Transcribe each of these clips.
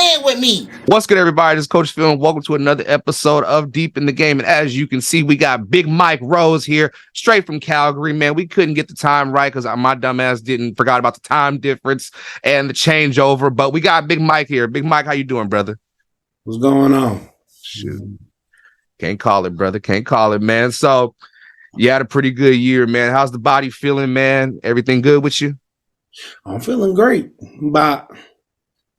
playing with me. What's good, everybody? This is Coach Phil, and welcome to another episode of Deep in the Game. And as you can see, we got Big Mike Rose here, straight from Calgary. Man, we couldn't get the time right because my dumb ass forgot about the time difference and the changeover. But we got Big Mike here. Big Mike, how you doing, brother? What's going on? Shoot. Can't call it, brother. Can't call it, man. So you had a pretty good year, man. How's the body feeling, man? Everything good with you? I'm feeling great.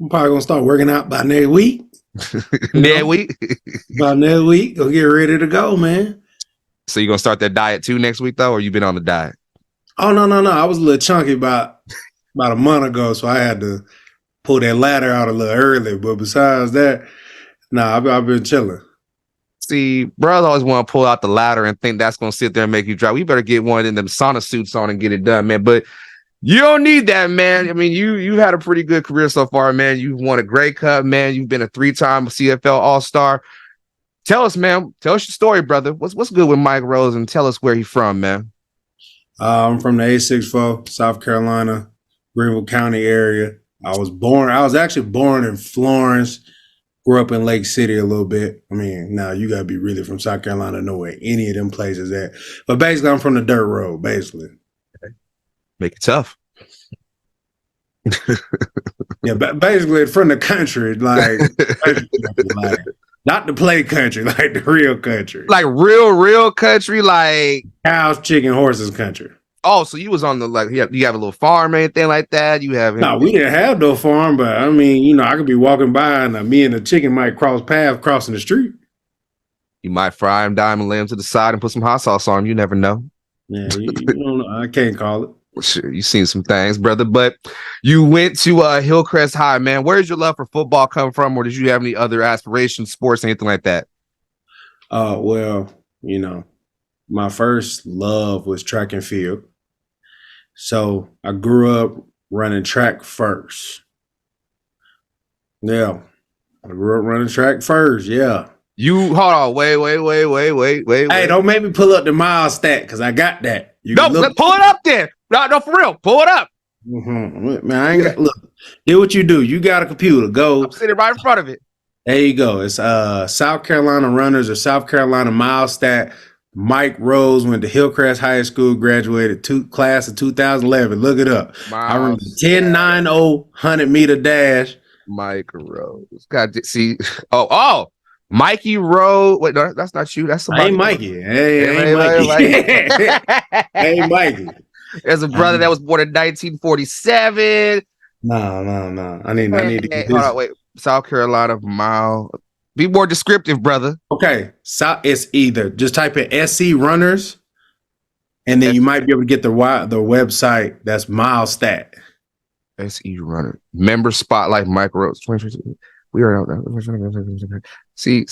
I'm probably gonna start working out by next week. Next week? By next week, go get ready to go, man. So you gonna start that diet too next week, though, or you been on the diet? Oh no. I was a little chunky about a month ago, so I had to pull that ladder out a little early. But besides that, I've been chilling. See, brothers always want to pull out the ladder and think that's gonna sit there and make you dry. We better get one of them sauna suits on and get it done, man. But you don't need that, man. I mean, you've had a pretty good career so far, man. You've won a Grey Cup, man. You've been a 3-time CFL All-Star. Tell us, man. Tell us your story, brother. What's good with Mike Rose, and tell us where he's from, man. I'm from the 864, South Carolina, Greenville County area. I was actually born in Florence, grew up in Lake City a little bit. I mean, now you got to be really from South Carolina to know where any of them places at. But basically, I'm from the dirt road, basically. Make it tough. Yeah, basically from the country, like not the play country, like the real country. Like real country, like cows, chicken, horses country. Oh, so you was on the, like, you have a little farm or anything like that? You have No, we didn't have no farm, but I mean, I could be walking by and me and the chicken might cross paths crossing the street. You might fry him, dime, and lay him to the side and put some hot sauce on him. You never know. Yeah, you don't know. I can't call it. Sure, you've seen some things, brother, but you went to Hillcrest High, man. Where did your love for football come from, or did you have any other aspirations, sports, anything like that? Well, my first love was track and field. So I grew up running track first. Yeah, I grew up running track first, yeah. You, hold on, wait. Hey, don't make me pull up the mile stat, because I got that. Pull it up there. No, for real. Pull it up. Mm-hmm. Man, I ain't got, look, do what you do. You got a computer. Go. I'm sitting right in front of it. There you go. It's South Carolina runners or South Carolina mile stat. Mike Rose went to Hillcrest High School, graduated class of 2011. Look it up. I ran 10.90 100-meter dash. Mike Rose. God, see. Oh. Mikey Rose. Wait, no, that's not you. That's somebody. Ain't Mikey. Hey, Mikey. Hey, Mikey. There's a brother that was born in 1947. No. I need to get this. Hold on, wait. South Carolina mile. Be more descriptive, brother. Okay. So it's either just type in SC Runners, and then you might be able to get the website that's mile stat. SE Runner. Member Spotlight Mike Rose. 2022. We are out. See.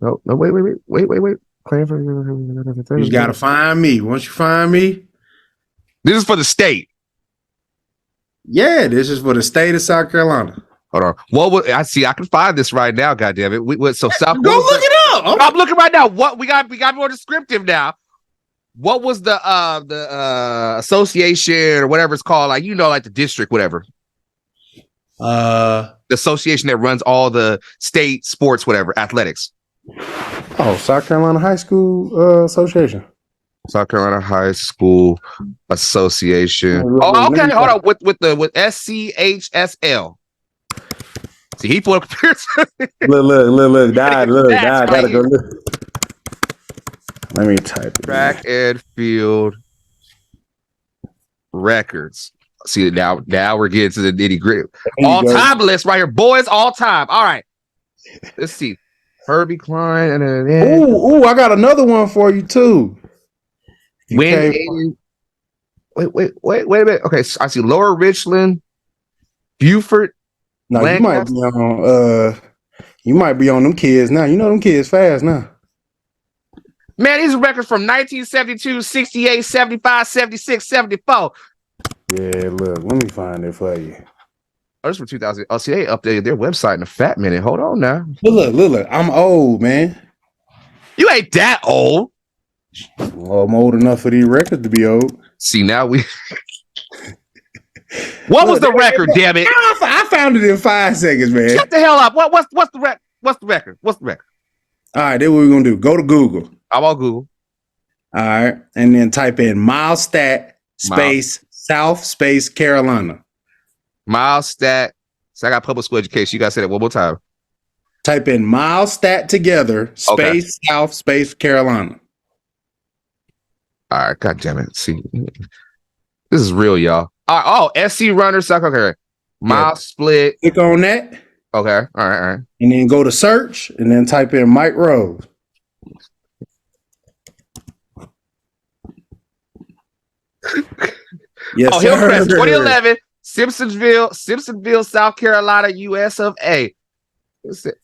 No, wait. You gotta find me. Once you find me, this is for the state. Yeah, this is for the state of South Carolina. Hold on. What would I see? I can find this right now. Goddamn it! So South. Go look it up. I'm looking right now. What we got more descriptive now. What was the association or whatever it's called? Like like the district, whatever. The association that runs all the state sports, whatever, athletics. Oh, South Carolina High School Association. South Carolina High School Association. Oh, okay. Hold on. With SCHSL. See, he put up computer. Look. Dad, gotta go look. Let me type it. Track and field records. See, now we're getting to the nitty gritty. All time list right here, boys. All time. All right. Let's see. Herbie Klein and then. Ooh! I got another one for you too. Wait a minute. Okay, so I see Lower Richland, Beaufort. No, you might be on them kids now. You know them kids fast now. Man, these are records from 1972, 68, 75, 76, 74. Yeah, look, let me find it for you. Oh, this is from 2000. Oh, see, they updated their website in a fat minute. Hold on now. Look. I'm old, man. You ain't that old. Well, I'm old enough for these records to be old. See, now we... What was the record, damn it? I found it in 5 seconds, man. Shut the hell up. What's the record? What's the record? What's the record? All right, then what we're going to do. Go to Google. I'm on Google. All right. And then type in Milestat space South space Carolina. Milestat. So I got public school education. You got to say that one more time. Type in Milestat together space South space Carolina. All right. God damn it. See, this is real, y'all. All right. Oh, SC runner. Okay. Miles split. Click on that. Okay. All right. And then go to search and then type in Mike Rose. Yes, oh, Hillcrest, 2011, Simpsonville, South Carolina, US of A.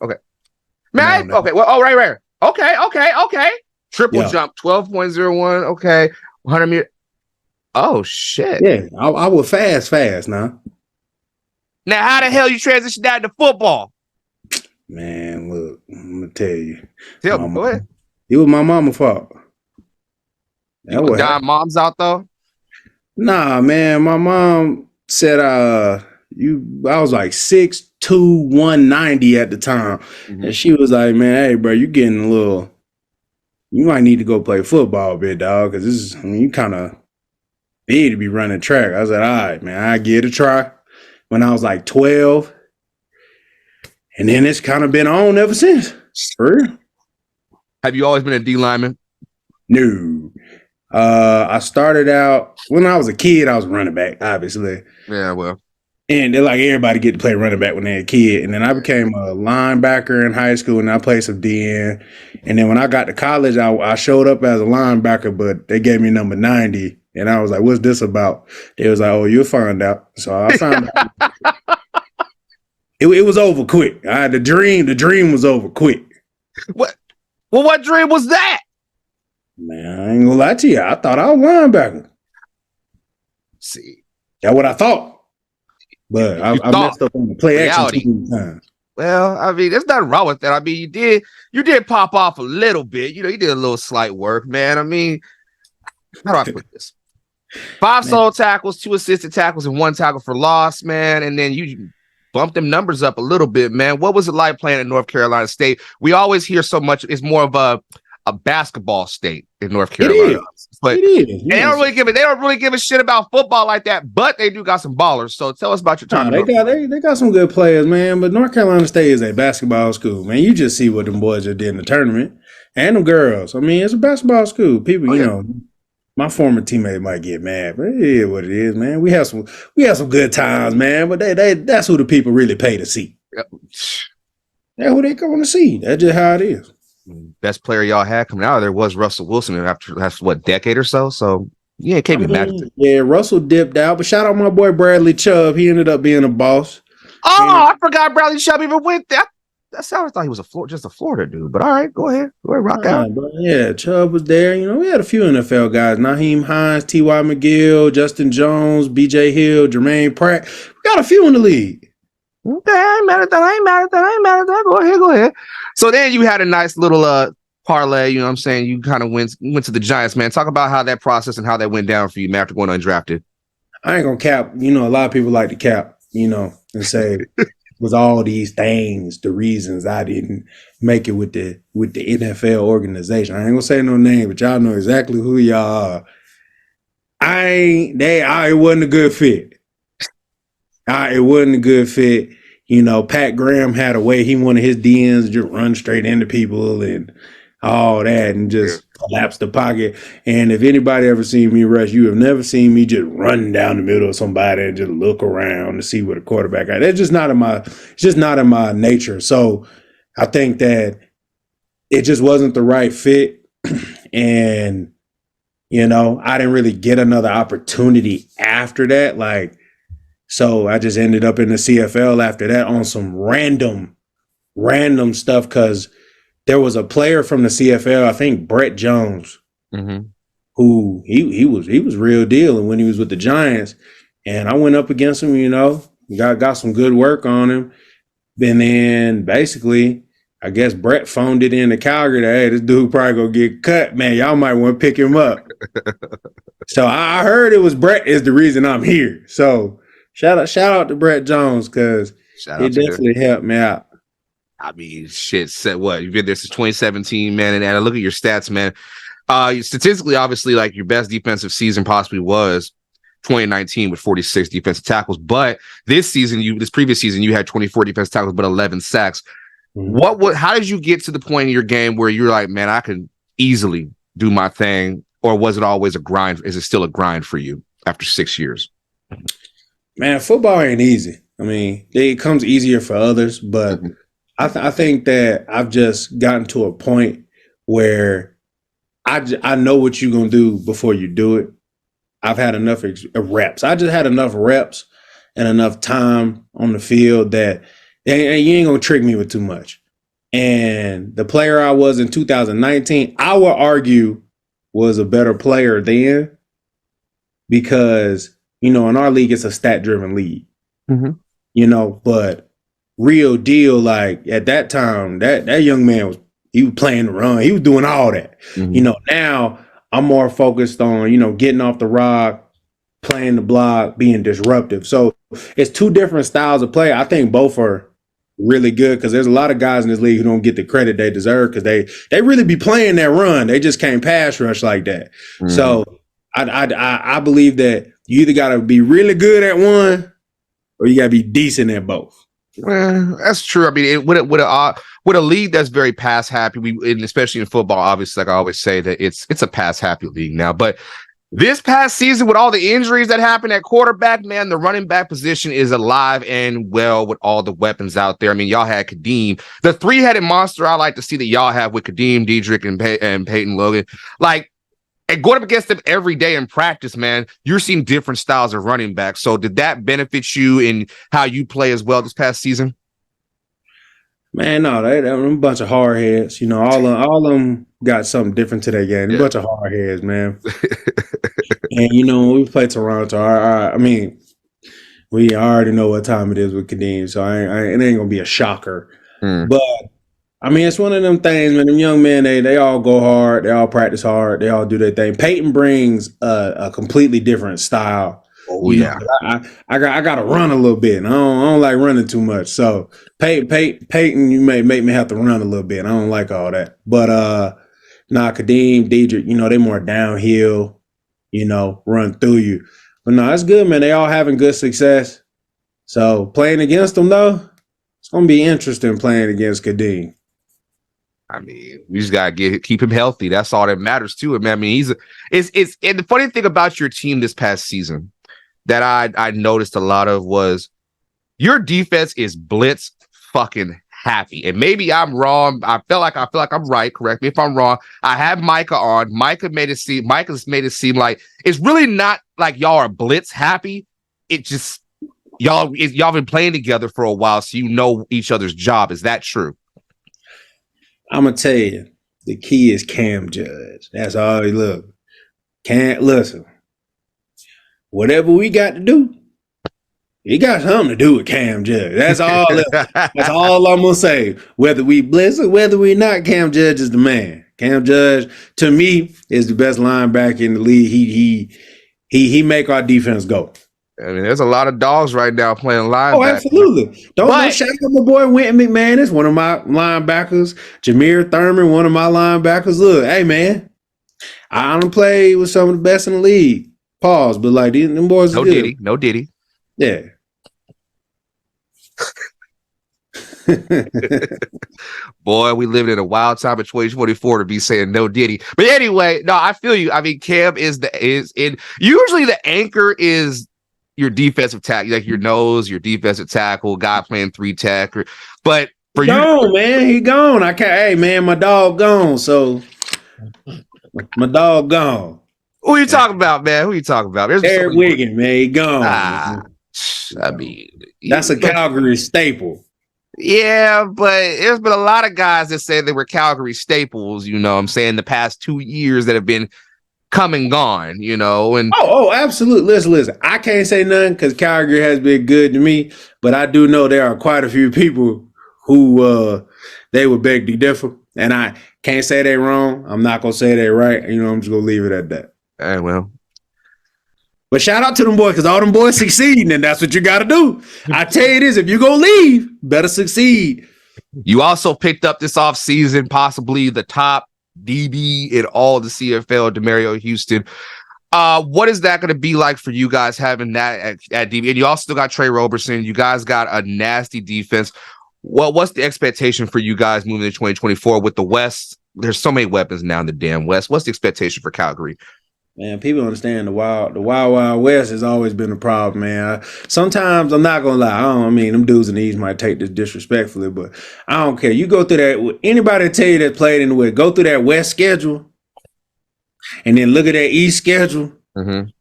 Okay. Man, okay. Well, oh, right. Okay. Triple jump, 12.01. Okay. 100 meters. Oh, shit. Yeah, I was fast now. Now, how the hell you transition that to football? Man, look, I'm going to tell you. Tell me, go ahead. It was my mama's fault. You was dying moms out, though? Nah, man, my mom said I was like 6'2", 190 at the time. Mm-hmm. And she was like, man, hey, bro, you getting a little, you might need to go play football a bit, dog, because this is, you kind of big to be running track. I said, all right, man, I give it a try when I was like 12. And then it's kind of been on ever since. For real. Have you always been a D lineman? No. I started out when I was a kid. I was running back, obviously. Yeah, well, and they're like everybody get to play running back when they're a kid. And then I became a linebacker in high school, and I played some DN. And then when I got to college, I showed up as a linebacker, but they gave me number 90, and I was like, "What's this about?" They was like, "Oh, you'll find out." So I found out. It was over quick. The dream was over quick. What? Well, what dream was that? Man, I ain't gonna lie to you. I thought I was linebacker. See, that's what I thought. But I messed up on the play action too many times. Well, I mean, there's nothing wrong with that. I mean, you did pop off a little bit. You know, you did a little slight work, man. I mean, how do I put this? 5 solo tackles, 2 assisted tackles, and 1 tackle for loss, man. And then you bumped them numbers up a little bit, man. What was it like playing at North Carolina State? We always hear so much. It's more of a basketball state in North Carolina, but they don't really give a shit about football like that. But they do got some ballers. So tell us about your time. They got some good players, man. But North Carolina State is a basketball school, man. You just see what them boys just did in the tournament, and them girls. I mean, it's a basketball school. People, you know, my former teammate might get mad, but it is what it is, man. We have some good times, man. But that's who the people really pay to see. That's who they come to see. That's just how it is. Best player y'all had coming out of there was Russell Wilson after what, decade or so. So yeah, can't be mad at it. Yeah, Russell dipped out, but shout out my boy Bradley Chubb. He ended up being a boss. Oh, I forgot Bradley Chubb even went there. That's how I thought he was just a Florida dude. But all right, go ahead, rock out. Bro. Yeah, Chubb was there. You know, we had a few NFL guys: Naheem Hines, T.Y. McGill, Justin Jones, B.J. Hill, Jermaine Pratt. We got a few in the league. Okay, I ain't mad at that. Go ahead. So then you had a nice little parlay, you know what I'm saying? You kind of went to the Giants, man. Talk about how that process and how that went down for you, man, after going undrafted. I ain't gonna cap. You know, a lot of people like to cap, you know, and say with all these things, the reasons I didn't make it with the NFL organization. I ain't gonna say no name, but y'all know exactly who y'all are. It wasn't a good fit. It wasn't a good fit. You know, Pat Graham had a way. He wanted his DNs to just run straight into people and all that and just collapse the pocket. And if anybody ever seen me rush, you have never seen me just run down the middle of somebody and just look around to see what a quarterback is. It's just not in my nature. So I think that it just wasn't the right fit. And, you know, I didn't really get another opportunity after that. So I just ended up in the CFL after that on some random stuff because there was a player from the CFL, I think Brett Jones, who he was real deal. And when he was with the Giants, and I went up against him, you know, got some good work on him. And then basically, I guess Brett phoned it in to Calgary that, hey, this dude probably gonna get cut, man. Y'all might want to pick him up. So I heard it was Brett is the reason I'm here. So Shout out to Brett Jones because Shout he out to the. definitely helped me out. I mean, shit. Said what? You've been there since 2017, man. And I look at your stats, man. Statistically, obviously, like your best defensive season possibly was 2019 with 46 defensive tackles. But this previous season, you had 24 defensive tackles, but 11 sacks. How did you get to the point in your game where you're like, man, I can easily do my thing? Or was it always a grind? Is it still a grind for you after 6 years? Man, football ain't easy. I mean, it comes easier for others, but I think that I've just gotten to a point where I know what you're going to do before you do it. I've had enough reps. I just had enough reps and enough time on the field that you ain't going to trick me with too much. And the player I was in 2019, I would argue was a better player then because, in our league, it's a stat-driven league. But real deal, like at that time, that young man he was playing the run. He was doing all that. Now I'm more focused on, getting off the rock, playing the block, being disruptive. So it's two different styles of play. I think both are really good because there's a lot of guys in this league who don't get the credit they deserve because they really be playing that run. They just can't pass rush like that. So I believe that you either got to be really good at one or you got to be decent at both. Well, that's true. I mean, with a league that's very pass happy, and especially in football, obviously, like I always say, that it's a pass happy league now. But this past season, with all the injuries that happened at quarterback, man, the running back position is alive and well with all the weapons out there. I mean, y'all had Kadeem, the three-headed monster I like to see that y'all have with Kadeem, Diedrich, and Peyton Logan. Like, and going up against them every day in practice, man, you're seeing different styles of running back. So did that benefit you in how you play as well this past season? Man, no, they're a bunch of hard heads. All of them got something different to their game. A bunch of hard heads, man. And when we play Toronto, I mean, we already know what time it is with Kadeem, so it ain't gonna be a shocker. But I mean, it's one of them things, man. Them young men, they all go hard, they all practice hard, they all do their thing. Peyton brings a completely different style. Oh yeah, I got to run a little bit. I don't like running too much. So Peyton, you may make me have to run a little bit. I don't like all that. But Kadeem, Diedrich, they more downhill, run through you. But no, that's good, man. They all having good success. So playing against them though, it's gonna be interesting playing against Kadeem. I mean, we just gotta keep him healthy. That's all that matters to him. I mean, it's and the funny thing about your team this past season that I noticed a lot of was your defense is blitz fucking happy. And maybe I'm wrong. I feel like I'm right. Correct me if I'm wrong. I have Micah on. Micah's made it seem like it's really not like y'all are blitz happy. It just y'all been playing together for a while, so you know each other's job. Is that true? I'm gonna tell you, the key is Cam Judge. That's all he look. Can't listen. Whatever we got to do, it got something to do with Cam Judge. That's all. That's all I'm gonna say. Whether we blitz or whether we not, Cam Judge is the man. Cam Judge, to me, is the best linebacker in the league. He make our defense go. I mean, there's a lot of dogs right now playing linebacker. Oh, absolutely. Don't shout out my boy Wynton McMahon. It's one of my linebackers. Jameer Thurman, one of my linebackers. Look, hey man, I don't play with some of the best in the league. Pause, but like them boys. No good. No Diddy. Yeah. Boy, we live in a wild time in 2024 to be saying no Diddy. But anyway, no, I feel you. I mean, Cam is usually the anchor is your defensive tackle, like your nose, your defensive tackle, guy playing 3-tech. But for you, gone, man, he gone. I can't. Hey, man, my dog gone. So my dog gone. Who are you talking about, man? Who are you talking about? There's Eric Wiggin, man, he gone. I mean, that's a Calgary staple. Yeah, but there's been a lot of guys that say they were Calgary staples, I'm saying, the past 2 years that have been come and gone, and oh, absolutely. Listen, I can't say nothing because Calgary has been good to me, but I do know there are quite a few people who they would beg to differ, and I can't say they're wrong. I'm not gonna say they're right. I'm just gonna leave it at that. Well, But shout out to them boys because all them boys succeeding, and that's what you got to do. I tell you this: if you gonna leave, better succeed. You also picked up this offseason possibly the top DB in all the CFL, Demario Houston. What is that going to be like for you guys having that at DB? And you also got Trey Roberson. You guys got a nasty defense. What's the expectation for you guys moving to 2024 with the West? There's so many weapons now in the damn West. What's the expectation for Calgary? Man, people understand the wild west has always been a problem, man. Sometimes I'm not gonna lie. I mean, them dudes in the East might take this disrespectfully, but I don't care. You go through that. Anybody tell you that played in the West, go through that West schedule, and then look at that East schedule. Them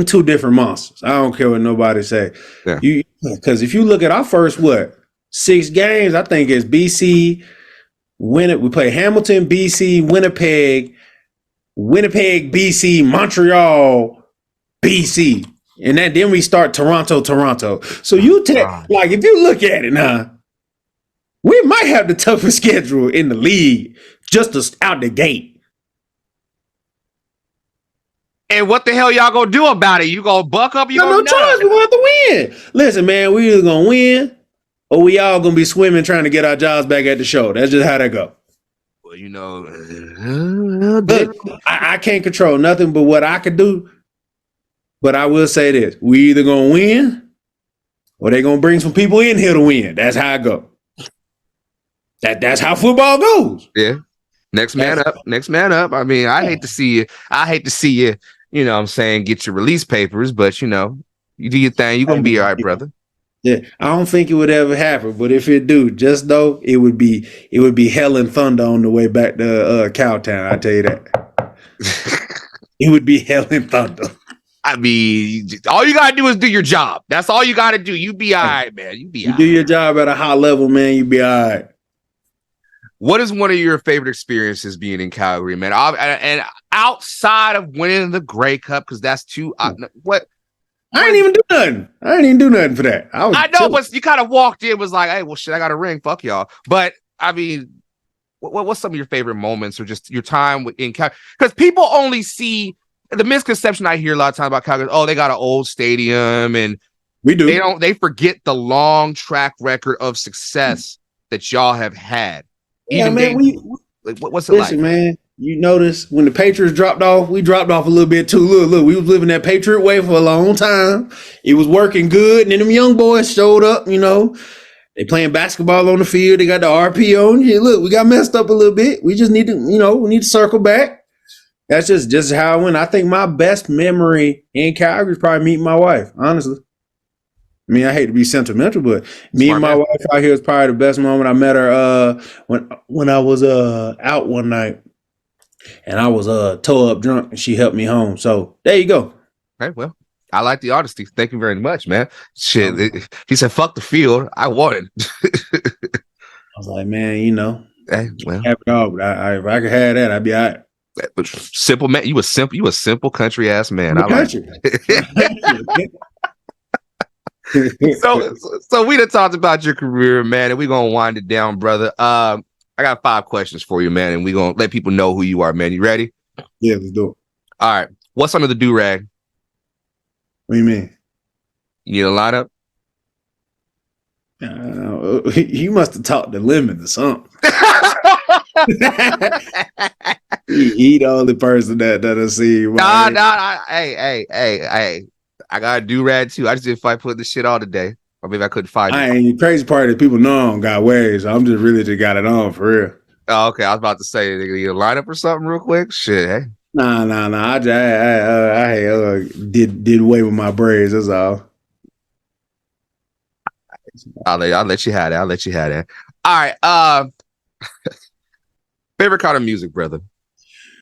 two different monsters. I don't care what nobody say. Yeah. Because if you look at our first 6 games, I think it's BC. We play Hamilton, BC, Winnipeg, BC, Montreal, BC, and then we start Toronto. So if you look at it now, we might have the toughest schedule in the league just out the gate. And what the hell y'all gonna do about it? You gonna buck up? No choice. We want to win. Listen, man, we either gonna win or we all gonna be swimming trying to get our jobs back at the show. That's just how that go. Look, I can't control nothing but what I could do. But I will say this: we either gonna win, or they gonna bring some people in here to win. That's how it go. That's how football goes. Yeah. Next man up. I mean, I hate to see you. You know what I'm saying, get your release papers, but you do your thing. You're gonna be all right, brother. Yeah, I don't think it would ever happen, but if it do, just know it would be hell and thunder on the way back to Cowtown. I tell you that. It would be hell and thunder. I mean, all you gotta do is do your job. That's all you gotta do. You be all right, man. You do your job at a high level, man. You be all right. What is one of your favorite experiences being in Calgary, man? And outside of winning the Grey Cup, because that's what. I ain't even do nothing for that. I know, but you kind of walked in, was like, hey, well, shit, I got a ring. Fuck y'all. But I mean, what's some of your favorite moments or just your time in Calgary? Because people only see the misconception I hear a lot of times about Calgary. Oh, they got an old stadium, and we do. They forget the long track record of success that y'all have had. Yeah, man. What's it like? Listen, man. You notice when the Patriots dropped off, we dropped off a little bit too. Look, we was living that Patriot way for a long time. It was working good, and then them young boys showed up. They playing basketball on the field. They got the RPO. And look, we got messed up a little bit. We just need to, we need to circle back. That's just how I went. I think my best memory in Calgary is probably meeting my wife. Honestly, I mean, I hate to be sentimental, but me and my wife out here is probably the best moment. I met her when I was out one night. And I was toe up drunk, and she helped me home. So there you go. Okay, well, I like the honesty. Thank you very much, man. Shit, he said, "Fuck the field. I won it." I was like, man, hey, well, have it all, but if I could have that, I'd be all right. But simple man, you a simple country ass man. I like it. So we done talked about your career, man, and we're gonna wind it down, brother. I got 5 questions for you, man, and we're going to let people know who you are, man. You ready? Yeah, let's do it. All right. What's under the do-rag? What do you mean? You need a lineup? You must have talked to Lemon or something. He the only person that I see. Hey. I got a do-rag, too. I just didn't fight putting the shit on today. Or maybe I couldn't find it. The crazy part is people know I don't got waves. So I'm just really just got it on for real. Oh, okay. I was about to say, they need a lineup or something real quick. Shit, hey. Nah. I did away with my braids. That's all. I'll let you have that. All right. Favorite kind of music, brother?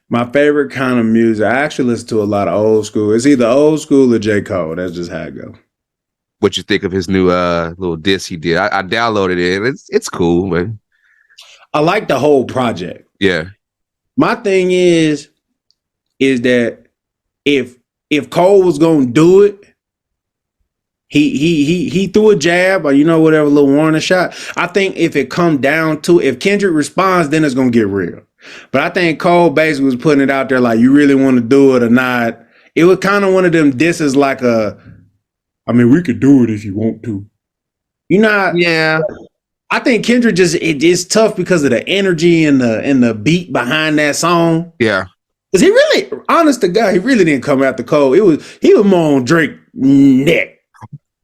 My favorite kind of music. I actually listen to a lot of old school. It's either old school or J. Cole. That's just how it goes. What you think of his new little diss he did? I downloaded it. It's cool, but I like the whole project. Yeah. My thing is that if Cole was gonna do it, he threw a jab or whatever little warning shot. I think if it come down to if Kendrick responds, then it's gonna get real. But I think Cole basically was putting it out there like you really want to do it or not. it was kind of one of them disses like I mean, we could do it if you want to. You know, Yeah. I think Kendrick it's tough because of the energy and the beat behind that song. Yeah. Because he really, honest to God, he really didn't come after Cole. He was more on Drake neck.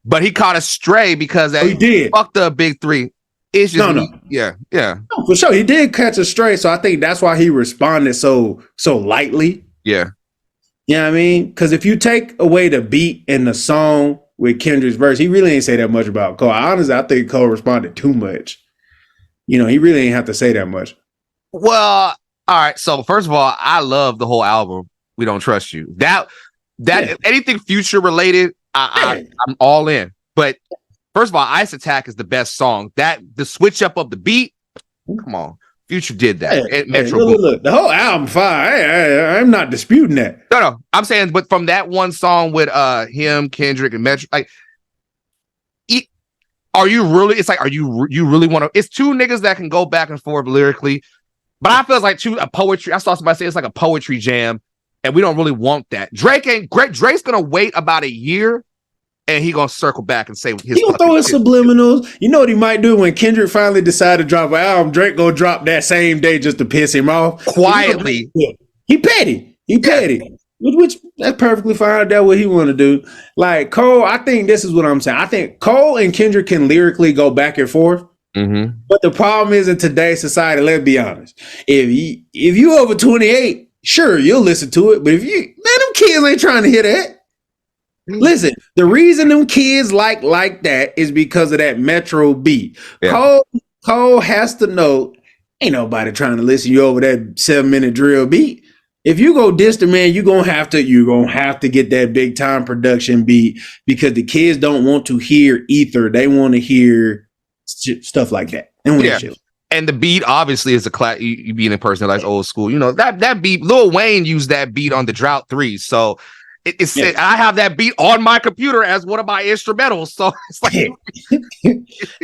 But he caught a stray because he did. Fuck the big three. It's just yeah. No, for sure. He did catch a stray, so I think that's why he responded so lightly. Yeah. You know what I mean? Because if you take away the beat and the song with Kendrick's verse, he really ain't say that much about Cole. Honestly, I think Cole responded too much. You know, he really ain't have to say that much. Well, all right. So first of all, I love the whole album. We Don't Trust You. That anything Future related, I'm all in. But first of all, Ice Attack is the best song. That the switch up of the beat. Come on. Future did that. Metro look, the whole album fire. I'm not disputing that. No. I'm saying, but from that one song with him, Kendrick, and Metro, like, are you really? It's like, you really want to? It's two niggas that can go back and forth lyrically, but I feel it's like a poetry. I saw somebody say it's like a poetry jam, and we don't really want that. Drake's gonna wait about a year. And he gonna circle back and say his. He gonna throw in subliminals. You know what he might do when Kendrick finally decide to drop an album? Drake gonna drop that same day just to piss him off quietly. He petty. Which that's perfectly fine. That's what he want to do. Like Cole, I think this is what I'm saying. I think Cole and Kendrick can lyrically go back and forth. Mm-hmm. But the problem is in today's society. Let's be honest. If you over 28, sure you'll listen to it. But if them kids ain't trying to hear that. Listen, the reason them kids like that is because of that Metro beat. Yeah. Cole has to know ain't nobody trying to listen to you over that 7-minute drill beat. If you go distant, man, you're gonna have to get that big time production beat because the kids don't want to hear ether. They want to hear stuff like that. And the beat obviously is a class. You being a person that likes old school, you know that beat. Lil Wayne used that beat on the Drought 3, so. I have that beat on my computer as one of my instrumentals. So it's like,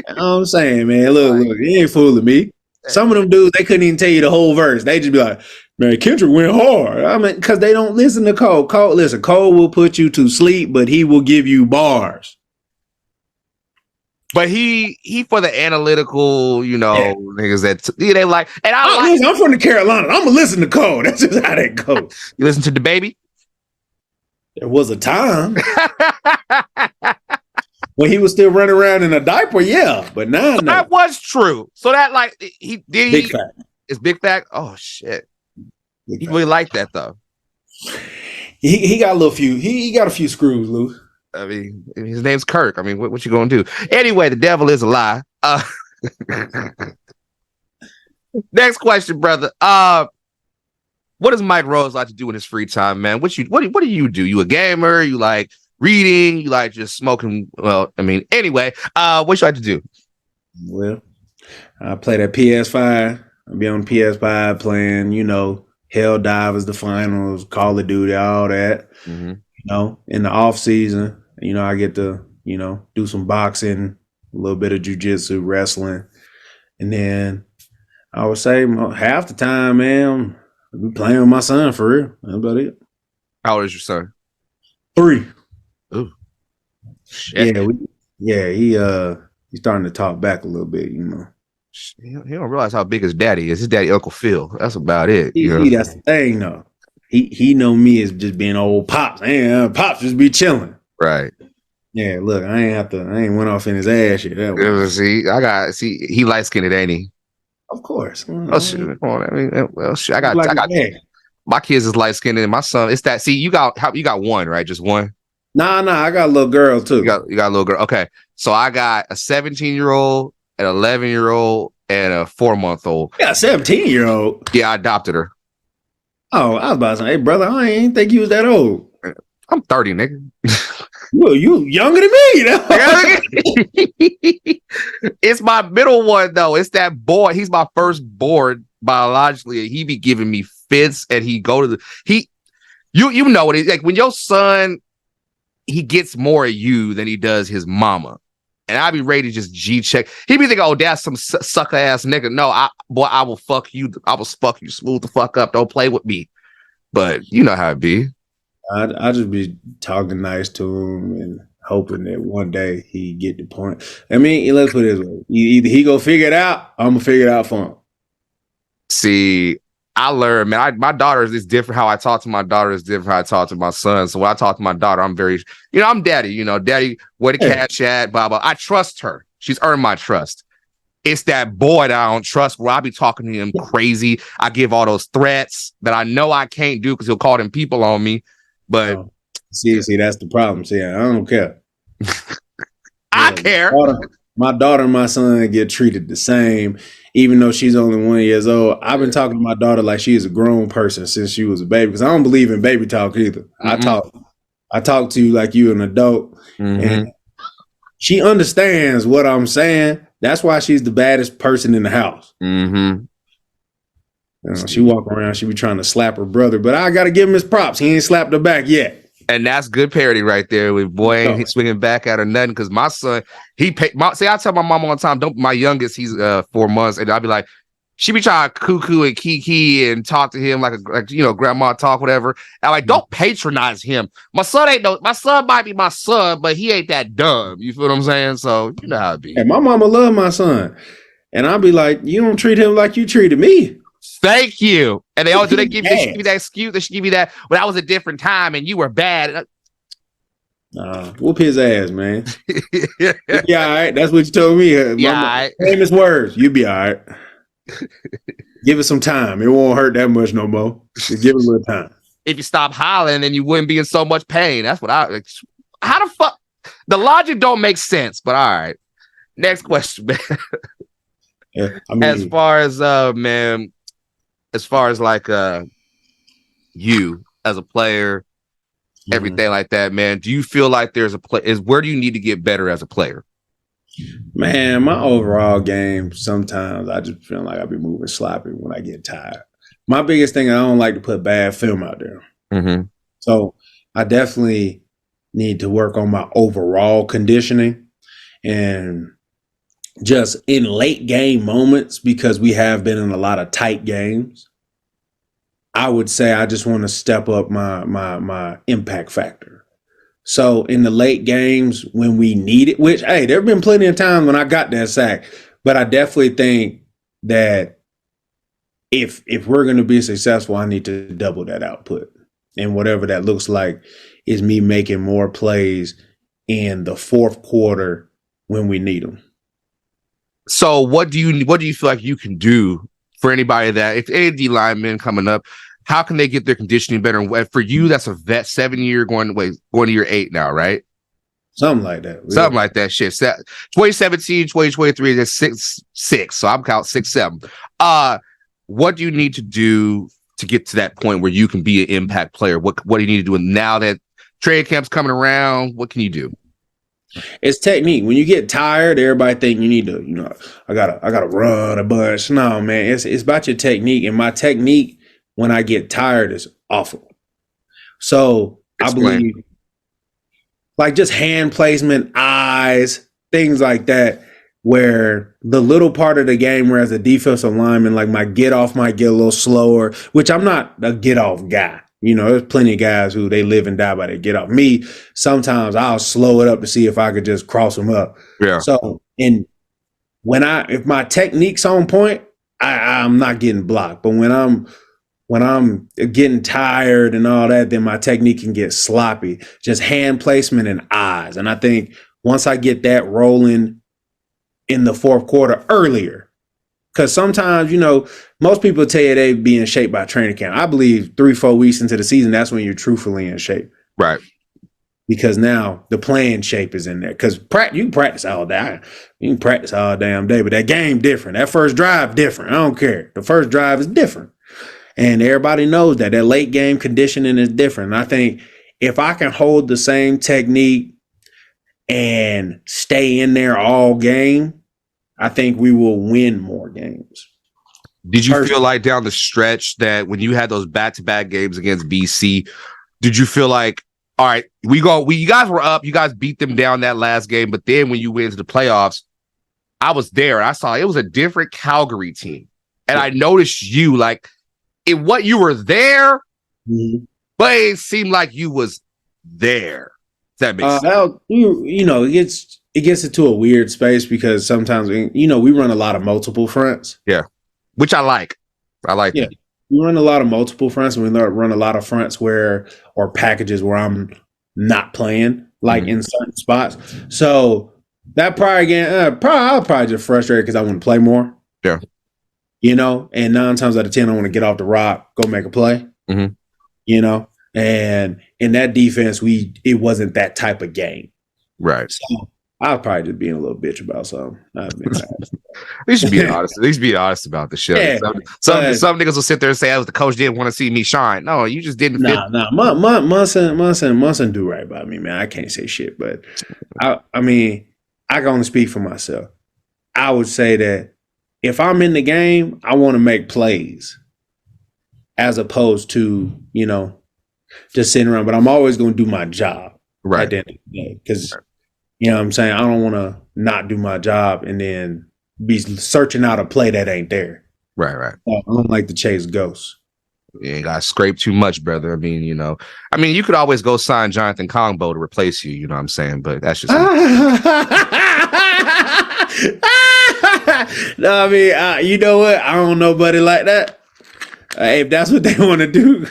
I'm saying, man, look, he ain't fooling me. Some of them dudes, they couldn't even tell you the whole verse. They just be like, man, Kendrick went hard. I mean, because they don't listen to Cole. Cole will put you to sleep, but he will give you bars. But he for the analytical, niggas that they like. And I'm from the Carolinas. I'm gonna listen to Cole. That's just how that goes. You listen to the baby. There was a time when he was still running around in a diaper, but now that was true. So that he did. Big fact. It's big fact. Oh shit, he really liked that though. He got a little few. He got a few screws loose. I mean, his name's Kirk. I mean, what you gonna do? Anyway, the devil is a lie. Next question, brother. What does Mike Rose like to do in his free time, man? What do you do? You a gamer? You like reading? You like just smoking? Well, I mean, anyway, what you like to do? Well, I play that PS5. I be on PS5 playing, Hell Divers, the finals, Call of Duty, all that. Mm-hmm. In the off season, I get to, do some boxing, a little bit of jiu-jitsu, wrestling. And then I would say half the time, man, I'm playing with my son for real. That's about it. How old is your son? 3. Ooh. Shit. He's starting to talk back a little bit, He don't realize how big his daddy is. His daddy, Uncle Phil. That's about it. That's the thing, though. He know me as just being old Pops. Pops just be chilling. Right. Yeah, look, I ain't went off in his ass yet. He light skinned, ain't he? Of course. Oh shit! Come on. I mean, well, shit. I got my kids is light skinned, and my son. It's that. See, you got one, right? Just one. Nah. I got a little girl too. You got a little girl. Okay, so I got a 17-year-old, an 11-year-old, and a 4-month-old. Yeah, 17-year-old. Yeah, I adopted her. Oh, I was about to say, hey, brother, I ain't think you was that old. I'm 30, nigga. Well, you younger than me. It's my middle one, though. It's that boy. He's my firstborn biologically. And he be giving me fits, and he go to the you know what it is. Like when your son, he gets more of you than he does his mama. And I be ready to just G-check. He be thinking, oh, that's some sucker ass nigga. No, I will fuck you. I will fuck you smooth the fuck up. Don't play with me. But you know how it be. I just be talking nice to him and hoping that one day he get the point. I mean, let's put it this way: either he go figure it out, I'm gonna figure it out for him. See, I learned, man. My daughter is different. How I talk to my daughter is different. How I talk to my son. So when I talk to my daughter, I'm very, I'm daddy. Daddy, where the Yeah. cash at? Blah blah. I trust her. She's earned my trust. It's that boy that I don't trust, where I be talking to him crazy. I give all those threats that I know I can't do because he'll call them people on me. But See, that's the problem. See, I don't care. I Yeah, care. my daughter and my son get treated the same, even though she's only 1 year old. I've been talking to my daughter like she is a grown person since she was a baby, because I don't believe in baby talk either. Mm-hmm. I talk to you like you an adult, Mm-hmm. and she understands what I'm saying. That's why she's the baddest person in the house. Mm-hmm. She walk around, she be trying to slap her brother, but I got to give him his props. He ain't slapped her back yet. And that's good parody right there. With boy ain't swinging back out of nothing, because my son, I tell my mom all the time, my youngest, he's 4 months, and I'll be like, she be trying to cuckoo and kiki and talk to him like grandma talk, whatever. I'm like, don't patronize him. My son might be my son, but he ain't that dumb. You feel what I'm saying? So you know how it be. And my mama love my son, and I'll be like, you don't treat him like you treated me. Thank you. And they give you that excuse. They should give you that. Well, that was a different time, and you were bad. Whoop his ass, man. Yeah, all right. That's what you told me. Yeah, famous words. You be all right. Give it some time. It won't hurt that much no more. Just give it a little time. If you stop hollering, then you wouldn't be in so much pain. That's what how the fuck? The logic don't make sense, but all right. Next question, man. Yeah, I mean, as far as like you as a player, everything like that, man, do you feel like there's where do you need to get better as a player? Man, my overall game, sometimes I just feel like I be moving sloppy when I get tired. My biggest thing, I don't like to put bad film out there. Mm-hmm. So I definitely need to work on my overall conditioning, and just in late game moments, because we have been in a lot of tight games, I would say I just want to step up my impact factor. So in the late games when we need it, which, hey, there have been plenty of times when I got that sack, but I definitely think that if we're going to be successful, I need to double that output. And whatever that looks like is me making more plays in the fourth quarter when we need them. So what do you feel like you can do for anybody that, if any D linemen coming up, how can they get their conditioning better? And for you, that's a vet 7 year going to year 8 now, right? Something like that. Yeah. Something like that shit. 2017, 2023, that's 6. So I'm counting 6, 7. What do you need to do to get to that point where you can be an impact player? What do you need to do now that trade camp's coming around? What can you do? It's technique. When you get tired, everybody think you need to, I gotta run a bunch. No, man, it's about your technique. And my technique when I get tired is awful. So Explain. I believe like just hand placement, eyes, things like that, where the little part of the game where as a defensive lineman, like my get off might get a little slower, which I'm not a get off guy. There's plenty of guys who they live and die by their get off. Me, sometimes I'll slow it up to see if I could just cross them up. Yeah. So, and if my technique's on point, I'm not getting blocked. But when I'm getting tired and all that, then my technique can get sloppy. Just hand placement and eyes. And I think once I get that rolling in the fourth quarter earlier, because sometimes, most people tell you they be in shape by training camp. I believe 3-4 weeks into the season, that's when you're truthfully in shape. Right. Because now the playing shape is in there. Because you can practice all day. You can practice all damn day, but that game different. That first drive different. I don't care. The first drive is different. And everybody knows that late game conditioning is different. And I think if I can hold the same technique and stay in there all game, I think we will win more games. Did you feel like down the stretch that when you had those back-to-back games against BC, did you feel like, all right, you guys were up, you guys beat them down that last game, but then when you went into the playoffs, I was there and I saw it was a different Calgary team. And I noticed you like, what you were there, but it seemed like you was there. Does that make sense? It gets into a weird space because sometimes we run a lot of multiple fronts. Yeah, which I like. I like Yeah, that. we run a lot of multiple fronts, and we run a lot of fronts or packages where I'm not playing, like in certain spots. So that I'll probably just frustrated because I want to play more. Yeah. And 9 times out of 10, I want to get off the rock, go make a play. Mm-hmm. And in that defense, it wasn't that type of game. Right. So I was probably just being a little bitch about something. At least be honest. At least be honest about the show. Yeah, some niggas will sit there and say, "Oh, the coach didn't want to see me shine." No, you just didn't fit. Munson do right by me, man. I can't say shit, but I mean, I can only speak for myself. I would say that if I'm in the game, I want to make plays as opposed to, just sitting around. But I'm always going to do my job at the end of the day because, you know what I'm saying? I don't want to not do my job and then be searching out a play that ain't there. Right. I don't like to chase ghosts. You ain't got to scrape too much, brother. I mean, you could always go sign Jonathan Kongbo to replace you. You know what I'm saying? But that's just. No, I mean, you know what? I don't know nobody like that. If that's what they want to do.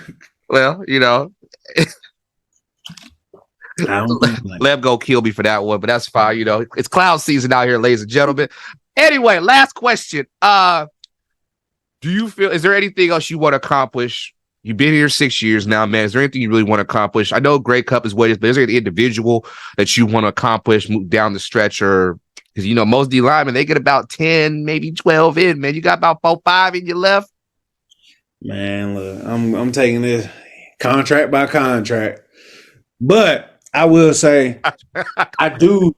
Well, Leb go kill me for that one, but that's fine. It's cloud season out here, ladies and gentlemen. Anyway, last question. Do you feel, is there anything else you want to accomplish? You've been here 6 years now, man. Is there anything you really want to accomplish? I know Grey Cup is what it is, but is there any individual that you want to accomplish, move down the stretch, or because most D linemen, they get about 10, maybe 12 in, man. You got about 4, 5 in your left. Man, look, I'm taking this contract by contract. But I will say I do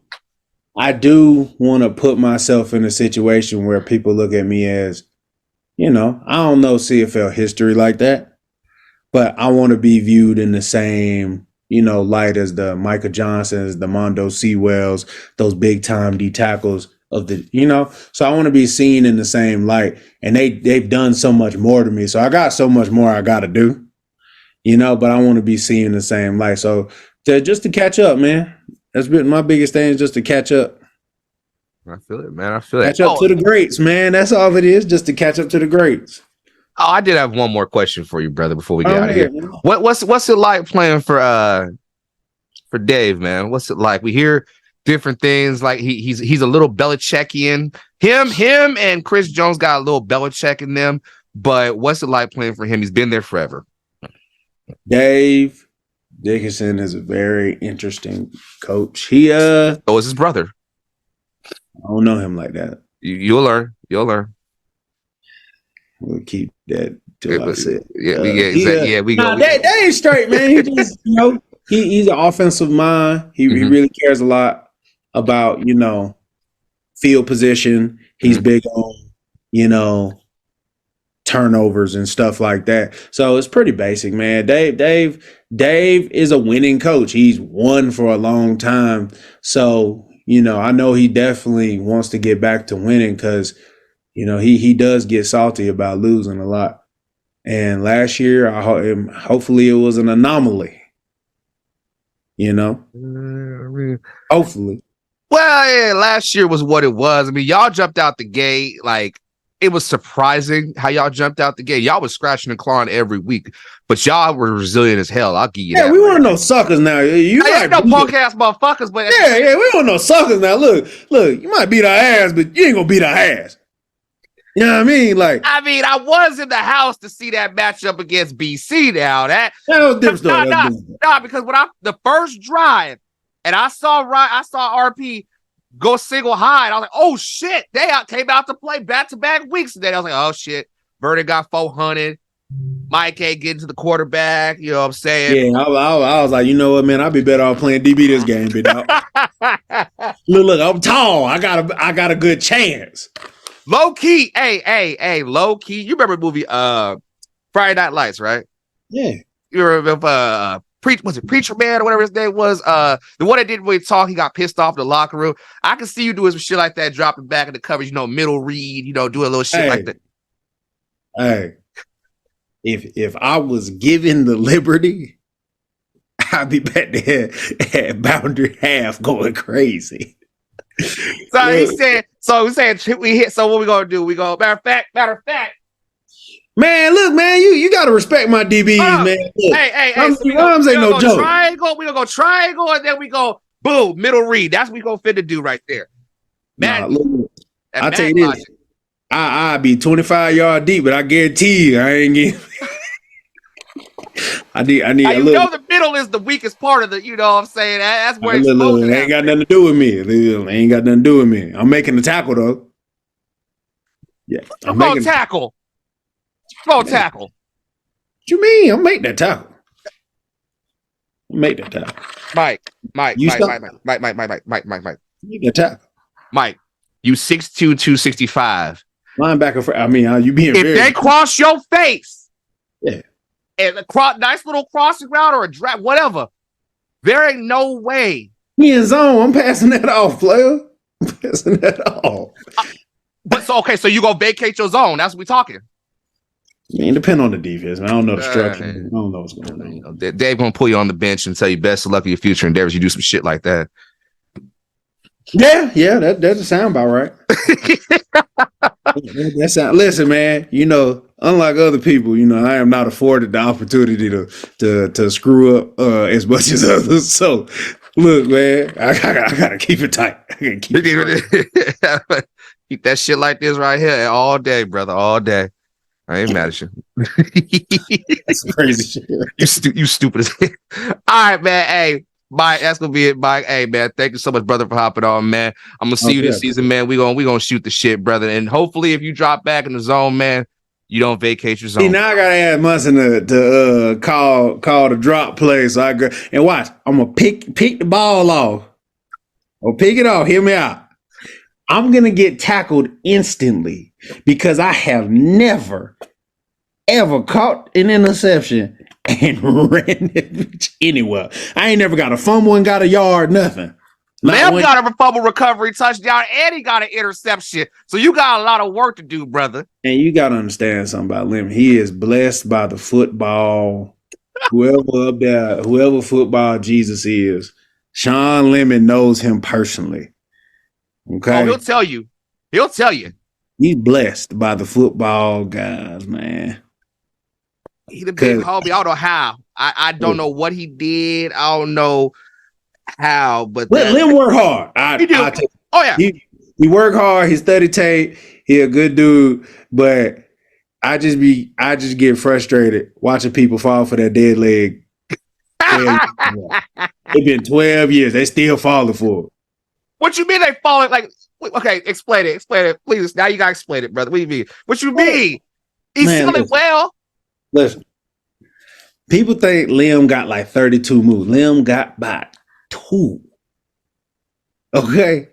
want to put myself in a situation where people look at me as, I don't know CFL history like that, but I want to be viewed in the same, light as the Micah Johnsons, the Mondo Sewells, those big time D tackles of the, so I want to be seen in the same light. And they've done so much more to me. So I got so much more I got to do, but I want to be seen in the same light. So just to catch up, man, that's been my biggest thing, is just to catch up. I feel it, man. I feel it. Catch up to the greats, man. That's all it is, just to catch up to the greats. Oh, I did have one more question for you, brother, before we get out of here. Man. What's it like playing for Dave, man? What's it like? We hear different things, like he's a little Belichickian. Him and Chris Jones got a little Belichick in them, but what's it like playing for him? He's been there forever. Dave Dickinson is a very interesting coach. He so is his brother. I don't know him like that. You'll learn. We'll keep that till I said. We go. Dave straight, man. He just, he's an offensive mind. He really cares a lot about, field position. He's big on, turnovers and stuff like that. So it's pretty basic, man. Dave is a winning coach. He's won for a long time. So, I know he definitely wants to get back to winning because, he does get salty about losing a lot. And last year, hopefully it was an anomaly. Hopefully. Well, yeah, last year was what it was. I mean, y'all jumped out the gate. Like, it was surprising how y'all jumped out the gate. Y'all was scratching and clawing every week, but y'all were resilient as hell. I'll give you that. Yeah, we weren't no suckers now. You ain't no punk ass motherfuckers, but yeah, we weren't no suckers now. Look, you might beat our ass, but you ain't gonna beat our ass. You know what I mean? I was in the house to see that matchup against BC. Now that was different story. No, because when the first drive, and I saw RP go single high, and I was like, oh shit, they came out to play back-to-back weeks. And then I was like, oh shit, Vernon got 400. Mike ain't getting to the quarterback. You know what I'm saying? Yeah, I was like, you know what, man, I'd be better off playing DB this game, big dog. look, I'm tall. I got a good chance. Low key, hey, low key. You remember the movie Friday Night Lights, right? Yeah. You remember was it Preacher Man or whatever his name was? The one that didn't really talk, he got pissed off in the locker room. I can see you doing some shit like that, dropping back in the coverage, middle read, doing a little shit like that. Hey. if I was given the liberty, I'd be back there at boundary half going crazy. So he said, we hit. So what we gonna do? We go, matter of fact. Man, look, man, you gotta respect my DBs, man. Look, Hey. so we gonna no go joke. triangle. We gonna go triangle, and then we go boom, middle read. That's what we gonna fit to do right there. Man, look, I tell you this, I be 25 yards deep, but I guarantee you, I ain't getting. I need a little. The middle is the weakest part of the. You know what I'm saying? That's where it's it ain't got nothing to do with me. It ain't got nothing to do with me. I'm making the tackle though. Yeah, I'm gonna tackle. Tackle. What you mean? I'm making that tackle. Mike. Make that tackle. Mike, you 6'2", 265. Linebacker. I mean, you being. If they cross your face, yeah, and a nice little crossing route or a drag, whatever, there ain't no way. He in zone. I'm passing that off, player. I'm passing that off. So you gonna vacate your zone? That's what we talking. I mean, depend on the defense. Man. I don't know the structure. I don't know what's going on. Dave gonna pull you on the bench and tell you best of luck in your future endeavors. You do some shit like that. Yeah, that's a sound about right. Listen, man. Unlike other people, I am not afforded the opportunity to screw up as much as others. So, look, man, I gotta keep it tight. I gotta keep it keep that shit like this right here all day, brother, all day. I ain't mad at you. That's crazy shit. You stupid as hell. All right, man. Hey, Mike, that's gonna be it, Mike. Hey, man, thank you so much, brother, for hopping on, man. I'm gonna see you this season, man. We gonna shoot the shit, brother. And hopefully, if you drop back in the zone, man, you don't vacate your zone. See, now I gotta ask Munson to call the drop play. So I go and watch. I'm gonna pick the ball off. Or pick it off. Hear me out. I'm gonna get tackled instantly because I have never, ever caught an interception and ran it anywhere. I ain't never got a fumble and got a yard, nothing. Lamb got a fumble recovery touchdown and he got an interception. So you got a lot of work to do, brother. And you got to understand something about Lemon. He is blessed by the football. Whoever football Jesus is, Sean Lemon knows him personally. Okay. Oh, he'll tell you. He's blessed by the football guys, man. He the big homie. I don't know how. I don't know what he did. I don't know how, but let him work hard. He do. Oh yeah. He work hard, he study tape, he a good dude, but I just get frustrated watching people fall for that dead leg. It's been 12 years. They still falling for it. What you mean they falling? Like, okay, explain it, please. Now you gotta explain it, brother. What do you mean? What you mean? He's feeling well. Listen, people think Liam got like 32 moves. Liam got about 2. Okay,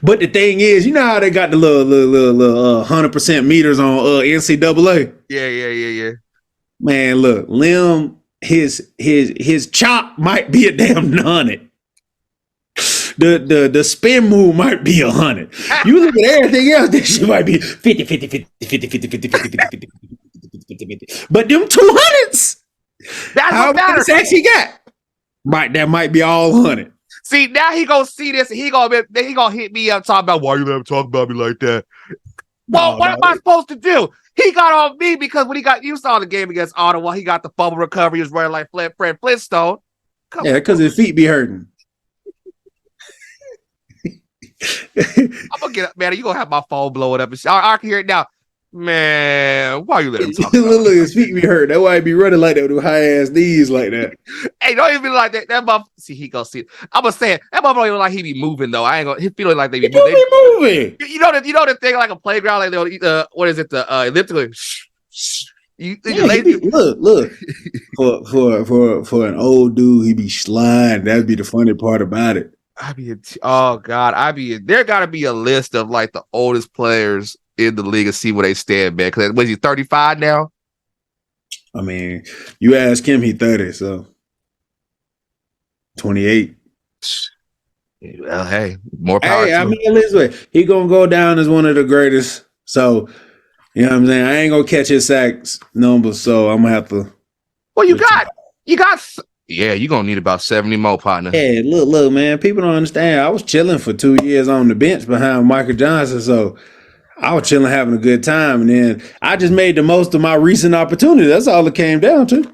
but the thing is, you know how they got the little 100% meters on NCAA. Yeah. Man, look, Liam, his chop might be a damn 100. The spin move might be 100. You look at everything else, this shit might be 50, 50, 50, 50, 50, 50, 50, 50, 50, 50. But them 200s, that's what matters. Sacks he got, that might be all 100. See, now he gonna see this, and he gonna hit me up talking about why you never talk about me like that. Well, what am I supposed to do? He got on me because when you saw the game against Ottawa, he got the fumble recovery. He was running like Fred Flintstone. Because his feet be hurting. I'm gonna get up, man. You gonna have my phone blowing up and shit. I can hear it now. Man, why you let him talk? Look, his feet be hurt. That's why he be running like that with high ass knees like that. Hey, don't even be like that. That motherfucker. See, he gonna see it. I'm gonna say it. That motherfucker even like he be moving though. I ain't gonna. He feeling like they be moving. You know the thing like a playground, like what is it? The elliptical. Look. For an old dude, he be sliding. That'd be the funny part about it. There gotta be a list of like the oldest players in the league and see where they stand, man. Because was he 35 now? I mean, you ask him, he 30, so 28. Well, hey, more power. Hey, I mean, listen, he gonna go down as one of the greatest. So, You know what I'm saying? I ain't gonna catch his sacks number, so I'm gonna have to. Well, yeah, you're gonna need about 70 more, partner. Yeah, look, man. People don't understand. I was chilling for 2 years on the bench behind Michael Johnson, so I was chilling, having a good time, and then I just made the most of my recent opportunity. That's all it came down to.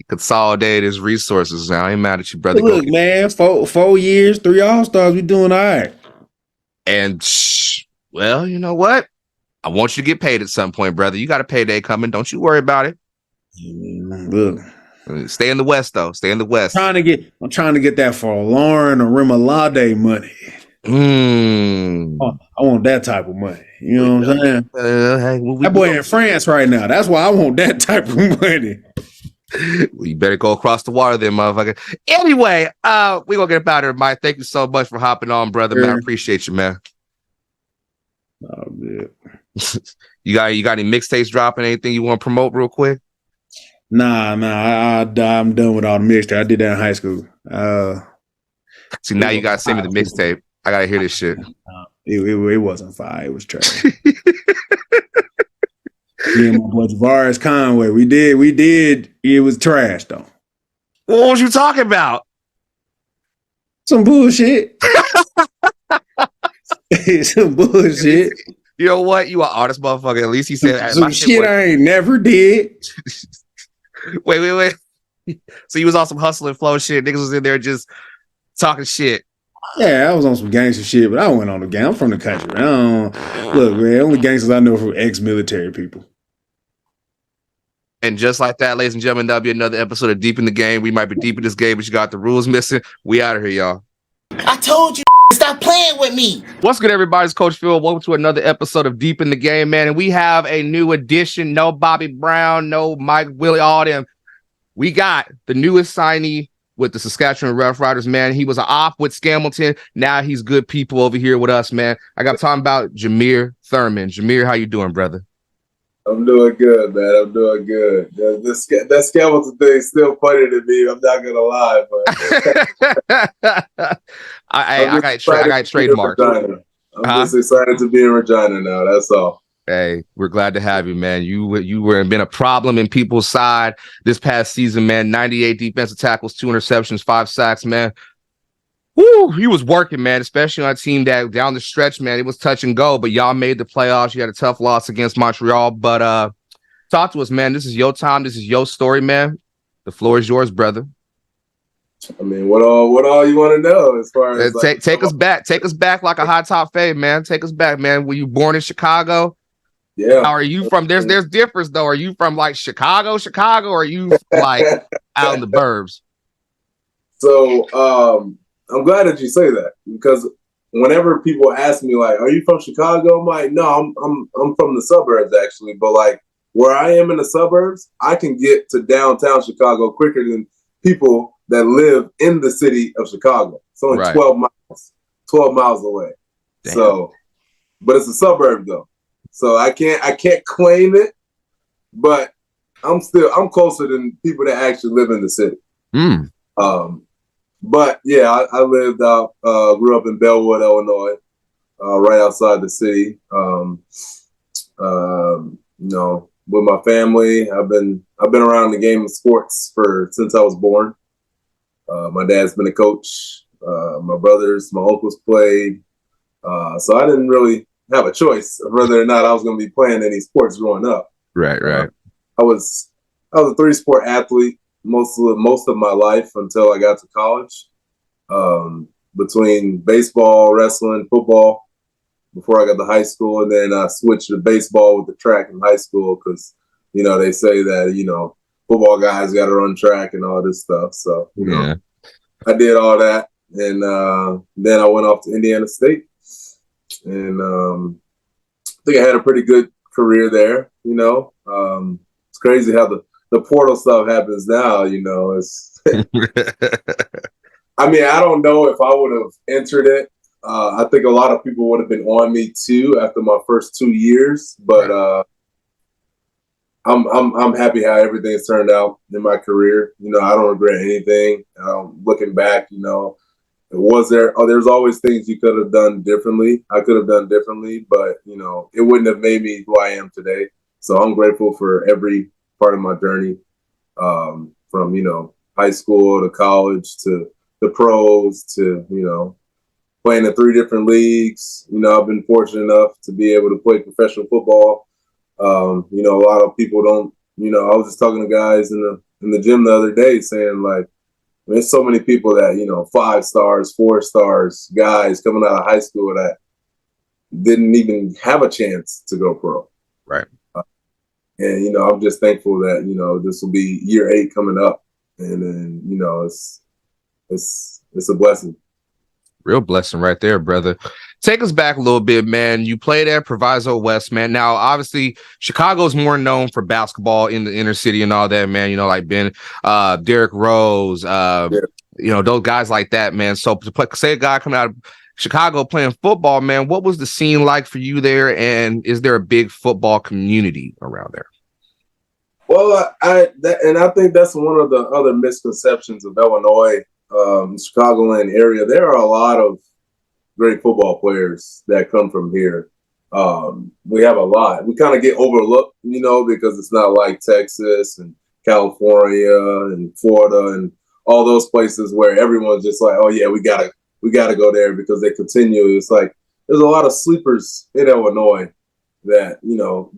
Consolidate his resources. Now I ain't mad at you, brother. But look, man, 4 years, 3 All-Stars, we doing all right. And well, you know what? I want you to get paid at some point, brother. You got a payday coming. Don't you worry about it. Look, stay in the West, though. Stay in the West. I'm trying to get that for Lauren or Remalade money. I want that type of money. You know what I'm saying? That boy in France right now. That's why I want that type of money. Well, you better go across the water then, motherfucker. Anyway, we're gonna get about it, Mike. Thank you so much for hopping on, brother. Sure. Man, I appreciate you, man. Oh, man. You got any mixtapes dropping? Anything you want to promote real quick? Nah. I'm done with all the mixtape. I did that in high school. See, now you gotta send me the mixtape. I gotta hear this shit. It wasn't fire. It was trash. Me and my boy Tavares Conway, we did. It was trash though. What was you talking about? Some bullshit. Some bullshit. You know what? You are honest motherfucker. At least he said some shit I ain't never did. Wait. So you was on some hustle and flow shit. Niggas was in there just talking shit. Yeah, I was on some gangster shit, but I went on the gang. I'm from the country. Look, man, only gangsters I know from ex-military people. And just like that, ladies and gentlemen, that'll be another episode of Deep in the Game. We might be deep in this game, but you got the rules missing. We out of here, y'all. I told you, stop playing with me. What's good, everybody? It's Coach Phil. Welcome to another episode of Deep in the Game, man. And we have a new addition. No Bobby Brown, no Mike Willie, all them. We got the newest signee with the Saskatchewan Roughriders, man. He was an op with Scamilton. Now he's good people over here with us, man. I got talking about Jameer Thurman. Jameer, how you doing, brother? I'm doing good, man. I'm doing good. That Scamilton thing is still funny to me. I'm not gonna lie, but I got trademarked. I'm just excited to be in Regina now. That's all. Hey, we're glad to have you, man. You were been a problem in people's side this past season, man. 98 defensive tackles, 2 interceptions, 5 sacks, man. Woo, he was working, man, especially on a team that down the stretch, man, it was touch and go, but y'all made the playoffs. You had a tough loss against Montreal, but talk to us, man. This is your time. This is your story, man. The floor is yours, brother. I mean, what all you want to know as far as take us back like a hot top fade, man. Take us back, man. Were you born in Chicago? Yeah. How are you from? There's difference though. Are you from like Chicago, or are you like out in the burbs? So I'm glad that you say that, because whenever people ask me like, "Are you from Chicago?" I'm like, "No, I'm from the suburbs actually." But like where I am in the suburbs, I can get to downtown Chicago quicker than people that live in the city of Chicago. It's only 12 miles away. Damn. So, but it's a suburb though. So I can't claim it, but I'm closer than people that actually live in the city. But yeah, I lived out, grew up in Bellwood, Illinois, right outside the city. With my family, I've been around the game of sports since I was born. My dad's been a coach. My brothers, my uncles played. So I didn't really have a choice of whether or not I was going to be playing any sports growing up. Right. I was a 3-sport athlete most of my life until I got to college. Between baseball, wrestling, football, before I got to high school, and then I switched to baseball with the track in high school because they say that football guys got to run track and all this stuff. So I did all that, and then I went off to Indiana State. And I think I had a pretty good career there. It's crazy how the portal stuff happens now. It's. I mean, I don't know if I would have entered it. I think a lot of people would have been on me too after my first 2 years. But I'm happy how everything's turned out in my career. I don't regret anything. Looking back, there's always things you could have done differently. I could have done differently, but it wouldn't have made me who I am today. So I'm grateful for every part of my journey, from, high school to college to the pros to, playing in 3 different leagues. I've been fortunate enough to be able to play professional football. A lot of people don't, I was just talking to guys in the gym the other day saying, like, there's so many people that, 5 stars, 4 stars, guys coming out of high school that didn't even have a chance to go pro. Right. And, I'm just thankful that, this will be year 8 coming up. And then, it's a blessing. Real blessing right there, brother. Take us back a little bit, man. You played at Proviso West, man. Now, obviously, Chicago's more known for basketball in the inner city and all that, man. Like Derrick Rose, those guys like that, man. So to say a guy coming out of Chicago playing football, man, what was the scene like for you there? And is there a big football community around there? Well, I think that's one of the other misconceptions of Illinois, Chicagoland area. There are a lot of great football players that come from here. We have a lot. We kind of get overlooked, because it's not like Texas and California and Florida and all those places where everyone's just like, oh yeah, we gotta go there because they continue. It's like there's a lot of sleepers in Illinois that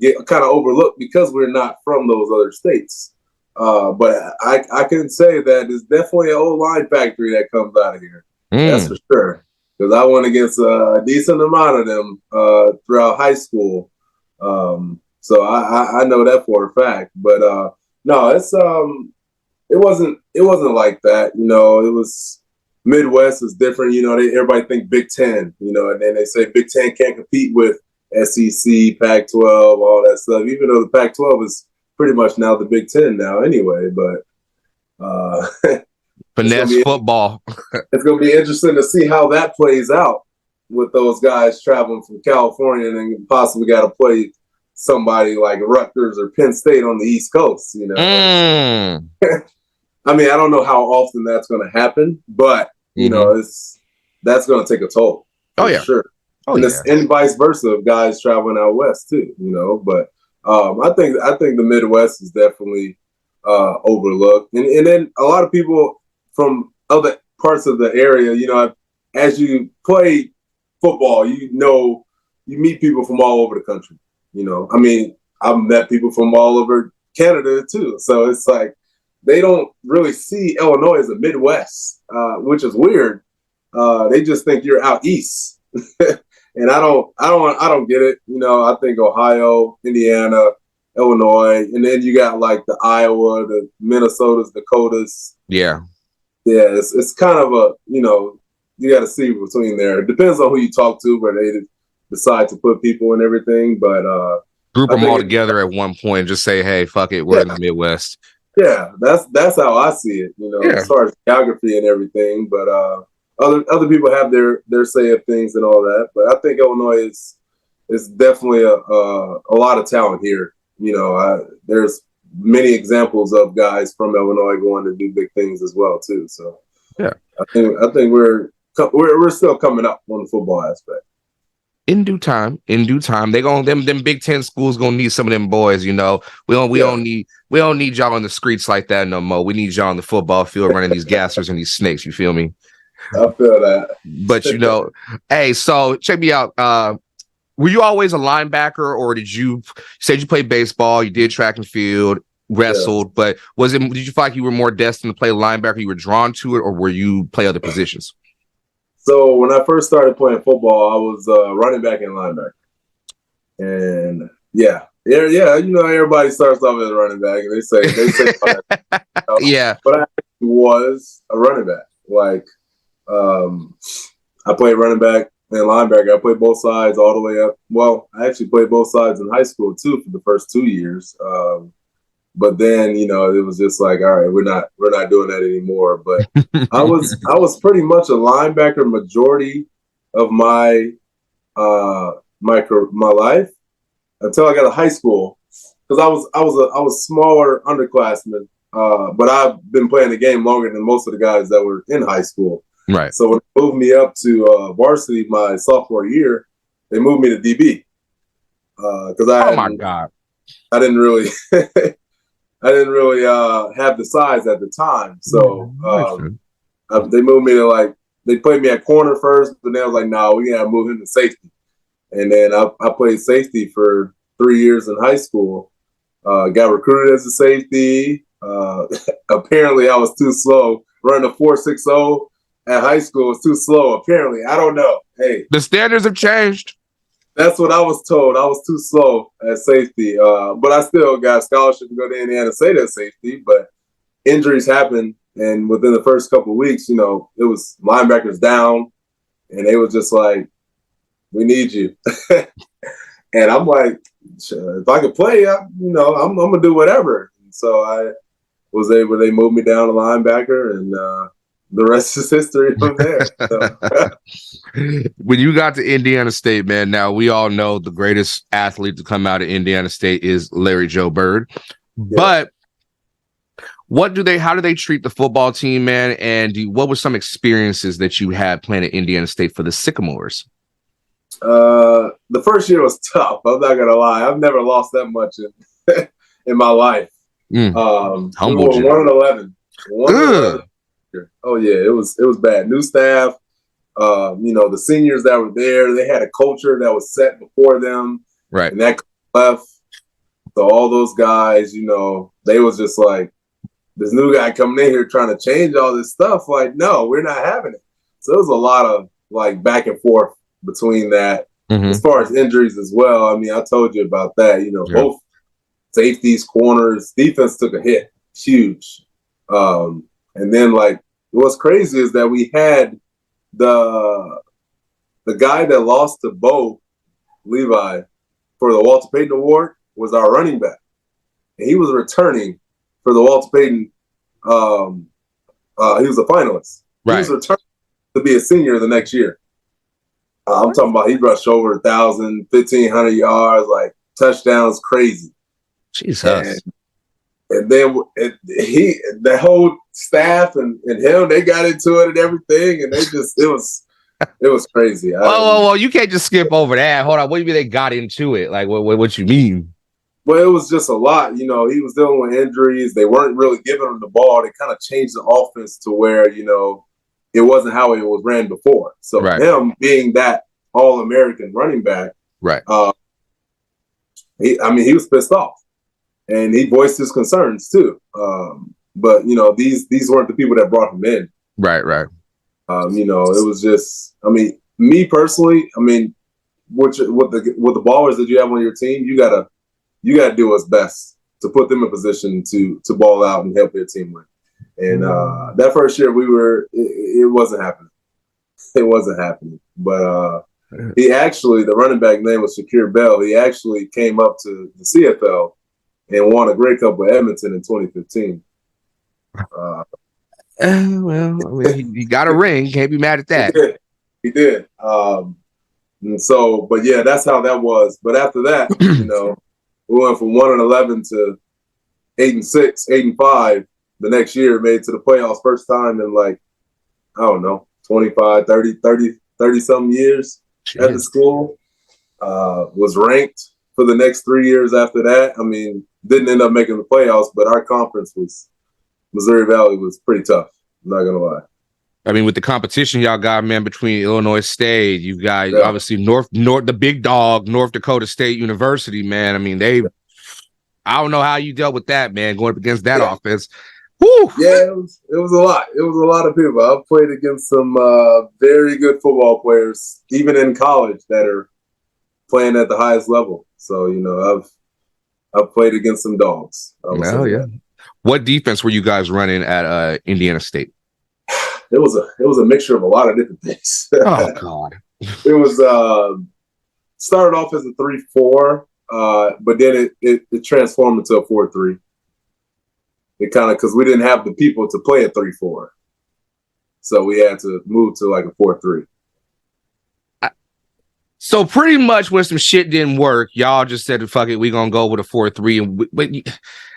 get kind of overlooked because we're not from those other states. But I can say that there's definitely an old line factory that comes out of here. That's for sure. Because I went against a decent amount of them throughout high school, so I know that for a fact. But no, it wasn't like that. It was Midwest is different. Everybody think Big Ten. And then they say Big Ten can't compete with SEC, Pac-12, all that stuff. Even though the Pac-12 is pretty much now the Big Ten now, anyway. But finesse football. It's going to be interesting to see how that plays out with those guys traveling from California and then possibly got to play somebody like Rutgers or Penn State on the East Coast. I mean, I don't know how often that's going to happen, but that's going to take a toll. Oh yeah, sure. And vice versa of guys traveling out west too. But I think the Midwest is definitely overlooked, and then a lot of people from other parts of the area, as you play football, you meet people from all over the country. I mean, I've met people from all over Canada too. So it's like they don't really see Illinois as a Midwest, which is weird. They just think you're out east, and I don't get it. I think Ohio, Indiana, Illinois, and then you got like the Iowa, the Minnesotas, Dakotas. Yeah, it's kind of a you got to see between there. It depends on who you talk to, where they decide to put people and everything. But group them all together at one point and just say, hey, fuck it, we're in the Midwest. Yeah, that's how I see it. As far as geography and everything. But other people have their say of things and all that. But I think Illinois is definitely a lot of talent here. There's many examples of guys from Illinois going to do big things as well too. So yeah, I think we're still coming up on the football aspect. In due time, they them Big Ten schools gonna need some of them boys. We don't need y'all on the streets like that no more. We need y'all on the football field running these gassers and these snakes. You feel me? I feel that. But hey, so check me out. Were you always a linebacker, or did you said you played baseball, you did track and field, wrestled, but did you feel like you were more destined to play linebacker, you were drawn to it, or were you play other positions? So when I first started playing football, I was running back and linebacker. And yeah, everybody starts off as a running back, and they say yeah. But I was a running back. Like I played running back and linebacker. I played both sides all the way up. Well, I actually played both sides in high school too for the first 2 years. But then, it was just like, all right, we're not doing that anymore. But I was pretty much a linebacker majority of my life until I got to high school, because I was smaller underclassman. But I've been playing the game longer than most of the guys that were in high school. Right. So when they moved me up to varsity my sophomore year, they moved me to DB. Because oh my God. I didn't really have the size at the time. So they moved me to they played me at corner first, but then I was like, no, we gotta move him to safety. And then I played safety for 3 years in high school. Got recruited as a safety. Apparently, I was too slow. Running a 4.60 at high school was too slow. Apparently, I don't know. Hey, the standards have changed. That's what I was told. I was too slow at safety, but I still got a scholarship to go to Indiana State at safety. But injuries happen, and within the first couple of weeks, it was linebackers down, and they were just like, "We need you." And I'm like, if I could play, I'm gonna do whatever. And so I was able. They moved me down to linebacker, and the rest is history from there. So. When you got to Indiana State, man, now we all know the greatest athlete to come out of Indiana State is Larry Joe Bird. Yeah. But how do they treat the football team, man? And what were some experiences that you had playing at Indiana State for the Sycamores? The first year was tough. I'm not gonna lie. I've never lost that much in my life. Humble. We were 1-11. 1-11. Oh yeah, it was bad. New staff. The seniors that were there, they had a culture that was set before them. Right. And that left. So all those guys, they was just like, this new guy coming in here trying to change all this stuff. Like, no, we're not having it. So it was a lot of back and forth between that. Mm-hmm. As far as injuries as well. I mean, I told you about that. Both safeties, corners, defense took a hit. Huge. And then what's crazy is that we had the guy that lost to Bo Levi for the Walter Payton Award was our running back. And he was returning for the Walter Payton. He was a finalist. Right. He was returning to be a senior the next year. I'm talking about he rushed over 1,000, 1,500 yards, touchdowns, crazy. Jesus. And then the whole staff and him, they got into it and everything, and it was crazy. Well, you can't just skip over that. Hold on, what do you mean they got into it? What you mean? Well, it was just a lot. He was dealing with injuries. They weren't really giving him the ball. They kind of changed the offense to where it wasn't how it was ran before. So him being that All-American running back, right? He was pissed off. And he voiced his concerns too. But these weren't the people that brought him in. Right. It was just, me personally, what the ballers that you have on your team, you gotta do what's best to put them in position to ball out and help their team win. And that first year it wasn't happening. It wasn't happening. But the running back name was Shakir Bell. He actually came up to the CFL and won a Grey Cup with Edmonton in 2015. He got a ring. Can't be mad at that. He did. And so, but yeah, that's how that was. But after that, we went from 1-11 to 8-6, 8-5 the next year, made it to the playoffs first time in 25, 30 something years. Jeez. At the school. Was ranked for the next 3 years after that. Didn't end up making the playoffs, but our conference Missouri Valley was pretty tough. I'm not gonna lie. With the competition y'all got, man, between Illinois State, you got obviously North, the big dog, North Dakota State University, man. I don't know how you dealt with that, man, going up against that offense. Woo! Yeah, it was a lot. It was a lot of people. I've played against some very good football players, even in college, that are playing at the highest level. So, I've played against some dogs. Yeah. What defense were you guys running at Indiana State? It was a mixture of a lot of different things. Oh God! It was started off as a 3-4, but then it transformed into a 4-3. It kind of because we didn't have the people to play a 3-4, so we had to move to a 4-3. So pretty much when some shit didn't work, y'all just said, fuck it, we gonna go with a 4-3. But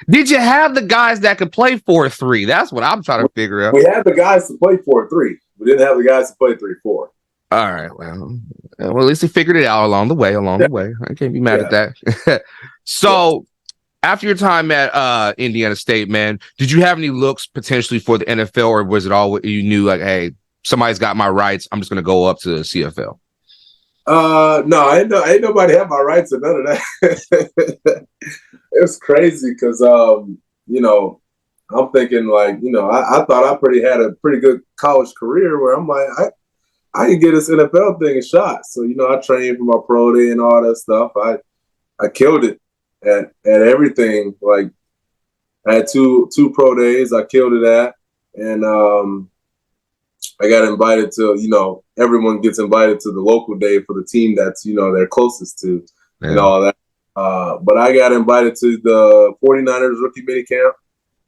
did you have the guys that could play 4-3? That's what I'm trying to figure out. We had the guys to play 4-3. We didn't have the guys to play 3-4. All right, well, at least they figured it out along the way. I can't be mad at that. So After your time at Indiana State, man, did you have any looks potentially for the NFL, or was it all you knew? Like, hey, somebody's got my rights. I'm just gonna go up to the CFL. No, ain't nobody have my rights or none of that. It's crazy because you know, I'm thinking like, you know, I thought I had a pretty good college career where I'm like, I can get this NFL thing a shot. So, you know, I trained for my pro day and all that stuff. I killed it at everything. Like I had two pro days, I killed it at. And I got invited to, you know, everyone gets invited to the local day for the team that's, you know, they're closest to and all that. But I got invited to the 49ers rookie minicamp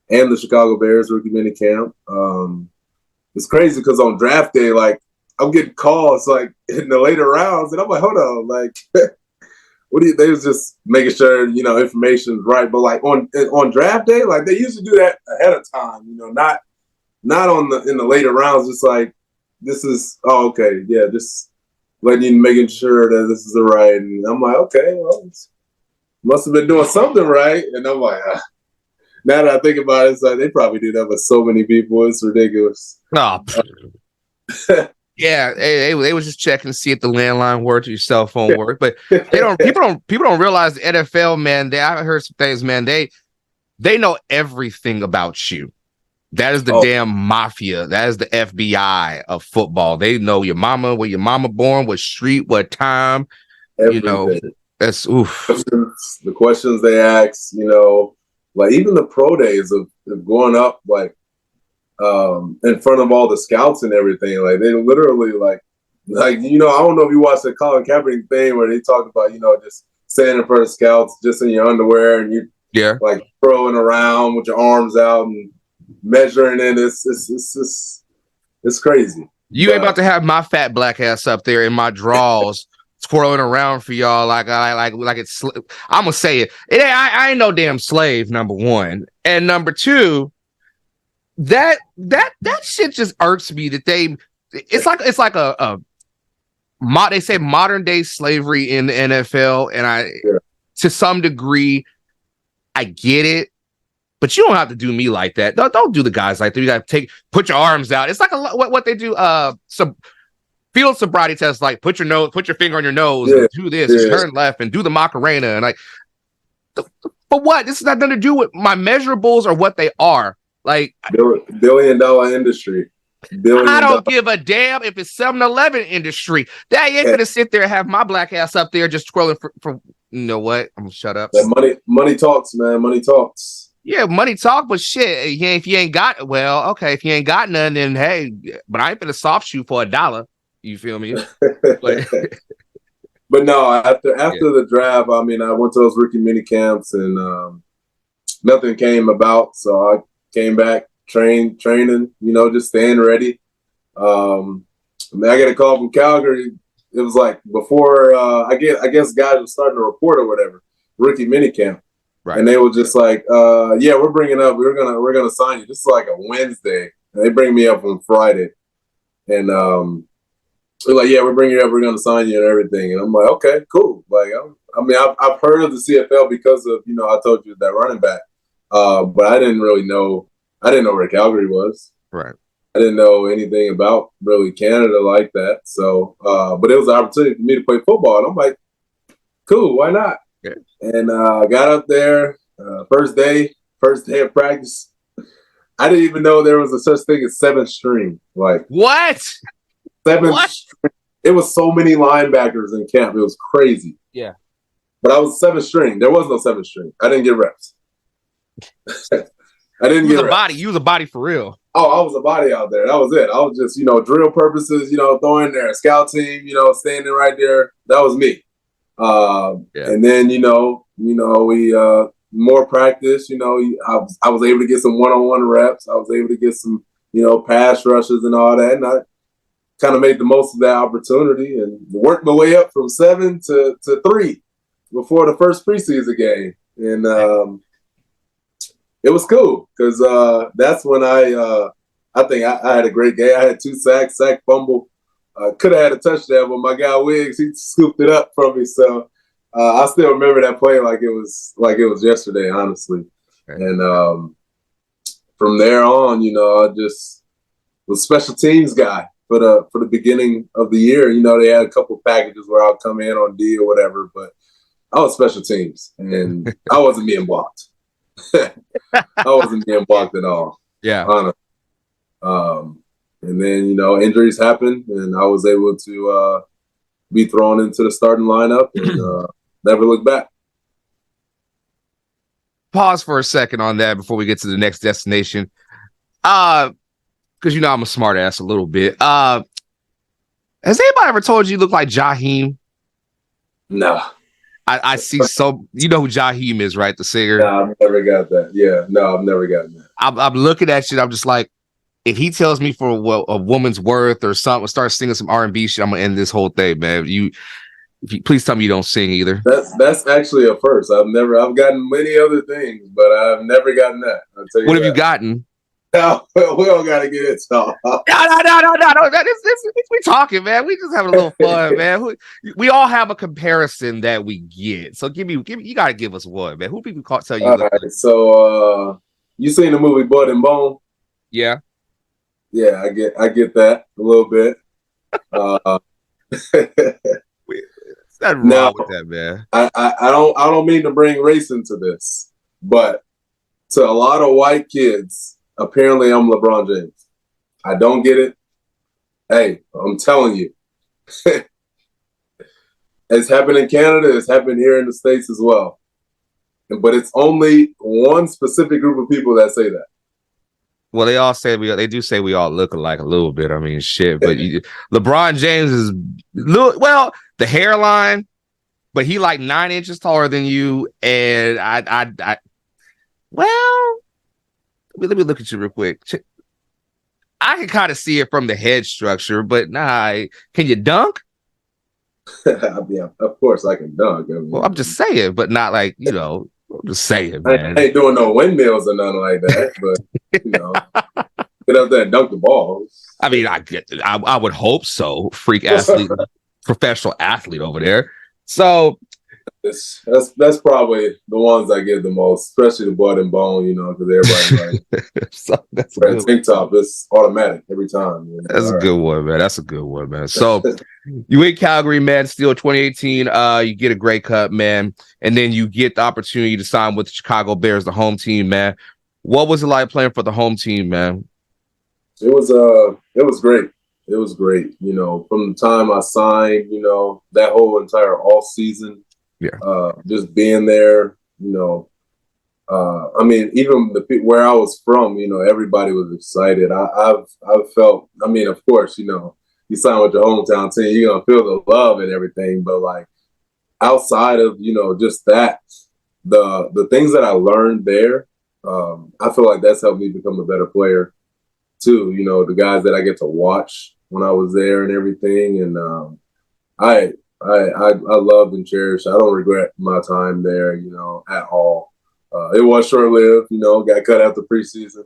and the Chicago Bears rookie minicamp. It's crazy because on draft day, like, I'm getting calls like in the later rounds, and I'm like, hold on, like, they was just making sure, you know, information's right. But like on draft day, like they used to do that ahead of time, you know, not in the later rounds, just like, this is, oh, okay, yeah, just letting you, making sure that this is the right. And I'm like, okay, well, must have been doing something right. And I'm like, now that I think about it, it's like they probably do that with so many people. It's ridiculous. Oh, yeah, they was just checking to see if the landline worked or your cell phone worked. But people don't realize the NFL, man. I heard some things, man. They know everything about you. That is the damn mafia. That is the FBI of football. They know your mama, where your mama born, what street, what time. Everything. You know, that's oof. The questions they ask, you know, like even the pro days of going up, like in front of all the scouts and everything. Like they literally like you know, I don't know if you watched the Colin Kaepernick thing where they talk about, you know, just standing in front of scouts just in your underwear and you like throwing around with your arms out and measuring it. It's crazy. You ain't about to have my fat black ass up there in my drawers twirling around for y'all like it's. I'm gonna say it. I ain't no damn slave. Number one, and number two, that shit just irks me. That it's like they say modern day slavery in the NFL, and to some degree, I get it. But you don't have to do me like that. Don't do the guys like that. You got to put your arms out. It's like what they do. Some field sobriety tests, like put your finger on your nose, and do this, and turn left, and do the Macarena, and like. But what? This has nothing to do with my measurables or what they are. Like $1 billion industry. I don't give a damn if it's 7-Eleven industry. That ain't gonna sit there and have my black ass up there just scrolling for you know what? I'm gonna shut up. That money talks, man. Money talks. Yeah, money talk, but shit, if you ain't got, well, okay, if you ain't got none, then hey, but I ain't gonna soft shoe for $1. You feel me? But no, after the draft, I mean, I went to those rookie mini camps and nothing came about. So I came back, training, you know, just staying ready. I get a call from Calgary. It was like before I guess guys were starting to report or whatever, rookie mini camp. Right. And they were just like, yeah, we're gonna sign you. This is like a Wednesday. And they bring me up on Friday. And they're like, yeah, we're bringing you up. We're gonna sign you and everything. And I'm like, okay, cool. Like, I mean, I've heard of the CFL because of, you know, I told you that running back. But I didn't know where Calgary was. Right. I didn't know anything about really Canada like that. So, but it was an opportunity for me to play football. And I'm like, cool, why not? Yeah. And I got up there, first day of practice. I didn't even know there was a such thing as 7th string. Like what? 7th string. It was so many linebackers in camp. It was crazy. Yeah. But I was 7th string. There was no 7th string. I didn't get reps. I didn't get reps. Body. You was a body for real. Oh, I was a body out there. That was it. I was just, you know, drill purposes, you know, throwing there, scout team, you know, standing right there. That was me. And then, you know, we more practice, you know, I was able to get some one-on-one reps. I was able to get some, you know, pass rushes and all that. And I kind of made the most of that opportunity and worked my way up from 7 to 3 before the first preseason game. And it was cool because that's when I think I had a great game. I had 2 sacks, sack fumble. Could have had a touchdown, but my guy Wiggs, he scooped it up from me. So I still remember that play like it was yesterday, honestly. Okay. And from there on, I just was special teams guy for the beginning of the year. They had a couple packages where I'll come in on D or whatever, but I was special teams, and I wasn't being blocked. I wasn't being blocked at all. Yeah. Honestly. And then, injuries happened, and I was able to be thrown into the starting lineup and never look back. Pause for a second on that before we get to the next destination. Because I'm a smart ass a little bit. Has anybody ever told you look like Jaheim? No. I see so you know who Jaheim is, right? The singer. No, I've never got that. Yeah, no, I've never gotten that. I'm looking at you, I'm just like, if he tells me for a woman's worth or something, start singing some R&B shit, I'm gonna end this whole thing, man. If you please tell me you don't sing either. That's actually a first. I've gotten many other things, but I've never gotten that. I'll tell you What have you gotten? No, we don't gotta get into all. No. We talking, man. We just having a little fun, man. We all have a comparison that we get. So give me. You gotta give us one, man. Who people tell you? All right, so you seen the movie Blood and Bone? Yeah. Yeah, I get that a little bit. That's wrong with that, man. I don't mean to bring race into this, but to a lot of white kids, apparently I'm LeBron James. I don't get it. Hey, I'm telling you. It's happened in Canada. It's happened here in the States as well. But it's only one specific group of people that say that. Well, they all say they do say we all look alike a little bit. I mean, shit. But LeBron James is the hairline, but he like 9 inches taller than you. And let me look at you real quick. I can kind of see it from the head structure, but nah. Can you dunk? Yeah, of course I can dunk. I mean, well, I'm just saying, but not like, I'm just saying, man. I ain't doing no windmills or nothing like that, but get up there and dunk the ball. I mean, I would hope so. Freak athlete, professional athlete over there. So that's probably the ones I get the most, especially the Blood and Bone, because everybody like so that's tank top. It's automatic every time. That's a good one, man. That's a good one, man. So you in Calgary, man, still 2018. You get a Grey Cup, man, and then you get the opportunity to sign with the Chicago Bears, the home team, man. What was it like playing for the home team, man? It was great. It was great. From the time I signed, that whole entire off season. Yeah. Just being there, I mean, even where I was from, everybody was excited. I've felt, I mean, of course, you sign with your hometown team, you're gonna feel the love and everything. But like outside of just that, the things that I learned there, I feel like that's helped me become a better player too. The guys that I get to watch when I was there and everything, and I loved and cherished. I don't regret my time there, at all. It was short-lived, got cut after preseason.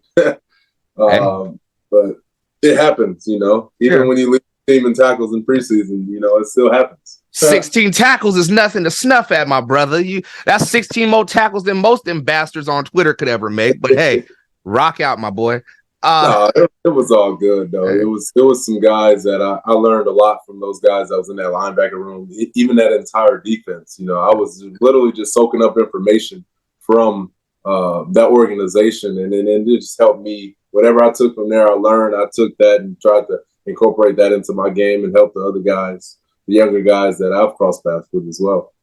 But it happens, even when you leave the team in tackles in preseason, it still happens. 16 tackles is nothing to snuff at, my brother. That's 16 more tackles than most them bastards on Twitter could ever make. But hey, rock out, my boy. No, it was all good though. It was some guys that I learned a lot from those guys that was in that linebacker room, even that entire defense. I was literally just soaking up information from that organization, and then it just helped me. Whatever I took from there, I learned. I took that and tried to incorporate that into my game and help the other guys, the younger guys that I've crossed paths with as well.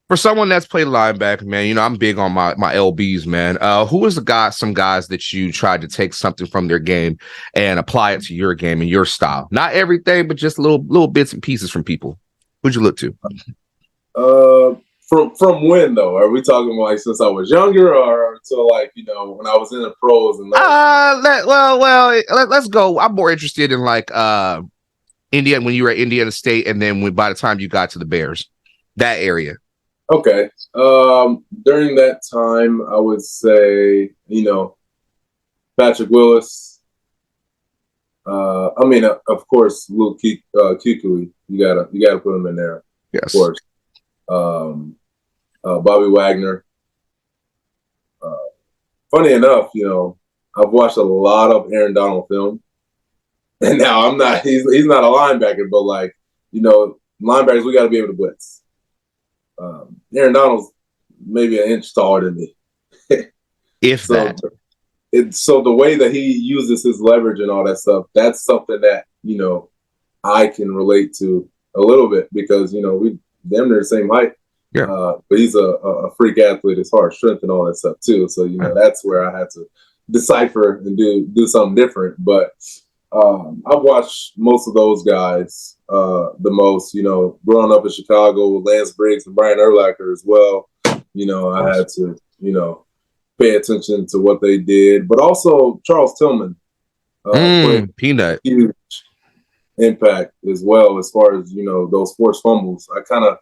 For someone that's played linebacker, man, I'm big on my LBs, man. Who was some guys that you tried to take something from their game and apply it to your game and your style? Not everything, but just little bits and pieces from people. Who'd you look to? From when though? Are we talking like since I was younger, or until like when I was in the pros? And let's go. I'm more interested in like Indiana, when you were at Indiana State, and then by the time you got to the Bears, that area. Okay. During that time, I would say, Patrick Willis. I mean, of course, Luke Kuechly. You gotta put him in there. Yes. Of course. Bobby Wagner. Funny enough, I've watched a lot of Aaron Donald film, and now I'm not. He's not a linebacker, but linebackers we got to be able to blitz. Aaron Donald's maybe an inch taller than me, if so that. So the way that he uses his leverage and all that stuff, that's something that I can relate to a little bit because we damn near the same height. Yeah. But he's a freak athlete as far as strength and all that stuff too. So that's where I had to decipher and do something different. But I've watched most of those guys the most. Growing up in Chicago with Lance Briggs and Brian Urlacher as well. I had to pay attention to what they did, but also Charles Tillman. Peanut. Huge impact as well as far as those forced fumbles. I kind of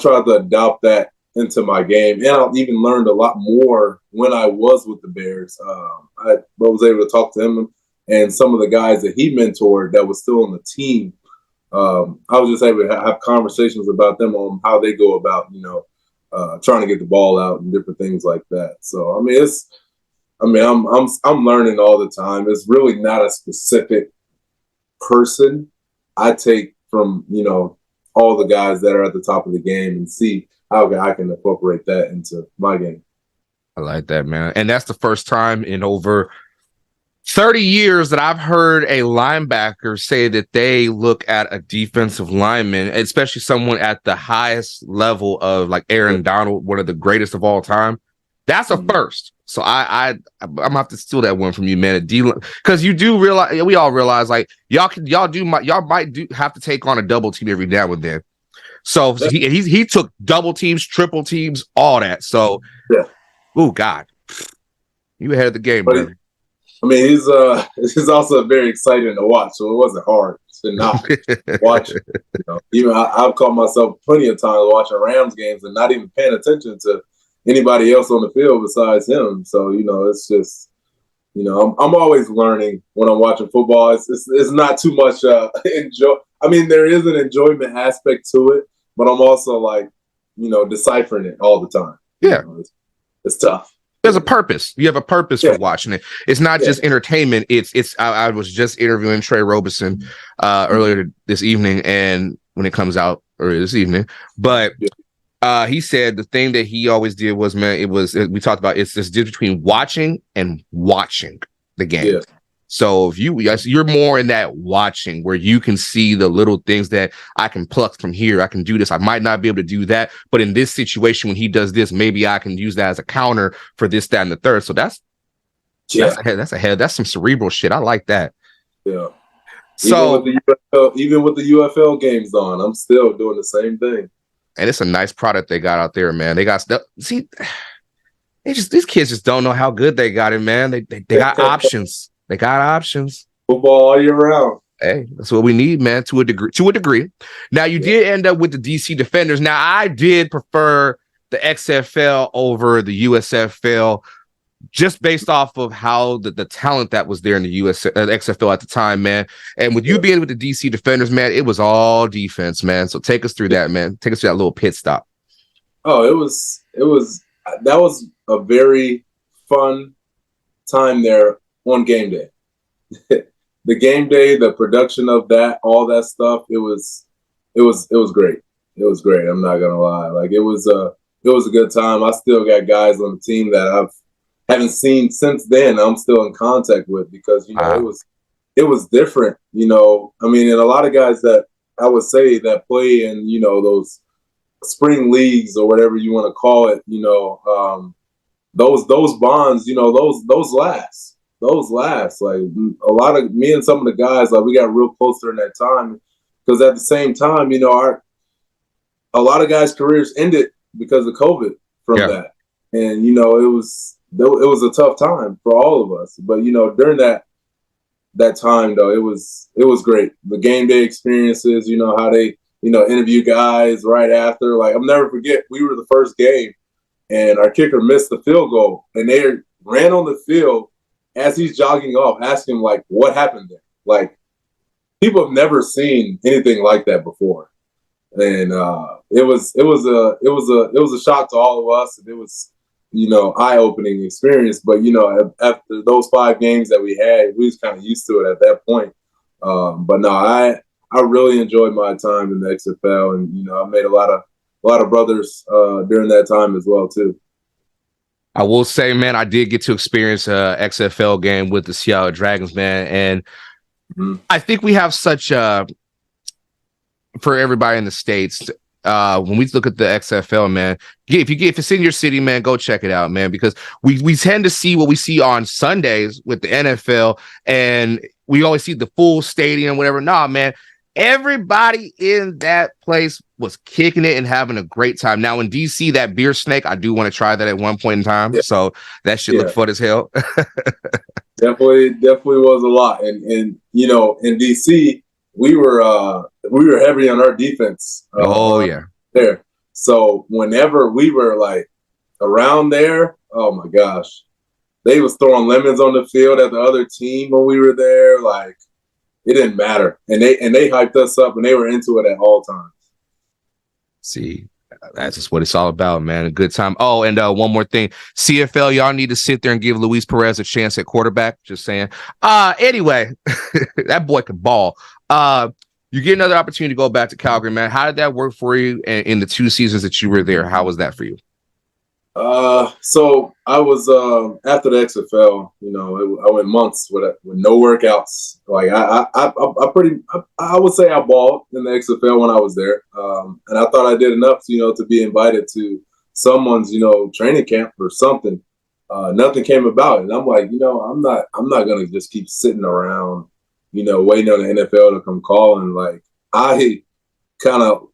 tried to adopt that into my game, and I even learned a lot more when I was with the Bears. I was able to talk to him and some of the guys that he mentored that was still on the team. I was just able to have conversations about them on how they go about trying to get the ball out and different things like that. So I'm learning all the time. It's really not a specific person. I take from all the guys that are at the top of the game and see how I can incorporate that into my game. I like that, man. And that's the first time in over 30 years that I've heard a linebacker say that they look at a defensive lineman, especially someone at the highest level of like Aaron Donald, one of the greatest of all time. That's a first. So I'm gonna have to steal that one from you, man. Because you do realize, we all realize, like y'all might have to take on a double team every now and then. So he took double teams, triple teams, all that. So oh God, you ahead of the game, brother. He's also very exciting to watch, so it wasn't hard to not watch. Even I've caught myself plenty of times watching Rams games and not even paying attention to anybody else on the field besides him. So it's just I'm always learning when I'm watching football. It's not too much enjoy. There is an enjoyment aspect to it, but I'm also deciphering it all the time. Yeah, it's tough. There's a purpose. You have a purpose for watching it. It's not just entertainment. I was just interviewing Trey Robeson earlier this evening, and when it comes out earlier this evening, but he said the thing that he always did was, man, we talked about, it's this difference between watching and watching the game. Yeah. So if you're more in that watching where you can see the little things that I can pluck from here. I can do this. I might not be able to do that, but in this situation, when he does this, maybe I can use that as a counter for this, that, and the third. So that's some cerebral shit. I like that. Yeah. So even with the UFL games on, I'm still doing the same thing. And it's a nice product they got out there, man. They got stuff. See, these kids just don't know how good they got it, man. They got options. They got options. Football all year round. Hey, that's what we need, man, to a degree. Now, you did end up with the DC Defenders. Now, I did prefer the XFL over the USFL just based off of how the talent that was there in the XFL at the time, man. And with you being with the DC Defenders, man, it was all defense, man. So take us through that, man. Take us through that little pit stop. Oh, that was a very fun time there on game day. The game day, the production of that, all that stuff, it was great. It was great. I'm not gonna lie. It was a good time. I still got guys on the team that haven't seen since then. I'm still in contact with because it was different. And a lot of guys that I would say that play in those spring leagues or whatever you want to call it. Those bonds. Those last. Those last. Like a lot of me and some of the guys, we got real close during that time because at the same time, a lot of guys' careers ended because of COVID from that, and it was a tough time for all of us. But during that time though, it was great. The game day experiences, how they interview guys right after. I'll never forget, we were the first game, and our kicker missed the field goal, and they ran on the field as he's jogging off, asking what happened there. People have never seen anything like that before. and it was a shock to all of us, and it was, eye-opening experience. But after those 5 games that we had, we was kind of used to it at that point. But no, I really enjoyed my time in the XFL, and I made a lot of brothers during that time as well too. I will say, man, I did get to experience a XFL game with the Seattle Dragons, man, and I think we have such for everybody in the States. When we look at the XFL, man, if it's in your city, man, go check it out, man, because we tend to see what we see on Sundays with the NFL, and we always see the full stadium, whatever. Nah, man, everybody in that place was kicking it and having a great time. Now in DC, that beer snake, I do want to try that at one point in time. Yeah. So that shit look fun as hell. Definitely was a lot. And in DC, we were heavy on our defense. There. So whenever we were like around there, oh my gosh, they was throwing lemons on the field at the other team when we were there. Like, it didn't matter, and they hyped us up, and they were into it at all times. See, that's just what it's all about, man. A good time. Oh, and one more thing, CFL, y'all need to sit there and give Luis Perez a chance at quarterback. Just saying. Anyway, that boy can ball. You get another opportunity to go back to Calgary, man. How did that work for you in the 2 seasons that you were there? How was that for you? So I was after the XFL, I went months with no workouts. Like I would say I balled in the XFL when I was there, and I thought I did enough, to be invited to someone's, training camp or something. Nothing came about it, and I'm like, I'm not gonna just keep sitting around, waiting on the NFL to come call. And like I kind of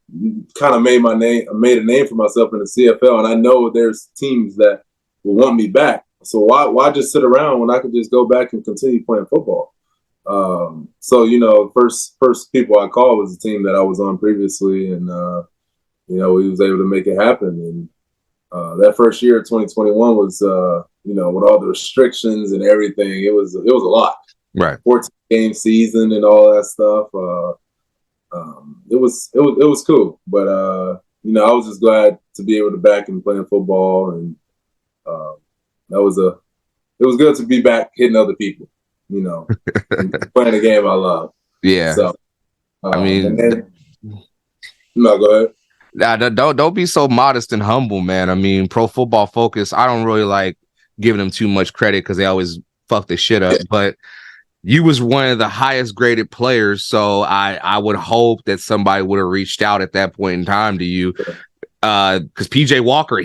made a name for myself in the CFL, and I know there's teams that will want me back. So why just sit around when I could just go back and continue playing football? So first people I called was the team that I was on previously, and we was able to make it happen. And that first year, 2021, was with all the restrictions and everything, it was a lot. Right, 14-game season and all that stuff. It was cool, but I was just glad to be able to back and playing football, and it was good to be back hitting other people, and playing a game I love. Yeah. So I mean, no, go Nah, ahead. don't be so modest and humble, man. I mean, Pro Football Focus, I don't really like giving them too much credit because they always fuck this shit up, but you was one of the highest graded players, so I would hope that somebody would have reached out at that point in time to you. Because PJ Walker,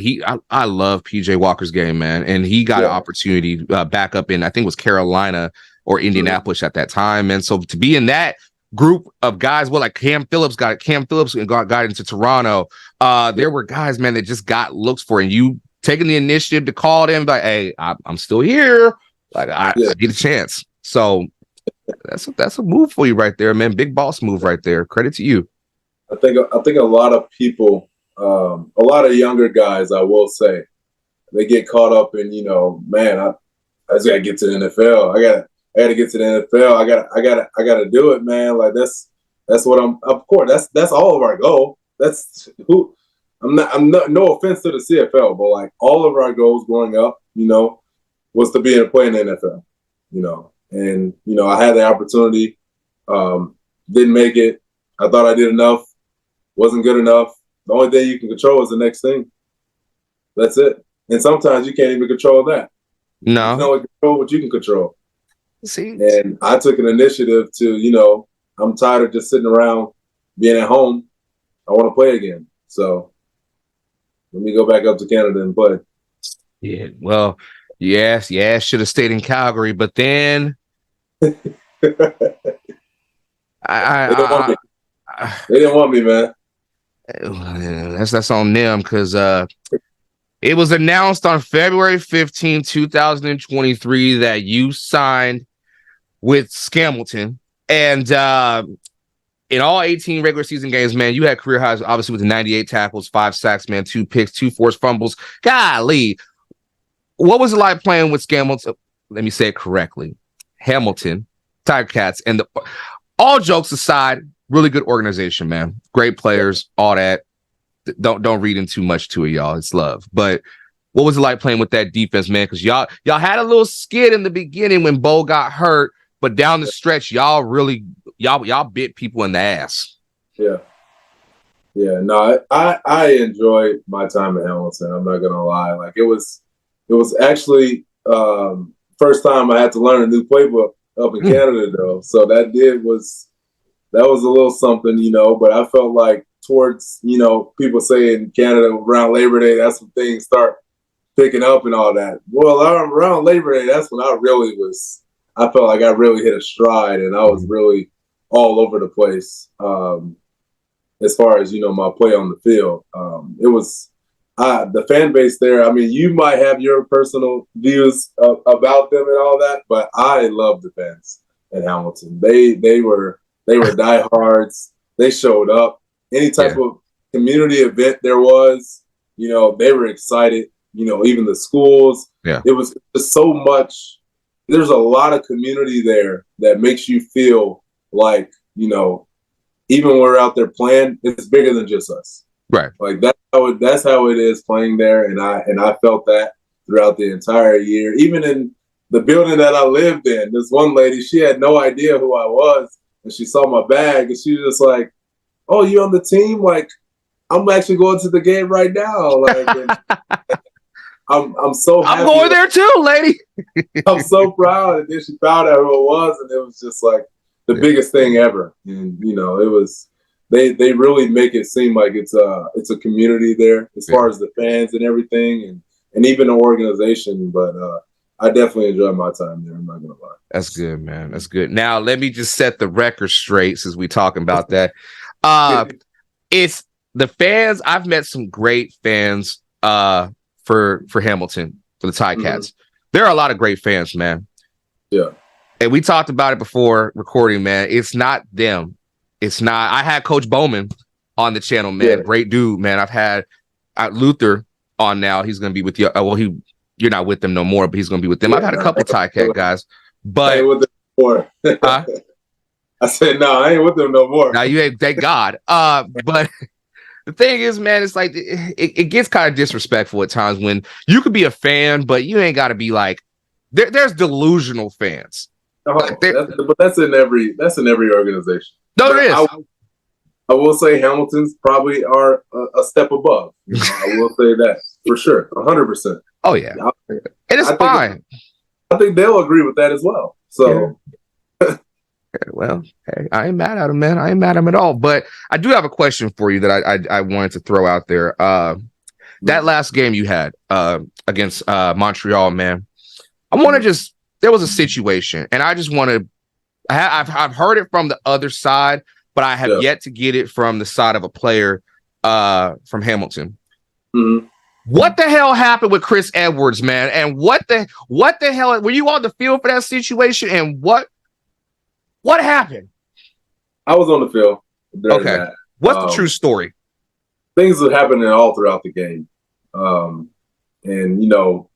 I love PJ Walker's game, man, and he got an opportunity back up in, I think it was Carolina or Indianapolis at that time, and so to be in that group of guys, like Cam Phillips got into Toronto. There were guys, man, that just got looks for, and you taking the initiative to call them like, hey, I'm still here, like I get a chance. So that's a move for you right there, man. Big boss move right there. Credit to you. I think a lot of people, a lot of younger guys, I will say, they get caught up in, man, I just gotta get to the NFL. I gotta get to the NFL. I gotta do it, man. Like that's what of course, that's all of our goal. That's who I'm not, no offense to the CFL, but like all of our goals growing up, was to be able to play in the NFL, And, I had the opportunity, didn't make it. I thought I did enough, wasn't good enough. The only thing you can control is the next thing. That's it. And sometimes you can't even control that. No. You can only control what you can control. See? And I took an initiative to, I'm tired of just sitting around being at home. I want to play again. So let me go back up to Canada and play. Yeah, well, yes, should have stayed in Calgary, but then They didn't want me, man. That's on them, because it was announced on February 15, 2023 that you signed with Scamilton, and in all 18 regular season games, man, you had career highs, obviously, with the 98 tackles, 5 sacks, man, 2 picks, 2 forced fumbles. Golly. What was it like playing with Scamilton? Let me say it correctly. Hamilton Tiger Cats. And all jokes aside, really good organization, man. Great players, all that. Don't read in too much to it, y'all. It's love. But what was it like playing with that defense, man? Because y'all had a little skid in the beginning when Bo got hurt, but down the stretch, y'all bit people in the ass. Yeah. Yeah, no, I enjoyed my time at Hamilton. I'm not gonna lie. Like it was actually first time I had to learn a new playbook up in Canada though. So that was a little something, you know, but I felt like towards, you know, people say in Canada around Labor Day, that's when things start picking up and all that. Well, around Labor Day, that's when I felt like I really hit a stride and I was really all over the place. As far as, you know, my play on the field, it was the fan base there. I mean, you might have your personal views about them and all that, but I love the fans at Hamilton. They were diehards. They showed up. Any type of community event there was, you know, they were excited. You know, even the schools. Yeah, it was just so much. There's a lot of community there that makes you feel like, you know, even when we're out there playing, it's bigger than just us. Right. Like that's how it is playing there. And I felt that throughout the entire year. Even in the building that I lived in, this one lady, she had no idea who I was. And she saw my bag and she was just like, "Oh, you on the team? Like, I'm actually going to the game right now." Like I'm so happy. I'm going there too, lady. I'm so proud. And then she found out who it was, and it was just like the biggest thing ever. And you know, it was they really make it seem like it's a community there as far as the fans and everything, and even the organization. But I definitely enjoyed my time there. I'm not gonna lie. That's good, man. That's good. Now let me just set the record straight since we talking about that. It's the fans. I've met some great fans for Hamilton, for the Ticats. There are a lot of great fans, man. Yeah. And we talked about it before recording, man. It's not them. It's not. I had Coach Bowman on the channel, man. Yeah. Great dude, man. I've had Luther on now. He's going to be with you. Well, you're not with them no more, but he's going to be with them. I've had a couple Ticat guys, but I ain't with them no more. I said, no, I ain't with them no more. Now you ain't, thank God. But the thing is, man, it's like it gets kind of disrespectful at times when you could be a fan, but you ain't got to be like. There's delusional fans. But that's in every organization. No, it is. I will say Hamilton's probably are a step above. You know, I will say that for sure, 100%. Oh yeah, and it's fine. I think they'll agree with that as well. So. Yeah. Well, hey, I ain't mad at him, man. I ain't mad at him at all. But I do have a question for you that I wanted to throw out there. That last game you had against Montreal, man. I want to just. There was a situation, and I just want to. I've heard it from the other side, but I have yet to get it from the side of a player from Hamilton. Mm-hmm. What the hell happened with Chris Edwards, man? And what the hell were you on the field for that situation? And what happened? I was on the field. Okay, that. What's the true story? Things are happening all throughout the game, and you know,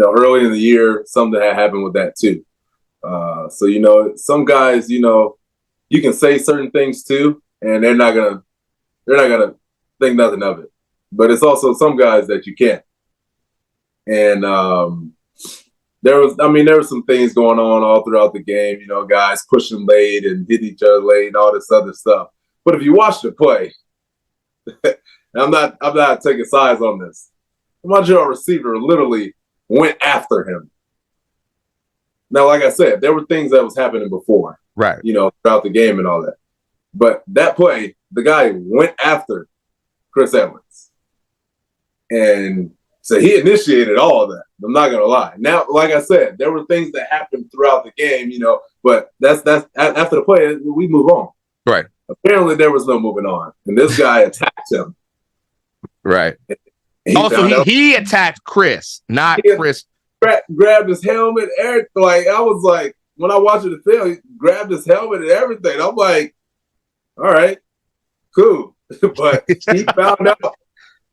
early in the year, something had happened with that too. So, you know, some guys, you know, you can say certain things too, and they're not gonna think nothing of it. But it's also some guys that you can't. And there was some things going on all throughout the game. You know, guys pushing late and hit each other late and all this other stuff. But if you watch the play, and I'm not taking sides on this. The Montreal receiver literally went after him. Now, like I said, there were things that was happening before, right? You know, throughout the game and all that. But that play, the guy went after Chris Edwards, and so he initiated all of that. I'm not gonna lie. Now, like I said, there were things that happened throughout the game, you know. But that's after the play, we move on. Right. Apparently, there was no moving on, and this guy attacked him. Right. He attacked Chris, not Chris. Grabbed his helmet, everything. Like I was like, when I watched the film, he grabbed his helmet and everything. I'm like, all right, cool. But he found out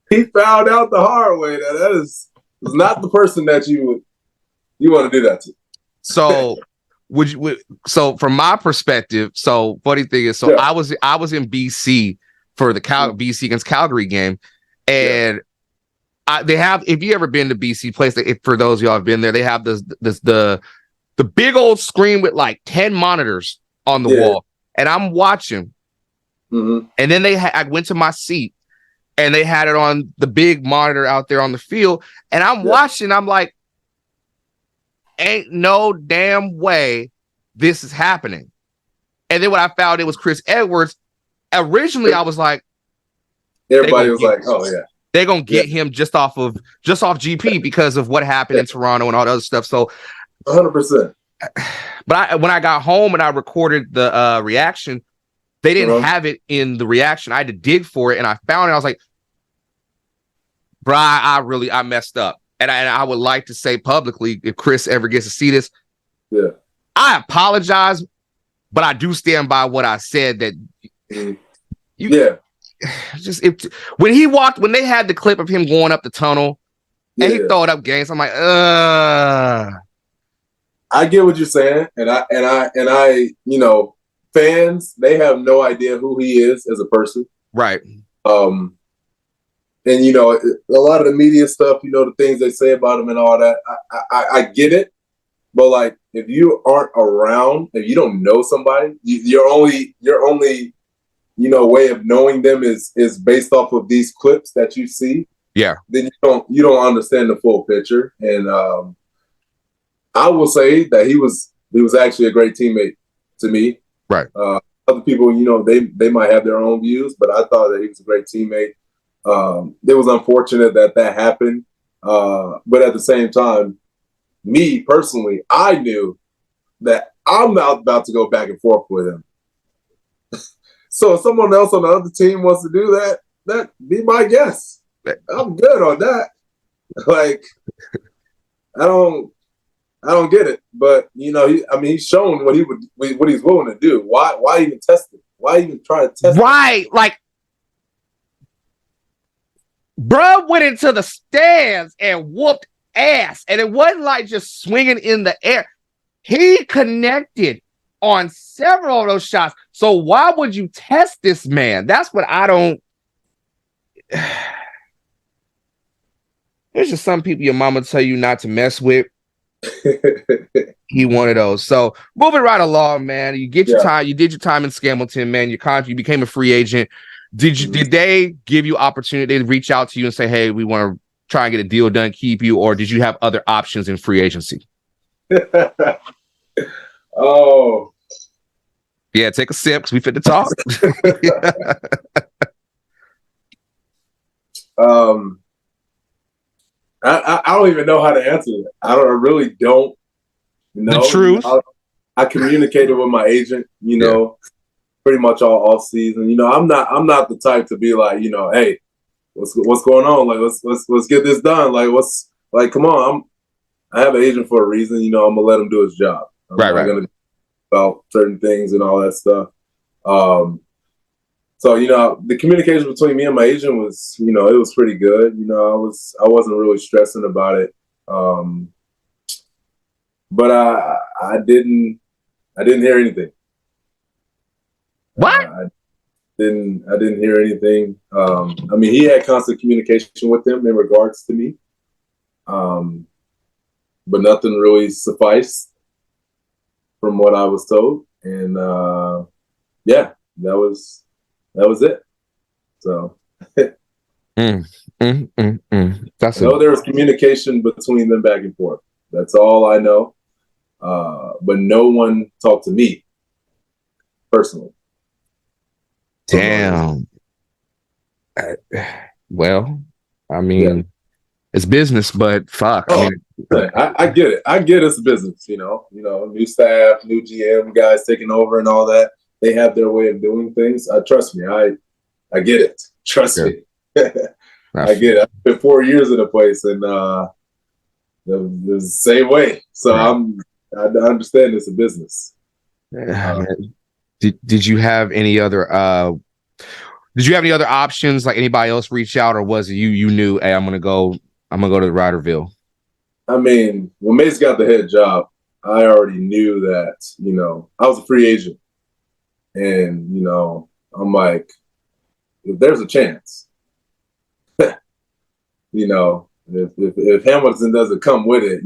the hard way that is not the person that you want to do that to. So so from my perspective, so funny thing is, I was in BC for the BC against Calgary game, and they have, if you ever been to BC place, for those of y'all have been there, they have the big old screen with like 10 monitors on the wall, and I'm watching, and then I went to my seat, and they had it on the big monitor out there on the field, and I'm watching, I'm like, ain't no damn way this is happening. And then when I found it was Chris Edwards, originally I was like, everybody was like, oh yeah, they're gonna get him just off GP because of what happened in Toronto and all the other stuff. So 100%. But when I got home and I recorded the reaction, they didn't have it in the reaction. I had to dig for it, and I found it. I was like, bro, I messed up. And I would like to say publicly, if Chris ever gets to see this, I apologize, but I do stand by what I said, that when they had the clip of him going up the tunnel and he throwed up games, I'm like, I get what you're saying, and I, you know, fans, they have no idea who he is as a person, right? And you know, a lot of the media stuff, you know, the things they say about him and all that, I get it, but like, if you aren't around, if you don't know somebody, your only you know way of knowing them is based off of these clips that you see. Yeah. Then you don't understand the full picture, and I will say that he was actually a great teammate to me. Right. Other people, you know, they might have their own views, but I thought that he was a great teammate. It was unfortunate that happened, but at the same time, me personally, I knew that I'm not about to go back and forth with him. So if someone else on the other team wants to do that, that be my guess. I'm good on that. Like, I don't get it, but you know, he's shown what he's willing to do. Why even test it? Why even try to test it? Right, like, bruh went into the stands and whooped ass, and it wasn't like just swinging in the air. He connected on several of those shots. So why would you test this man? That's what I don't. There's just some people your mama tell you not to mess with. He one of those. So moving right along, man. You get your time. You did your time in Scamilton, man. You became a free agent. Did they give you opportunity to reach out to you and say, hey, we want to try and get a deal done, keep you, or did you have other options in free agency? Oh. Yeah, take a sip because we fit to talk. I don't even know how to answer that. I really don't know. The truth. I communicated with my agent, you know, pretty much all off season. You know, I'm not the type to be like, you know, hey, what's going on? Like, let's get this done. Like, come on. I have an agent for a reason. You know, I'm gonna let him do his job. I'm not gonna about certain things and all that stuff. So, you know, the communication between me and my agent was, you know, it was pretty good. You know, I wasn't really stressing about it. But I didn't hear anything. What? I didn't hear anything. I mean, he had constant communication with them in regards to me. But nothing really sufficed from what I was told. And that was it. So That's I know there was communication between them back and forth. That's all I know. But no one talked to me personally. Damn. Well, I mean, it's business, but fuck. Oh, I get it. I get it's business, you know, new staff, new GM guys taking over and all that. They have their way of doing things. Trust me, I get it. Trust me. I get it. I've been 4 years in the place and the same way. So I understand it's a business. Did you have any other options, like anybody else reach out, or was it you knew, hey, I'm gonna go to Riderville? I mean, when Mace got the head job, I already knew that, I was a free agent. And, I'm like, if there's a chance, if Hamilton doesn't come with it,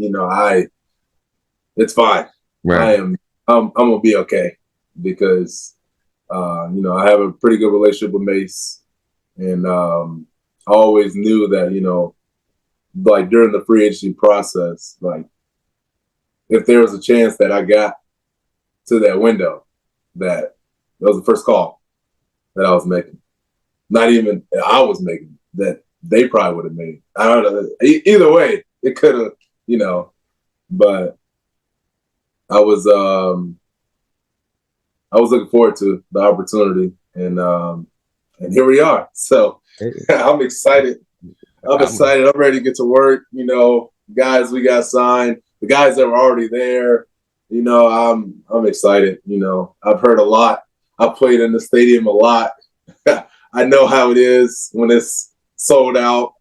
it's fine. Right. I'm gonna be okay because I have a pretty good relationship with Mace, and I always knew that like during the free agency process, like if there was a chance that I got to that window, that was the first call that I was making. Not even I was making, that they probably would have made. I don't know. Either way, it could have, but I was looking forward to the opportunity, and here we are. So I'm excited. I'm excited. I'm ready to get to work. Guys we got signed, the guys that were already there. I'm excited. I've heard a lot. I played in the stadium a lot. I know how it is when it's sold out,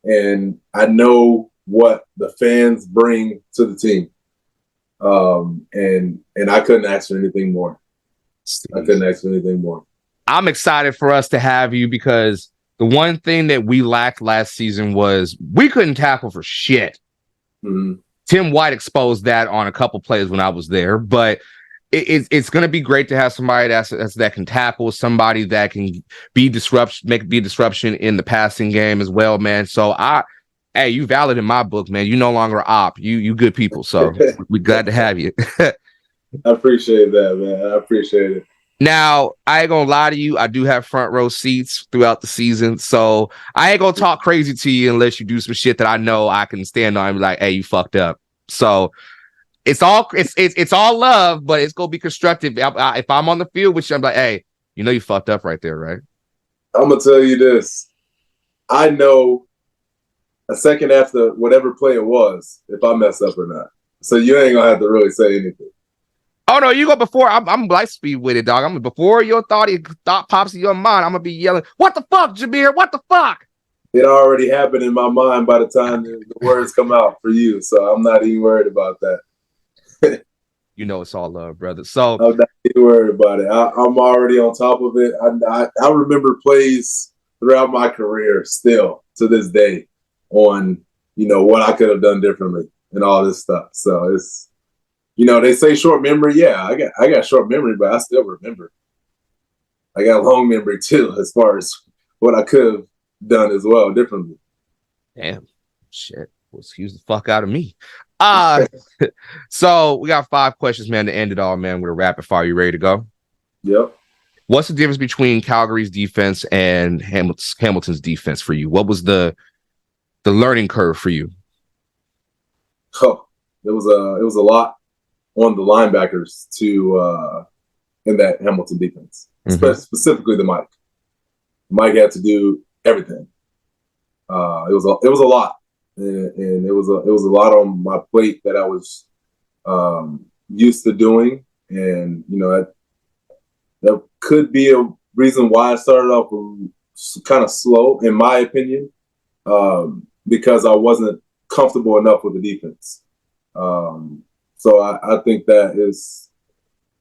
and I know what the fans bring to the team. And I couldn't ask for anything more. I'm excited for us to have you because the one thing that we lacked last season was we couldn't tackle for shit. Mm-hmm. Tim White exposed that on a couple plays when I was there, but it's going to be great to have somebody that can tackle, somebody that can be a disruption in the passing game as well, man. So hey, you valid in my book, man. You no longer op. You good people. So we're glad to have you. I appreciate that, man. I appreciate it. Now, I ain't gonna lie to you. I do have front row seats throughout the season, so I ain't gonna talk crazy to you unless you do some shit that I know I can stand on and be like, hey, you fucked up. So it's all love, but it's gonna be constructive. If I'm on the field with you, I'm like, hey, you fucked up right there, right? I'm gonna tell you this. I know a second after whatever play it was, if I mess up or not. So you ain't gonna have to really say anything. Oh no, you go before. I'm light speed with it, dog. Before your thought pops in your mind, I'm gonna be yelling, "What the fuck, Jameer? What the fuck?" It already happened in my mind by the time the words come out for you, so I'm not even worried about that. It's all love, brother. So I'm not even worried about it. I'm already on top of it. I remember plays throughout my career still to this day on what I could have done differently and all this stuff. So it's. They say short memory. Yeah, I got short memory, but I still remember. I got long memory too, as far as what I could have done as well differently. Damn, shit. Well, excuse the fuck out of me. So we got 5 questions, man, to end it all, man. With a rapid fire. You ready to go? Yep. What's the difference between Calgary's defense and Hamilton's defense for you? What was the learning curve for you? Oh, it was a lot on the linebackers to in that Hamilton defense, specifically the Mike. Mike had to do everything. It was a lot, and it was a lot on my plate that I was used to doing, and that could be a reason why I started off kind of slow, in my opinion, because I wasn't comfortable enough with the defense. So I think that it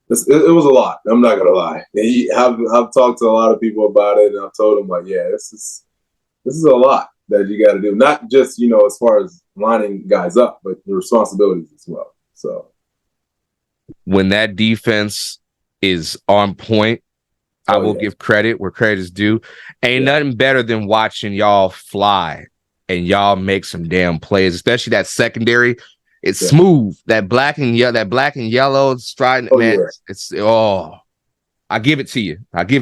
was a lot. I'm not gonna lie. I've talked to a lot of people about it, and I've told them like, yeah, this is a lot that you got to do. Not just as far as lining guys up, but the responsibilities as well. So when that defense is on point, I will give credit where credit is due. Ain't nothing better than watching y'all fly and y'all make some damn plays, especially that secondary. It's smooth. That black and yellow striding, man. Yeah. It's I give it to you. I did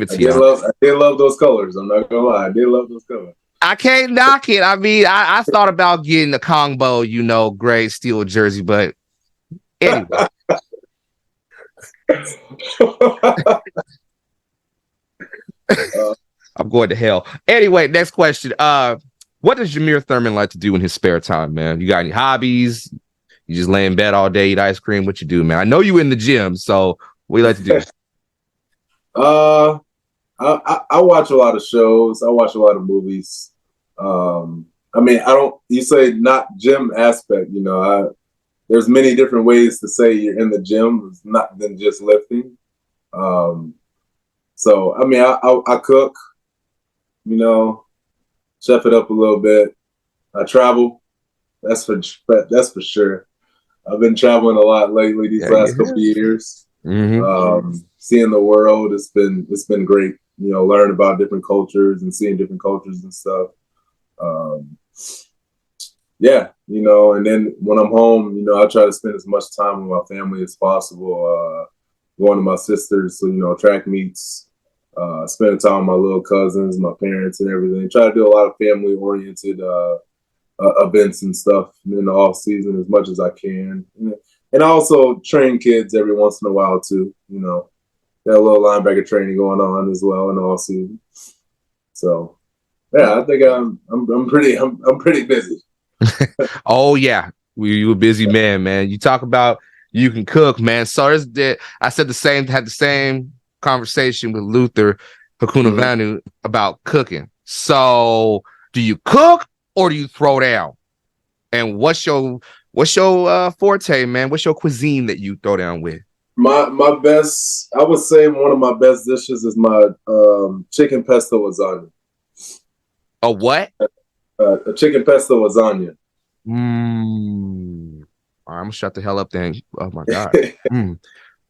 love those colors. I'm not gonna lie. I did love those colors. I can't knock it. I mean, I thought about getting the combo, gray steel jersey, but anyway. I'm going to hell. Anyway, next question. What does Jameer Thurman like to do in his spare time, man? You got any hobbies? You just lay in bed all day, eat ice cream? What you do, man? I know you in the gym, so what do you like to do? I watch a lot of shows. I watch a lot of movies. I mean, you say not gym aspect, there's many different ways to say you're in the gym. It's not than just lifting. So I mean, I cook, you know, chef it up a little bit. I travel. That's for sure. I've been traveling a lot lately these last couple of years. Seeing the world, it's been great. You know, learn about different cultures and seeing different cultures and stuff. Yeah, you know, and then when I'm home, you know, I try to spend as much time with my family as possible. Going to my sisters, so, you know, track meets, spending time with my little cousins, my parents, and everything. Try to do a lot of family-oriented events and stuff in the off season as much as I can, and I also train kids every once in a while too. You know, got a little linebacker training going on as well in the off season. So, yeah, I think I'm pretty busy. Oh yeah, you a busy man. You talk about you can cook, man. So I said had the same conversation with Luther Hakunavanu about cooking. So do you cook or do you throw down? And what's your forte, man? What's your cuisine that you throw down with? My best, I would say one of my best dishes is my chicken pesto lasagna. A what? A chicken pesto lasagna. All right, I'm gonna shut the hell up then. Oh my god.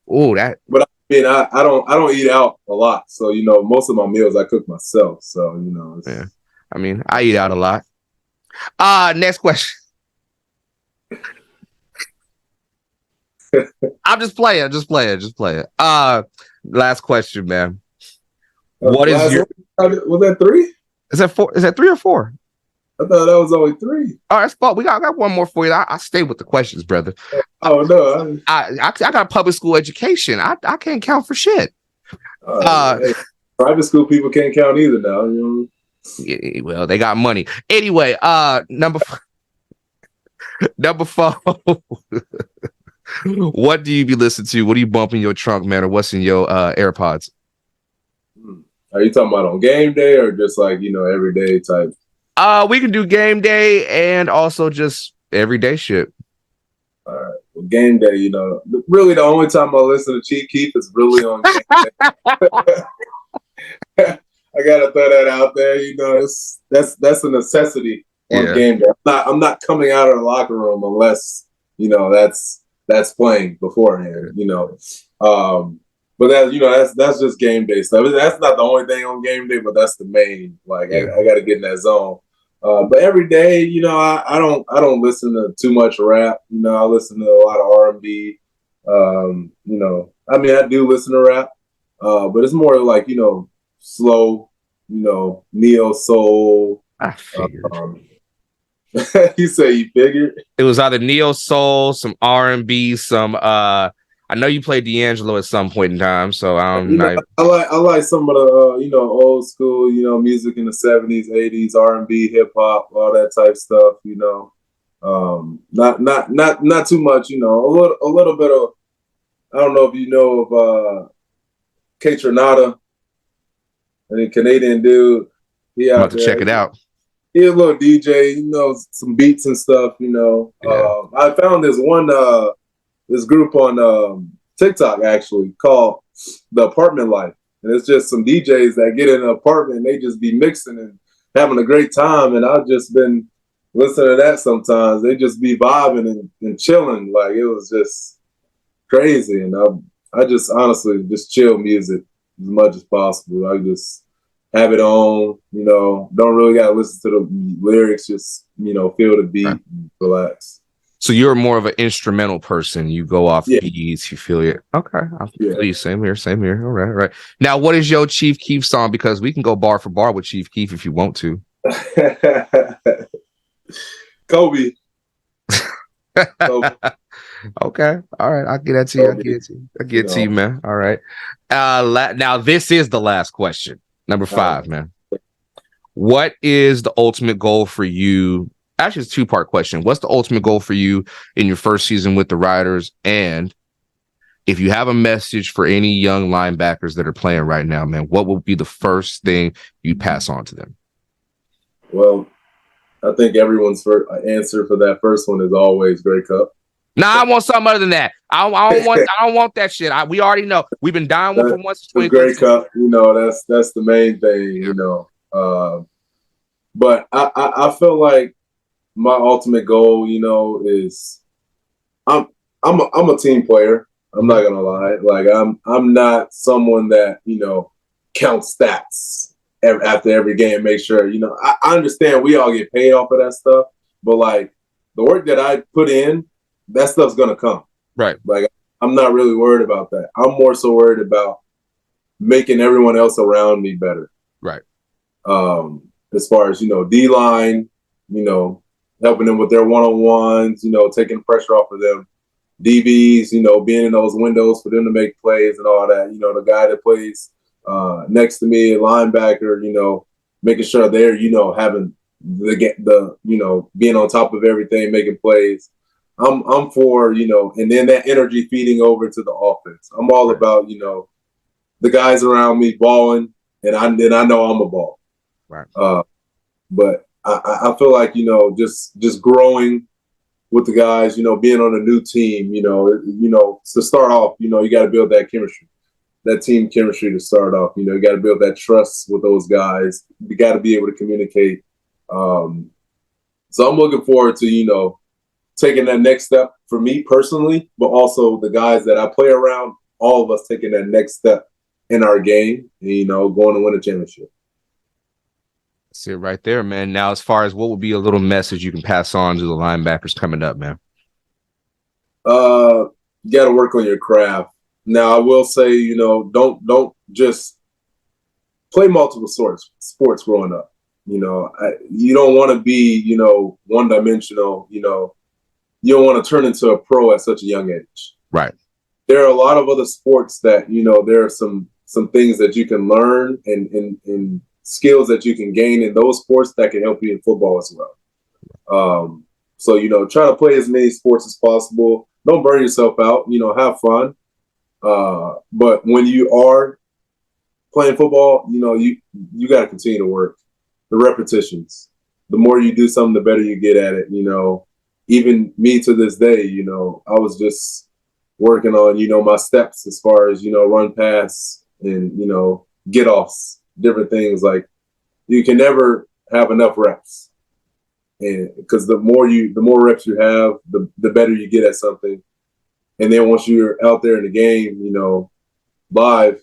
Oh, that. But I mean, I don't eat out a lot, so you know, most of my meals I cook myself. So you know, yeah. I mean, I eat out a lot. Next question. I'm just playing. Last question, man. What is your? Was that 3? Is that 4? Is that 3 or 4? I thought that was only 3. All right, spot. I got one more for you. I stay with the questions, brother. Oh no, I got public school education. I can't count for shit. Hey, private school people can't count either now. You know? Yeah, well, they got money anyway. Number 4. What do you be listening to? What do you bump in your trunk, man, or what's in your AirPods? Are you talking about on game day or just like, you know, everyday type? We can do game day and also just everyday shit. All right. Well, game day, you know, really the only time I listen to Chief Keef is really on game day. I gotta throw that out there. You know, that's a necessity on game day. I'm not coming out of the locker room unless, you know, that's playing beforehand, you know. But that, you know, that's just game day stuff. That's not the only thing on game day, but that's the main. Like I got to get in that zone. But every day, you know, I don't listen to too much rap. You know, I listen to a lot of R&B. You know, I mean, I do listen to rap, but it's more like, you know, slow, you know, neo soul. I figured. You say you figured? It was either neo soul, some R&B, some I know you played D'Angelo at some point in time, so I like some of the you know, old school, you know, music in the 70s, 80s, R&B, hip hop, all that type stuff, you know. Not too much, you know. A little bit of, I don't know if you know of K Tronada, a Canadian dude. I'm about to check it out. He's a little DJ, you know, some beats and stuff, you know. I found this group on TikTok actually called The Apartment Life. And it's just some DJs that get in an apartment and they just be mixing and having a great time. And I've just been listening to that sometimes. They just be vibing and chilling. Like it was just crazy. And I just honestly just chill music as much as possible. I just have it on, you know, don't really got to listen to the lyrics, just, you know, feel the beat and relax. So you're more of an instrumental person. You go off beats, you feel it. Okay. I feel you. Same here. All right. Now, what is your Chief Keef song? Because we can go bar for bar with Chief Keef if you want to. Kobe. Okay. All right. I'll get that to you. I'll get it to you, man. All right. Now, this is the last question. Number 5, man. What is the ultimate goal for you? Actually, it's a 2-part question. What's the ultimate goal for you in your first season with the Riders? And if you have a message for any young linebackers that are playing right now, man, what will be the first thing you pass on to them? Well, I think everyone's answer for that first one is always Grey Cup. Nah, I want something other than that. I don't want that shit. We already know. We've been dying one for once since the Grey 2013. Cup, that's the main thing, But I feel like my ultimate goal, is I'm a team player. I'm not gonna lie. Like I'm not someone that counts stats after every game. Make sure I understand we all get paid off of that stuff, but like the work that I put in, that stuff's gonna come. Right. Like I'm not really worried about that. I'm more so worried about making everyone else around me better. Right. As far as D line, helping them with their one-on-ones, taking pressure off of them. DBs, being in those windows for them to make plays and all that. The guy that plays next to me, a linebacker, making sure they're, having the being on top of everything, making plays. I'm for, and then that energy feeding over to the offense. I'm all about, the guys around me balling, and I know I'm a ball. Right. But I feel like, just growing with the guys, being on a new team, to start off, you got to build that chemistry, that team chemistry to start off. You got to build that trust with those guys. You got to be able to communicate. So I'm looking forward to, taking that next step for me personally, but also the guys that I play around, all of us taking that next step in our game, and, going to win a championship. That's it right there, man. Now, as far as what would be a little message you can pass on to the linebackers coming up, man? You got to work on your craft. Now, I will say, don't just play multiple sports growing up. You don't want to be, one-dimensional. You don't want to turn into a pro at such a young age. Right. There are a lot of other sports that, there are some things that you can learn and skills that you can gain in those sports that can help you in football as well. So, try to play as many sports as possible. Don't burn yourself out, have fun. But when you are playing football, you got to continue to work. The repetitions. The more you do something, the better you get at it. Even me to this day, I was just working on, my steps as far as, run pass and, get offs, different things. Like you can never have enough reps. And because the more reps you have, the better you get at something. And then once you're out there in the game, live,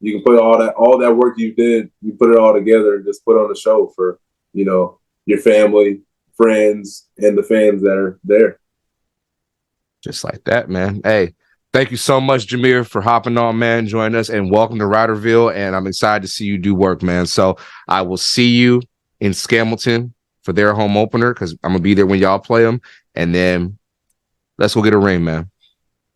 you can put all that work you did, you put it all together and just put on a show for, your family, friends, and the fans that are there. Just like that, man. Hey, thank you so much, Jameer, for hopping on, man, joining us, and welcome to Ryderville. And I'm excited to see you do work, man. So I will see you in Scamilton for their home opener, because I'm going to be there when y'all play them. And then let's go get a ring, man.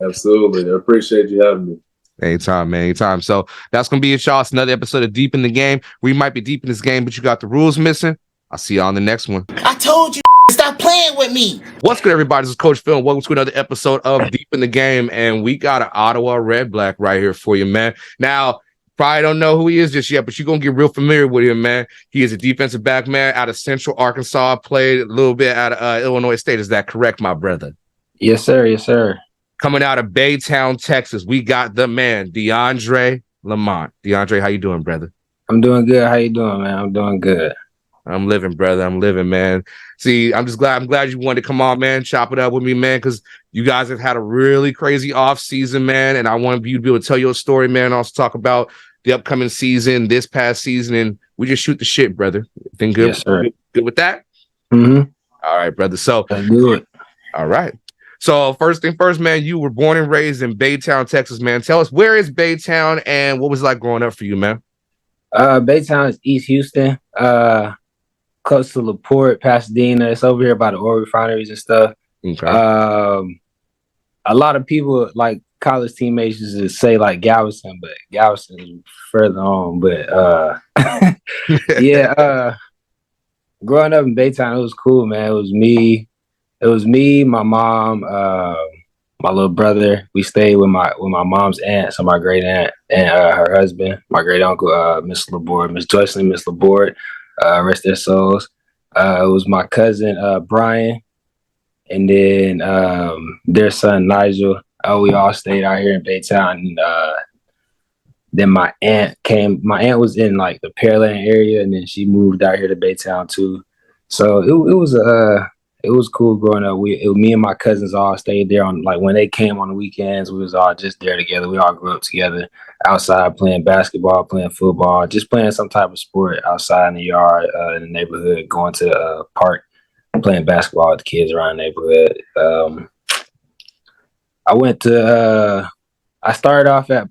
Absolutely. I appreciate you having me. Anytime, man. Anytime. So that's going to be it, y'all. It's another episode of Deep in the Game. We might be deep in this game, but you got the rules missing. I'll see you on the next one. I told you, stop playing with me. What's good, everybody? This is Coach Phil, and welcome to another episode of Deep in the Game. And we got an Ottawa Red Black right here for you, man. Now, probably don't know who he is just yet, but you're going to get real familiar with him, man. He is a defensive back, man, out of Central Arkansas, played a little bit out of Illinois State. Is that correct, my brother? Yes, sir. Yes, sir. Coming out of Baytown, Texas, we got the man, DeAndre Lamont. DeAndre, how you doing, brother? I'm doing good. How you doing, man? I'm doing good. I'm living, brother. I'm living, man. See, I'm glad you wanted to come on, man, chop it up with me, man, because you guys have had a really crazy off season, man, and I want you to be able to tell your story, man, also talk about the upcoming season, this past season, and we just shoot the shit, brother. Think good? Yes, sir. Good with that? Mm-hmm. All right, brother. So Let's do it. All right. So first thing first, man, you were born and raised in Baytown, Texas, man. Tell us, where is Baytown and what was it like growing up for you, man? Baytown is East Houston, close to LaPorte, Pasadena. It's over here by the oil refineries and stuff. Okay. A lot of people, like college teammates, used to say like Galveston, but Galveston is further on. But yeah, growing up in Baytown, it was cool, man. It was me, my mom, my little brother. We stayed with my mom's aunt, so my great aunt and her husband, my great uncle, Miss Laborde, Miss Joycelyn, Miss Laborde, rest their souls. It was my cousin Brian and then their son Nigel. We all stayed out here in Baytown. And, then my aunt came. My aunt was in like the Pearland area, and then she moved out here to Baytown too. So it was cool growing up. Me and my cousins all stayed there on like when they came on the weekends. We was all just there together. We all grew up together outside playing basketball, playing football, just playing some type of sport outside in the yard, in the neighborhood, going to the park, playing basketball with the kids around the neighborhood. I started off at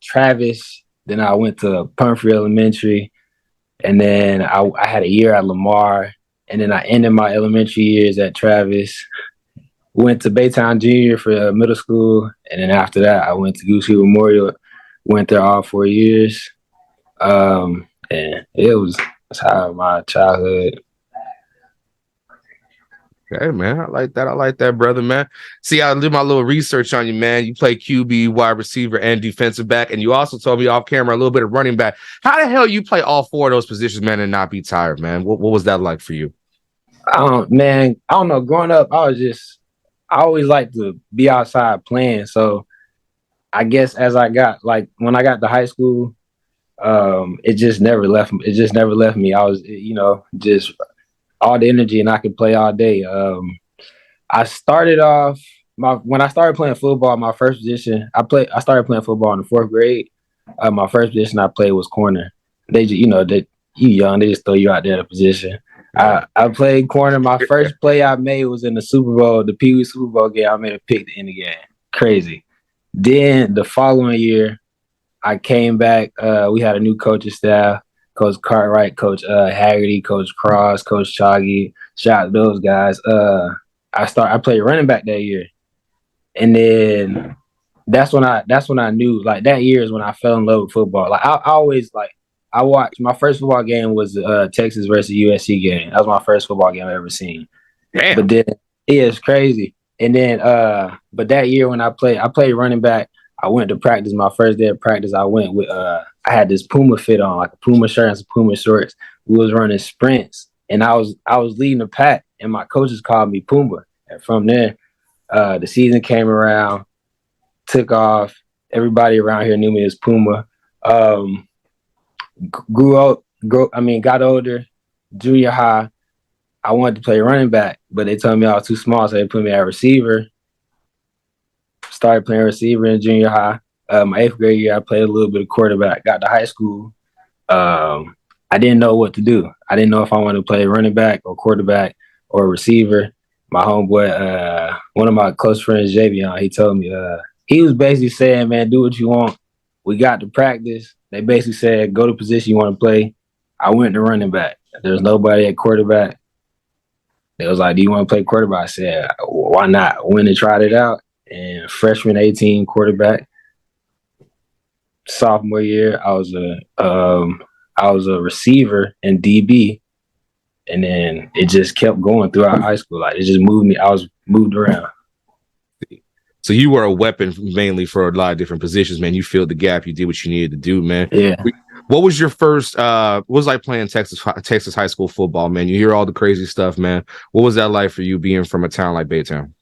Travis, then I went to Pumphrey Elementary, and then I had a year at Lamar, and then I ended my elementary years at Travis. Went to Baytown Junior for middle school, and then after that, I went to Goose Creek Memorial. Went there all 4 years, and that's how my childhood. Okay, man. I like that. I like that, brother, man. See, I did my little research on you, man. You play QB, wide receiver, and defensive back. And you also told me off camera a little bit of running back. How the hell you play all 4 of those positions, man, and not be tired, man? What was that like for you? I don't know. Growing up, I always liked to be outside playing. So I guess as I got, like, when I got to high school, it just never left me. I was, just all the energy, and I could play all day. I started off when I started playing football. My first position, I started playing football in the 4th grade. My first position I played was corner. They just, you young, they just throw you out there in a position. I played corner. My first play I made was in the Super Bowl, the Pee Wee Super Bowl game. I made a pick to end the game. Crazy. Then the following year, I came back. We had a new coaching staff. Coach Cartwright, Coach Haggerty, Coach Cross, Coach Choggy. Shout out to those guys. I played running back that year, and then that's when I knew, like, that year is when I fell in love with football. Like I always, like, I watched my first football game was Texas versus USC game. That was my first football game I ever seen. Damn. But then it's crazy. And then but that year when I played running back. I went to practice. My first day of practice, I went with I had this Puma fit on, like a Puma shirt and some Puma shorts. We was running sprints, and I was leading the pack, and my coaches called me Puma. And from there, the season came around, took off. Everybody around here knew me as Puma. Got older, junior high. I wanted to play running back, but they told me I was too small, so they put me at receiver. Started playing receiver in junior high. My 8th grade year, I played a little bit of quarterback. Got to high school. I didn't know what to do. I didn't know if I wanted to play running back or quarterback or receiver. My homeboy, one of my close friends, Javion, he told me, he was basically saying, man, do what you want. We got to practice. They basically said, go to position you want to play. I went to running back. There was nobody at quarterback. They was like, do you want to play quarterback? I said, why not? Went and tried it out. And freshman 18 quarterback. Sophomore year, I was a receiver in DB, and then it just kept going throughout high school. Like, it just moved me. I was moved around. So you were a weapon mainly for a lot of different positions, man. You filled the gap. You did what you needed to do, man. Yeah. What was your first? What was like playing Texas high school football, man? You hear all the crazy stuff, man. What was that like for you being from a town like Baytown?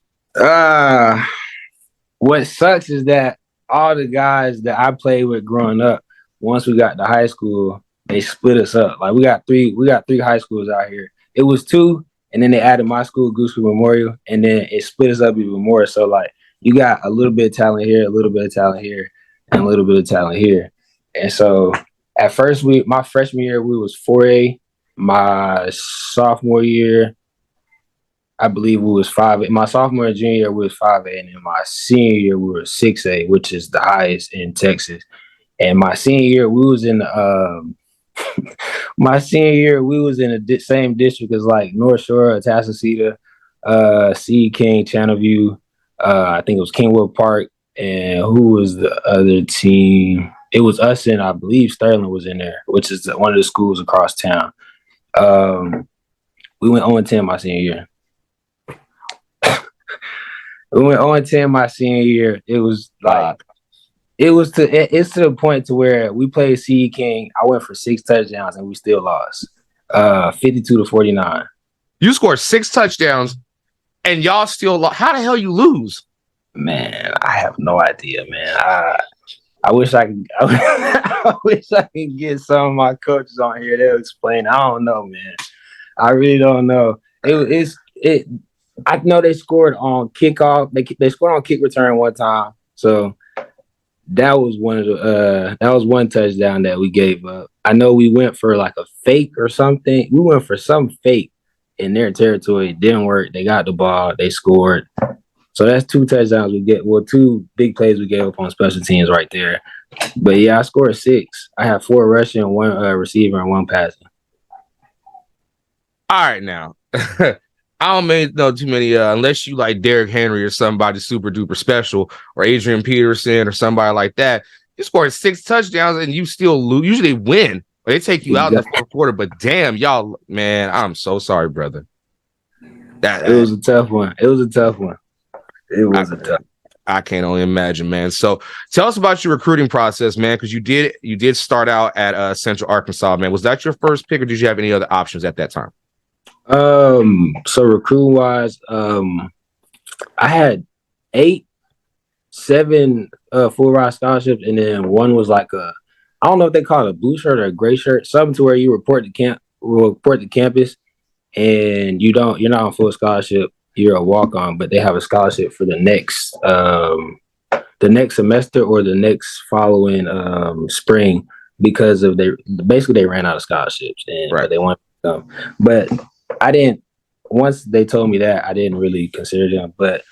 What sucks is that all the guys that I played with growing up, once we got to high school, they split us up. Like, we got three high schools out here. It was 2, and then they added my school, Goose Creek Memorial, and then it split us up even more. So, like, you got a little bit of talent here, a little bit of talent here, and a little bit of talent here. And so at first, my freshman year, we was 4A. My sophomore year, I believe we was 5A. My sophomore and junior year, we was 5A. And in my senior year, we were 6A, which is the highest in Texas. And my senior year, we was in the same district as, like, North Shore, Atascocita, Sea King, Channelview. I think it was Kingwood Park. And who was the other team? It was us, and I believe Sterling was in there, which is one of the schools across town. We went 0-10 my senior year. We went 0-10 my senior year. It was like, it's to the point to where we played C King. I went for 6 touchdowns and we still lost, 52-49. You scored 6 touchdowns and y'all still how the hell you lose? Man, I have no idea, man. I wish I could. I wish I could get some of my coaches on here. They'll explain. I don't know, man. I really don't know. It. I know they scored on kickoff. They scored on kick return one time. So that was one touchdown that we gave up. I know we went for like a fake or something. We went for some fake in their territory. It didn't work. They got the ball. They scored. So that's 2 touchdowns we get. Well, 2 big plays we gave up on special teams right there. But yeah, I scored 6. I have 4 rushing, 1 receiver, and 1 passing. All right, now. I don't know too many, unless you like Derrick Henry or somebody super duper special, or Adrian Peterson or somebody like that. You scored 6 touchdowns and you still lose. Usually win. They take you out in the 4th quarter. But damn, y'all, man, I'm so sorry, brother. It was a tough one. It was a tough one. I can't only imagine, man. So tell us about your recruiting process, man, because you did start out at Central Arkansas, man. Was that your first pick, or did you have any other options at that time? So recruiting wise, I had 7 full ride scholarships, and then one was like I don't know if they call it a blue shirt or a gray shirt, something to where you report to campus, and you're not on full scholarship. You're a walk on, but they have a scholarship for the next semester or the next following spring, because of they ran out of scholarships, and right. They wanted to come. But I didn't. Once they told me that, I didn't really consider them. But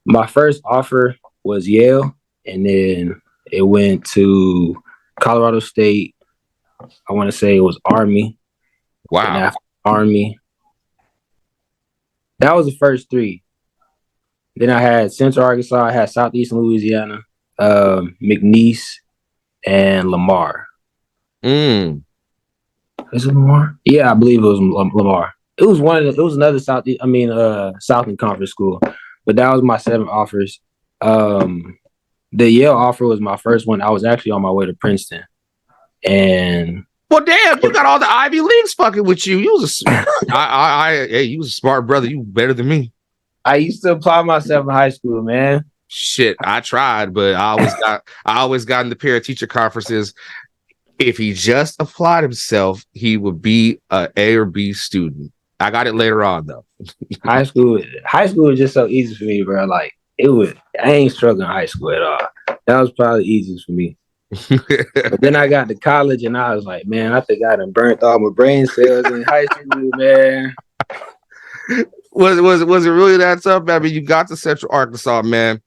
my first offer was Yale, and then it went to Colorado State. I want to say it was Army. Wow. And after Army. That was the first 3. Then I had Central Arkansas, I had Southeastern Louisiana, McNeese, and Lamar. Is it Lamar? Yeah, I believe it was Lamar. It was another Southern Conference school, but that was my 7 offers. The Yale offer was my first one. I was actually on my way to Princeton, and well, damn, you got all the Ivy Leagues fucking with you. You was you was a smart brother. You better than me. I used to apply myself in high school, man. Shit, I tried, but I always got in the parent teacher conferences. If he just applied himself, he would be a A or B student. I got it later on though. High school was just so easy for me, bro. Like I ain't struggling in high school at all. That was probably easiest for me. But then I got to college and I was like, man, I think I done burnt all my brain cells in high school, man. Was it really that tough? I mean, you got to Central Arkansas, man,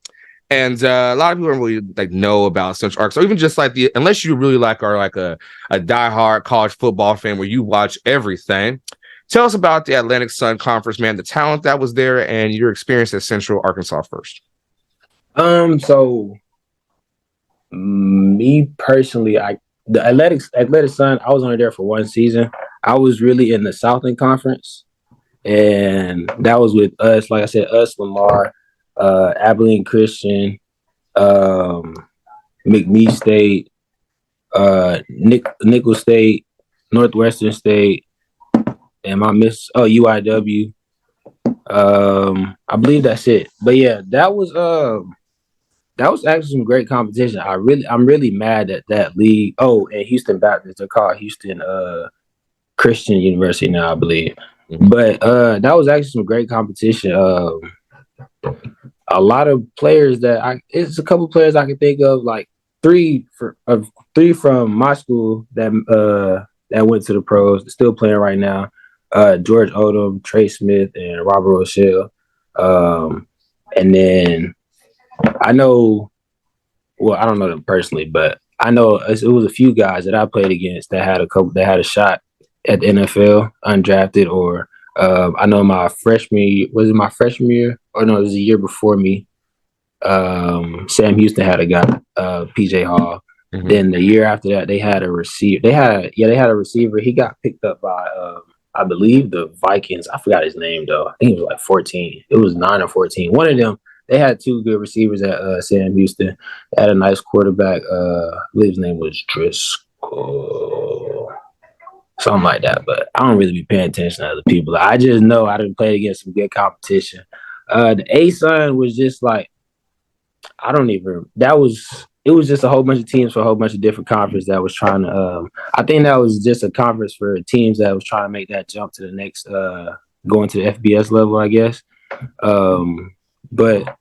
and a lot of people don't really know about Central Arkansas, or even just unless you really are like a diehard college football fan where you watch everything. Tell us about the Atlantic Sun Conference, man, the talent that was there, and your experience at Central Arkansas first. So me personally, the Athletic Sun, I was only there for 1 season. I was really in the Southern Conference, and that was with us, like I said, Lamar, Abilene Christian, McNeese State, Nicholls State, Northwestern State, and UIW. I believe that's it. But yeah, that was actually some great competition. I'm really mad at that league. Oh, and Houston Baptist, they're called Houston Christian University now, I believe. Mm-hmm. But that was actually some great competition. A lot of players it's a couple players I can think of, like 3 from my school that went to the pros, still playing right now. George Odom, Trey Smith, and Robert Rochelle. And then I know, well, I don't know them personally, but I know it was a few guys that I played against that had a shot at the NFL, undrafted, or I know my freshman year, was it my freshman year? Or no, it was a year before me. Sam Houston had a guy, PJ Hall. Mm-hmm. Then the year after that, they had a receiver. They had a receiver. He got picked up by I believe the Vikings. I forgot his name though. I think it was like 14. It was 9 or 14. One of them. They had 2 good receivers at Sam Houston. They had a nice quarterback. I believe his name was Driscoll, something like that. But I don't really be paying attention to other people. I just know I didn't play against some good competition. The ASUN was just like, I don't even. It was just a whole bunch of teams for a whole bunch of different conferences that was trying to. I think that was just a conference for teams that was trying to make that jump to the next, going to the FBS level, I guess. But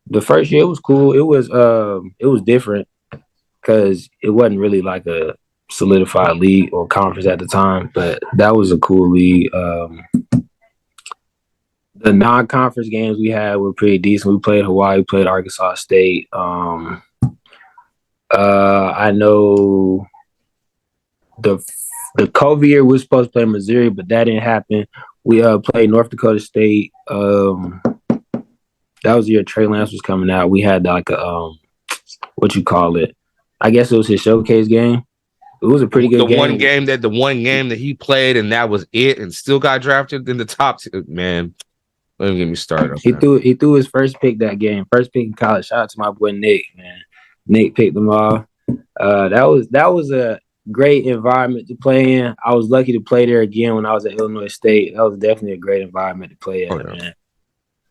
the first year it was cool. It was different because it wasn't really like a solidified league or conference at the time, but that was a cool league. The non-conference games we had were pretty decent. We played Hawaii, we played Arkansas State. I know the COVID year we were supposed to play Missouri, but that didn't happen. We played North Dakota State. That was the year Trey Lance was coming out. We had like a what you call it? I guess it was his showcase game. It was a pretty good game. The one game that he played, and that was it, and still got drafted in the top two. Man, let me get me started. He threw his first pick that game. First pick in college. Shout out to my boy Nick, man. Nick picked him off. That was a great environment to play in. I was lucky to play there again when I was at Illinois State. That was definitely a great environment to play at, man.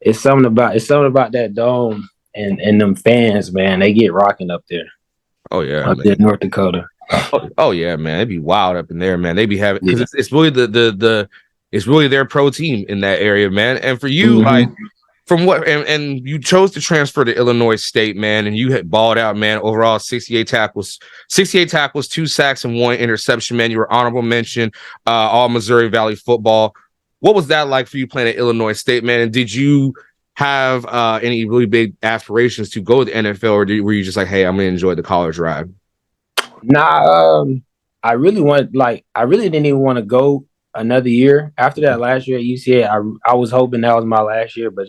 It's something about that dome and them fans, man. They get rocking up there. Oh yeah, up there in North Dakota. Oh yeah, man. It'd be wild up in there, man. They be having because it's really it's really their pro team in that area, man. And for you, like from what and you chose to transfer to Illinois State, man, and you had balled out, man. Overall, 68 tackles, 2 sacks, and 1 interception, man. You were honorable mention, all Missouri Valley football. What was that like for you playing at Illinois State, man? And did you have any really big aspirations to go to the NFL, or were you just like, hey, I'm gonna enjoy the college ride? Nah, I really didn't even want to go another year after that last year at UCA. I was hoping that was my last year, but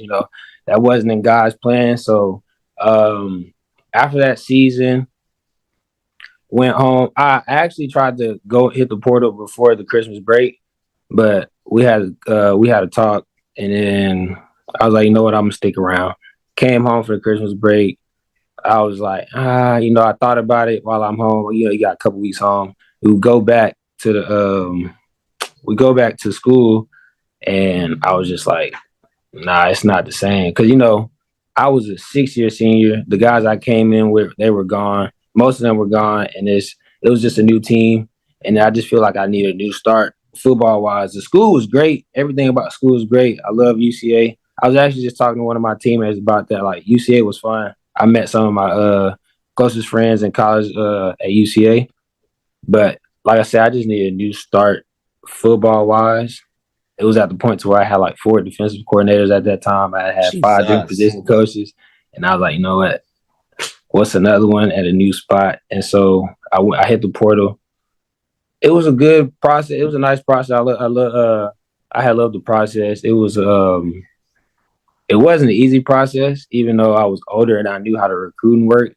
that wasn't in God's plan. So after that season, went home. I actually tried to go hit the portal before the Christmas break, but we had a talk, and then I was like, you know what, I'm gonna stick around. Came home for the Christmas break. I was like, I thought about it while I'm home. You got a couple weeks home. We go back to school, and I was just like, nah, it's not the same. Because I was a 6-year senior. The guys I came in with, they were gone. Most of them were gone, and it was just a new team. And I just feel like I need a new start football wise. The school was great. Everything about school was great. I love UCA. I was actually just talking to one of my teammates about that. Like, UCA was fun. I met some of my closest friends in college at UCA. But like I said, I just needed a new start football wise. It was at the point to where I had like 4 defensive coordinators at that time. I had 5 different position coaches. And I was like, you know what? What's another one at a new spot? And so I hit the portal. It was a good process. It was a nice process. I had loved the process. It was it wasn't an easy process, even though I was older and I knew how to recruit and work,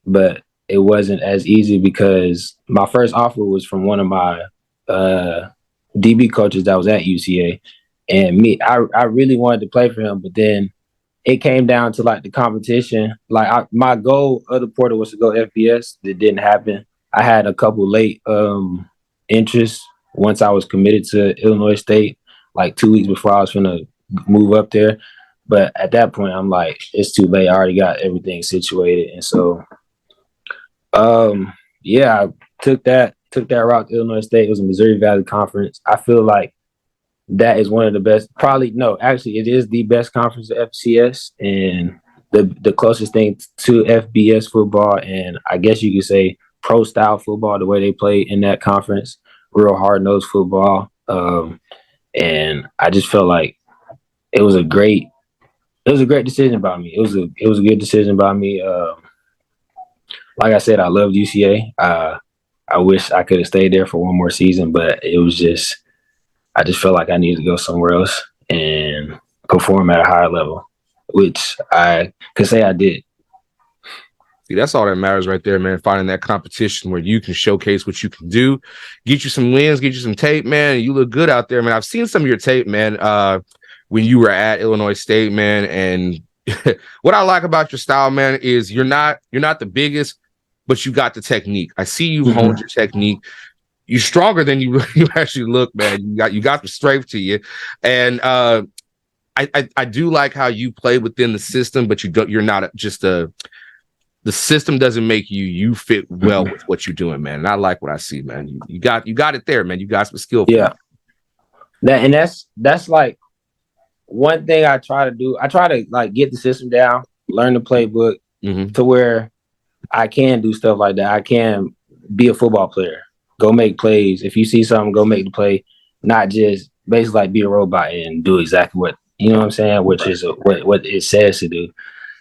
but it wasn't as easy because my first offer was from one of my DB coaches that was at UCA, and I really wanted to play for him, but then it came down to like the competition. Like my goal of the portal was to go FBS. That didn't happen. I had a couple late interests once I was committed to Illinois State, like 2 weeks before I was going to move up there. But at that point, I'm like, it's too late. I already got everything situated. And so, I took that route to Illinois State. It was a Missouri Valley Conference. I feel like that is one of the best. Actually, it is the best conference of FCS and the closest thing to FBS football. And I guess you could say pro style football, the way they play in that conference, real hard nosed football. And I just felt like it was a great decision by me. It was a good decision by me. Like I said, I loved UCA. I wish I could have stayed there for one more season, but I just felt like I needed to go somewhere else and perform at a higher level, which I could say I did. See, that's all that matters right there, man. Finding that competition where you can showcase what you can do, get you some wins, get you some tape, man. You look good out there, man. I've seen some of your tape, man, when you were at Illinois State, man. And what I like about your style, man, is you're not the biggest, but you got the technique. I see you honed your technique. You're stronger than you actually look, man. You got the strength to you. And I do like how you play within the system, but you're not just the system doesn't make you. You fit well with what you're doing, man. And I like what I see, man. You got it there, man. You got some skill. Yeah. That's like one thing I try to do. I try to like get the system down, learn the playbook to where I can do stuff like that. I can be a football player, go make plays. If you see something, go make the play, not just basically like be a robot and do exactly what, you know what I'm saying, which is what it says to do.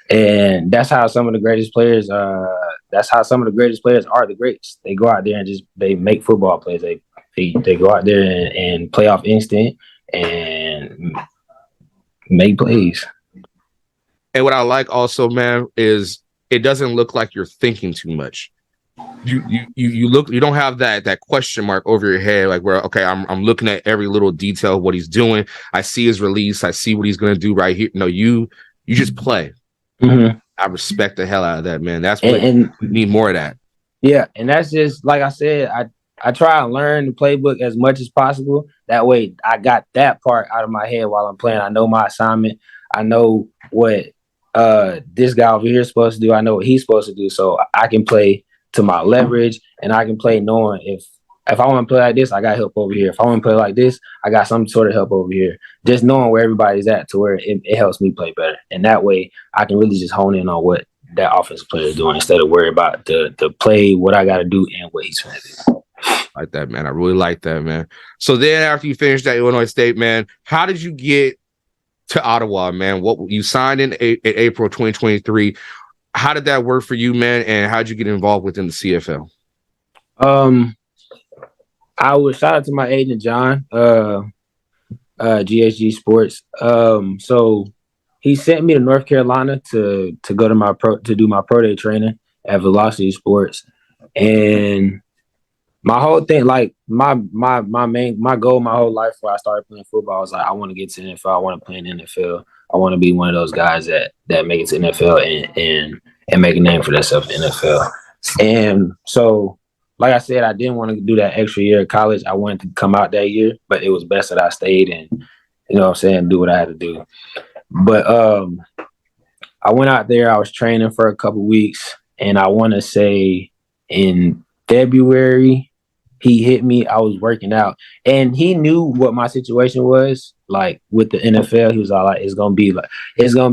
And that's how some of the greatest players are the greatest. They go out there and they make football plays. They go out there and play off instinct and make plays. And what I like also, man, is it doesn't look like you're thinking too much. You don't have that question mark over your head, like where, okay, I'm looking at every little detail of what he's doing. I see his release. I see what he's going to do right here. No, you just play. I respect the hell out of that, man. That's what we need more of that. Yeah. And that's just, like I said, I try and learn the playbook as much as possible. That way I got that part out of my head while I'm playing. I know my assignment. I know what this guy over here is supposed to do. I know what he's supposed to do. So I can play to my leverage, and I can play knowing if I want to play like this, I got help over here. If I want to play like this, I got some sort of help over here. Just knowing where everybody's at to where it helps me play better. And that way I can really just hone in on what that offensive player is doing instead of worry about the play, what I got to do, and what he's trying to do. Like that, man. I really like that, man. So then after you finished at Illinois State, man, how did you get to Ottawa, man? What you signed in April 2023. How did that work for you, man? And how did you get involved within the CFL? I was shout out to my agent, John, GHG Sports. So he sent me to North Carolina to go to do my pro day training at Velocity Sports. And my whole thing, like my goal my whole life before I started playing football was like, I want to get to the NFL. I want to play in the NFL. I want to be one of those guys that make it to the NFL and make a name for themselves in the NFL. And so, like I said, I didn't want to do that extra year of college. I wanted to come out that year, but it was best that I stayed and, you know what I'm saying, do what I had to do. But I went out there. I was training for a couple weeks, and I want to say in February, he hit me. I was working out, and he knew what my situation was like with the NFL. He was all like, it's gonna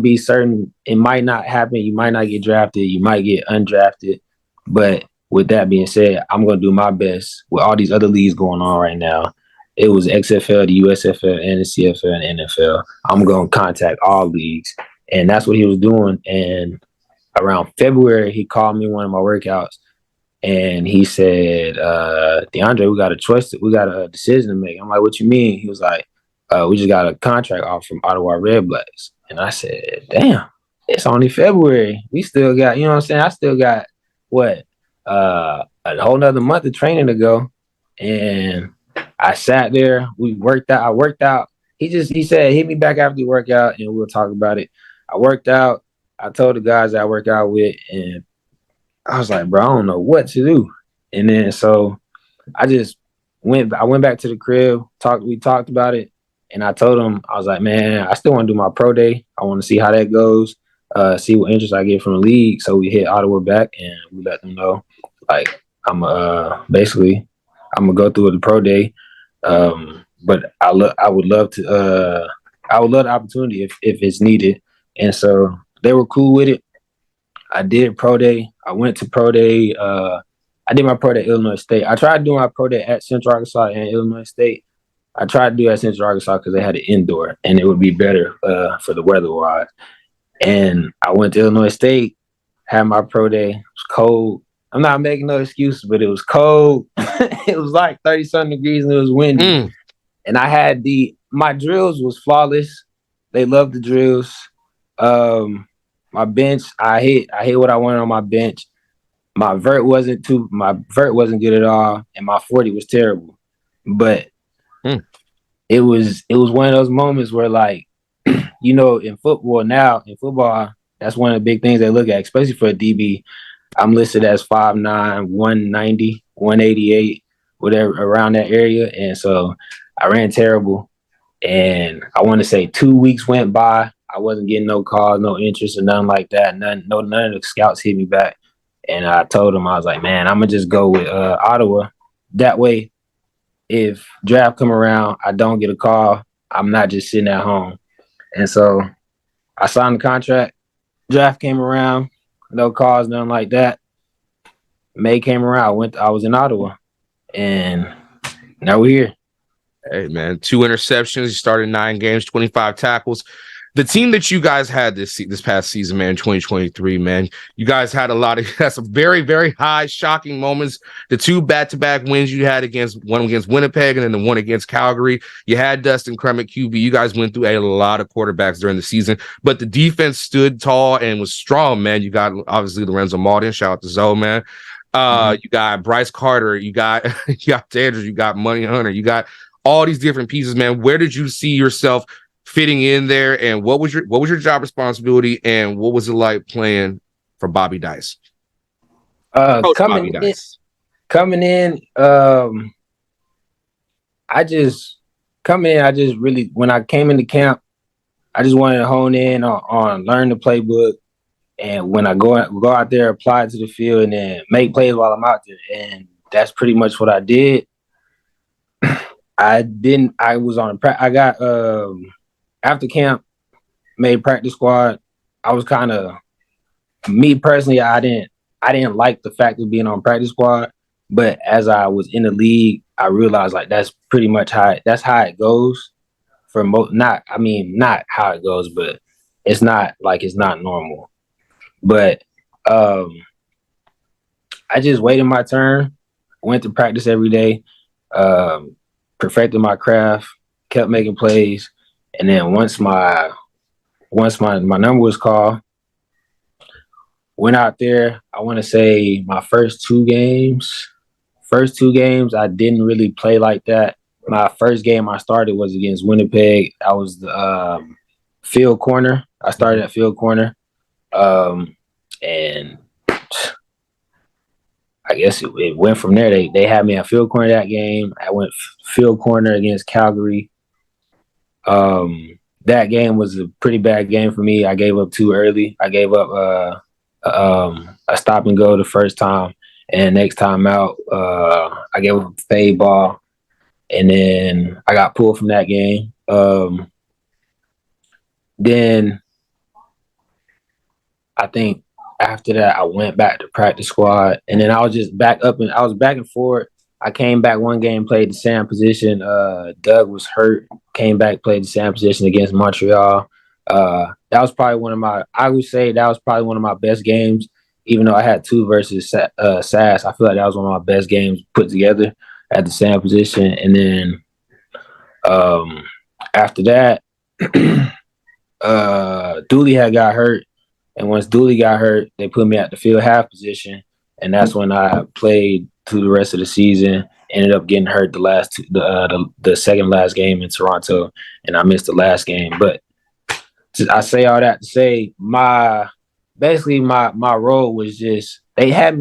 be certain. It might not happen. You might not get drafted. You might get undrafted. But with that being said, I'm gonna do my best with all these other leagues going on right now. It was XFL, the USFL, and the CFL and NFL. I'm gonna contact all leagues, and that's what he was doing. And around February, he called me one of my workouts. And he said, DeAndre, we got a decision to make. I'm like, what you mean? He was like, we just got a contract offer from Ottawa Red Blacks. And I said, damn, it's only February. We still got, you know what I'm saying? I still got a whole nother month of training to go. And I sat there, I worked out. He said, hit me back after the workout and we'll talk about it. I worked out. I told the guys that I work out with, and I was like, bro, I don't know what to do. And then so I went back to the crib, we talked about it, and I told him, I was like, man, I still want to do my pro day. I want to see how that goes, see what interest I get from the league. So we hit Ottawa back and we let them know, like, I'm gonna go through with the pro day. But I would love the opportunity if it's needed. And so they were cool with it. I did pro day. I went to pro day. I did my pro day at Illinois State. I tried to do my pro day at Central Arkansas and Illinois State. I tried to do it at Central Arkansas because they had an indoor, and it would be better for the weather-wise. And I went to Illinois State, had my pro day. It was cold. I'm not making no excuses, but it was cold. It was like 30-something degrees, and it was windy. And I had my drills was flawless. They loved the drills. My bench, I hit what I wanted on my bench. My vert wasn't good at all, and my 40 was terrible. But it was one of those moments where, like, you know, in football, that's one of the big things they look at, especially for a DB. I'm listed as 5'9", 190, 188, whatever, around that area. And so I ran terrible. And I want to say 2 weeks went by. I wasn't getting no calls, no interest, or nothing like that. None of the scouts hit me back. And I told them, I was like, man, I'm gonna just go with Ottawa. That way, if draft come around, I don't get a call. I'm not just sitting at home. And so I signed the contract. Draft came around, no calls, nothing like that. May came around. I was in Ottawa, and now we're here. Hey, man, 2 interceptions. You started 9 games, 25 tackles. The team that you guys had this past season, man, 2023, man, you guys had some very, very high, shocking moments. The 2 back-to-back wins you had one against Winnipeg and then the one against Calgary. You had Dustin Crum at QB. You guys went through a lot of quarterbacks during the season, but the defense stood tall and was strong, man. You got, obviously, Lorenzo Malden. Shout out to Zoe, man. You got Bryce Carter. You got Andrews. You got Money Hunter. You got all these different pieces, man. Where did you see yourself fitting in there, and what was your job responsibility, and what was it like playing for Bobby Dice? Coming in, I just really, when I came into camp, I just wanted to hone in on learn the playbook, and when I go out there, apply it to the field, and then make plays while I'm out there, and that's pretty much what I did. I got after camp, made practice squad. I was kind of, me personally, I didn't like the fact of being on practice squad, but as I was in the league, I realized like that's pretty much how it goes for not how it goes, but it's not normal. But I just waited my turn, went to practice every day, perfected my craft, kept making plays. And then once my number was called, went out there. I want to say my first two games, I didn't really play like that. My first game I started was against Winnipeg. I was the field corner. I started at field corner. And I guess it went from there. They had me at field corner that game. I went field corner against Calgary. That game was a pretty bad game for me. I gave up too early. I gave up a stop and go the first time, and next time out, I gave up a fade ball, and then I got pulled from that game. Then I think after that, I went back to practice squad, and then I was just back and forth. I came back one game, played the same position. Doug was hurt, came back, played the same position against Montreal. That was probably one of my best games, even though I had 2 versus SAS. I feel like that was one of my best games put together at the same position. And then after that, Dooley had got hurt. And once Dooley got hurt, they put me at the field half position. And that's when I played through the rest of the season. Ended up getting hurt the second last game in Toronto, and I missed the last game. But I say all that to say my role was just they put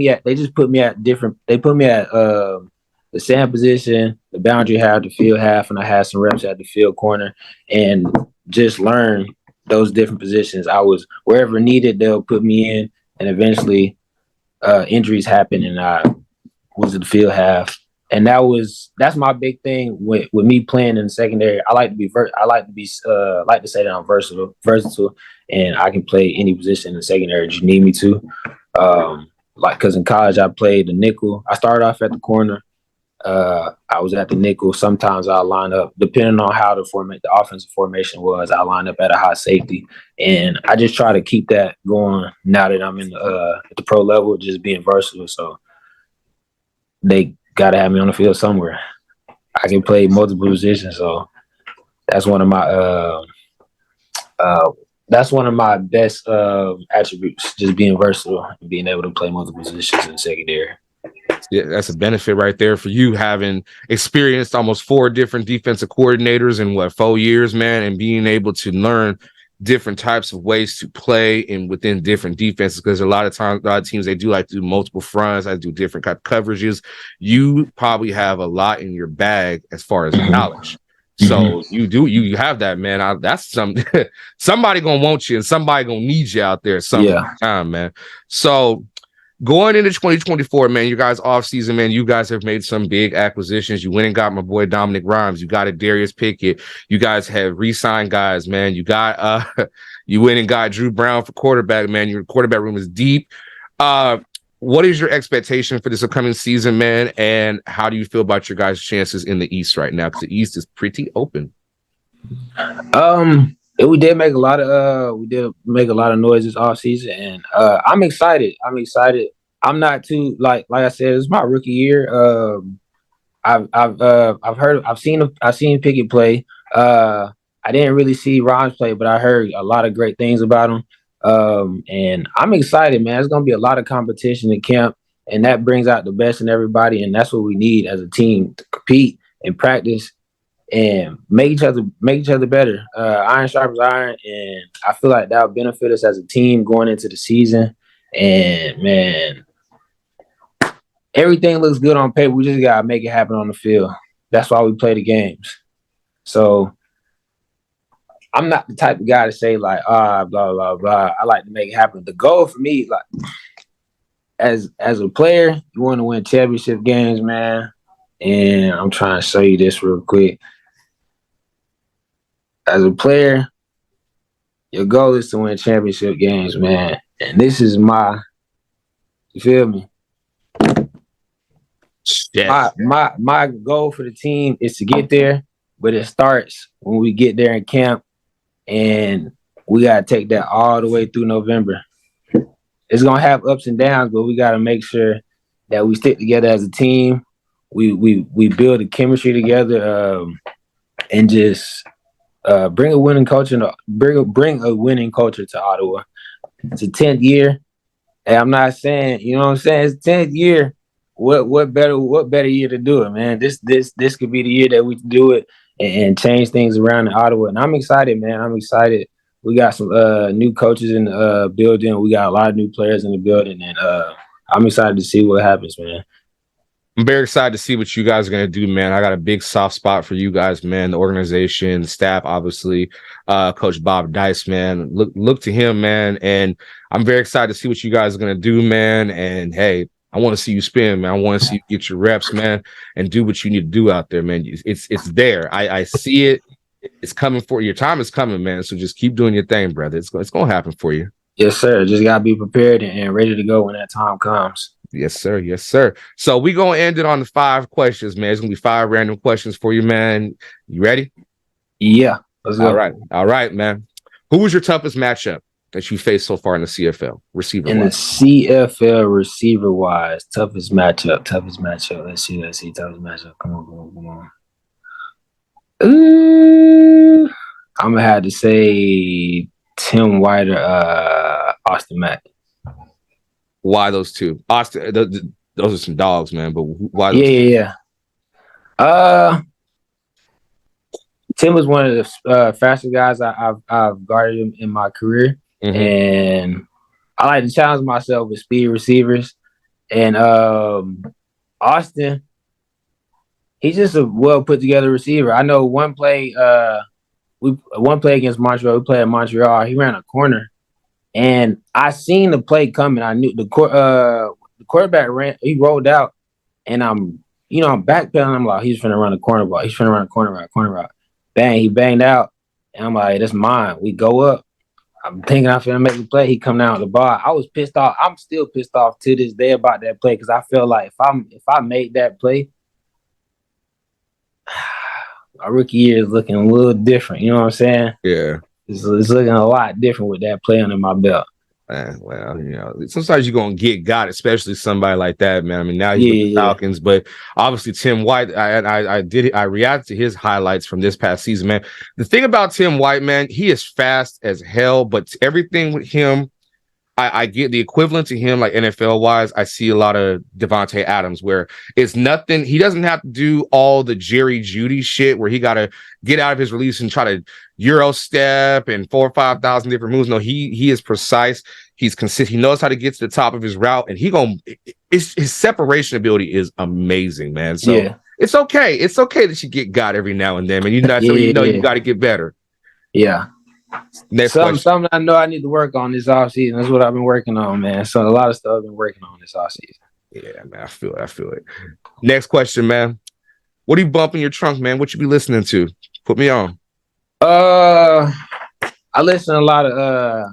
me at the same position, the boundary half, the field half, and I had some reps at the field corner, and just learn those different positions. I was wherever needed, they'll put me in, and eventually injuries happened, and I was at the field half. And that's my big thing with me playing in the secondary. I like to say that I'm versatile, and I can play any position in the secondary if you need me to. Because in college I played the nickel. I started off at the corner. I was at the nickel. Sometimes I line up, depending on how the offensive formation was. I line up at a high safety, and I just try to keep that going now that I'm in at the pro level, just being versatile. So they got to have me on the field somewhere. I can play multiple positions, so that's one of my best attributes, just being versatile and being able to play multiple positions in the secondary. Yeah, that's a benefit right there for you, having experienced almost 4 different defensive coordinators in 4 years, man, and being able to learn different types of ways to play in within different defenses. Because a lot of teams, they do like to do multiple fronts, I do different kind of coverages. You probably have a lot in your bag as far as knowledge. So you have that, man. That's somebody gonna want you and somebody gonna need you out there some time, man. So going into 2024, man, you guys off season, man, you guys have made some big acquisitions. You went and got my boy Dominic Rhymes. You got a Darius Pickett. You guys have re-signed guys, man. You got you went and got Drew Brown for quarterback, man. Your quarterback room is deep. What is your expectation for this upcoming season, man? And how do you feel about your guys' chances in the East right now? Because the East is pretty open. We did make a lot of noise this offseason, and I'm excited. I'm not too like I said, it's my rookie year. I've seen Pickett play. I didn't really see Ron play, but I heard a lot of great things about him. And I'm excited, man. There's gonna be a lot of competition in camp, and that brings out the best in everybody, and that's what we need as a team to compete and practice and make each other better. Iron sharpens iron, and I feel like that will benefit us as a team going into the season. And man, everything looks good on paper. We just gotta make it happen on the field. That's why we play the games. So I'm not the type of guy to say like, blah, blah, blah. I like to make it happen. The goal for me, like as a player, you want to win championship games, man. And I'm trying to show you this real quick. As a player, your goal is to win championship games, man. And this is you feel me? Yes. My goal for the team is to get there, but it starts when we get there in camp, and we gotta take that all the way through November. It's gonna have ups and downs, but we gotta make sure that we stick together as a team. We build a chemistry together, and just bring a winning culture. Bring a winning culture to Ottawa. It's a 10th year, and I'm not saying, you know what I'm saying. It's 10th year. What better year to do it, man? This could be the year that we do it and change things around in Ottawa. And I'm excited, man. I'm excited. We got some new coaches in the building. We got a lot of new players in the building, and I'm excited to see what happens, man. I'm very excited to see what you guys are going to do, man. I got a big soft spot for you guys, man. The organization, the staff, obviously, Coach Bob Dice, man. Look to him, man. And I'm very excited to see what you guys are going to do, man. And hey, I want to see you spin, man. I want to see you get your reps, man, and do what you need to do out there, man. It's there. I see it. It's coming for you. Your time is coming, man. So just keep doing your thing, brother. It's going to happen for you. Yes, sir. Just got to be prepared and ready to go when that time comes. Yes, sir. Yes, sir. So we're going to end it on the 5 questions, man. It's going to be 5 random questions for you, man. You ready? Yeah. Let's go. All right, man. Who was your toughest matchup that you faced so far in the CFL, receiver-wise? In the CFL, receiver-wise, toughest matchup. Let's see, toughest matchup. Come on. I'm going to have to say Tim White or Austin Mack. Why those two? Austin, those are some dogs, man. But why? Those two? Tim was one of the fastest guys I've guarded him in my career, and I like to challenge myself with speed receivers. And Austin, he's just a well put together receiver. I know one play against Montreal. We played at Montreal. He ran a corner. And I seen the play coming. I knew the quarterback ran. He rolled out, and I'm backpedaling. I'm like, he's finna run a corner ball. He's finna run a corner route. Bang! He banged out, and I'm like, that's mine. We go up. I'm thinking I'm finna make the play. He come down with the ball. I was pissed off. I'm still pissed off to this day about that play because I feel like if I made that play, my rookie year is looking a little different. You know what I'm saying? Yeah. It's looking a lot different with that play under my belt. Well, sometimes you're gonna get got, especially somebody like that, man. I mean, now he's with the Falcons, but obviously Tim White. I reacted to his highlights from this past season, man. The thing about Tim White, man, he is fast as hell, but everything with him, I get the equivalent to him, like NFL wise. I see a lot of Devontae Adams, where it's nothing. He doesn't have to do all the Jerry Jeudy shit, where he got to get out of his release and try to Euro step and 4,000 or 5,000 different moves. No, he is precise. He's consistent. He knows how to get to the top of his route, and his separation ability is amazing, man. So It's okay. It's okay that you get got every now and then, man. You know, you got to get better. Yeah. Next question. Something I know I need to work on this offseason. That's what I've been working on, man. So a lot of stuff I've been working on this offseason. Yeah, man. I feel it. Next question, man. What do you bump in your trunk, man? What you be listening to? Put me on. I listen to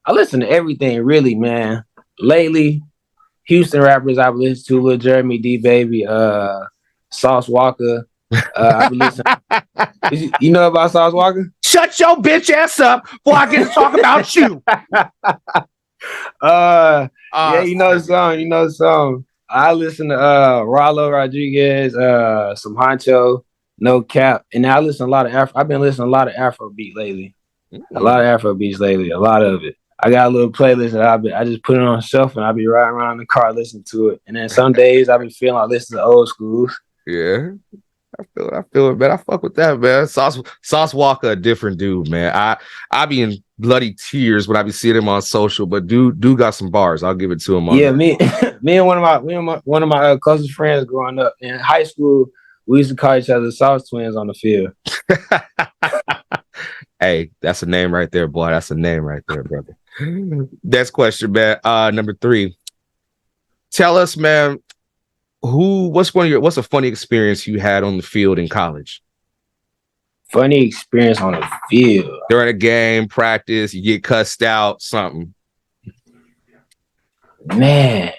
I listen to everything, really, man. Lately, Houston rappers I've listened to, Lil Jeremy, D Baby, Sauce Walker. I've been listening. You know about Sauce Walker? Shut your bitch ass up before I get to talk about you. Yeah, you know the song. I listen to Rallo Rodriguez, some Honcho, No Cap, and I listen to a lot of I've been listening to a lot of Afrobeat lately. A lot of Afrobeats lately, a lot of it. I got a little playlist that I just put it on shelf and I'll be riding around in the car listening to it. And then some days I'll be feeling like listening to old schools. Yeah. I feel it, man. I fuck with that, man. Sauce Walker, a different dude, man. I be in bloody tears when I be seeing him on social, but dude got some bars. I'll give it to him. Yeah, me and one of my closest friends growing up in high school, we used to call each other Sauce Twins on the field. Hey, that's a name right there, boy. That's a name right there, brother. Next question, man. Number 3. Tell us, man, what's a funny experience you had on the field in college? Funny experience on the field. During a game, practice, you get cussed out, something. Man.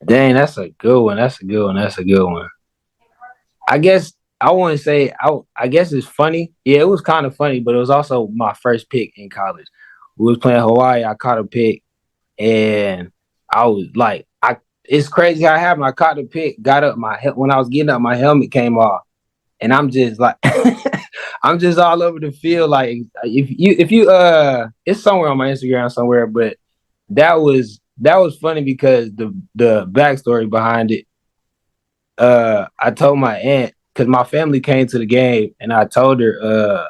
Dang, that's a good one. I guess I want to say I guess it's funny. Yeah, it was kind of funny, but it was also my first pick in college. We was playing Hawaii. I caught a pick, and I was like, it's crazy how it happened. I caught the pick, got up when I was getting up, my helmet came off, and I'm just like, I'm just all over the field. Like if you it's somewhere on my Instagram somewhere, but that was funny because the backstory behind it. I told my aunt, because my family came to the game, and I told her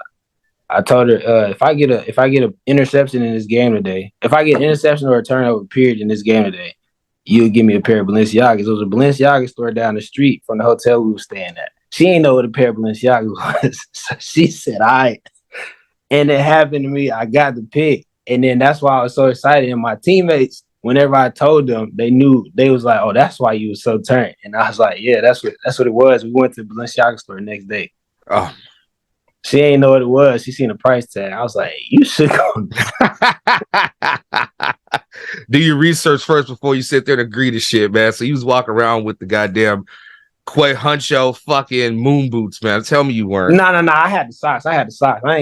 if I get an interception in this game today, if I get an interception or a turnover period in this game today, you'll give me a pair of Balenciagas. It was a Balenciaga store down the street from the hotel we were staying at. She ain't know what a pair of Balenciagas was, so she said, "All right." And it happened to me. I got the pick, and then that's why I was so excited. And my teammates, whenever I told them, they knew. They was like, "Oh, that's why you was so turned." And I was like, "Yeah, that's what it was." We went to the Balenciaga store the next day. Oh. She ain't know what it was. She seen the price tag. I was like, "You should go." Do your research first before you sit there and agree to shit, man. So you was walking around with the goddamn Quay Huncho fucking moon boots, man. Tell me you weren't. No. I had the socks. I ain't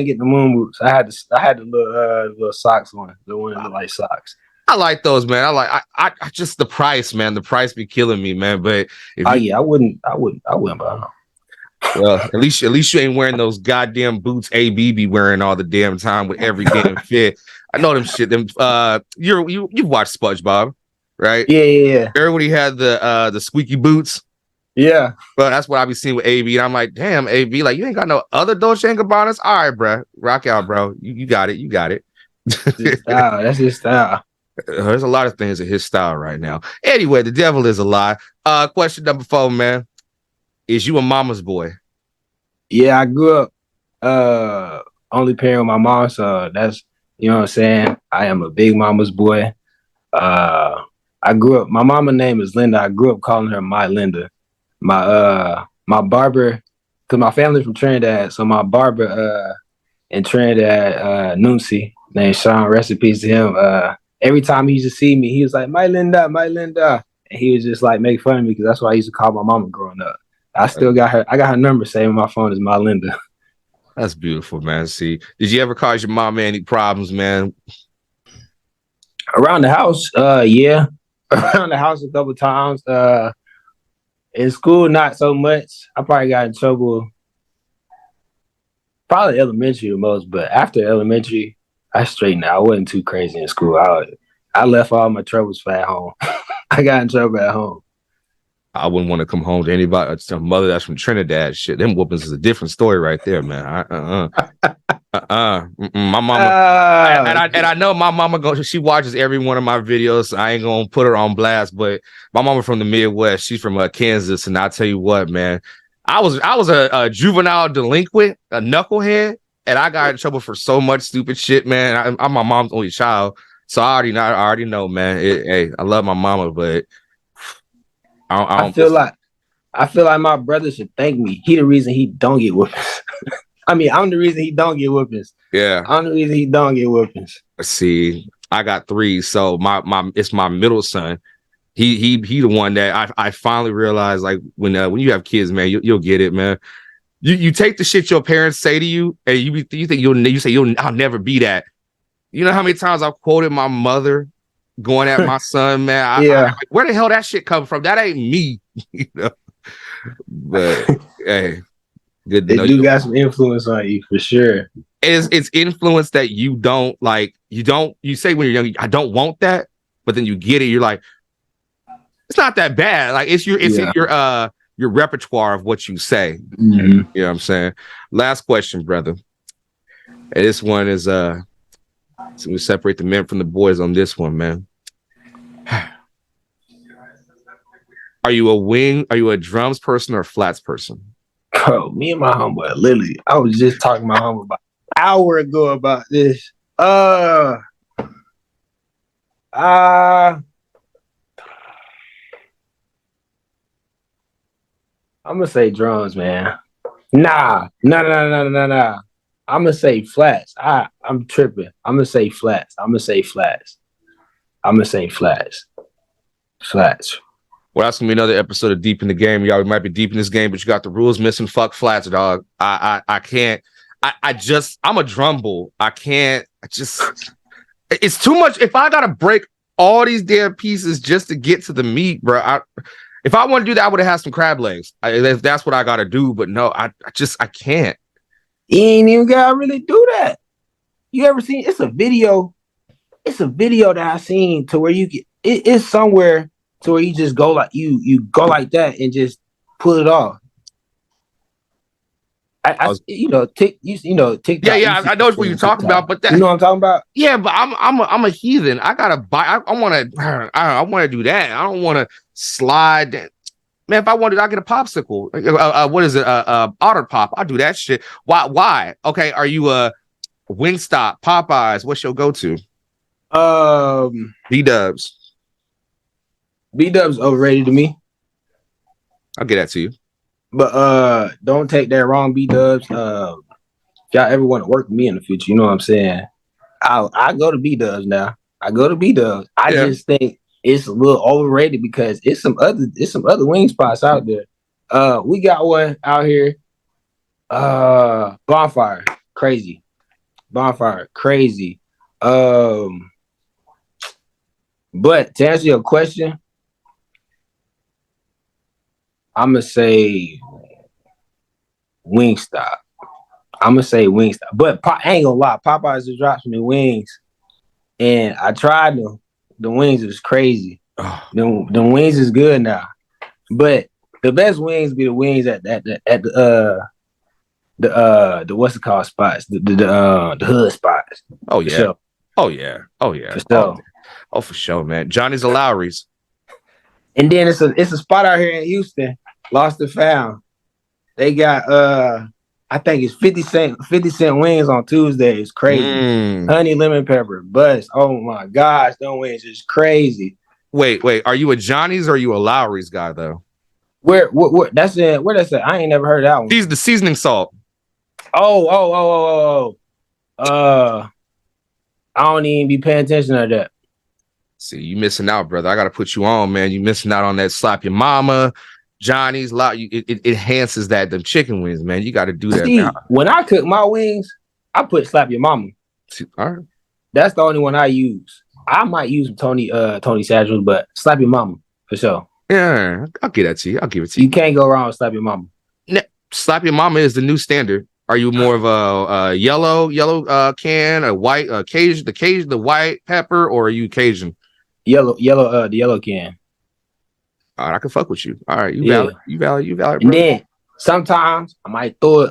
getting the moon boots. I had the little socks on. The one that look like socks. I like those, man. I just the price, man. The price be killing me, man. But I wouldn't buy them. Well, at least you ain't wearing those goddamn boots AB be wearing all the damn time with every damn fit. I know them shit. Them you've watched SpongeBob, right? Yeah. Everybody had the squeaky boots. Yeah. But that's what I be seeing with AB. And I'm like, damn, AB, like you ain't got no other Dolce & Gabbanas? All right, bro. Rock out, bro. You got it. That's his style. There's a lot of things in his style right now. Anyway, the devil is a lie. Question number 4, man. Is you a mama's boy? Yeah, I grew up only parent with my mom, so that's, you know what I'm saying? I am a big mama's boy. I grew up, my mama name is Linda. I grew up calling her my Linda. My barber, because my family's from Trinidad, so my barber in Trinidad, Nuncy, named Sean, rest in peace to him. Every time he used to see me, he was like, my Linda. And he was just like, make fun of me, because that's why I used to call my mama growing up. I still got her. I got her number saved on my phone as my Linda. That's beautiful, man. See, did you ever cause your mama any problems, man? Around the house, yeah. Around the house a couple times. In school, not so much. I probably got in trouble. Probably elementary the most, but after elementary, I straightened out. I wasn't too crazy in school. I left all my troubles for at home. I got in trouble at home. I wouldn't want to come home to anybody, a mother that's from Trinidad. Shit, them whoopings is a different story right there, man. My mama, and I know my mama she watches every one of my videos. So I ain't gonna put her on blast, but my mama from the Midwest. She's from Kansas, and I tell you what, man, I was a juvenile delinquent, a knucklehead, and I got in trouble for so much stupid shit, man. I'm my mom's only child, so I already know, man. Hey, I love my mama, but I feel like my brother should thank me. He the reason he don't get whoopings. I mean, I'm the reason he don't get whoopings. Yeah, I'm the reason he don't get whoopings. See, I got 3, so it's my middle son. He the one that I finally realized, like, when you have kids, man, you'll get it, man. You take the shit your parents say to you, and you think you say I'll never be that. You know how many times I've quoted my mother going at my son, man? Yeah. Where the hell that shit come from? That ain't me, you know. But hey, good. They do got some influence on you for sure. It's influence that you don't like. You say when you're young, I don't want that, but then you get it. You're like, it's not that bad. Like it's in your repertoire of what you say. Mm-hmm. You know what I'm saying? Last question, brother. And this one is so we separate the men from the boys on this one, man. Are you a drums person or a flats person? Bro, me and my homeboy Lily, I was just talking to my homeboy about an hour ago about this. I'm gonna say drums, man. Nah. I'm gonna say flats. I'm tripping. I'm gonna say flats. Flats. Well, that's gonna be another episode of Deep in the Game. Y'all, we might be deep in this game, but you got the rules missing. Fuck flats, dog. I can't. I'm a drum bull. It's too much. If I gotta break all these damn pieces just to get to the meat, bro. If I want to do that, I would have had some crab legs. If that's what I gotta do, but no, I can't. You ain't even gotta really do that. You ever seen? It's a video that I seen to where you get. It's somewhere to where you just go like you go like that and just pull it off. TikTok. Yeah, I know what you're talking about, but you know what I'm talking about. Yeah, but I'm a heathen. I gotta buy. I want to do that. I don't want to slide. Man, if I wanted, I get a popsicle. What is it? Otter Pop. I'll do that shit. Why? Okay, are you a Wingstop, Popeyes? What's your go-to? B-Dubs. B-Dubs overrated to me. I'll get that to you. But don't take that wrong, B-Dubs. If y'all ever want to work with me in the future, you know what I'm saying? I go to B-Dubs now. I just think it's a little overrated because it's some other wing spots out there. We got one out here. Bonfire, crazy. But to answer your question, I'm gonna say Wingstop. But I ain't gonna lie, Popeyes just dropped some new wings, and I tried them. The wings is crazy. The wings is good now, but the best wings be the wings at the what's it called spots, the hood spots. Oh yeah. Sure. Oh yeah. For sure. Oh, for sure, man. Johnny's a Lowry's. And then it's a spot out here in Houston, Lost and Found. They got I think it's 50 cent wings on Tuesday. It's crazy. Honey lemon pepper bust. Oh my gosh, those wings is crazy. Wait, are you a Johnny's or are you a Lowry's guy though? Where that's it? Where that's it? I ain't never heard of that one. He's the seasoning salt. Oh. I don't even be paying attention to that. See, you missing out, brother. I gotta put you on, man. You missing out on that slap your mama, Johnny's. It enhances them chicken wings, man. You got to do that. See, now. When I cook my wings, I put slap your mama. All right. That's the only one I use. I might use Tony Saddles, but slap your mama for sure. Yeah, I'll give that to you. I'll give it to you. You can't go wrong with slap your mama. Slap your mama is the new standard. Are you more of a yellow can, a white Cajun, the white pepper, or are you Cajun? The yellow can. All right, I can fuck with you. All right, you Yeah. valid. You valid. You valid, And bro. then sometimes I might throw it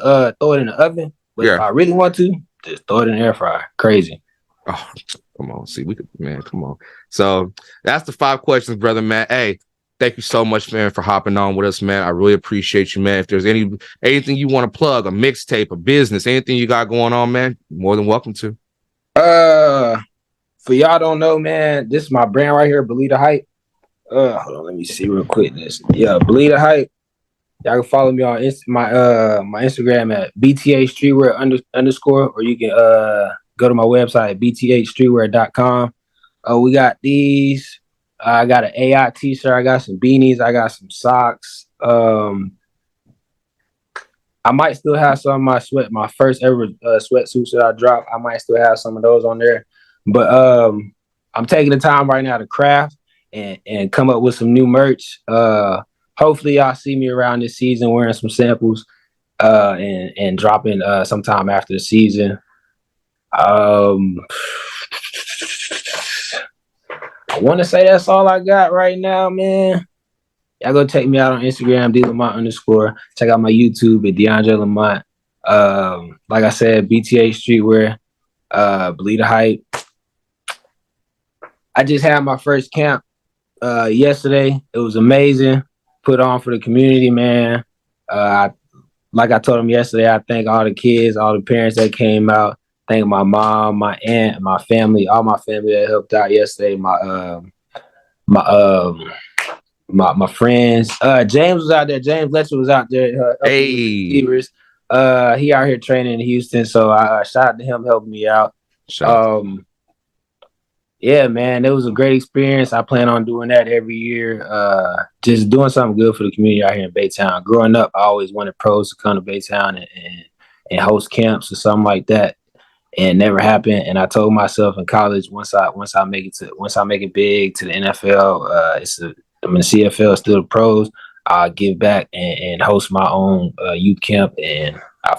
in the oven, but if I really want to, just throw it in the air fryer. Crazy. Oh, come on. See, we could, man, come on. So that's the 5 questions, brother, man. Hey, thank you so much, man, for hopping on with us, man. I really appreciate you, man. If there's anything you want to plug, a mixtape, a business, anything you got going on, man, more than welcome to. For y'all don't know, man, this is my brand right here, Believe the Hype. Hold on, let me see real quick. Believe the Hype. Y'all can follow me on my Instagram at BTA Streetwear _ or you can go to my website bthstreetwear.com. We got these. I got an AI t-shirt. I got some beanies. I got some socks. I might still have some of my first ever sweatsuits that I dropped. I might still have some of those on there. But I'm taking the time right now to craft and come up with some new merch. Hopefully y'all see me around this season wearing some samples and dropping sometime after the season. I want to say that's all I got right now, man. Y'all go check me out on Instagram, DLamont_. Check out my YouTube at DeAndre Lamont. Like I said, BTA Streetwear, Believe the Hype. I just had my first camp yesterday. It was amazing. Put on for the community, man. Like I told them yesterday, I thank all the kids, all the parents that came out. Thank my mom, my aunt, my family, all my family that helped out yesterday. My friends. James was out there. James Letcher was out there. Hey, receivers. He out here training in Houston, so I shout out to him helping me out. Yeah, man, it was a great experience. I plan on doing that every year. Just doing something good for the community out here in Baytown. Growing up, I always wanted pros to come to Baytown and host camps or something like that, and it never happened. And I told myself in college, once I make it big to the NFL, I'm in the CFL, still the pros. I'll give back and host my own youth camp. And I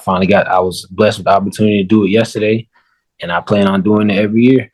was blessed with the opportunity to do it yesterday, and I plan on doing it every year.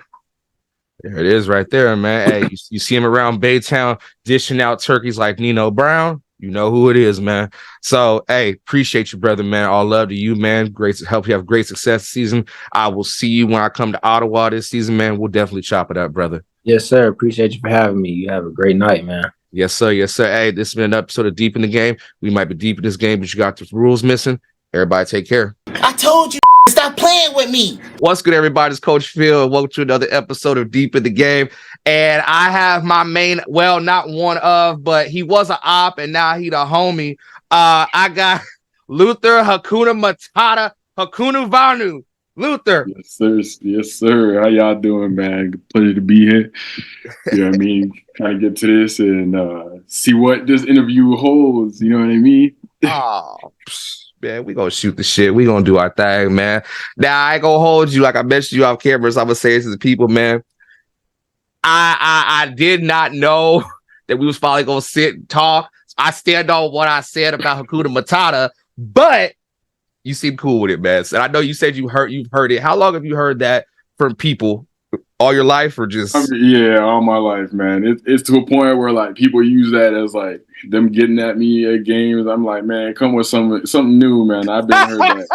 There it is right there, man. Hey, you see him around Baytown dishing out turkeys like Nino Brown. You know who it is, man. So, hey, appreciate you, brother, man. All love to you, man. Great to help you have great success this season. I will see you when I come to Ottawa this season, man. We'll definitely chop it up, brother. Yes, sir. Appreciate you for having me. You have a great night, man. Yes, sir. Yes, sir. Hey, this has been an episode of Deep in the Game. We might be deep in this game, but you got the rules missing. Everybody take care. I told you, stop playing with me. What's good, everybody? It's Coach Phil. Welcome to another episode of Deep in the Game. And I have my main, well, not one of, but he was an op and now he the homie. I got Luther Hakuna Matata Hakuna Vanu. Luther. Yes, sir. Yes, sir. How y'all doing, man? Pleasure to be here. You know what I mean? Trying to get to this and see what this interview holds. You know what I mean? Oh, man, we gonna shoot the shit. We gonna do our thing, man. Now I ain't gonna hold you like I mentioned you off camera. So I'm gonna say this to the people, man. I did not know that we was finally gonna sit and talk. I stand on what I said about Hakuna Matata, but you seem cool with it, man. And I know you said you've heard it. How long have you heard that from people? All your life, or just? Yeah, all my life, man. It's to a point where like people use that as like them getting at me at games. I'm like, man, come with something new, man. I've been heard that.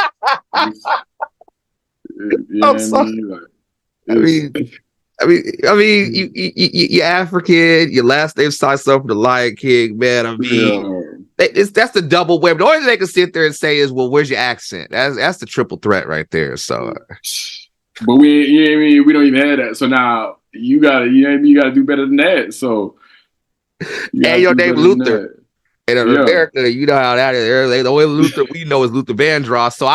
You know what I mean? You're African. Your last name starts off with the Lion King, man. I mean, that's the double whammy. The only thing they can sit there and say is, "Well, where's your accent?" That's the triple threat right there. So, but we don't even have that. So now you gotta do better than that. So, and your name Luther. And in America, you know how that is. The only Luther we know is Luther Vandross. So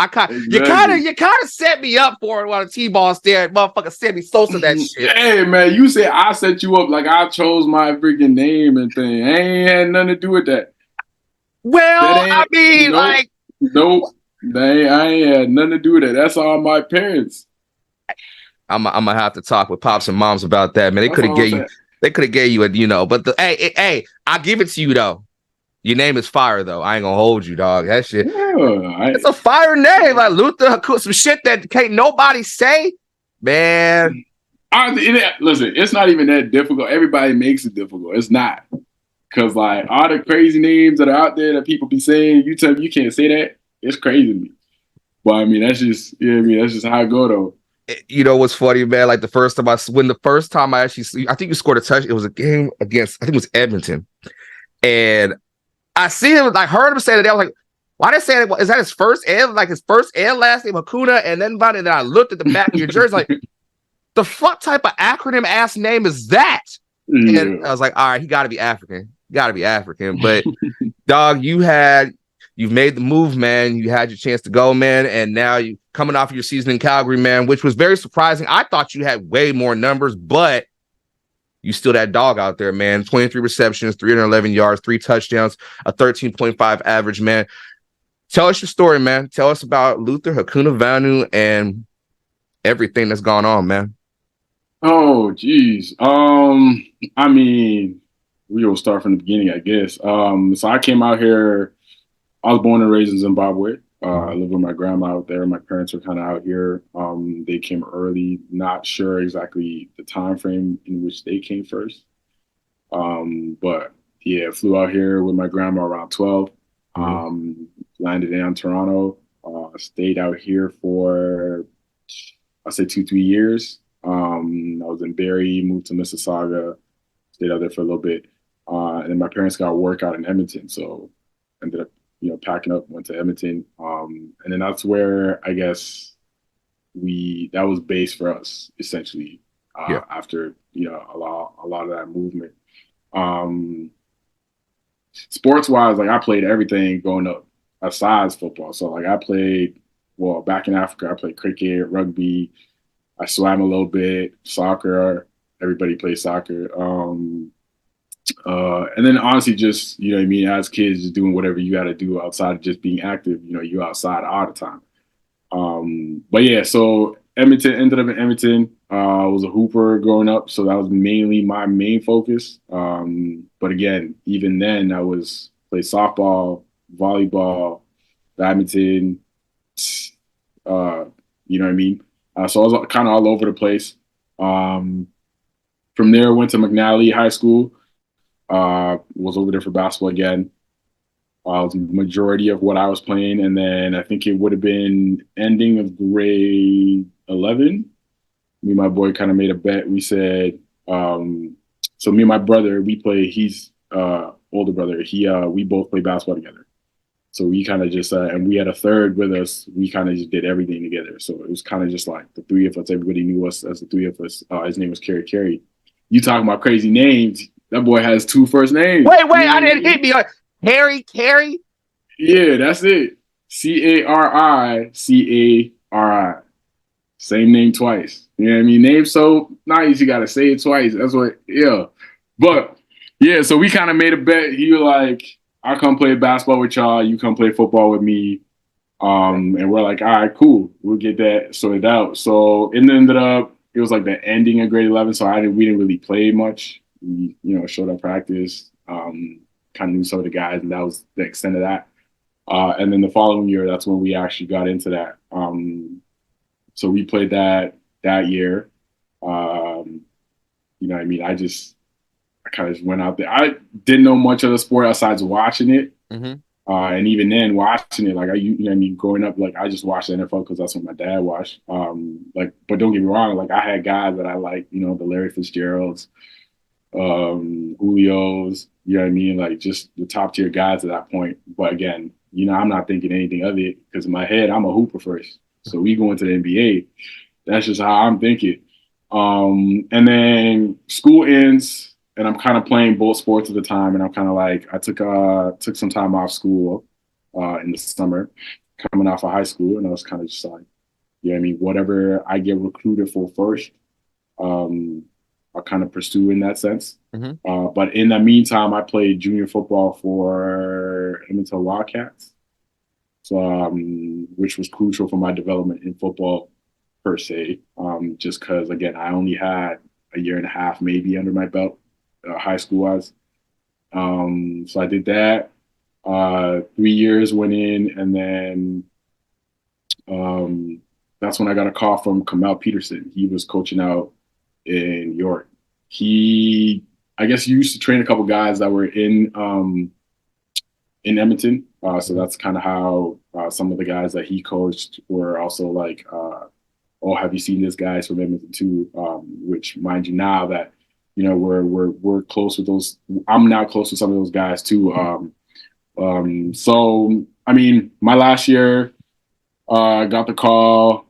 you kind of set me up for it while the T-ball stared, motherfucker Sammy Sosa that shit. Hey man, you said I set you up like I chose my freaking name and thing. I ain't had nothing to do with that. Well, I mean, nope. I ain't had nothing to do with that. That's all my parents. I'm gonna have to talk with pops and moms about that, man. They could have gave you a, but hey, I'll give it to you though. Your name is fire, though. I ain't gonna hold you, dog. That shit. It's a fire name. Like Luther, some shit that can't nobody say. Man. Listen, it's not even that difficult. Everybody makes it difficult. It's not. Cause like all the crazy names that are out there that people be saying, you tell me you can't say that. It's crazy to me. But I mean, that's just that's just how I go though. You know what's funny, man? Like the first time I actually, I think you scored a touch. It was a game against, I think it was Edmonton, and I see him. I heard him say that. I was like, why did they say that? Is that his first and last name Hakuna? And then I looked at the back of your jersey, like, the fuck type of acronym ass name is that? Yeah. And I was like, all right, he got to be African. But dog, you've made the move, man. You had your chance to go, man, and now you coming off your season in Calgary, man, which was very surprising. I thought you had way more numbers, but you still that dog out there, man. 23 receptions, 311 yards, 3 touchdowns, a 13.5 average, man. Tell us your story, man. Tell us about Luther, Hakuna Vanu, and everything that's gone on, man. Oh, geez. I mean, we'll start from the beginning, I guess. So I came out here. I was born and raised in Zimbabwe. I lived with my grandma out there. My parents were kind of out here. They came early. Not sure exactly the time frame in which they came first. But yeah, flew out here with my grandma around 12. Landed in Toronto. Stayed out here for, I'd say 2-3 years. I was in Barrie, moved to Mississauga, stayed out there for a little bit. And then my parents got work out in Edmonton. So ended up, packing up, went to Edmonton. And then that's where I guess that was base for us essentially. After, a lot of that movement. Sports wise, like I played everything growing up besides football. So like I played, back in Africa, I played cricket, rugby. I swam a little bit, soccer. Everybody plays soccer. And then honestly, just, as kids, just doing whatever you got to do outside of just being active. You're outside all the time. But yeah, so ended up in Edmonton. I was a hooper growing up, so that was mainly my main focus. But again, even then, I played softball, volleyball, badminton. You know what I mean? So I was kind of all over the place. From there, went to McNally High School. Was over there for basketball again. Was majority of what I was playing, and then I think it would have been ending of grade 11. Me and my boy kind of made a bet. We said, so me and my brother, he's older brother. We both play basketball together. So we kind of just, and we had a third with us. We kind of just did everything together. So it was kind of just like the three of us. Everybody knew us as the three of us. His name was Kerry. You talking about crazy names? That boy has 2 first names. Wait, I didn't hit me. Carrie? Yeah, that's it. Caricari. Same name twice. You know what I mean? Name so nice, you gotta say it twice. That's what, yeah. But yeah, so we kind of made a bet. He was like, I'll come play basketball with y'all, you come play football with me. And we're like, all right, cool. We'll get that sorted out. So it ended up, it was like the ending of grade 11. So we didn't really play much. We, showed up practice, kind of knew some of the guys, and that was the extent of that. And then the following year, that's when we actually got into that. So we played that year. You know what I mean? I kind of just went out there. I didn't know much of the sport besides watching it. Mm-hmm. And even then, watching it, like growing up, like I just watched the NFL because that's what my dad watched. But don't get me wrong, like I had guys that I like, the Larry Fitzgeralds, Julio's, you know what I mean? Like just the top tier guys at that point. But again, I'm not thinking anything of it because in my head, I'm a hooper first. So we go into the NBA. That's just how I'm thinking. And then school ends and I'm kind of playing both sports at the time. And I'm kind of like, I took some time off school in the summer coming off of high school. And I was kind of just like, whatever I get recruited for first, I'll kind of pursue in that sense. Mm-hmm. But in the meantime, I played junior football for Edmonton Wildcats, so which was crucial for my development in football per se. Just because, again, I only had a year and a half maybe under my belt, high school wise. So I did that. 3 years went in, and then that's when I got a call from Kamel Peterson. He was coaching out in York. He I guess you used to train a couple guys that were in Edmonton. So that's kind of how some of the guys that he coached were also like, oh, have you seen this guys from Edmonton too? Which, mind you, now that we're close with those. I'm now close with some of those guys too. So I mean, my last year, got the call.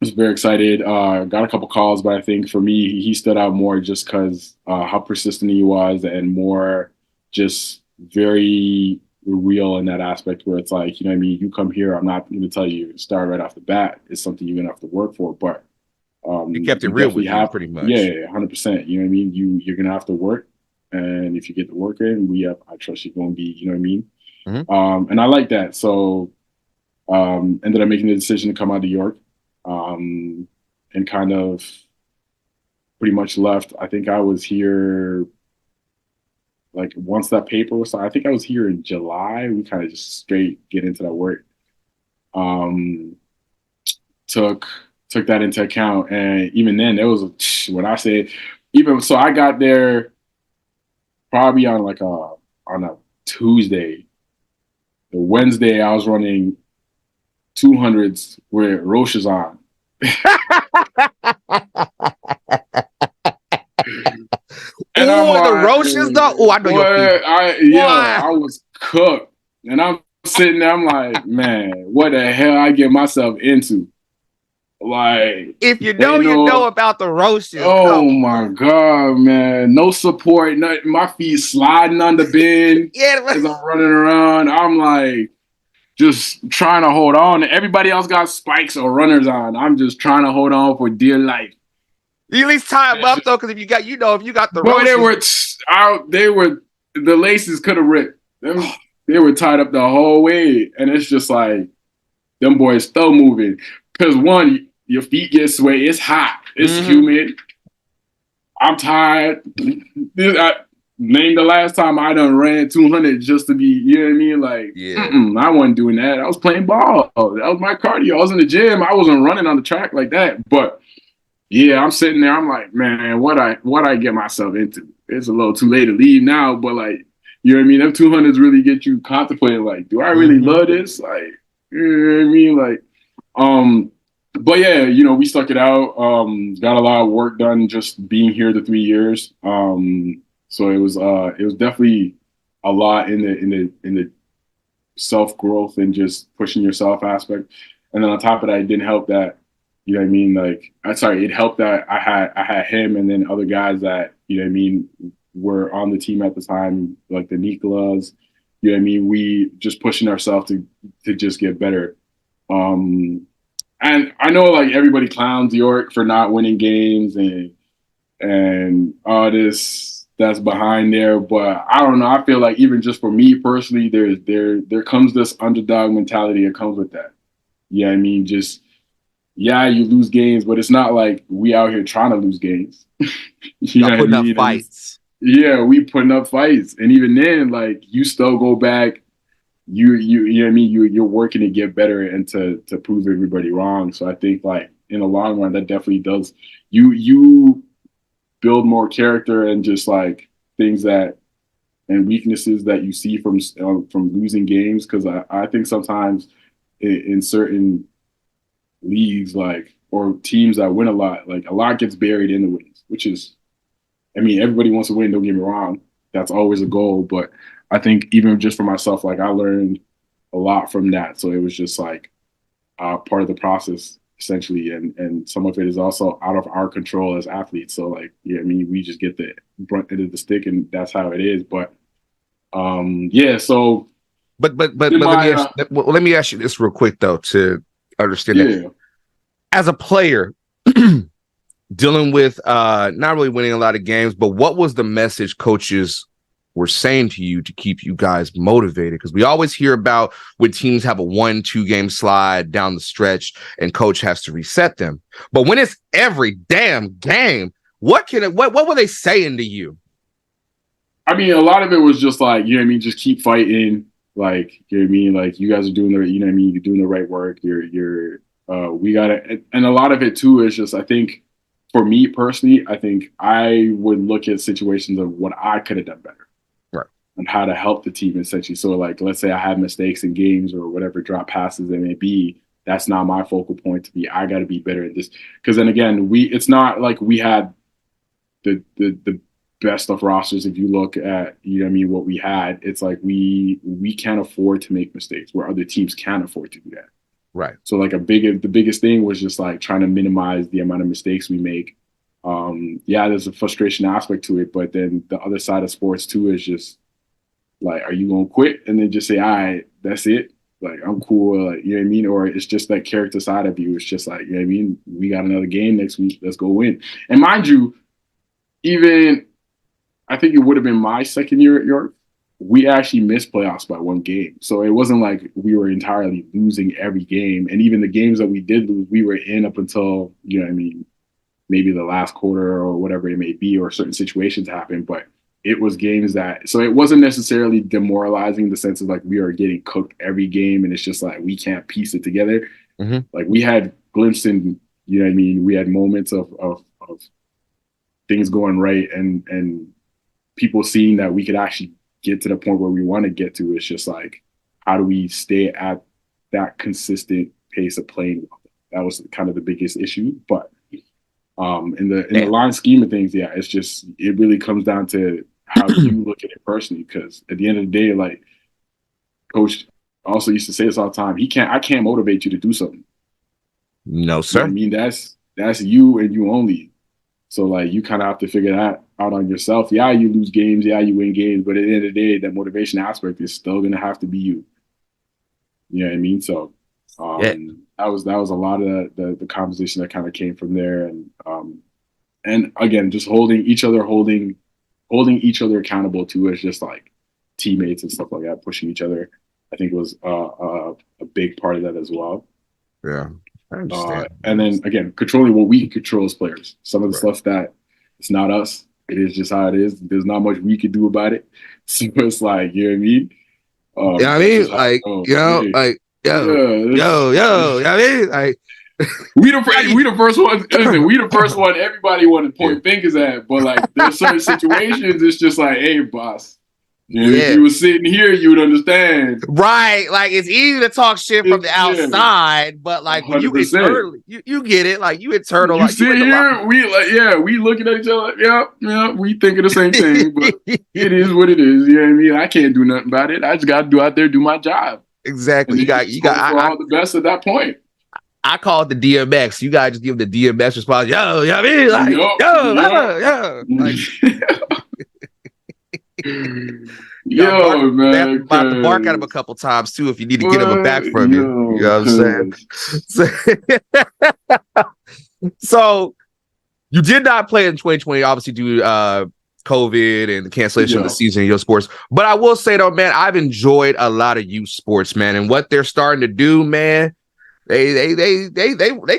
Was very excited. Got a couple calls, but I think for me, he stood out more just because how persistent he was, and more just very real in that aspect where it's like, what I mean, you come here, I'm not going to tell you start right off the bat. It's something you're going to have to work for, but You kept it real with you, pretty much. Yeah, 100%. You know what I mean? You're going to have to work, and if you get the work in, I trust you're going to be, you know what I mean? Mm-hmm. And I like that. So ended up making the decision to come out to York. And kind of pretty much left. I think I was here like once that paper was signed. I think I was here in July. We kind of just straight get into that work. Took that into account, and even then, there was when I say even so, I got there probably on a Tuesday. The Wednesday, I was running 200s with Roche's on. And I'm like, the Roaches though. Oh, I know your people. I was cooked, and I'm sitting there. I'm like, man, what the hell I get myself into? Like, if you know about the Roaches. Oh my god, man! No support, my feet sliding on the bed as I'm running around. I'm like, just trying to hold on. Everybody else got spikes or runners on. I'm just trying to hold on for dear life. You at least tie them up though, because if you got the boy, they were the laces could have ripped. They were tied up the whole way, and it's just like them boys still moving. Because one, your feet get sweaty. It's hot. It's humid. I'm tired. Name the last time I done ran 200 just to be, you know what I mean? Like, I wasn't doing that. I was playing ball. That was my cardio. I was in the gym. I wasn't running on the track like that. But yeah, I'm sitting there. I'm like, man, what I get myself into? It's a little too late to leave now. But like, you know what I mean? Them 200s really get you contemplating. Like, do I really love this? Like, you know what I mean? Like, but yeah, we stuck it out. Got a lot of work done just being here the 3 years. So it was definitely a lot in the self growth and just pushing yourself aspect. And then on top of that, it didn't help that, you know what I mean? Like, it helped that I had him and then other guys that, you know what I mean, were on the team at the time, like the Nikolas, you know what I mean? We just pushing ourselves to just get better. And I know like everybody clowns York for not winning games and all this that's behind there, but I don't know. I feel like even just for me personally, there comes this underdog mentality that comes with that. Yeah, I mean, just you lose games, but it's not like we out here trying to lose games. you know putting up fights. We putting up fights, and even then, like you still go back. You know what I mean? You're working to get better and to prove everybody wrong. So I think like in the long run, that definitely does you build more character and just like things and weaknesses that you see from losing games. Because I think sometimes in certain leagues, like or teams that win a lot gets buried in the wins, which is, I mean, everybody wants to win. Don't get me wrong, that's always a goal. But I think even just for myself, like I learned a lot from that. So it was just like part of the process. Essentially, and some of it is also out of our control as athletes. So like, yeah, I mean, we just get the brunt end of the stick, and that's how it is. But so. But let me ask you this real quick though to understand that. As a player, dealing with not really winning a lot of games, but what was the message coaches were saying to you to keep you guys motivated? Because we always hear about when teams have a 1-2 game slide down the stretch and coach has to reset them. But when it's every damn game, what were they saying to you? I mean, a lot of it was just like, you know what I mean, just keep fighting. Like, you know what I mean? Like you guys are doing you know what I mean, you're doing the right work. We gotta, and a lot of it too is just, I think for me personally, I think I would look at situations of what I could have done better. Right. And how to help the team essentially. So like, let's say I have mistakes in games or whatever drop passes they may be. That's not my focal point to be. I got to be better at this. Because then again, it's not like we had the best of rosters. If you look at, you know what I mean, what we had, it's like we can't afford to make mistakes where other teams can't afford to do that. Right. So like the biggest thing was just like trying to minimize the amount of mistakes we make. Yeah, there's a frustration aspect to it, but then the other side of sports too is just like, are you gonna quit and then just say, all right, that's it? Like, I'm cool, like, you know what I mean? Or it's just that character side of you. It's just like, you know what I mean? We got another game next week. Let's go win. And mind you, even I think it would have been my second year at York, we actually missed playoffs by one game. So it wasn't like we were entirely losing every game. And even the games that we did lose, we were in up until, you know what I mean, maybe the last quarter or whatever it may be, or certain situations happen. But it was games that, so it wasn't necessarily demoralizing in the sense of like we are getting cooked every game and it's just like we can't piece it together. Mm-hmm. Like we had glimpses in, you know what I mean? We had moments of things going right and people seeing that we could actually get to the point where we want to get to. It's just like, how do we stay at that consistent pace of playing? That was kind of the biggest issue. But in the line scheme of things, yeah, it's just, it really comes down to how you look at it personally. Because at the end of the day, like Coach also used to say this all the time, I can't motivate you to do something. No, sir. You know what I mean, that's you and you only. So like you kind of have to figure that out on yourself. Yeah, you lose games. Yeah, you win games. But at the end of the day, that motivation aspect is still going to have to be you. You know what I mean? So that was a lot of the conversation that kind of came from there. And again, just holding each other accountable to as just like teammates and stuff like that, pushing each other. I think was a big part of that as well. Yeah. I understand. And then again, controlling what we can control as players. Some of the stuff that it's not us. It is just how it is. There's not much we could do about it. So it's like, you know what I mean? Yeah, I mean, like, you know, like, yo, I mean, like, we the first one. Listen, we the first one. Everybody want to point fingers at, but like, there's certain situations. It's just like, hey, boss. You know, if you were sitting here, you would understand. Right. Like, it's easy to talk shit from the outside, but like, when you internally, you get it. Like, you internal. You like, sit here, we looking at each other. Yeah, we thinking the same thing, but it is what it is. You know what I mean? I can't do nothing about it. I just got to do out there, do my job. Exactly. You got all the best at that point. I call it the DMX. You gotta just give the DMX response. Yo, you know what I mean? Like, yo, man. About to bark at him a couple times too if you need to get him a back from you. You know what I'm saying? So you did not play in 2020, obviously due to COVID and the cancellation of the season in your sports. But I will say though, man, I've enjoyed a lot of youth sports, man, and what they're starting to do, man. They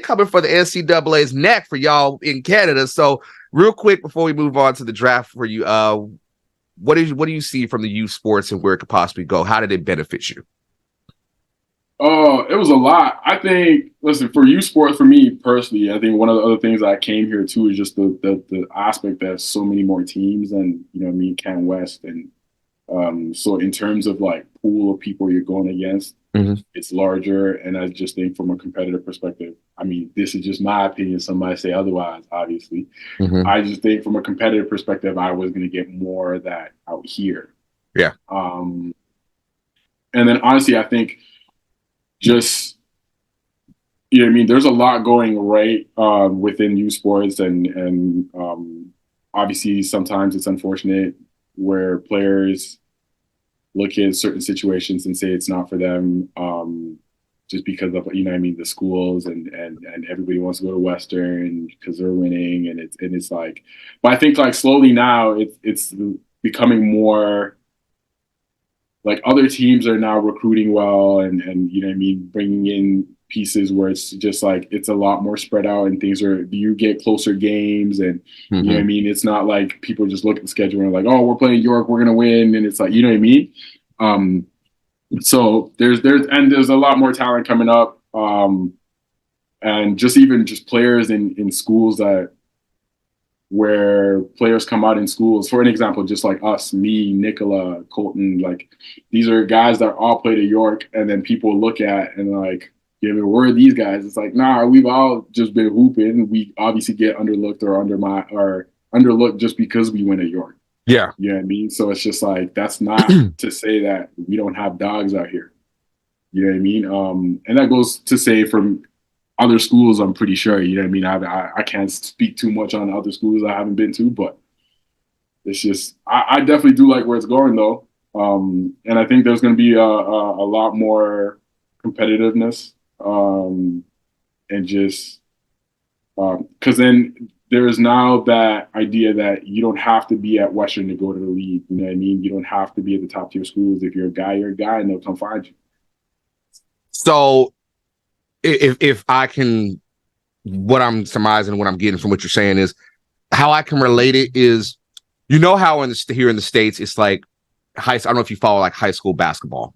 coming for the NCAA's neck for y'all in Canada. So real quick before we move on to the draft for you, what do you see from the youth sports and where it could possibly go? How did it benefit you? Oh, it was a lot. I think, listen, for youth sports, for me personally, I think one of the other things I came here to is just the aspect that so many more teams and, you know what I mean, Can West. And so in terms of like pool of people you're going against, it's larger. And I just think from a competitive perspective, I mean, this is just my opinion. Somebody say otherwise, obviously. I just think from a competitive perspective, I was going to get more of that out here. Yeah. And then honestly, I think just, you know what I mean, there's a lot going right within youth sports and obviously sometimes it's unfortunate where players look at certain situations and say it's not for them just because of, you know what I mean, the schools and everybody wants to go to Western because they're winning and it's like, but I think like slowly now it's becoming more like other teams are now recruiting well and you know what I mean, bringing in pieces where it's just like it's a lot more spread out and things are, you get closer games and you know what I mean, it's not like people just look at the schedule and like, oh, we're playing York, we're gonna win, and it's like, you know what I mean. So there's a lot more talent coming up, and just even just players in schools that where players come out in schools. For an example, just like us, me, Nicola, Colton, like these are guys that all played at York, and then people look at and like, yeah, but where are these guys? It's like, nah, we've all just been hooping. We obviously get underlooked or underlooked just because we went at York. Yeah. You know what I mean? So it's just like, that's not to say that we don't have dogs out here. You know what I mean? And that goes to say from other schools, I'm pretty sure. You know what I mean? I can't speak too much on other schools I haven't been to, but it's just, I definitely do like where it's going though. And I think there's going to be a lot more competitiveness, and just because then there is now that idea that you don't have to be at Western to go to the league. You know what I mean? You don't have to be at the top tier schools. If you're a guy, and they'll come find you. So if I can, what I'm surmising, what I'm getting from what you're saying is how I can relate it is, you know how here in the States, it's like I don't know if you follow like high school basketball.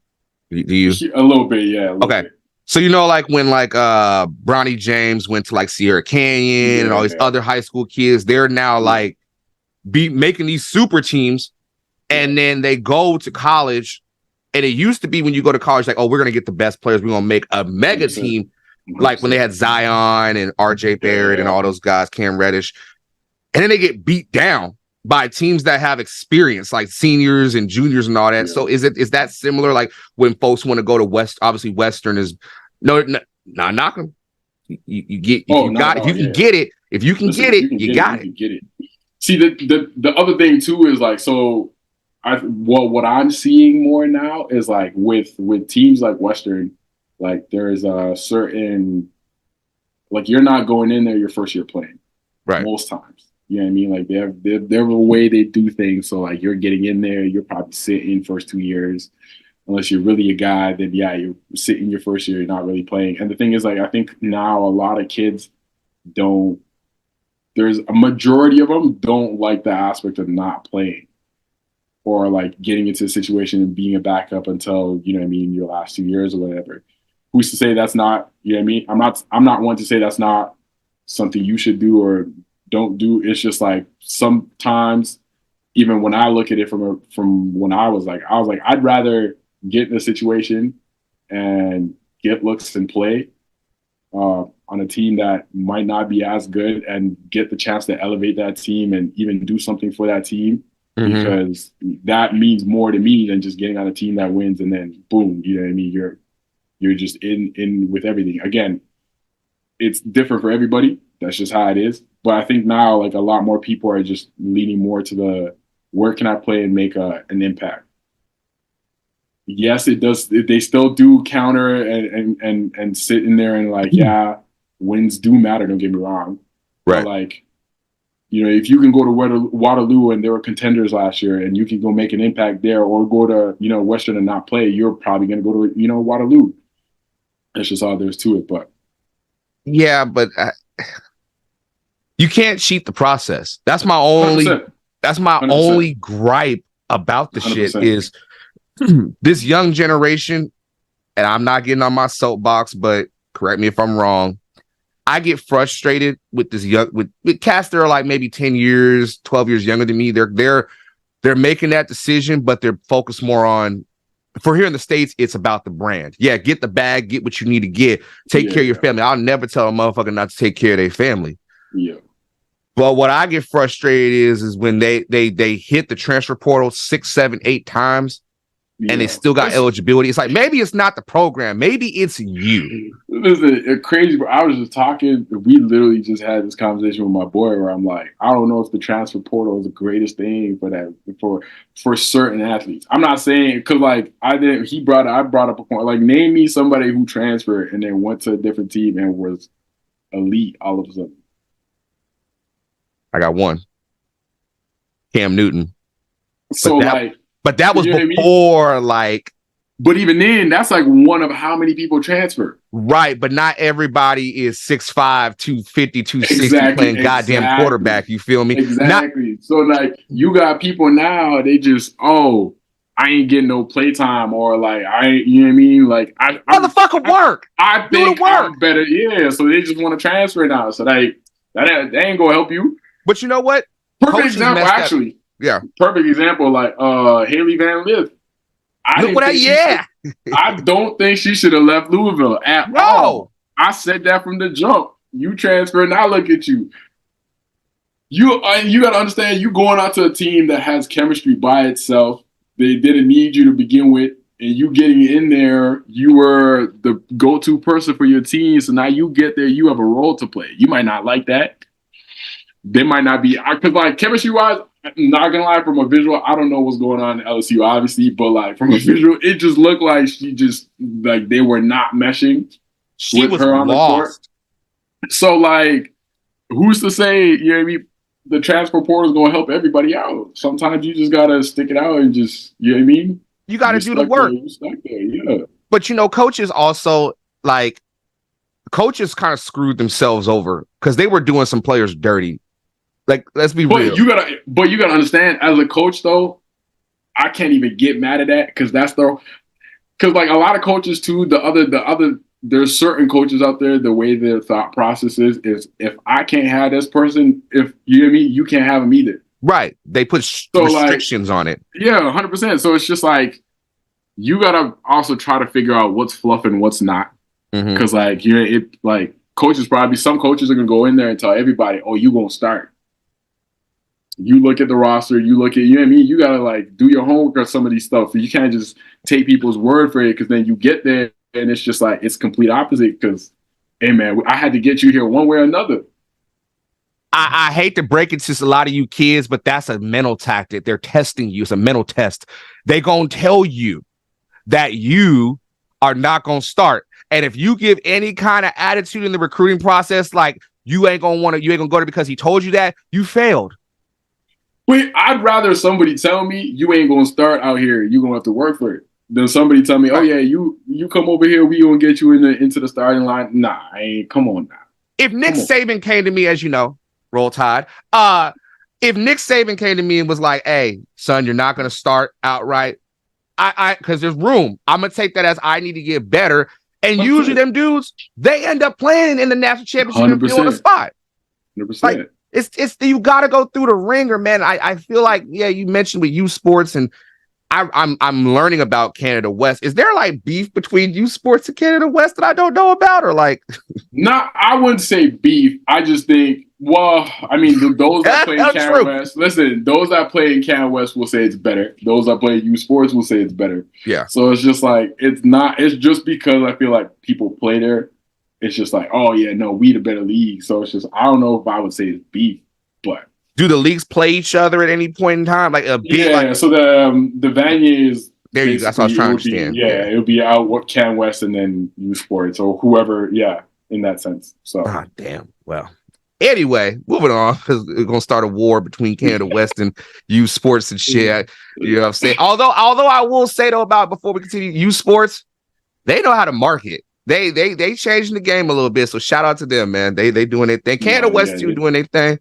Do you? A little bit, yeah. Okay. Bit. So you know, like when like Bronny James went to like Sierra Canyon and all these other high school kids, they're now like making these super teams, and then they go to college. And it used to be when you go to college, like, oh, we're going to get the best players. We're going to make a mega 100%. Team, like when they had Zion and RJ Barrett and all those guys, Cam Reddish. And then they get beat down by teams that have experience, like seniors and juniors and all that. Yeah. So is that similar? Like when folks want to go to West, obviously Western is not knock them. You get, if you can get it, you got it. See, the other thing too is like, so what I'm seeing more now is like with teams like Western, like there's a certain, like you're not going in there your first year playing, right? Most times, you know what I mean? Like they're the way they do things. So like you're getting in there, you're probably sitting first 2 years, unless you're really a guy. Then you're sitting your first year, you're not really playing. And the thing is, like I think now a lot of kids don't. There's a majority of them don't like the aspect of not playing. Or like getting into a situation and being a backup until, you know what I mean, your last 2 years or whatever. Who's to say that's not, you know what I mean? I'm not one to say that's not something you should do or don't do. It's just like sometimes, even when I look at it from when I was like, I'd rather get in a situation and get looks and play on a team that might not be as good and get the chance to elevate that team and even do something for that team. Mm-hmm. Because that means more to me than just getting on a team that wins and then boom, you know what I mean? You're just in with everything. Again, it's different for everybody. That's just how it is. But I think now like a lot more people are just leaning more to the where can I play and make an impact. Yes, it does. They still do counter and sit in there and like, yeah, wins do matter. Don't get me wrong. Right. But like, you know, if you can go to Waterloo and they were contenders last year and you can go make an impact there or go to, you know, Western and not play, you're probably going to go to, you know, Waterloo. That's just all there's to it. But yeah, but you can't cheat the process. That's my only, 100%. That's my 100%. Only gripe about the 100%. Shit is this young generation, and I'm not getting on my soapbox, but correct me if I'm wrong. I get frustrated with this with cats that are like maybe 10 years, 12 years younger than me. They're making that decision, but they're focused more on, for here in the States, it's about the brand. Yeah, get the bag, get what you need to get, take care of your family. I'll never tell a motherfucker not to take care of their family. Yeah. But what I get frustrated is when they hit the transfer portal 6, 7, 8 times. And they still got eligibility. It's like, maybe it's not the program. Maybe it's you. Listen, crazy. But I was just talking. We literally just had this conversation with my boy where I'm like, I don't know if the transfer portal is the greatest thing for certain athletes. I'm not saying because like I brought up a point. Like, name me somebody who transferred and then went to a different team and was elite all of a sudden. I got one. Cam Newton. So But that was before, I mean? Like. But even then, that's like one of how many people transfer. Right, but not everybody is 6'5", 250, 260 playing goddamn quarterback. You feel me? Exactly. So like, you got people now, they just, I ain't getting no playtime, or like you know what I mean? Like motherfucker work. I think I'm better. Yeah. So they just want to transfer now. So that ain't gonna help you. But you know what? Perfect Coaches example, messed up. actually. Yeah. Perfect example, like Haley Van Lith. I don't think she should have left Louisville at all. I said that from the jump. You transfer, now look at you. You got to understand, you going out to a team that has chemistry by itself. They didn't need you to begin with, and you getting in there, you were the go-to person for your team. So now you get there, you have a role to play. You might not like that. They might not be, because like chemistry-wise, I'm not gonna lie, from a visual, I don't know what's going on in LSU, obviously, but like from a visual, it just looked like she just like they were not meshing with her on the court. So like, who's to say, you know what I mean? The transfer portal is going to help everybody out. Sometimes you just got to stick it out and just, you know what I mean? You got to do the work. Yeah. But, you know, coaches also, like, coaches kind of screwed themselves over because they were doing some players dirty. Like, let's be real. But you got to understand, as a coach, though, I can't even get mad at that because because, like, a lot of coaches, too, there's certain coaches out there, the way their thought process is if I can't have this person, if you know what I mean, you can't have them either. Right. They put restrictions on it. Yeah, 100%. So it's just like, you got to also try to figure out what's fluff and what's not. Because coaches some coaches are going to go in there and tell everybody, oh, you going to start. You look at the roster, you know what I mean? You got to like do your homework on some of these stuff. You can't just take people's word for it because then you get there. And it's just like, it's complete opposite because, hey, man, I had to get you here one way or another. I hate to break it to a lot of you kids, but that's a mental tactic. They're testing you. It's a mental test. They going to tell you that you are not going to start. And if you give any kind of attitude in the recruiting process, like you ain't going to go there because he told you that, you failed. Wait, I'd rather somebody tell me you ain't going to start out here. You're going to have to work for it. Then somebody tell me, oh yeah, you come over here, we gonna get you into the starting line. Nah, I ain't. Come on now. If Nick Saban came to me, as you know, Roll Tide. If Nick Saban came to me and was like, "Hey, son, you're not gonna start outright," because there's room. I'm gonna take that as I need to get better. And usually, them dudes, they end up playing in the national championship and on the spot. 100%. Like it's you got to go through the ringer, man. I feel like you mentioned with youth sports and. I'm learning about Canada West. Is there like beef between youth sports and Canada West that I don't know about, or like? No, I wouldn't say beef. I just think, well, I mean, those that play in Canada West. Listen, those that play in Canada West will say it's better. Those that play youth sports will say it's better. Yeah. So it's just like it's not. It's just because I feel like people play there. It's just like, oh yeah, no, we the better league. So it's just I don't know if I would say it's beef, but. Do the leagues play each other at any point in time? Like a big, so the Vanier is there. You go. That's what I was trying to understand. It would be out what Can West and then U Sports or whoever. Yeah, in that sense. So damn. Well, anyway, moving on because we're gonna start a war between Canada West and U Sports and shit. You know what I'm saying? Although I will say though about before we continue, U Sports, they know how to market. They changing the game a little bit. So shout out to them, man. They doing their thing. Canada West too doing their thing.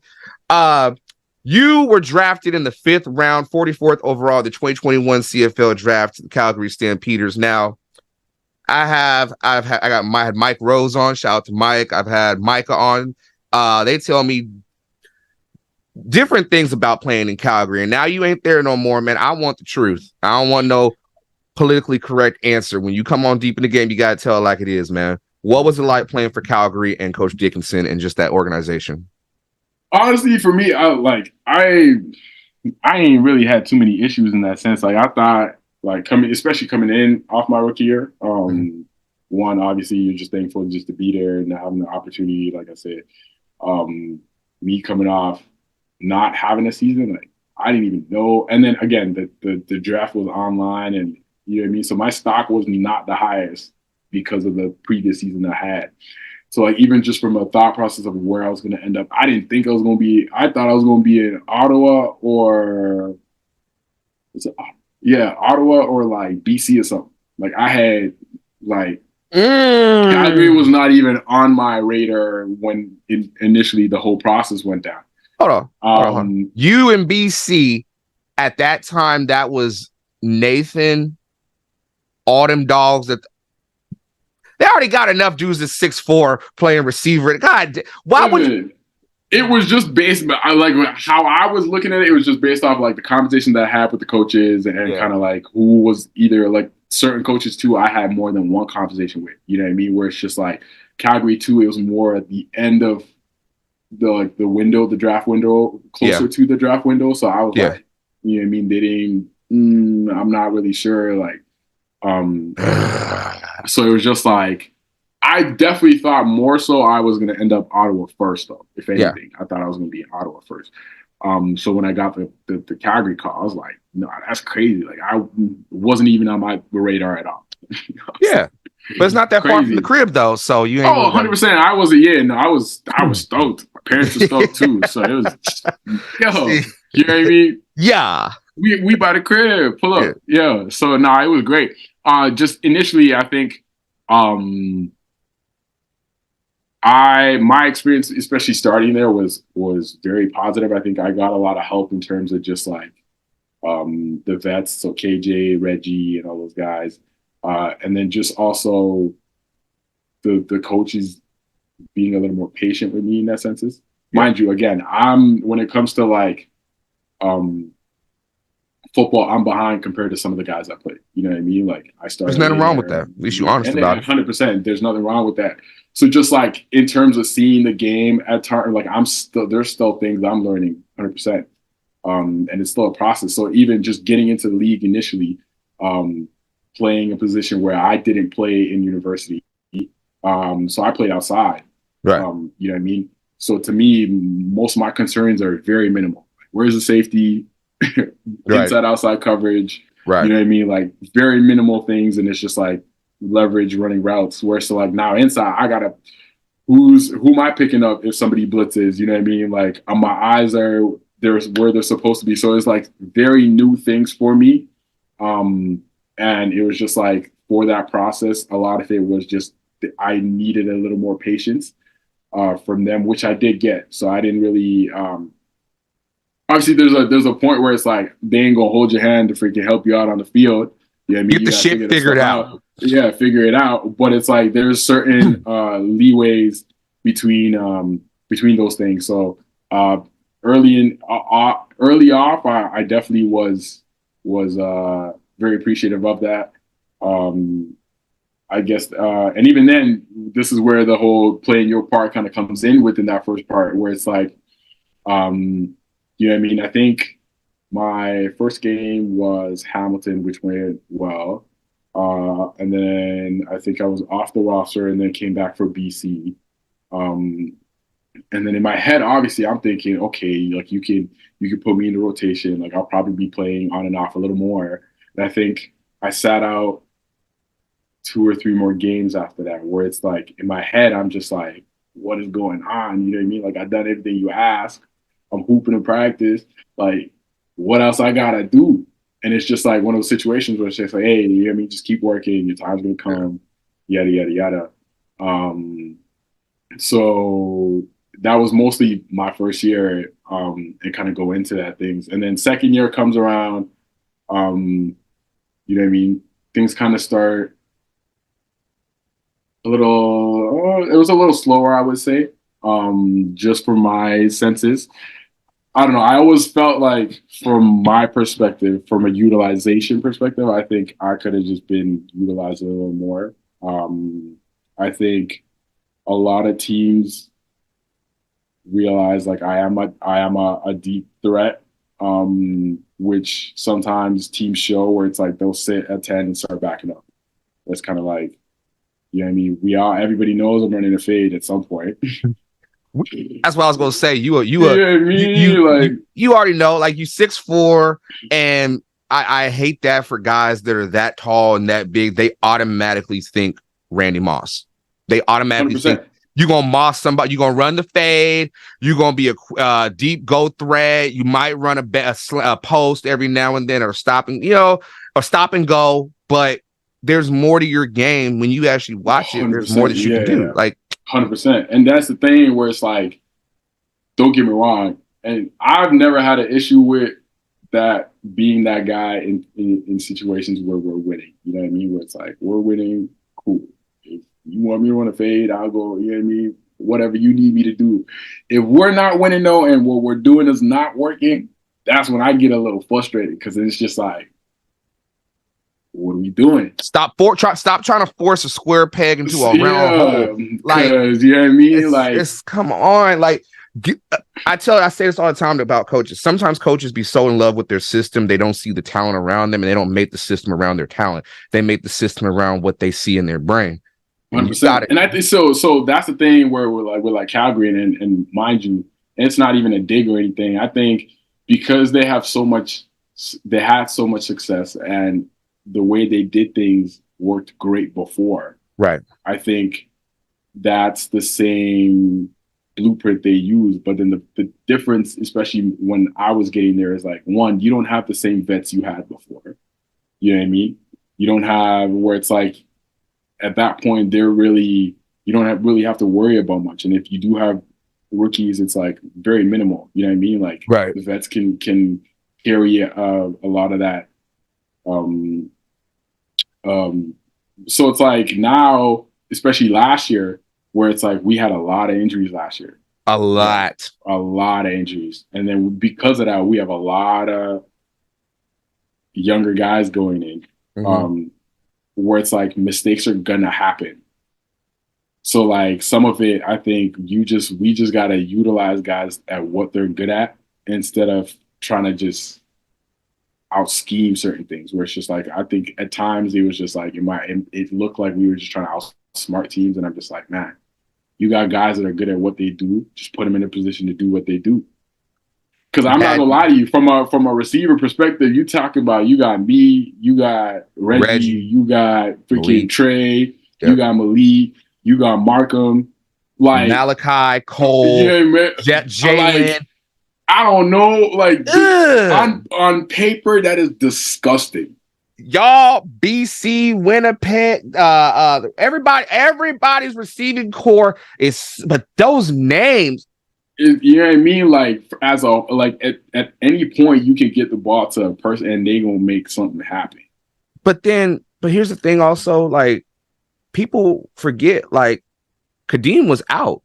You were drafted in the 5th round, 44th overall, the 2021 CFL draft, Calgary Stampeders. Now, I had Mike Rose on. Shout out to Mike. I've had Micah on. They tell me different things about playing in Calgary, and now you ain't there no more, man. I want the truth. I don't want no politically correct answer. When you come on deep in the game, you gotta tell it like it is, man. What was it like playing for Calgary and Coach Dickinson and just that organization? Honestly, for me, I ain't really had too many issues in that sense. Like I thought, like especially coming in off my rookie year. One, obviously, you're just thankful just to be there and having the opportunity. Like I said, me coming off not having a season, like I didn't even know. And then again, the draft was online, and you know what I mean. So my stock was not the highest because of the previous season I had. So like even just from a thought process of where I was going to end up, I didn't think I was going to be. I thought I was going to be in Ottawa or Ottawa or like BC or something. Like I had like Calgary was not even on my radar when initially the whole process went down. Hold on. You in BC at that time, that was Nathan, all them dogs that. They already got enough dudes at 6'4" playing receiver. God, why would you? It was just based, I like how I was looking at it. It was just based off like the conversation that I had with the coaches and kind of like who was either like certain coaches too. I had more than one conversation with, you know what I mean? Where it's just like Calgary too. It was more at the end of the window, the draft window, closer to the draft window. So I was like, you know what I mean? They didn't. I'm not really sure. Like, so it was just like. I definitely thought more so I was going to end up Ottawa first, though. If anything, I thought I was going to be in Ottawa first. So when I got the Calgary call, I was like, no, that's crazy. Like I wasn't even on my radar at all. Yeah, but it's not that far from the crib though. So you ain't. 100%. I was I was stoked. My parents were stoked too. So it was, you know what I mean? Yeah. We by the crib, pull up. Yeah. So no, it was great. Just initially, I think. My experience, especially starting there, was very positive. I think I got a lot of help in terms of just like the vets, so KJ, Reggie, and all those guys, and then just also the coaches being a little more patient with me in that senses. Mind you, again, when it comes to like football, I'm behind compared to some of the guys I play. You know what I mean? Like I started. There's nothing wrong with that. At least you're honest about it. 100%. There's nothing wrong with that. So just like in terms of seeing the game at time, like there's still things I'm learning 100%. And it's still a process. So even just getting into the league initially, playing a position where I didn't play in university. So I played outside. Right. You know what I mean? So to me, most of my concerns are very minimal. Where's the safety? Inside, outside coverage. Right. You know what I mean? Like very minimal things. And it's just like, leverage running routes where so like now inside I gotta who am I picking up if somebody blitzes, you know what I mean? Like my eyes are there's where they're supposed to be. So it's like very new things for me. And it was just like for that process, a lot of it was just I needed a little more patience from them, which I did get. So I didn't really obviously there's a point where it's like they ain't gonna hold your hand to freaking help you out on the field. You know what I mean? Get the shit figured out. Yeah, figure it out. But it's like there's certain leeways between those things. So early off, I definitely was very appreciative of that. I guess, and even then, this is where the whole playing your part kind of comes in within that first part, where it's like, you know what I mean? I think my first game was Hamilton, which went well. And then I think I was off the roster and then came back for BC. And then in my head, obviously, I'm thinking, okay, like you could put me in the rotation. Like I'll probably be playing on and off a little more. And I think I sat out 2 or 3 more games after that, where it's like in my head, I'm just like, what is going on? You know what I mean? Like I've done everything you ask. I'm hooping in practice. Like what else I gotta do? And it's just like one of those situations where it's just like, hey, you know what I mean? Just keep working. Your time's gonna come. Yada yada yada. So that was mostly my first year, and kind of go into that things. And then second year comes around. You know what I mean? Things kind of start a little. It was a little slower, I would say, just from my senses. I don't know. I always felt like, from my perspective, from a utilization perspective, I think I could have just been utilized a little more. I think a lot of teams realize like I am a deep threat, which sometimes teams show where it's like they'll sit at 10 and start backing up. That's kind of like, you know what I mean? Everybody knows I'm running a fade at some point. That's what I was gonna say. You already know, like you 6'4", and I hate that for guys that are that tall and that big. They automatically think Randy Moss. They automatically 100%. think you're gonna moss somebody. You're gonna run the fade. You're gonna be a deep go threat. You might run a post every now and then, or stop and go. But there's more to your game when you actually watch it. There's more that you can do. Like 100%. And that's the thing where it's like, don't get me wrong. And I've never had an issue with that being that guy in situations where we're winning. You know what I mean? Where it's like, we're winning, cool. If you want me to run a fade, I'll go, you know what I mean? whatever you need me to do. If we're not winning though, and what we're doing is not working, that's when I get a little frustrated because it's just like, what are we doing? Stop trying to force a square peg into a round hole. Like, you know what I mean? Like, it's come on. Like, I say this all the time about coaches. Sometimes coaches be so in love with their system, they don't see the talent around them, and they don't make the system around their talent. They make the system around what they see in their brain. 100%. And I think so. So that's the thing where we're like Calgary, and mind you, it's not even a dig or anything. I think because they had so much success, and the way they did things worked great before. Right. I think that's the same blueprint they use. But then the difference, especially when I was getting there, is like, one, you don't have the same vets you had before. You know what I mean? You don't have where it's like at that point you don't really have to worry about much. And if you do have rookies, it's like very minimal. You know what I mean? Like right. The vets can carry a lot of that. So it's like now, especially last year, where it's like we had a lot of injuries last year. A lot of injuries. And then because of that, we have a lot of younger guys going in. Mm-hmm. Where it's like mistakes are gonna happen. So like some of it, I think we just gotta utilize guys at what they're good at instead of trying to just out scheme certain things. Where it's just like, I think at times it was just like it looked like we were just trying to outsmart teams, and I'm just like, man, you got guys that are good at what they do, just put them in a position to do what they do. Because I'm not gonna lie to you, from a receiver perspective, you talk about you got me, you got Reggie, you got freaking Malik. Trey, you got Malik, you got Markham, like Malachi, Cole, Jalen. Like, I don't know, like on paper that is disgusting. Y'all, BC, Winnipeg, everybody's receiving core is, but those names. You know what I mean? Like at any point you can get the ball to a person and they gonna make something happen. But here's the thing also, like people forget, like Kadeem was out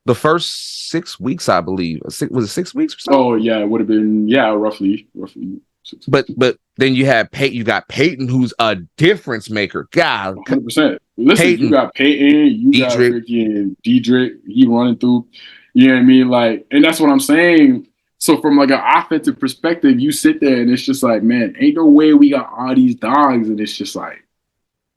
the first 6 weeks, I believe. Was it 6 weeks or something? Oh yeah, it would have been roughly 6 weeks. But then you got Peyton, who's a difference maker. God, 100%. Listen, Peyton, you got Peyton, you got freaking Diedrich, he running through. You know what I mean? Like, and that's what I'm saying. So from like an offensive perspective, you sit there and it's just like, man, ain't no way we got all these dogs. And it's just like,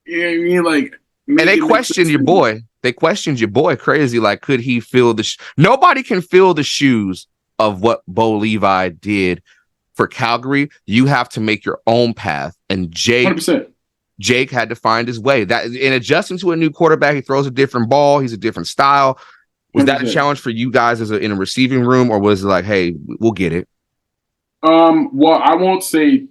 you know what I mean? Like, and they questioned your boy. They questioned your boy crazy. Like, could he fill nobody can fill the shoes of what Bo Levi did for Calgary. You have to make your own path. And Jake 100%. Jake had to find his way. That in adjusting to a new quarterback, he throws a different ball. He's a different style. Was 100%. That a challenge for you guys in a receiving room, or was it like, hey, we'll get it? Well, I won't say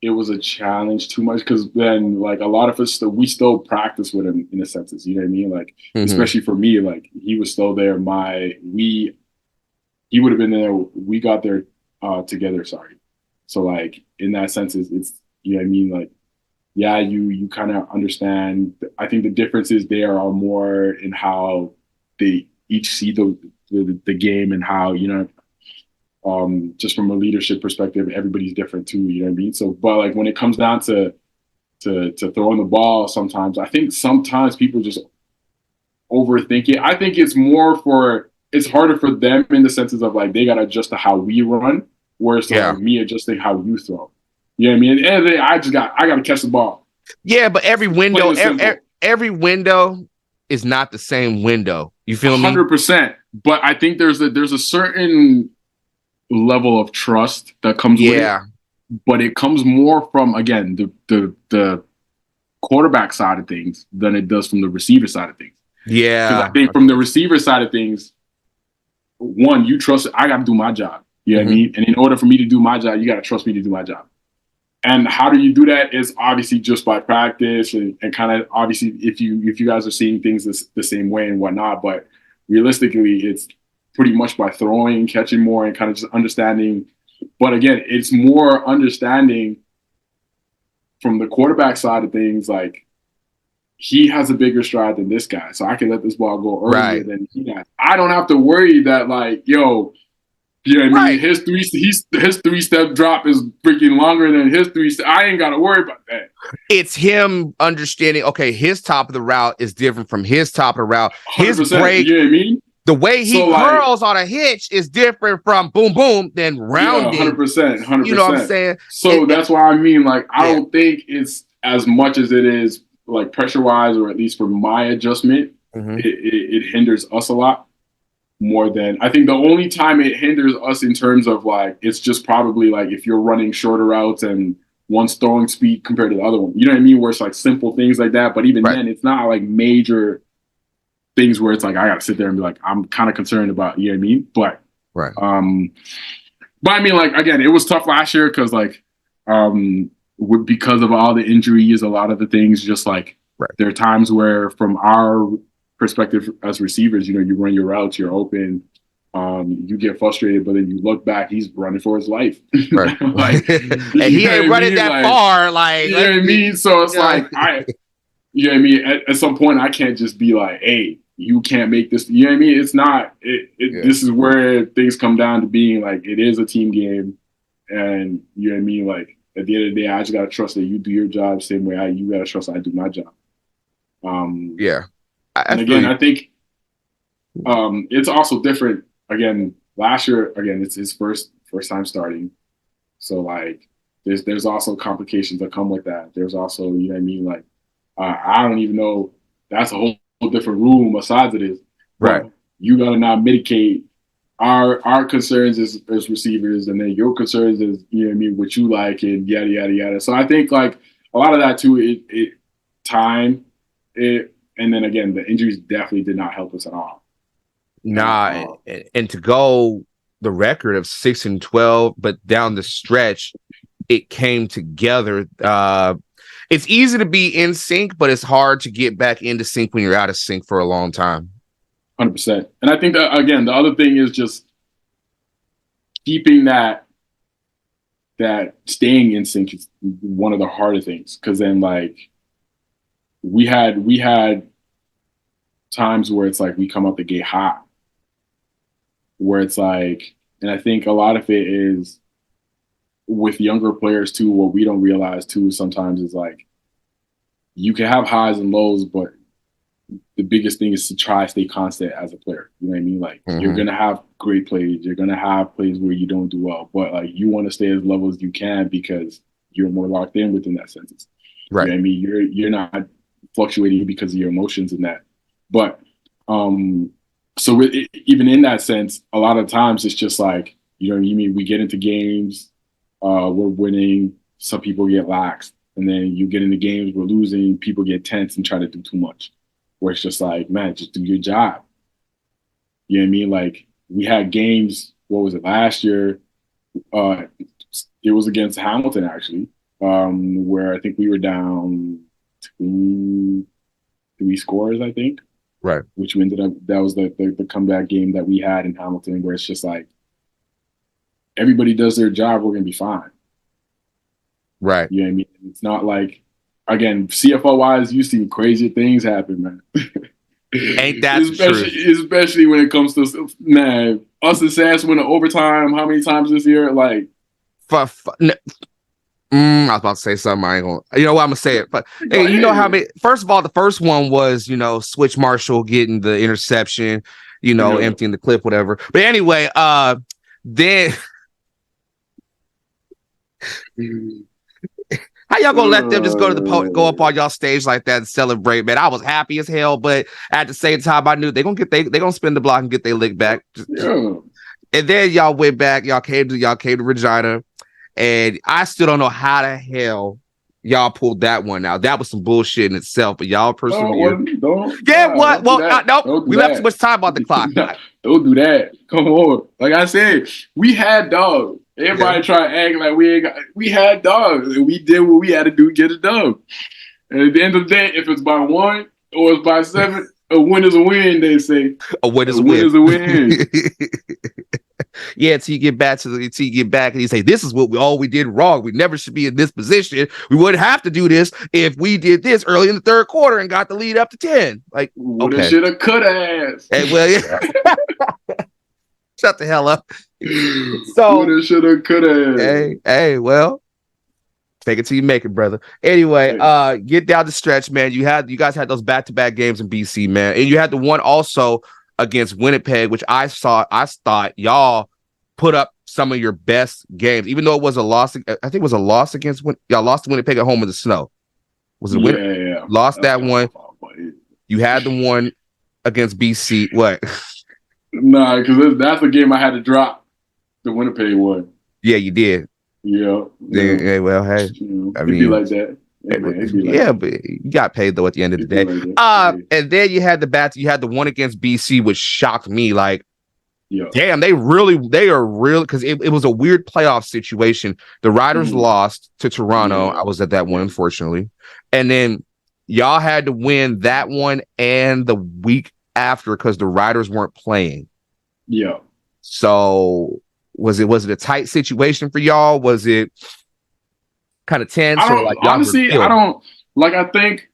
it was a challenge too much, because then like a lot of us we still practice with him in a sense. You know what I mean? Like, especially for me, like he was still there. He would have been there. We got there together. Sorry. So like in that sense, it's you know what I mean? Like, yeah, you kind of understand. I think the differences there are more in how they each see the game, and how, you know, just from a leadership perspective, everybody's different too. You know what I mean? So, but like when it comes down to throwing the ball, I think sometimes people just overthink it. I think it's harder for them in the senses of like they gotta adjust to how we run, whereas like me adjusting how you throw. You know what I mean? At the end of the day, I gotta catch the ball. Yeah, but every window is not the same window. You feel me? 100%. But I think there's a certain level of trust that comes with it. But it comes more from, again, the quarterback side of things than it does from the receiver side of things. Yeah. Because I think from the receiver side of things, one, you trust I got to do my job. You know what I mean? And in order for me to do my job, you got to trust me to do my job. And how do you do that? Is obviously just by practice and kind of obviously if you guys are seeing things the same way and whatnot. But realistically, it's pretty much by throwing, catching more, and kind of just understanding. But again, it's more understanding from the quarterback side of things. Like, he has a bigger stride than this guy, so I can let this ball go earlier Right. than he does. I don't have to worry that like, yo, you know what I mean? Right. His 3-step drop is freaking longer than his 3-step. I ain't got to worry about that. It's him understanding, okay, his top of the route is different from his top of the route. His 100%, break, you know what I mean? the way he So, like- curls on a hitch is different from boom, boom, than rounding. 100%, 100%. You know what I'm saying? So that's why I mean, like, I Yeah. don't think it's as much as it is like pressure-wise, or at least for my adjustment, Mhm. it hinders us a lot more than I think the only time it hinders us in terms of like, it's just probably like if you're running shorter routes and one's throwing speed compared to the other one, you know what I mean? Where it's like simple things like that. But even Right. then, it's not like major things where it's like, I got to sit there and be like, I'm kind of concerned about, you know what I mean? But, Right. but I mean, like, again, it was tough last year because like, because of all the injuries, a lot of the things just like, Right. there are times where from our perspective as receivers, you know, you run your routes, you're open, you get frustrated, but then you look back, he's running for his life. Right. Like, And he ain't running that far. Like, you know what I mean? So it's like, you know what I mean? At some point, I can't just be like, hey, you can't make this. You know what I mean? It's not, this is where things come down to being like, it is a team game. And you know what I mean? Like, at the end of the day, I just got to trust that you do your job the same way you got to trust I do my job. Yeah. And again, I think it's also different. Again, last year, again, it's his first time starting. So like, there's also complications that come with that. There's also, you know what I mean? Like, I don't even know. That's a whole different room besides it is. Right. But you got to not mitigate our concerns as receivers, and then your concerns is, you know what I mean, what you like, and yada, yada, yada. So I think like a lot of that too, and then again, the injuries definitely did not help us at all. Nah, and to go the record of 6-12, but down the stretch, it came together. It's easy to be in sync, but it's hard to get back into sync when you're out of sync for a long time. 100%. And I think that, again, the other thing is just keeping that staying in sync is one of the harder things. Because then, like, we had times where it's like we come up the gate hot, where it's like, and I think a lot of it is with younger players too, what we don't realize too sometimes is like, you can have highs and lows, but the biggest thing is to try to stay constant as a player. You know what I mean? Like, you're going to have great plays. You're going to have plays where you don't do well, but like, you want to stay as level as you can because you're more locked in within that sentence. Right. You know what I mean? You're not fluctuating because of your emotions in that. But, so even in that sense, a lot of times it's just like, you know what I mean? We get into games, we're winning, some people get lax, and then you get into games, we're losing, people get tense and try to do too much. Where it's just like, man, just do your job. You know what I mean? Like, we had games, what was it, last year? It was against Hamilton, actually, where I think we were down 2-3 scores, I think. Right. Which we ended up, that was the comeback game that we had in Hamilton, where it's just like, everybody does their job, we're going to be fine. Right. You know what I mean? It's not like, again, CFO wise, you see crazy things happen, man. Ain't that especially when it comes to, man, us and Sass went to overtime how many times this year? Like, I was about to say something. I ain't gonna. You know what? I'm gonna say it. But hey, you know how many? First of all, the first one was, you know, Switch Marshall getting the interception, you know, emptying the clip, whatever. But anyway, then how y'all gonna let them just go to the go up on y'all stage like that and celebrate, man? I was happy as hell, but at the same time, I knew they gonna spin the block and get their lick back. And then y'all went back. Y'all came to Regina, and I still don't know how the hell y'all pulled that one out. That was some bullshit in itself, but y'all persevered. Nope. We left too much time on the clock. Don't do that. Come on. Like I said, we had dogs. Everybody try to act like we had dogs, and we did what we had to do to get a dub. And at the end of the day, if it's by 1 or it's by 7, a win is a win, they say. A win is a win. Is a win. Yeah, till you get back and you say, this is what we did wrong. We never should be in this position. We wouldn't have to do this if we did this early in the third quarter and got the lead up to 10. Like, Woulda, okay. shoulda, coulda. Hey, well, yeah. Shut the hell up. So, Woulda, shoulda, coulda. hey, well, take it till you make it, brother. Anyway, get down the stretch, man. You guys had those back-to-back games in BC, man. And you had the one also against Winnipeg, which I thought y'all put up some of your best games, even though it was a loss. I think it was a loss against y'all lost to Winnipeg at home in the snow. Was it a win? Yeah. Lost that one. You had the one against BC. What? Nah, because that's the game I had to drop. The Winnipeg one. Yeah, you did. Yeah. Yeah, well, hey, I mean, it'd be like that. But you got paid though at the end of the day. And then you had the one against BC, which shocked me. Like, damn, they are really because it was a weird playoff situation. The Riders lost to Toronto. I was at that one, unfortunately, and then y'all had to win that one and the week after because the Riders weren't playing. Yeah. So was it a tight situation for y'all? Was it kind of tense? Honestly, I don't like. I think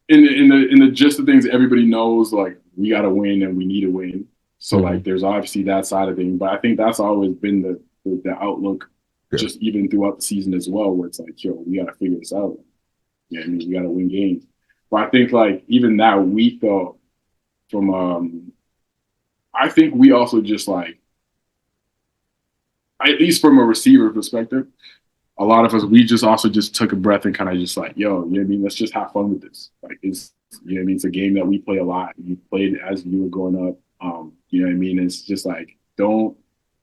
in the gist of things, everybody knows like we got to win and we need to win. So like, there's obviously that side of things, but I think that's always been the outlook, just even throughout the season as well, where it's like, yo, we got to figure this out. Yeah, I mean, we got to win games. But I think like even that week though, from I think we also just like, at least from a receiver perspective, a lot of us, we just also just took a breath and kind of just like, yo, you know what I mean? Let's just have fun with this. Like, it's, you know what I mean? It's a game that we play a lot. You played as you were growing up. You know what I mean? It's just like, don't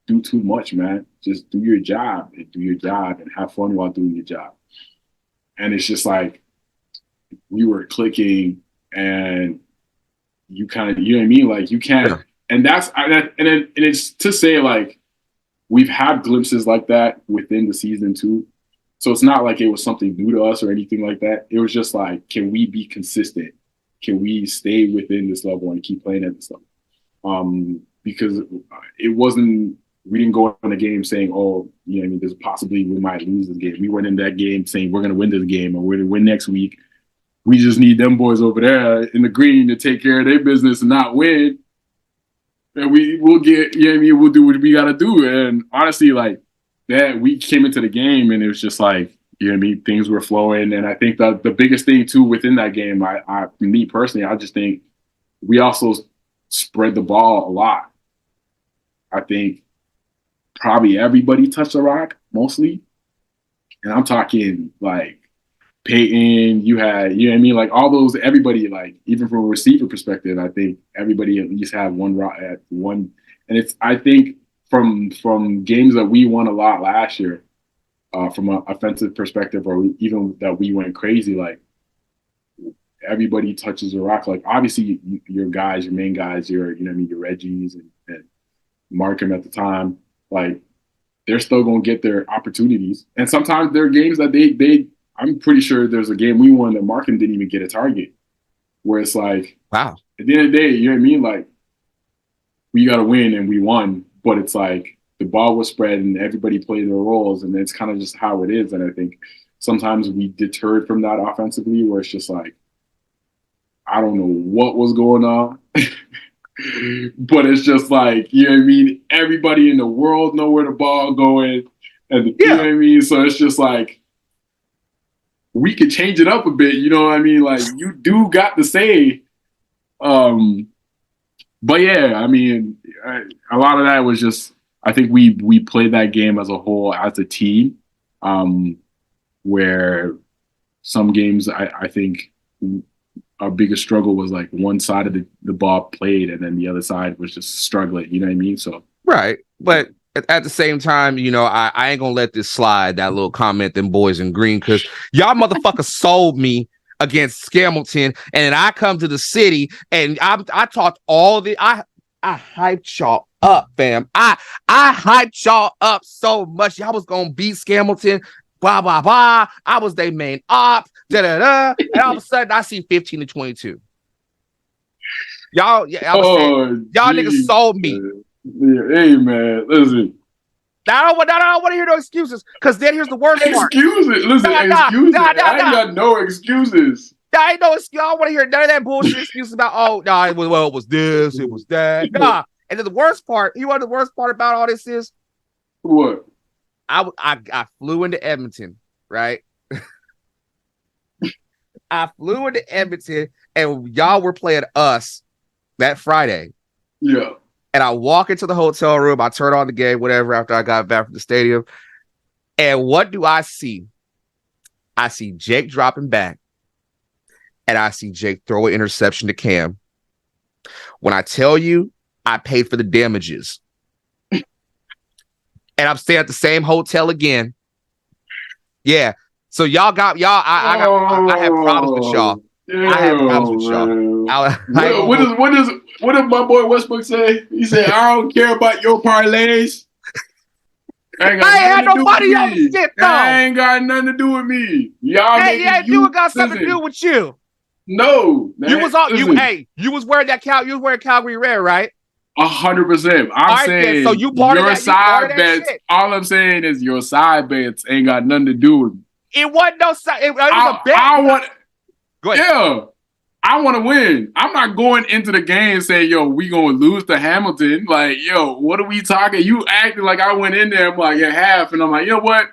do too much, man. Just do your job and have fun while doing your job. And it's just like, we were clicking and you kind of, you know what I mean? Like, you can't, and it's to say like, we've had glimpses like that within the season too. So it's not like it was something new to us or anything like that. It was just like, can we be consistent? Can we stay within this level and keep playing at this level? Because it wasn't, we didn't go in the game saying, oh, you know what I mean, there's possibly we might lose this game. We went in that game saying we're going to win this game or we're going to win next week. We just need them boys over there in the green to take care of their business and not win. And we'll get, you know what I mean, we'll do what we got to do. And honestly, like that, we came into the game and it was just like, you know what I mean, things were flowing. And I think that the biggest thing too within that game, me personally, I just think we also spread the ball a lot. I think probably everybody touched the rock mostly. And I'm talking like Peyton, you had, you know what I mean? Like all those, everybody, like even from a receiver perspective, I think everybody at least had one rock at one. And it's, I think from games that we won a lot last year, from an offensive perspective, or even that we went crazy, like everybody touches the rock. Like obviously your guys, your main guys, your, you know what I mean, your Reggies and Markham at the time, like they're still going to get their opportunities. And sometimes there are games that they I'm pretty sure there's a game we won that Markham didn't even get a target, where it's like, wow, at the end of the day, you know what I mean? Like we got to win and we won, but it's like the ball was spread and everybody played their roles, and it's kind of just how it is. And I think sometimes we deterred from that offensively, where it's just like, I don't know what was going on, but it's just like, you know what I mean? Everybody in the world know where the ball going, and you know what I mean? So it's just like, we could change it up a bit, you know what I mean? Like you do got to say, but yeah, I mean, a lot of that was just, I think we played that game as a whole, as a team, where some games I think our biggest struggle was like one side of the ball played and then the other side was just struggling, you know what I mean? So right, but at the same time, you know, I ain't gonna let this slide, that little comment, them boys in green, because y'all motherfuckers sold me against Scamilton, and I come to the city and I talked all the I hyped y'all up, fam. I hyped y'all up so much. Y'all was gonna beat Scamilton, blah blah blah. I was their main op, and all of a sudden I see 15-22. Y'all niggas sold me. Hey man, listen. I don't want to hear no excuses. Because then here's the worst part. Excuse it. Listen, excuse it. I ain't got no excuses. I ain't no excuse. I don't want to hear none of that bullshit excuses about, oh, no, it was this, it was that. Nah. And then the worst part, you know what the worst part about all this is? What? I flew into Edmonton, right? I flew into Edmonton and y'all were playing us that Friday. Yeah. And I walk into the hotel room, I turn on the game, whatever, after I got back from the stadium. And what do I see? I see Jake dropping back. And I see Jake throw an interception to Cam. When I tell you, I paid for the damages. And I'm staying at the same hotel again. Yeah. So y'all got y'all. I have problems with y'all. I have problems with y'all. What did my boy Westbrook say? He said, "I don't care about your parlays. I ain't had no money on the shit though. I ain't got nothing to do with me. Y'all you got something to do with you. No, you was on you was wearing that you was wearing Calgary red, right? 100%. I'm saying so you part your of that, side bets. All I'm saying is your side bets ain't got nothing to do with me. It wasn't no side. It was a bet. Go ahead. Yeah, I want to win. I'm not going into the game saying, "Yo, we gonna lose to Hamilton." Like, yo, what are we talking? You acting like I went in there. I'm like, yeah, half, and I'm like, you know what?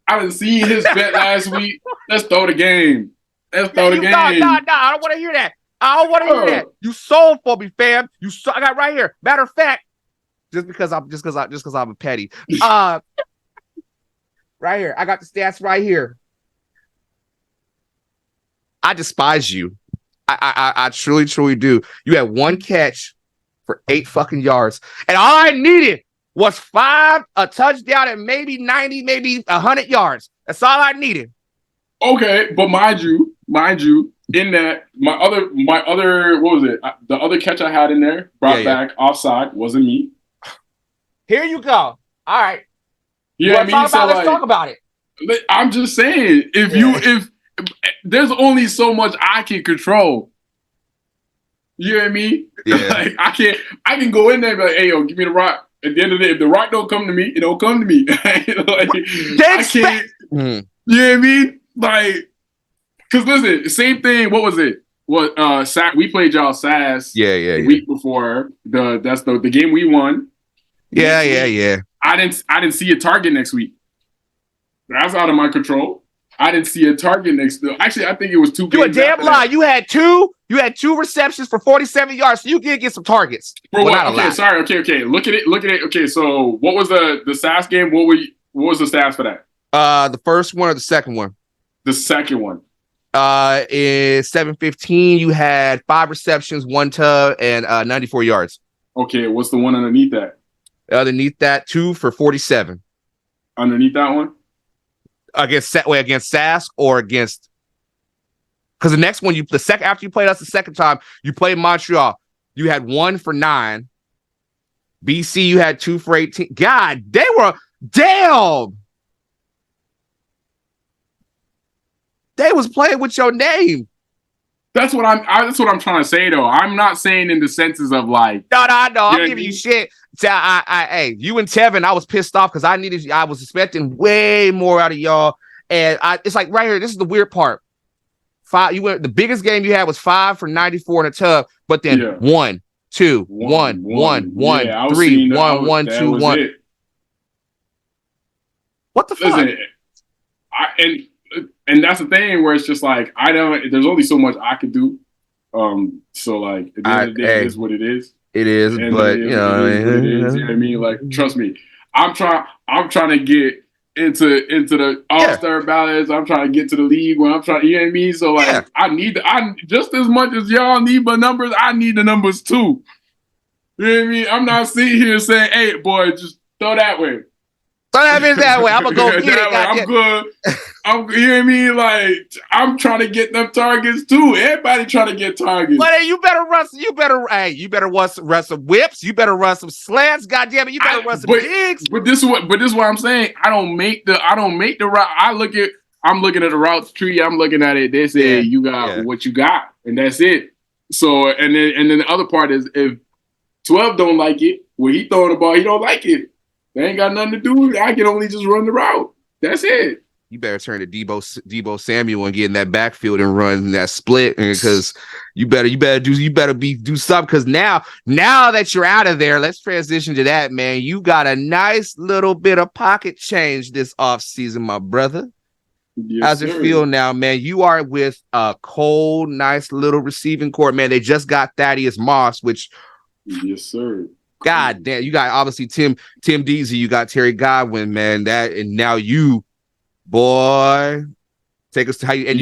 I didn't see his bet last week. Let's throw the game. Let's throw the game. No, I don't want to hear that. I don't want to hear that. You sold for me, fam. I got right here. Matter of fact, just because I'm a petty. Right here. I got the stats right here. I despise you. I truly, truly do. You had one catch for 8 fucking yards. And all I needed was 5, a touchdown, and maybe 90, maybe 100 yards. That's all I needed. Okay, but mind you, in that my other what was it? The other catch I had in there brought back offside wasn't me. Here you go. All right. Yeah, let's talk about it. I'm just saying, if there's only so much I can control. You know what I mean? Yeah. Like I can go in there and be like, hey yo, give me the rock. At the end of the day, if the rock don't come to me, it don't come to me. Like, I can't. You know what I mean? Like, cause listen, same thing. What was it? We played y'all SAS the week before. That's the game we won. Yeah. I didn't see a target next week. That's out of my control. I didn't see a target next. Actually, I think it was 2 games. You a damn lie. You had two receptions for 47 yards. So you did get some targets. Bro, okay, sorry. Okay. Look at it. Okay, so what was the SAS game? What was the stats for that? The first one or the second one? The second one. Is 715. You had 5 receptions, 1 tub, and 94 yards. Okay, what's the one underneath that? Underneath that, 2 for 47. Underneath that one? Against SAS or against? Because the next one, after you played us the second time, you played Montreal. You had 1 for 9. BC, you had 2 for 18. God, they were damn. They was playing with your name. That's what I'm trying to say though. I'm not saying in the senses of like. No. I'm giving you shit. Hey, you and Tevin, I was pissed off because I was expecting way more out of y'all, and it's like right here. This is the weird part. The biggest game you had was 5 for 94 in a tub, but then 1, 2, 1, 1, 1, 3, 1, 1, 2, 1. What the fuck? And that's the thing where it's just like there's only so much I could do. So like at the end of the day, it is what it is. It is, but you know what it is. You know what I mean? Like, trust me, I'm trying to get into the All-Star ballots. I'm trying to get to the league when I'm trying, you know what I mean? So like I just as much as y'all need my numbers, I need the numbers too. You know what I mean? I'm not sitting here saying, hey boy, just throw that way. Throw that bitch that way. I'm gonna go get it. I'm good. You know what I mean? Like, I'm trying to get them targets too. Everybody trying to get targets. But hey, you better run some whips. You better run some slants. Goddamn it, you better run some digs. But this is what I'm saying. I don't make the route. I'm looking at the routes tree. I'm looking at it. They say you got what you got, and that's it. So and then the other part is if 12 don't like it, when he throwing the ball, he don't like it. They ain't got nothing to do. I can only just run the route. That's it. You better turn to Debo Samuel and get in that backfield and run that split, because you better do something. Because now that you're out of there, let's transition to that, man. You got a nice little bit of pocket change this offseason, my brother. Yes, how's it feel now, man? You are with a cold, nice little receiving corps, man. They just got Thaddeus Moss, which, yes, sir. God damn, you got obviously Tim Deasy, you got Terry Godwin, man. And now you, boy, take us to how you and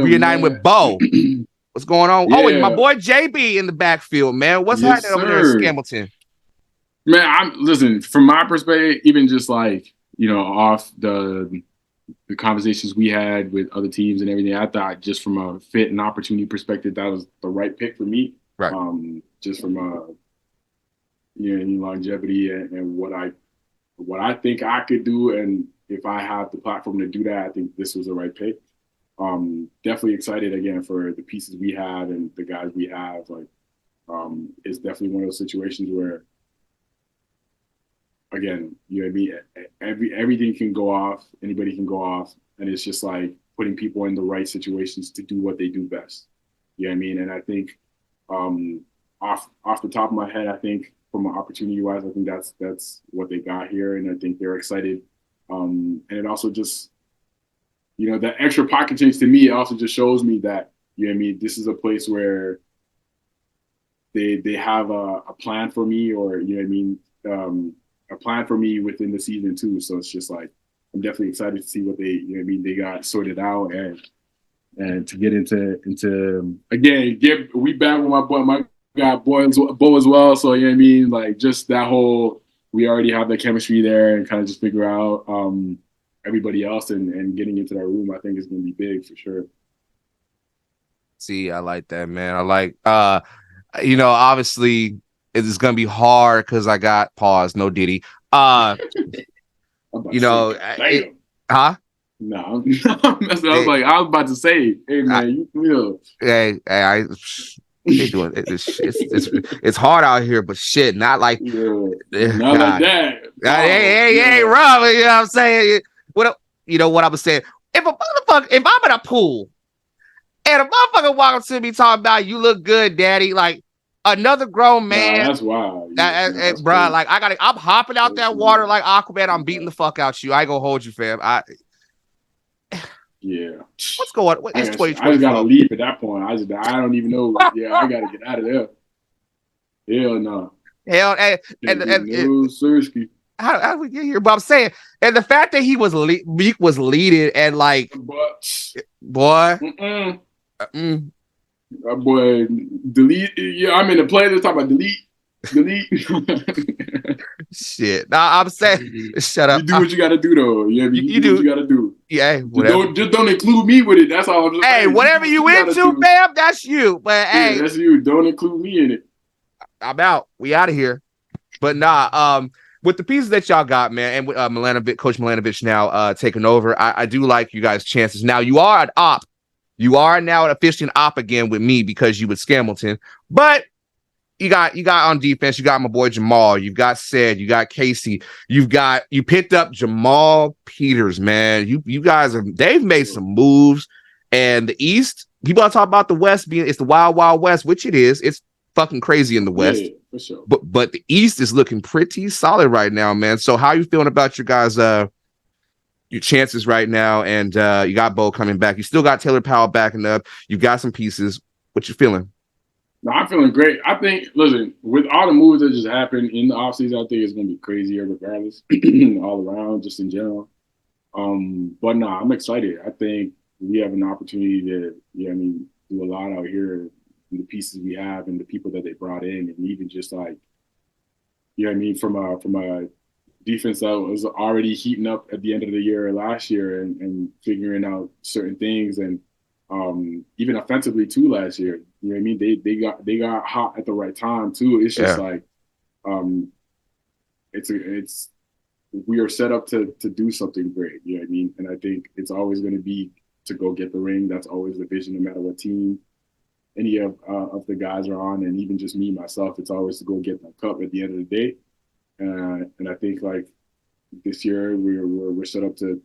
reunite with Bo. What's going on? Yeah. Oh, and my boy JB in the backfield, man. What's happening over there in Scamilton? Man, listen, from my perspective, even just like, off the conversations we had with other teams and everything, I thought just from a fit and opportunity perspective, that was the right pick for me. Right. Just from longevity and what I think I could do, and if I have the platform to do that, I think this was the right pick. Definitely excited again for the pieces we have and the guys we have. Like, it's definitely one of those situations where, again, everything can go off, anybody can go off, and it's just like putting people in the right situations to do what they do best. You know what I mean? And I think off the top of my head, I think from an opportunity wise, I think that's what they got here, and I think they're excited. And it also just, that extra pocket change to me, it also just shows me that, this is a place where they have a plan for me, or a plan for me within the season too. So it's just like, I'm definitely excited to see what they got sorted out, and to get into again, we back with my guy Bo as well. So like just that whole, we already have the chemistry there, and kind of just figure out everybody else and getting into that room, I think is going to be big for sure. See, I like that, man. I like, obviously it's going to be hard because I got pause, no Diddy. Huh? No, I was about to say, hey man, they doing it. It's hard out here, but shit, not like not like that. Hey, Rob, you know what I'm saying? What I was saying? If I'm in a pool and a motherfucker walking up to me talking about, you look good, daddy, like another grown man. That's wild. Bro, like I'm hopping out that water like Aquaman. I'm beating the fuck out you. I ain't gonna hold you, fam. What's going on? It's 2020. I just gotta leave at that point. I don't even know. I gotta get out of there. Hell no. No, seriously. How did we get here? But I'm saying, and the fact that he was Meek was leading, and like, boy, boy, delete. Yeah, I'm in the play. Let's talk about delete. Shit. Nah, I'm saying, shut up. You do what you gotta do, though. You do what you gotta do. Yeah, just don't include me with it. That's all I'm just saying. Hey, whatever you into, fam, that's you. But hey, that's you. Don't include me in it. I'm out. We out of here. But nah, with the pieces that y'all got, man, and with Coach Milanovic now taking over, I do like you guys' chances. Now you are an op. You are now officially an op again with me because you with Scamilton. But you got on defense, you got my boy Jamal, you got Sid, you got Casey, you picked up Jamal Peters, man. You guys they've made some moves. And the East, people are talking about the West it's the wild, wild West, which it is. It's fucking crazy in the West. Yeah, for sure. But the East is looking pretty solid right now, man. So how are you feeling about your guys' your chances right now? And you got Bo coming back. You still got Taylor Powell backing up. You got some pieces. What you feeling? No, I'm feeling great. I think, listen, with all the moves that just happened in the offseason, I think it's going to be crazier regardless, all around, just in general. But no, I'm excited. I think we have an opportunity to, do a lot out here, the pieces we have and the people that they brought in, and even just like, from a defense that was already heating up at the end of the year last year and figuring out certain things, and even offensively too last year. You know what I mean? They got hot at the right time too. It's just like we are set up to do something great. You know what I mean? And I think it's always going to be to go get the ring. That's always the vision, no matter what team any of the guys are on, and even just me myself. It's always to go get the cup at the end of the day. and I think like this year we're set up to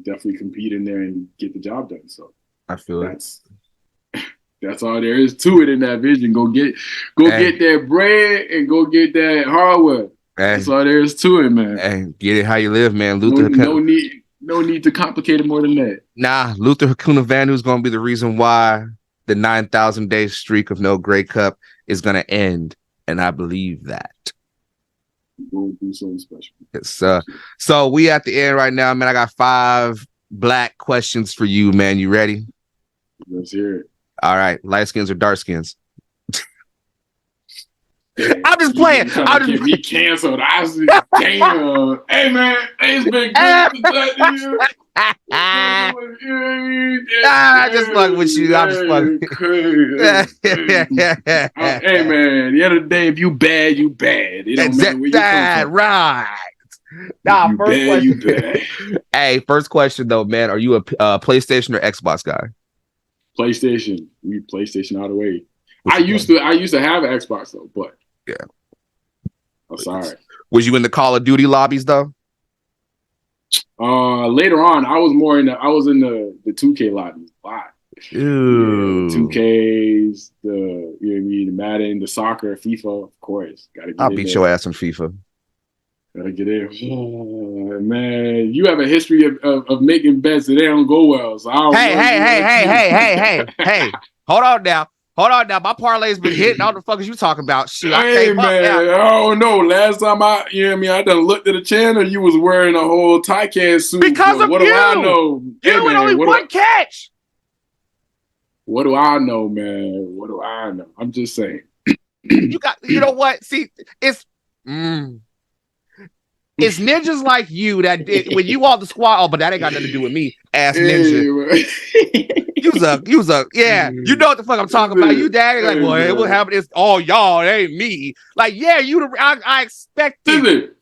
definitely compete in there and get the job done. So I feel that's all there is to it in that vision. Go get that bread and go get that hardware. That's all there is to it, man. And get it how you live, man. No need to complicate it more than that. Nah, Luther Hakunavanu is going to be the reason why the 9,000 day streak of no Grey Cup is going to end, and I believe that. We'll do something special. It's, so we at the end right now, man. I got 5 black questions for you, man. You ready? Let's hear it. All right, light skins or dark skins? I'm just playing. I'm just me canceled. I was damn. Hey man, it's been good to talk to you. I just fucking with you. I'm just fucking. Hey man, the end of the day, if you bad, you bad. It don't matter where you come from. Right. Nah, you first bad, question. you bad. Hey, first question though, man. Are you a PlayStation or Xbox guy? PlayStation. We PlayStation all the way. I used to have an Xbox though, but yeah. I'm sorry. Was you in the Call of Duty lobbies though? Later on, I was in the 2K lobbies a lot. Ooh. Yeah, 2Ks, the Madden, the soccer, FIFA, of course. I'll beat your ass in FIFA. Gotta get in. Oh, man, you have a history of making bets that they don't go well. So I don't hey. Hold on now. My parlay's been hitting. All the fuck is you talking about? Shit, hey man, I don't know. Last time I done looked at the channel, you was wearing a whole Tycan suit. Because of what you. Do I know? You and only one catch. What do I know, man? What do I know? I'm just saying. You know what? See, it's ninjas like you that did when you all the squad. Oh, but that ain't got nothing to do with me, ass ninja. You was a yeah. You know what the fuck I'm talking about. You daddy like, well, it what happened is all y'all. It ain't me. Like, yeah, I expected.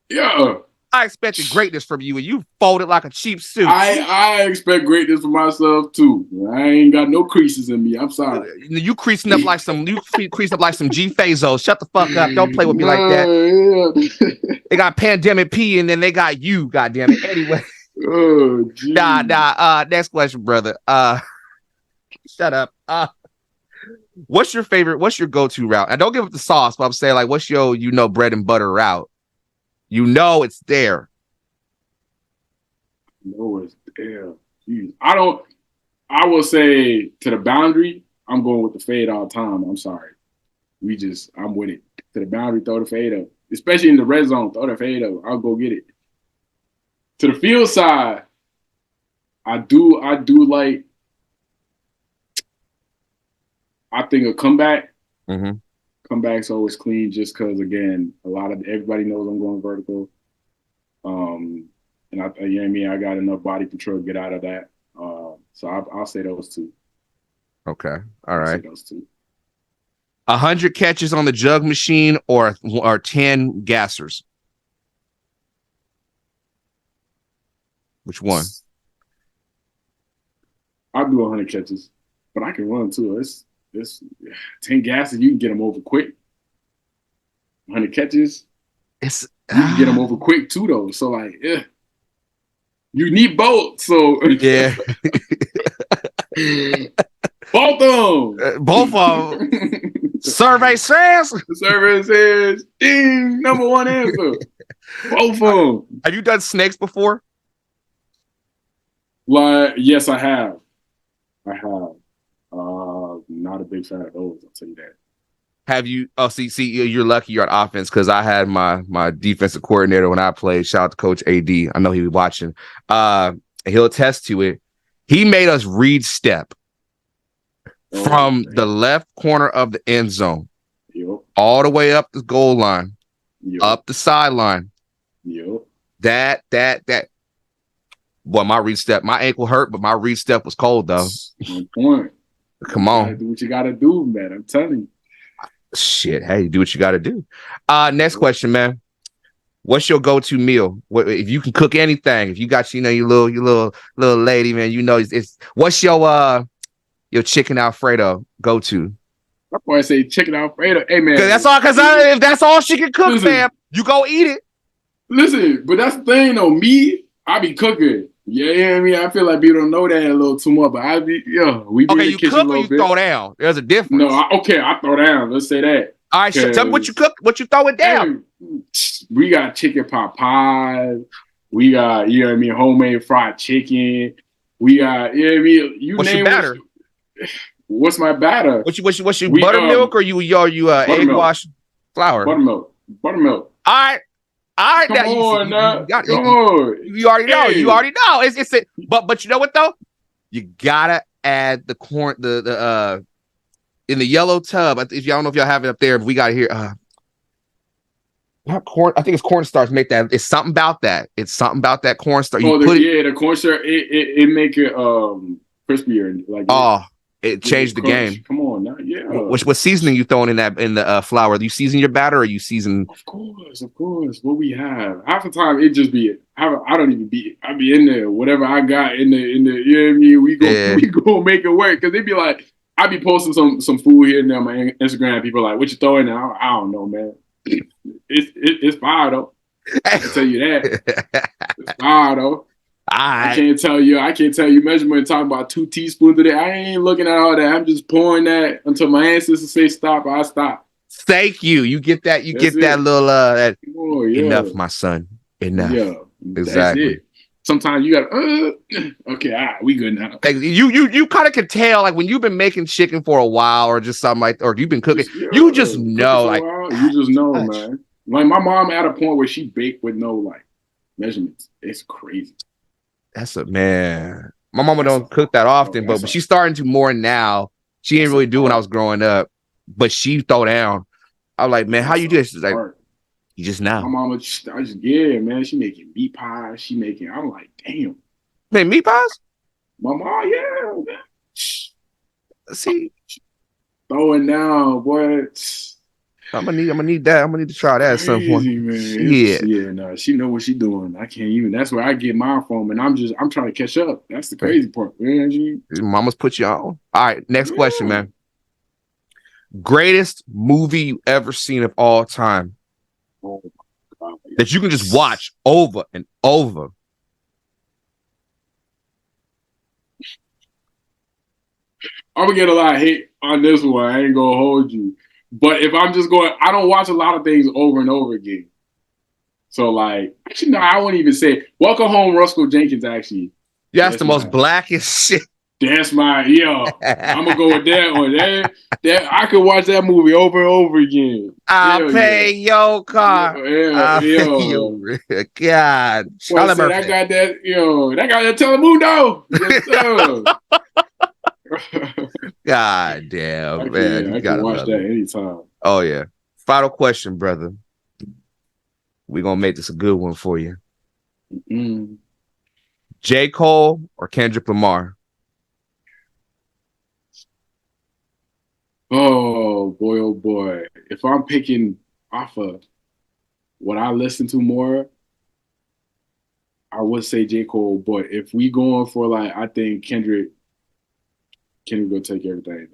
Yeah. I expected greatness from you, and you folded like a cheap suit. I expect greatness for myself too. I ain't got no creases in me. I'm sorry. You creasing up like some. You creasing up like some G Fazo. Shut the fuck up. Don't play with me like that. Yeah. They got Pandemic P, and then they got you. Goddamn it. Anyway. Oh, geez. Nah. Next question, brother. Shut up. What's your favorite? What's your go-to route? And don't give up the sauce, but I'm saying like, what's your bread and butter route? You know it's there. No, it's there. Jeez. I will say to the boundary, I'm going with the fade all the time. I'm sorry. I'm with it. To the boundary, throw the fade up. Especially in the red zone, throw the fade up. I'll go get it. To the field side, I do like, I think a comeback. Mm-hmm. Comeback's always clean just because, again, everybody knows I'm going vertical. And you know what I mean? I got enough body control to get out of that. So I'll say those two. Okay. All right. I'll say those two. 100 catches on the jug machine or 10 gassers? Which one? I'll do 100 catches, but I can run too. It's 10 gases, you can get them over quick. 100 catches, you can get them over quick too, though. So like, you need both. So yeah, both of them. Both of them. Survey says. The survey says, ding, number one answer. Both of them. Have you done snakes before? Like, yes, I have. Not a big fan of those, I'll tell you that. Have you? Oh, see, you're lucky you're on offense because I had my defensive coordinator when I played. Shout out to Coach AD. I know he was watching. He'll attest to it. He made us read step from the left corner of the end zone, all the way up the goal line, up the sideline. That. Boy, my read step, my ankle hurt, but my read step was cold though. Good point. Come on, do what you gotta do, man. I'm telling you. Shit, hey, do what you gotta do. Next question, man. What's your go-to meal? If you can cook anything, if you got your little lady, man, it's what's your chicken Alfredo go-to? My boy say chicken Alfredo. Hey man, Cause if that's all she can cook, Listen. fam, you go eat it. listen, but that's the thing though. Me, I be cooking. Yeah, you know what I mean. I feel like people don't know that a little too much, but I be we be Okay, in the you kitchen a cook or little you bit. throw down. There's a difference. No, I throw down. Let's say that. All right, tell me what you cook, what you throw it down. Hey, we got chicken pot pies. We got, you know what I mean, homemade fried chicken. We got, you know what I mean, you What's your name batter? what's my batter? What's your We, buttermilk or you egg buttermilk. wash flour? Buttermilk. All right. Come Now on, now. got it. Come on. You already know. Hey. You already know. It's but you know what though? You gotta add the corn, the in the yellow tub. If y'all don't know if y'all have it up there, we got here. Not corn. I think it's cornstarch. Make that. It's something about that. It's something about that cornstarch. You The cornstarch, it make it crispier. Like it changed the game. Come on now, yeah. What seasoning you throwing in the flour? You season your batter or you season? Of course. What we have. Half the time it just be I don't even be. I be in there. Whatever I got in the. You know what I mean? We go make it work because they be like, I be posting some food here and there on my Instagram. People are like, what you throwing now? I don't know, man. It's fire though. I can tell you that. It's fire though. I can't tell you measurement talking about 2 teaspoons of that. I ain't looking at all that. I'm just pouring that until my ancestors say stop, I stop. Thank you. You get that little enough, my son. Enough. Yeah. Exactly. Sometimes you gotta okay, all right, we good now. Like, you kind of can tell, like when you've been making chicken for a while or just something like, or you've been cooking, you just know, like you just know, man. Like my mom at a point where she baked with no like measurements. It's crazy. That's a man. My mama don't cook that often, but she's starting to more now. She didn't really do when I was growing up, but she throw down. I was like, man, how you do this? She's like, you just now. My mama, man. She making meat pies. I'm like, damn. Man, meat pies? My mom, yeah. Man. See, throwing down, boy. I'm gonna need that. I'm gonna need to try that at some point. Yeah, she know what she doing. I can't even. That's where I get mine from, and I'm trying to catch up. That's the crazy part, man. Mama's put you on. All right, next question, man. Greatest movie you ever seen of all time that you can just watch over and over. I'm gonna get a lot of hate on this one. I ain't gonna hold you. But if I'm just going, I don't watch a lot of things over and over again. So like, actually, no, I wouldn't even say Welcome Home, Roscoe Jenkins. Actually, that's the most blackest shit. That's my I'm gonna go with that one. That I could watch that movie over and over again. I'll pay your car. I'll pay you. God, well, said, I got that. That got that Telemundo. God damn, man. I can watch that anytime. Oh, yeah. Final question, brother. We're going to make this a good one for you. Mm-hmm. J. Cole or Kendrick Lamar? Oh, boy. If I'm picking off of what I listen to more, I would say J. Cole. But if we going for like, I think Kendrick will take everything.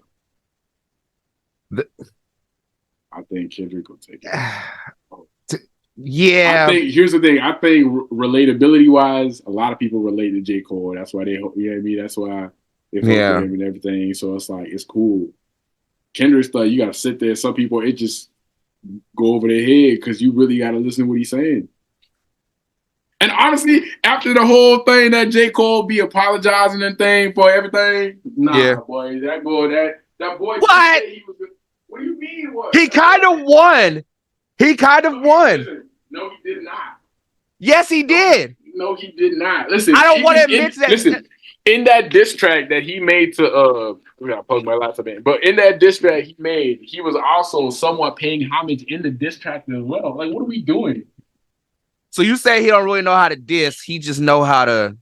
I think Kendrick will take it. Yeah. Here's the thing. I think relatability wise, a lot of people relate to J. Cole. That's why they, you know what I mean? That's why they fuck with him and everything. So it's like, it's cool. Kendrick stuff, you got to sit there. Some people, it just go over their head because you really got to listen to what he's saying. And honestly, after the whole thing that J. Cole be apologizing and thing for everything, boy, that boy. What? What do you mean? What? He kind of won. Listen, no, he did not. Yes, he did. No, he did not. Listen, I don't want to admit that. Listen, in that diss track that he made to we gotta plug my laptop in, but in that diss track he made, he was also somewhat paying homage in the diss track as well. Like, what are we doing? So you say he don't really know how to diss, he just know how to.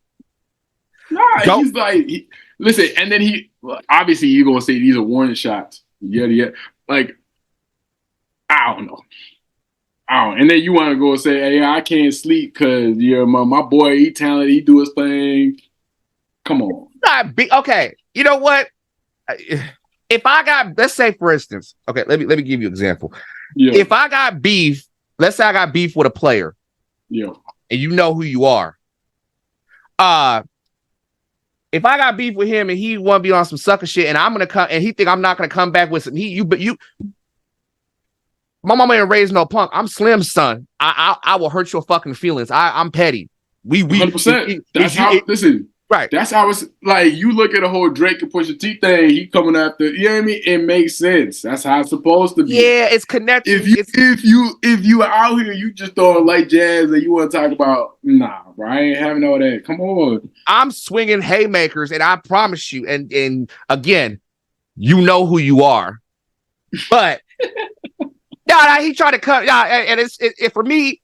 Nah, he's like, listen, and then obviously you're gonna say these are warning shots. Yeah. Like, I don't know. And then you want to go and say, hey, I can't sleep because my boy, he talented, he do his thing. Come on. Okay. You know what? if I got, let's say for instance, okay, let me give you an example. Yeah. If I got beef, let's say I got beef with a player, Yeah. and you know who you are. If I got beef with him and he want to be on some sucker shit, and I'm gonna come, and he think I'm not gonna come back with some my mama ain't raised no punk. I'm Slim's son. I will hurt your fucking feelings. I'm petty. We 100%. That's how. Listen. Right. That's how it's like. You look at the whole Drake and Pusha T thing. He coming after. You know what I mean? It makes sense. That's how it's supposed to be. Yeah, it's connected. If you out here, you just throwing light jazz and you want to talk about bro, I ain't having all that. Come on. I'm swinging haymakers, and I promise you. And again, you know who you are, but he tried to cut. And it's for me.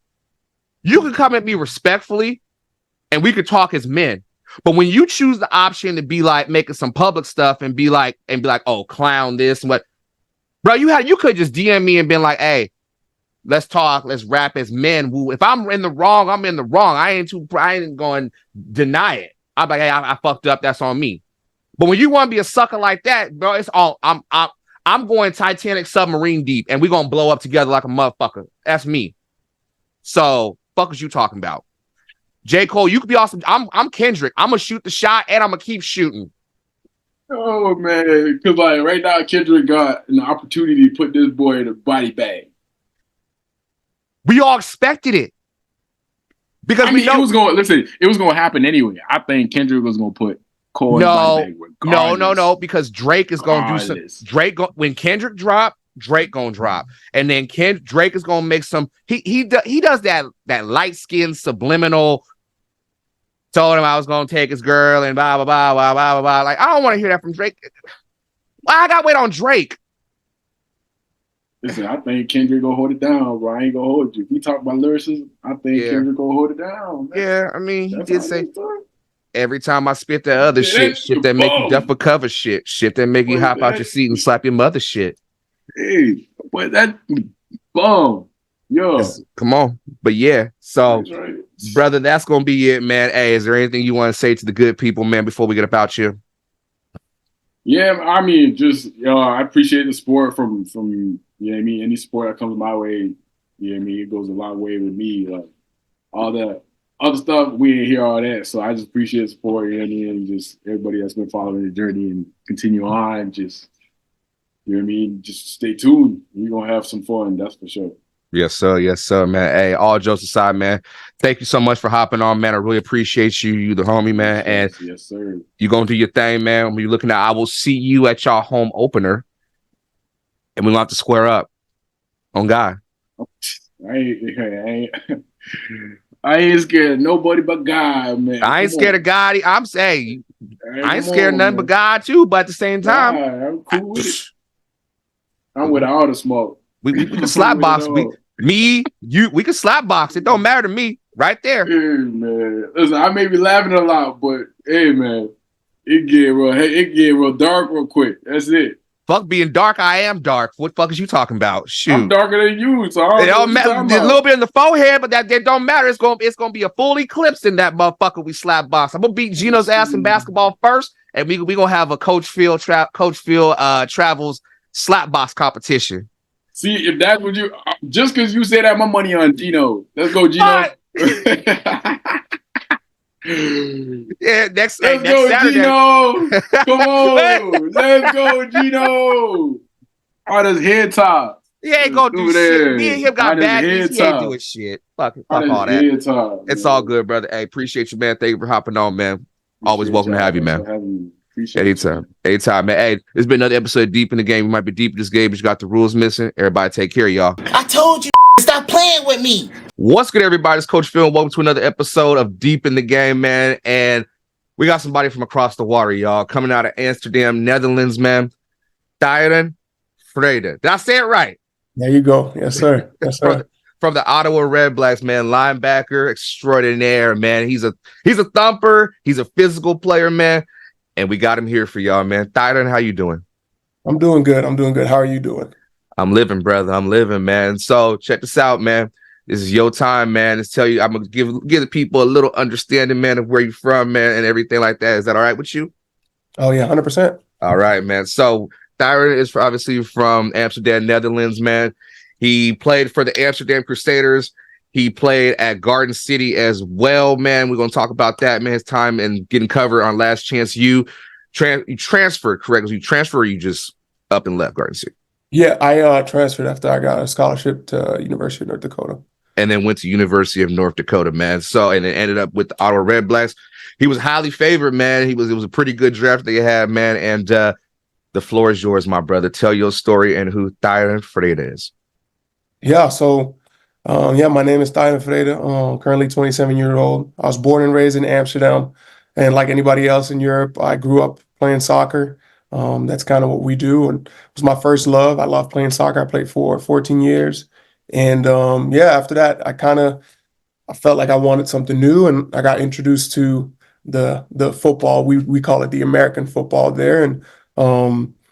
You can come at me respectfully, and we could talk as men. But when you choose the option to be like making some public stuff and be like, oh, clown this and what, bro, you could just DM me and been like, hey, let's talk, let's rap as men. If I'm in the wrong, I'm in the wrong. I ain't going to deny it. I'm like, hey, I fucked up. That's on me. But when you want to be a sucker like that, bro, it's all I'm going Titanic submarine deep, and we're gonna blow up together like a motherfucker. That's me. So fuck is you talking about? J. Cole, you could be awesome. I'm Kendrick. I'm gonna shoot the shot and I'm gonna keep shooting. Oh man, because like right now, Kendrick got an opportunity to put this boy in a body bag. We all expected it because we know it was going. Listen, it was going to happen anyway. I think Kendrick was going to put Cole in a body bag. No, because Drake is going to do some. When Kendrick drop, Drake gonna drop, and then Drake is gonna make some. He does that light skinned subliminal. Told him I was gonna take his girl and blah blah blah blah blah blah. Like, I don't want to hear that from Drake. I got to wait on Drake. Listen, I think Kendrick gonna hold it down, bro. I ain't gonna hold you. If we talk about lyricism, I think Kendrick gonna hold it down. Man. Yeah, I mean, he did say every time I spit that other shit that make you duff for cover shit that make you hop out your seat and slap your mother shit. Hey, but that bum. Yo. Come on. But yeah, so right. Brother, that's gonna be it, man. Hey, is there anything you want to say to the good people, man, before we get about you? Yeah, I mean, just I appreciate the support from you know what I mean, any support that comes my way, you know what I mean, it goes a long way with me. Like all that other stuff, we didn't hear all that. So I just appreciate the support, you know what I mean, and just everybody that's been following the journey and continue on, just you know what I mean, just stay tuned. We're gonna have some fun, that's for sure. Yes, sir, man. Hey, all jokes aside, man. Thank you so much for hopping on, man. I really appreciate you. You the homie, man. And yes, sir. You gonna do your thing, man. When you're looking at, I will see you at y'all home opener, and we'll have to square up on God. I ain't scared of nobody but God, man. I ain't scared of God. I'm saying I ain't scared of nothing but God too. But at the same time, I'm cool with it. I'm with all the smoke. We can slap box. We can slap box. It don't matter to me. Right there. Hey, man. Listen, I may be laughing a lot, but hey, man, it get real dark real quick. That's it. Fuck being dark. I am dark. What the fuck is you talking about? Shoot. I'm darker than you, so I don't matter. A little bit in the forehead, but that don't matter. It's gonna be a full eclipse in that motherfucker. We slap box. I'm gonna beat Gino's ass in basketball first, and we gonna have a Coach Phil travels slap box competition. See, if that's what you just because you say that, my money on Gino. Let's go, Gino. Yeah, next go, Saturday. Gino. Come on, let's go, Gino. On his head top. He ain't gonna do shit. Me and him got bad. He ain't doing shit. Fuck all that. It's all good, brother. Hey, appreciate you, man. Thank you for hopping on, man. Always welcome to have you, man. Anytime, man. Hey, it's been another episode of Deep in the Game. We might be deep in this game, but you got the rules missing. Everybody take care, y'all. I told you, stop playing with me. What's good, everybody? It's Coach Phil, and welcome to another episode of Deep in the Game, man. And we got somebody from across the water, y'all, coming out of Amsterdam, Netherlands, man. Tyron Frede. Did I say it right? There you go. Yes, sir. Yes, sir. From the Ottawa Red Blacks, man, linebacker extraordinaire, man. He's a thumper. He's a physical player, man. And we got him here for y'all, man. Tyron, how you doing? I'm doing good. How are you doing? I'm living, brother. I'm living, man. So check this out, man. This is your time, man. Let's tell you, I'm gonna give the people a little understanding, man, of where you're from, man, and everything like that. Is that all right with you? Oh yeah, 100%. All right, man. So Thyron is obviously from Amsterdam, Netherlands, man. He played for the Amsterdam Crusaders. He played at Garden City as well, man. We're going to talk about that, man. His time and getting covered on Last Chance U. You transferred, correct? You transfer or you just up and left Garden City? Yeah, I transferred after I got a scholarship to University of North Dakota. And then went to University of North Dakota, man. So, and then ended up with the Ottawa Red Blacks. He was highly favored, man. It was a pretty good draft they had, man. And the floor is yours, my brother. Tell your story and who Thyron Freire is. Yeah, so my name is Thyron Freire. Currently 27-year-old. I was born and raised in Amsterdam, and like anybody else in Europe, I grew up playing soccer. That's kind of what we do, and it was my first love. I love playing soccer. I played for 14 years, and after that, I felt like I wanted something new, and I got introduced to the football. We call it the American football there, and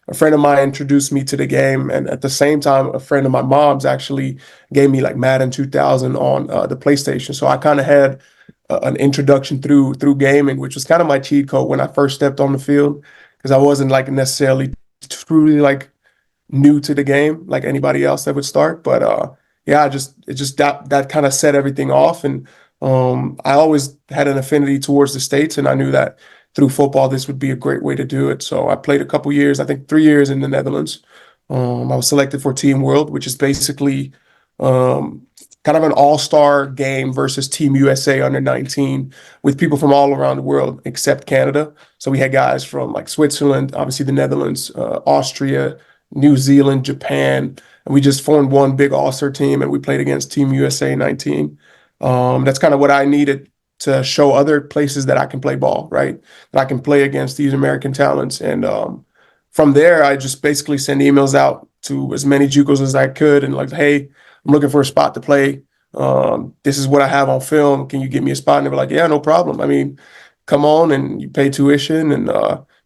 a friend of mine introduced me to the game, and at the same time, a friend of my mom's actually gave me like Madden 2000 on the PlayStation. So I kind of had an introduction through gaming, which was kind of my cheat code when I first stepped on the field, because I wasn't like necessarily truly like new to the game like anybody else that would start. But that kind of set everything off, and I always had an affinity towards the States, and I knew that through football this would be a great way to do it. So I played a couple years, I think 3 years in the Netherlands. I was selected for Team World, which is basically kind of an all-star game versus Team USA under 19 with people from all around the world except Canada. So we had guys from like Switzerland, obviously the Netherlands, Austria, New Zealand, Japan, and we just formed one big all-star team, and we played against Team USA 19. That's kind of what I needed to show other places that I can play ball, right? That I can play against these American talents. And from there, I just basically send emails out to as many JUCOs as I could and like, hey, I'm looking for a spot to play. This is what I have on film. Can you give me a spot? And they were like, yeah, no problem. I mean, come on, and you pay tuition and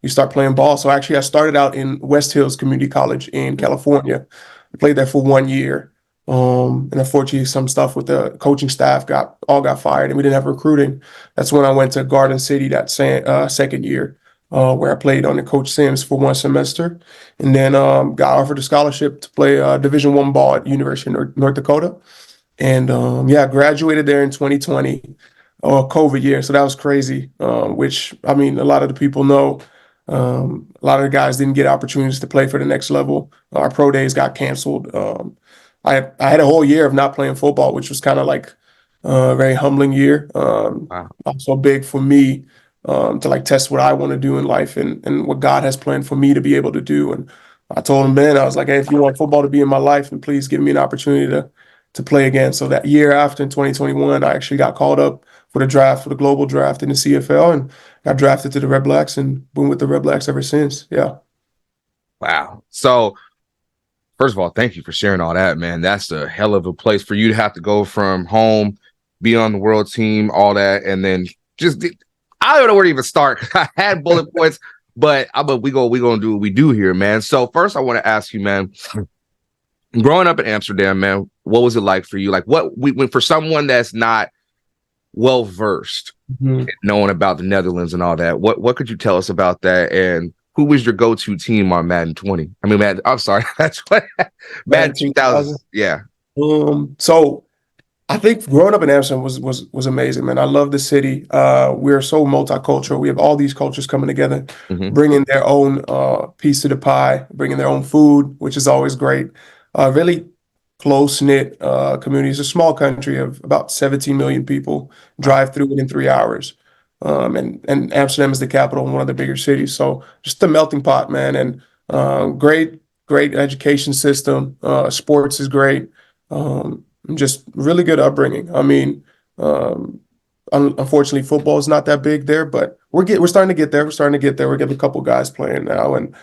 you start playing ball. So actually, I started out in West Hills Community College in California. I played there for 1 year. And unfortunately, some stuff with the coaching staff got fired, and we didn't have recruiting. That's when I went to Garden City that second year, where I played under Coach Sims for 1 semester, and then got offered a scholarship to play Division I ball at University of North Dakota, and graduated there in 2020, COVID year. So that was crazy. Which I mean, a lot of the people know. A lot of the guys didn't get opportunities to play for the next level. Our pro days got canceled. I had a whole year of not playing football, which was kind of like a very humbling year. Wow. Also big for me to like test what I want to do in life and what God has planned for me to be able to do. And I told him then, I was like, hey, if you want football to be in my life, and please give me an opportunity to play again. So that year after, in 2021, I actually got called up for the draft, for the global draft in the CFL, and got drafted to the Red Blacks and been with the Red Blacks ever since. Yeah. Wow. So first of all, thank you for sharing all that, man. That's a hell of a place for you to have to go from home, be on the world team, all that, and then I don't know where to even start. I had bullet points, but we gonna do what we do here, man. So first, I want to ask you, man, growing up in Amsterdam, man, what was it like for you? Like, when for someone that's not well versed, knowing about the Netherlands and all that, what could you tell us about that? And who was your go-to team on Madden 20? I mean, I'm sorry, that's what Madden 2000. Yeah. So I think growing up in Amsterdam was amazing, man. I love the city. We're so multicultural. We have all these cultures coming together, bringing their own piece of the pie, bringing their own food, which is always great. Really close-knit community. It's a small country of about 17 million people. Drive through it in 3 hours. And Amsterdam is the capital and one of the bigger cities. So just a melting pot, man. And great education system. Sports is great. Just really good upbringing. I mean, unfortunately, football is not that big there, but we're starting to get there. We're getting a couple guys playing now, and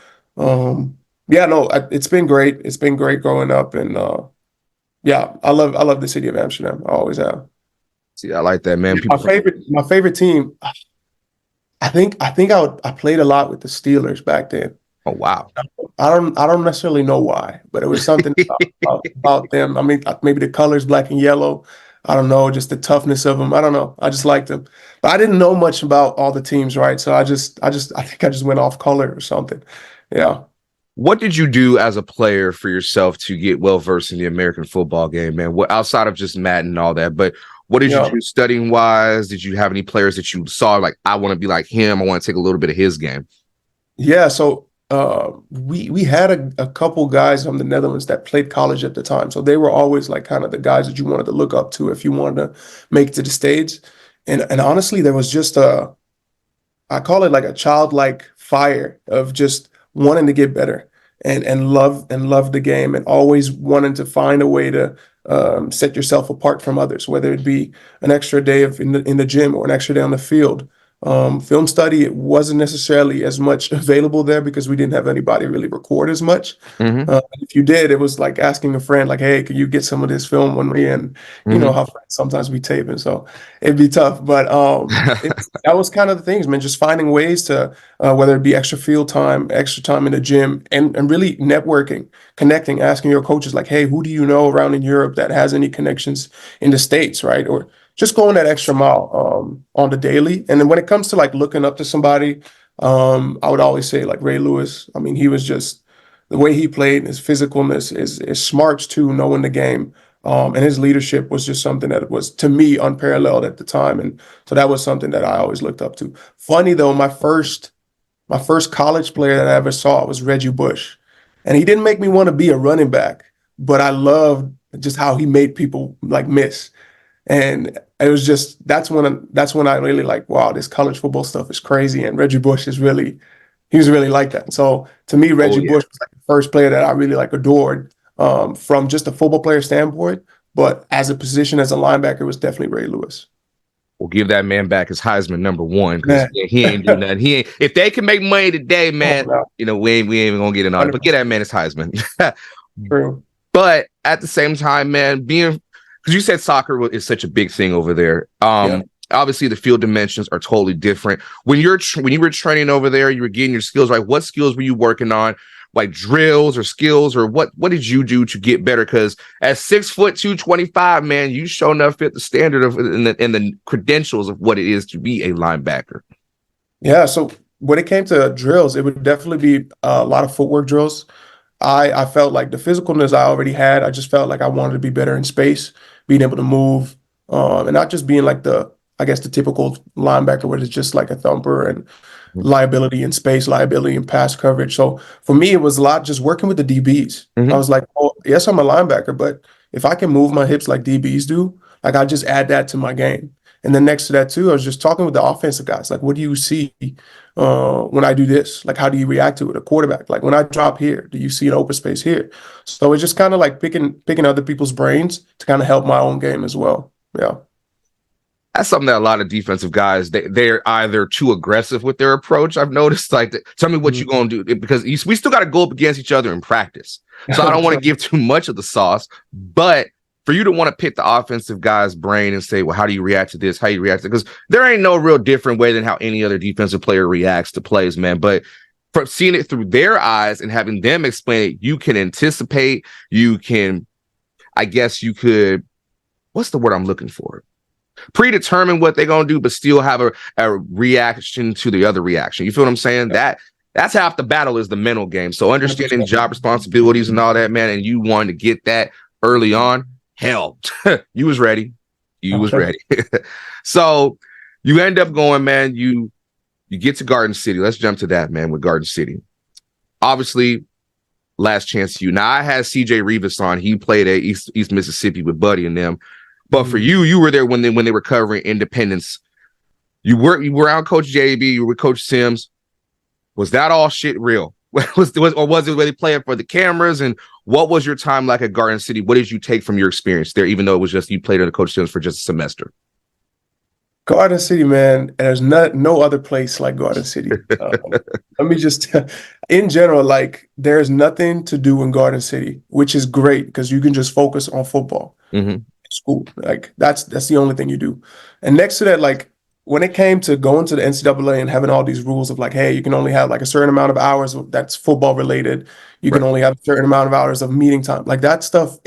it's been great. It's been great growing up, and I love the city of Amsterdam. I always have. See, I like that, man. My favorite team. I think I played a lot with the Steelers back then. Oh wow! I don't necessarily know why, but it was something about them. I mean, maybe the colors, black and yellow. I don't know, just the toughness of them. I don't know. I just liked them, but I didn't know much about all the teams, right? So I think I just went off color or something. Yeah. What did you do as a player for yourself to get well versed in the American football game, man? What outside of just Madden and all that, but what did you do studying wise? Did you have any players that you saw like, I want to be like him? I want to take a little bit of his game. Yeah, so we had a couple guys from the Netherlands that played college at the time. So they were always like kind of the guys that you wanted to look up to if you wanted to make it to the States. And honestly, there was just I call it like a childlike fire of just wanting to get better and love the game and always wanting to find a way to set yourself apart from others, whether it be an extra day in the gym or an extra day on the field. Film study, it wasn't necessarily as much available there because we didn't have anybody really record as much. If you did, it was like asking a friend, like, "Hey, can you get some of this film on me?" And you know how friends sometimes we tape, and so it'd be tough. But that was kind of the things, man. Just finding ways to whether it be extra field time, extra time in the gym, and really networking, connecting, asking your coaches, like, "Hey, who do you know around in Europe that has any connections in the States, right?" Or just going that extra mile on the daily. And then when it comes to like looking up to somebody, I would always say like Ray Lewis. I mean, he was just the way he played, his physicalness, his smarts too, knowing the game. And his leadership was just something that was, to me, unparalleled at the time. And so that was something that I always looked up to. Funny though, my first college player that I ever saw was Reggie Bush. And he didn't make me want to be a running back, but I loved just how he made people like miss. And it was just that's when I really like, wow, this college football stuff is crazy. And Reggie Bush he was really like that. So to me, Reggie Bush was like the first player that I really like adored from just a football player standpoint. But as a position as a linebacker, it was definitely Ray Lewis. We'll give that man back his Heisman #1 because he ain't do nothing. He ain't. If they can make money today, man, you know we ain't even gonna get it on it. But get that man his Heisman. True. But at the same time, man, because you said soccer is such a big thing over there. Obviously, the field dimensions are totally different. When you were training over there, you were getting your skills right. What skills were you working on? Like drills or skills, or what did you do to get better? Because at 6'2", 225, man, you sure enough fit the standard of and the credentials of what it is to be a linebacker. Yeah. So when it came to drills, it would definitely be a lot of footwork drills. I felt like the physicalness I already had. I just felt like I wanted to be better in space, being able to move, and not just being like the typical linebacker where it's just like a thumper and liability in space, liability in pass coverage. So for me, it was a lot just working with the DBs. I was like, oh, yes, I'm a linebacker, but if I can move my hips like DBs do, like I just add that to my game. And then next to that too, I was just talking with the offensive guys. Like, what do you see when I do this? Like, how do you react to it? A quarterback, like when I drop here, do you see an open space here? So it's just kind of like picking other people's brains to kind of help my own game as well. Yeah. That's something that a lot of defensive guys, they're either too aggressive with their approach. I've noticed, like, tell me what you're going to do, because we still got to go up against each other in practice. So I don't want to give too much of the sauce, but for you to want to pick the offensive guy's brain and say, well, how do you react to this? How you react to it? Because there ain't no real different way than how any other defensive player reacts to plays, man. But from seeing it through their eyes and having them explain it, you can anticipate, you can, I guess you could, what's the word I'm looking for? Predetermine what they're going to do, but still have a reaction to the other reaction. You feel what I'm saying? That's half the battle, is the mental game. So understanding job responsibilities and all that, man, and you wanted to get that early on, hell, you was ready. You was ready. So you end up going, man, you get to Garden City. Let's jump to that, man, with Garden City. Obviously, last chance to you. Now, I had CJ Rivas on. He played at East Mississippi with Buddy and them. But for you were there when they were covering Independence. You were around Coach JB, you were with Coach Sims. Was that all shit real? Or was it really playing for the cameras? And what was your time like at Garden City? What did you take from your experience there, even though it was just you played under Coach Sims for just a semester? Garden City, man, there's no other place like Garden City. Let me just, in general, like there's nothing to do in Garden City, which is great because you can just focus on football. School, like that's the only thing you do. And next to that, like when it came to going to the NCAA and having all these rules of like, hey, you can only have like a certain amount of hours that's football related. You can only have a certain amount of hours of meeting time. Like that stuff,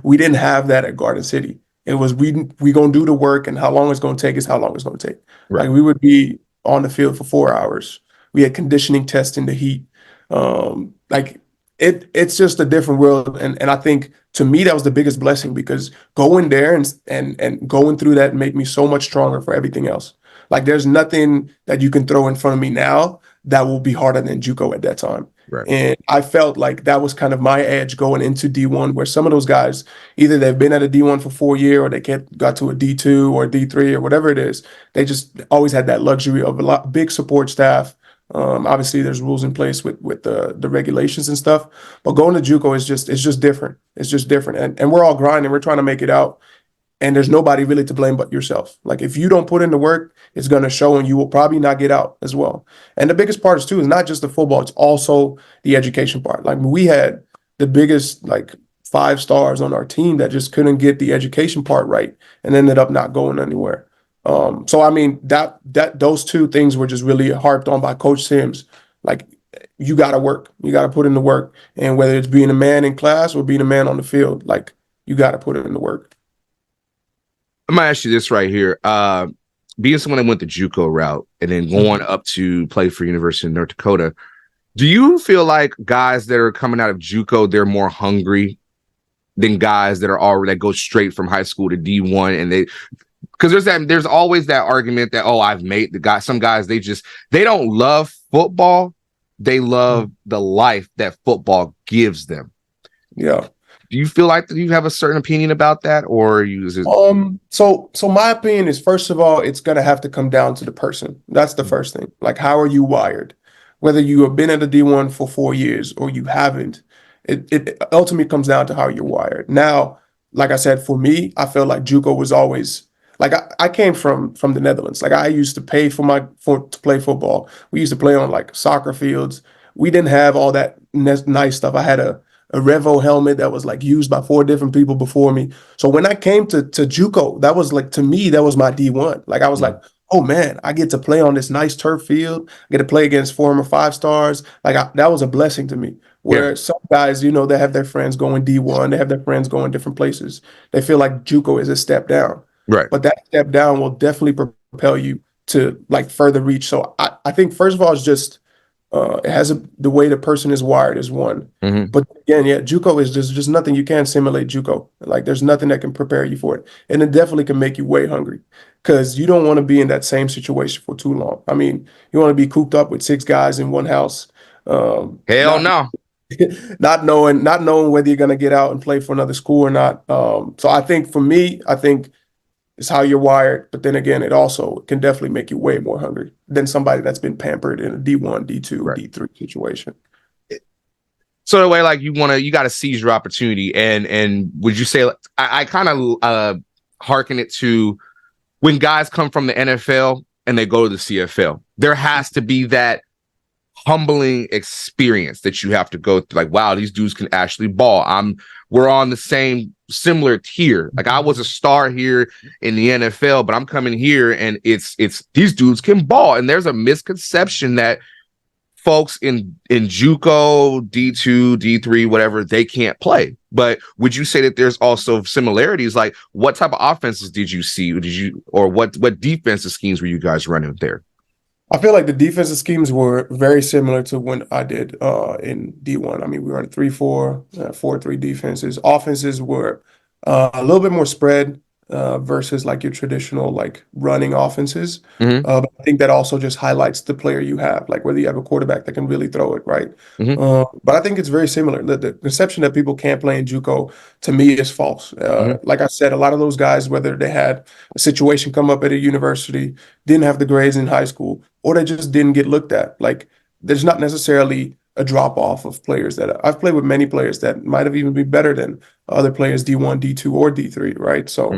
we didn't have that at Garden City. It was we gonna do the work, and how long it's gonna take is how long it's gonna take. Like we would be on the field for 4 hours. We had conditioning tests in the heat. Like it's just a different world, and I think to me that was the biggest blessing, because going there and going through that made me so much stronger for everything else. Like there's nothing that you can throw in front of me now that will be harder than JUCO at that time. Right. And I felt like that was kind of my edge going into D1, where some of those guys, either they've been at a D1 for 4 years, or they got to a D2 or D3 or whatever it is. They just always had that luxury of big support staff. Obviously, there's rules in place with the regulations and stuff, but going to JUCO is just different. It's just different, and we're all grinding. We're trying to make it out, and there's nobody really to blame but yourself. Like if you don't put in the work, it's going to show, and you will probably not get out as well. And the biggest part is not just the football; it's also the education part. Like we had the biggest 5 stars on our team that just couldn't get the education part right, and ended up not going anywhere. So I mean that those two things were just really harped on by Coach Sims. Like you got to work, you got to put in the work, and whether it's being a man in class or being a man on the field, like you got to put in the work. I'm gonna ask you this right here. Being someone that went the JUCO route and then going up to play for University of North Dakota, do you feel like guys that are coming out of JUCO, they're more hungry than guys that are already that go straight from high school to D1, and because there's always that argument that, oh, I've made the guy. Some guys they don't love football, they love the life that football gives them. Yeah. Do you feel like you have a certain opinion about that, or is it? So my opinion is, first of all, it's gonna have to come down to the person. That's the first thing. Like, how are you wired? Whether you have been at a D1 for 4 years or you haven't, it ultimately comes down to how you're wired. Now, like I said, for me, I felt like JUCO was always like I came from the Netherlands. Like I used to pay to play football. We used to play on like soccer fields. We didn't have all that nice stuff. I had a Revo helmet that was like used by 4 different people before me. So when I came to JUCO, that was like, to me, that was my D1. Like I was like, oh man, I get to play on this nice turf field. I get to play against former 5 stars. Like that was a blessing to me. Where some guys, they have their friends going D1, they have their friends going different places. They feel like JUCO is a step down. Right. But that step down will definitely propel you to like further reach. So I think first of all, it's just it has the way the person is wired is one. But again, JUCO is just nothing. You can't simulate JUCO. Like there's nothing that can prepare you for it. And it definitely can make you way hungry, because you don't want to be in that same situation for too long. I mean, you want to be cooped up with 6 guys in one house. Hell no. Not knowing whether you're going to get out and play for another school or not. So I think for me, it's how you're wired, but then again, it also can definitely make you way more hungry than somebody that's been pampered in a D1, D2, D3 situation. So the way, like you got to seize your opportunity, and would you say I kind of hearken it to when guys come from the NFL and they go to the CFL, there has to be that humbling experience that you have to go through. Like, wow, these dudes can actually ball. We're on the same similar tier. Like I was a star here in the NFL, but I'm coming here and it's these dudes can ball. And there's a misconception that folks in JUCO, D2, D3, whatever, they can't play. But would you say that there's also similarities? Like what type of offenses did you see? Or what defensive schemes were you guys running there? I feel like the defensive schemes were very similar to when I did in D1. I mean, we were in 3-4, 4-3 defenses. Offenses were a little bit more spread versus like your traditional like running offenses. But I think that also just highlights the player you have, like whether you have a quarterback that can really throw it, right? But I think it's very similar. The conception that people can't play in JUCO, to me, is false. Like I said, a lot of those guys, whether they had a situation come up at a university, didn't have the grades in high school, or they just didn't get looked at. Like there's not necessarily a drop off of players that I've played with many players that might have even been better than other players D1, D2, or D3, right? So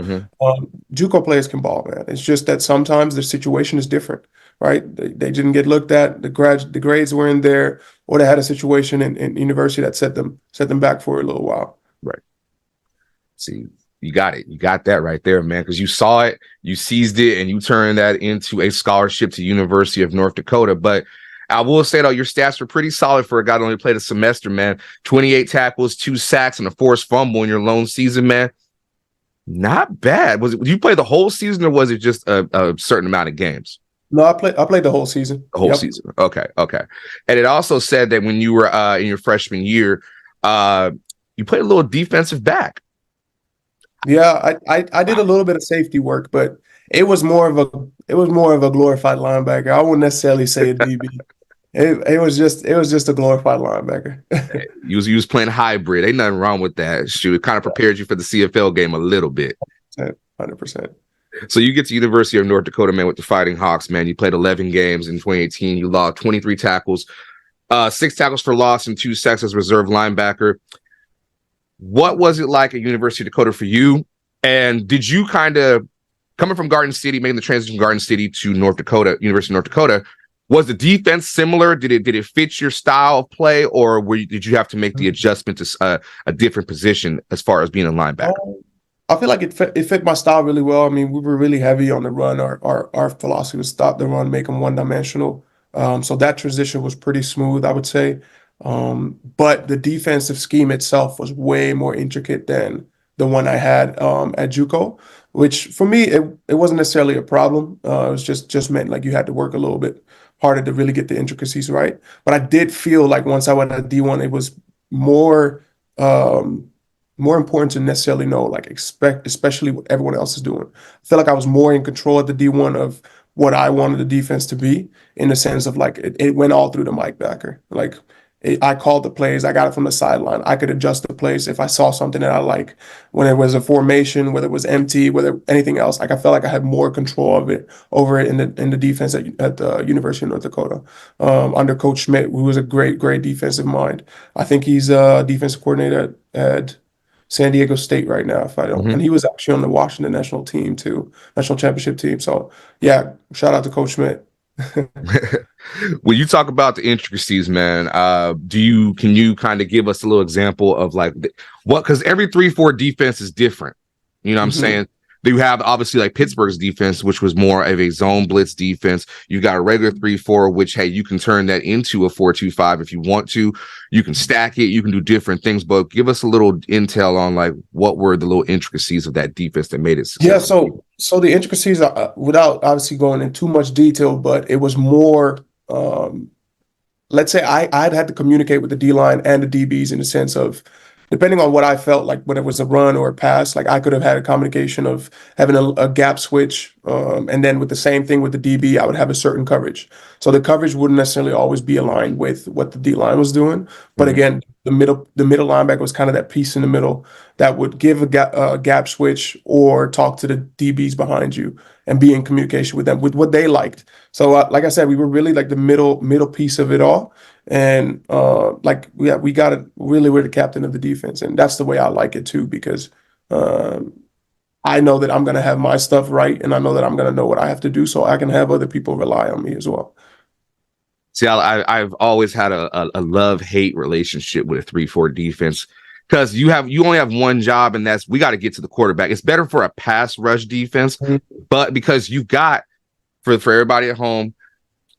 JUCO players can ball, man. It's just that sometimes the situation is different, right? They didn't get looked at, the grades weren't there, or they had a situation in university that set them back for a little while. Right. See, you got it. You got that right there, man, because you saw it, you seized it, and you turned that into a scholarship to University of North Dakota. But I will say, though, your stats were pretty solid for a guy that only played a semester, man. 28 tackles, 2 sacks, and a forced fumble in your lone season, man. Not bad. Did you play the whole season, or was it just a certain amount of games? No, I played the whole season. The whole season. Okay. And it also said that when you were in your freshman year, you played a little defensive back. Yeah, I did a little bit of safety work, but it was more of a glorified linebacker. I wouldn't necessarily say a DB. It was just a glorified linebacker. You was playing hybrid. Ain't nothing wrong with that. Shoot, it kind of prepared you for the CFL game a little bit. 100%. So you get to University of North Dakota, man, with the Fighting Hawks, man. You played 11 games in 2018. You logged 23 tackles, 6 tackles for loss, and 2 sacks as reserve linebacker. What was it like at University of Dakota for you? And did you kind of, coming from Garden City, making the transition from Garden City to North Dakota, University of North Dakota, was the defense similar? Did it fit your style of play, or did you have to make the adjustment to a different position as far as being a linebacker? I feel like it fit my style really well. I mean, we were really heavy on the run. Our philosophy was stop the run, make them one-dimensional. So that transition was pretty smooth, I would say. But the defensive scheme itself was way more intricate than the one I had at JUCO, which for me it wasn't necessarily a problem. It was just meant like you had to work a little bit harder to really get the intricacies right. But I did feel like once I went to D1, it was more important to necessarily know, like especially what everyone else is doing. I feel like I was more in control at the D1 of what I wanted the defense to be, in the sense of like it went all through the Mike backer. Like I called the plays, I got it from the sideline. I could adjust the plays if I saw something that I like. When it was a formation, whether it was empty, whether anything else, like I felt like I had more control of it over it in the defense at the University of North Dakota under Coach Schmidt, who was a great defensive mind. I think he's a defensive coordinator at San Diego State right now, if I don't. And he was actually on the Washington national team too, national championship team. So yeah, shout out to Coach Schmidt. When you talk about the intricacies, man, can you kind of give us a little example of like what? Because every 3-4 defense is different. You know what I'm saying? You have obviously like Pittsburgh's defense, which was more of a zone blitz defense. You got a regular 3-4, which, hey, you can turn that into a 4-2-5 if you want to. You can stack it. You can do different things. But give us a little intel on like what were the little intricacies of that defense that made it successful. Yeah, so the intricacies, without obviously going into too much detail, but it was more, let's say I'd had to communicate with the D-line and the DBs in the sense of, depending on what I felt like, whether it was a run or a pass, like I could have had a combination of having a gap switch, and then with the same thing with the DB, I would have a certain coverage. So the coverage wouldn't necessarily always be aligned with what the D-line was doing. But again, the middle linebacker was kind of that piece in the middle that would give a gap switch or talk to the DBs behind you and be in communication with them with what they liked. So like I said, we were really like the middle piece of it all. And we got it. Really, we're the captain of the defense, and that's the way I like it too, because I know that I'm going to have my stuff right, and I know that I'm going to know what I have to do, so I can have other people rely on me as well. See, I've always had a love-hate relationship with a 3-4 defense, because you only have one job, and that's we got to get to the quarterback. It's better for a pass rush defense, but because you've got for everybody at home,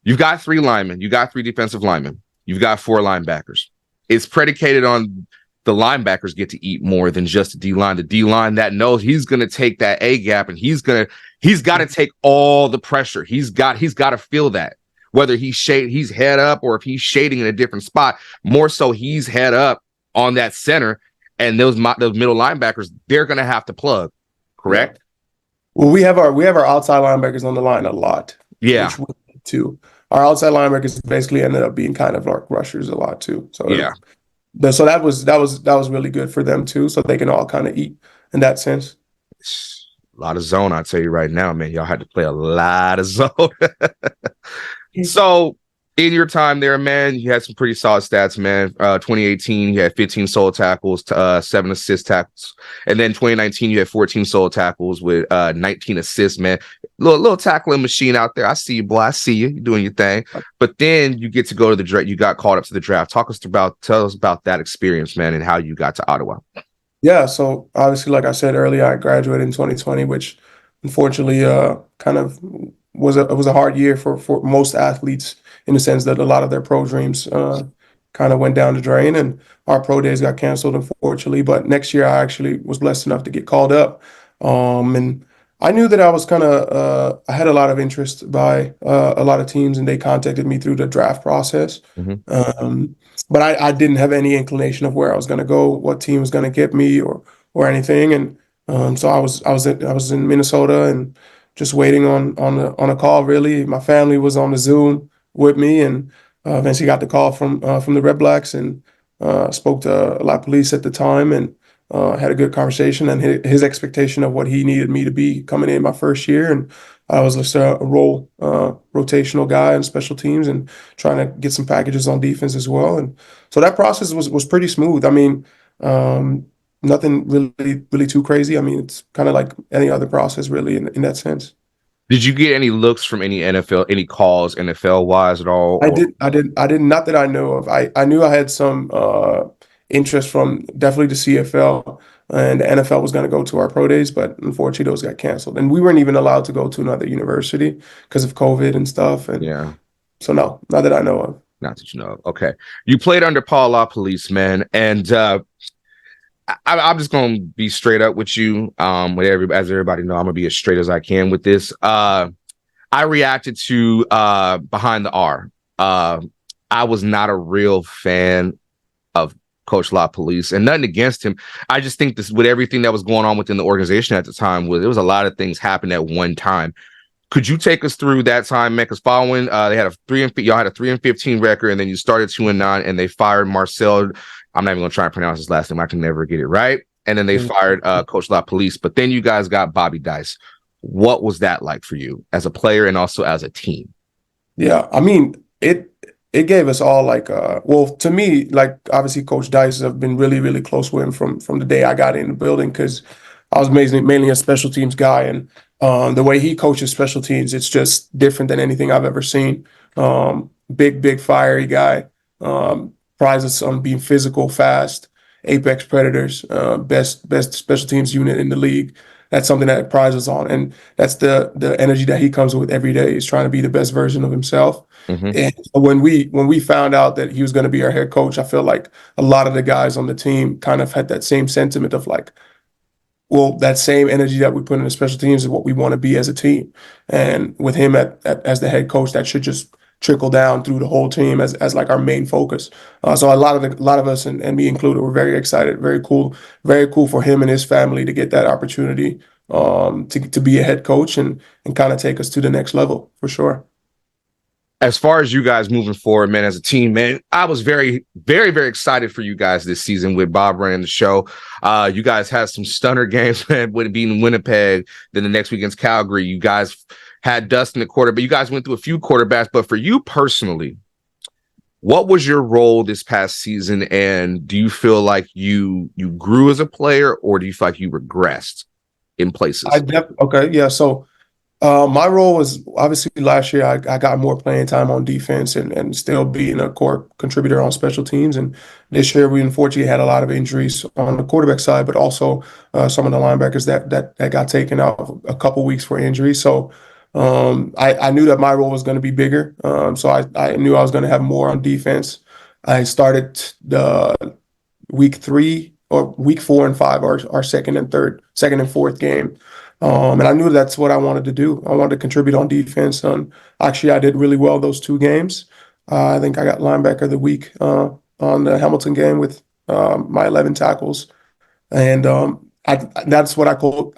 you've got 3 linemen, you got 3 defensive linemen. You've got 4 linebackers. It's predicated on the linebackers get to eat more than just the D-line. The D-line that knows he's going to take that A gap, and he's got to take all the pressure. He's got to feel that, whether he's head up or if he's shading in a different spot. More so, he's head up on that center, and those middle linebackers, they're going to have to plug. Correct? Yeah. Well, we have our outside linebackers on the line a lot. Yeah. Which we need to. Our outside linebackers basically ended up being kind of like rushers a lot too. So yeah, so that was really good for them too. So they can all kind of eat in that sense. A lot of zone, I'll tell you right now, man. Y'all had to play a lot of zone. So in your time there, man, you had some pretty solid stats, man. 2018, you had 15 solo tackles, 7 assist tackles. And then 2019, you had 14 solo tackles with 19 assists, man. Little tackling machine out there. I see you, boy. I see you. You're doing your thing. But then you get to go to the draft. You got called up to the draft. Tell us about that experience, man, and how you got to Ottawa. Yeah, so obviously, like I said earlier, I graduated in 2020, which unfortunately kind of was a hard year for most athletes, in the sense that a lot of their pro dreams kind of went down the drain, and our pro days got canceled, unfortunately. But next year, I actually was blessed enough to get called up, and I knew that I was kind of I had a lot of interest by a lot of teams, and they contacted me through the draft process. Mhm. But I didn't have any inclination of where I was going to go, what team was going to get me, or anything. And so I was in Minnesota and just waiting on a call. Really, my family was on the Zoom with me, and eventually got the call from the Red Blacks, and spoke to a lot of police at the time, and had a good conversation, and his expectation of what he needed me to be coming in my first year. And I was just a rotational guy in special teams and trying to get some packages on defense as well. And so that process was pretty smooth. I mean, nothing really too crazy. I mean, it's kind of like any other process really in that sense. Did you get any looks from any NFL, any calls NFL wise at all? I did not that I know of. I knew I had some interest from definitely the CFL, and the NFL was going to go to our pro days, but unfortunately those got canceled, and we weren't even allowed to go to another university because of COVID and stuff. And Yeah. so no, not that I know of. Not that you know of. Okay. You played under Paul LaPolice, man. And I'm just gonna be straight up with you. As everybody know, I'm gonna be as straight as I can with this. I reacted to Behind the R. I was not a real fan of Coach LaPolice, and nothing against him. I just think this, with everything that was going on within the organization at the time, there was a lot of things happening at one time. Could you take us through that time, man? Because following, they had y'all had a 3-15 record, and then you started 2-9, and they fired Marcel. I'm not even gonna try and pronounce his last name. I can never get it right. And then they fired Coach LaPolice. But then you guys got Bobby Dice. What was that like for you as a player and also as a team? Yeah, I mean, it gave us all like well, to me, like obviously Coach Dice, I've been really close with him from the day I got in the building, because I was mainly a special teams guy, and the way he coaches special teams, it's just different than anything I've ever seen. Big fiery guy. Prides us on being physical, fast, apex predators, best special teams unit in the league. That's something that prides us on, and that's the energy that he comes with every day. He's trying to be the best version of himself. Mm-hmm. And when we found out that he was going to be our head coach, I feel like a lot of the guys on the team kind of had that same sentiment of like, well, that same energy that we put in the special teams is what we want to be as a team. And with him as the head coach, that should just trickle down through the whole team as like our main focus. So a lot of us, and me included, were very excited. Very cool for him and his family to get that opportunity to be a head coach and kind of take us to the next level for sure. As far as you guys moving forward, man, as a team, man, I was very excited for you guys this season with Bob running the show. You guys had some stunner games, man, with it being Winnipeg. Then the next week against Calgary, you guys had Dustin at quarter, but you guys went through a few quarterbacks. But for you personally, what was your role this past season? And do you feel like you grew as a player, or do you feel like you regressed in places? Okay, yeah. So my role was obviously last year I got more playing time on defense and still being a core contributor on special teams. And this year we unfortunately had a lot of injuries on the quarterback side, but also some of the linebackers that got taken out a couple weeks for injury. So I knew that my role was going to be bigger. So I knew I was going to have more on defense. I started the week 3 or week 4 and 5, our second and fourth game. And I knew that's what I wanted to do. I wanted to contribute on defense. Actually, I did really well those 2 games. I think I got linebacker of the week on the Hamilton game with my 11 tackles. And that's what I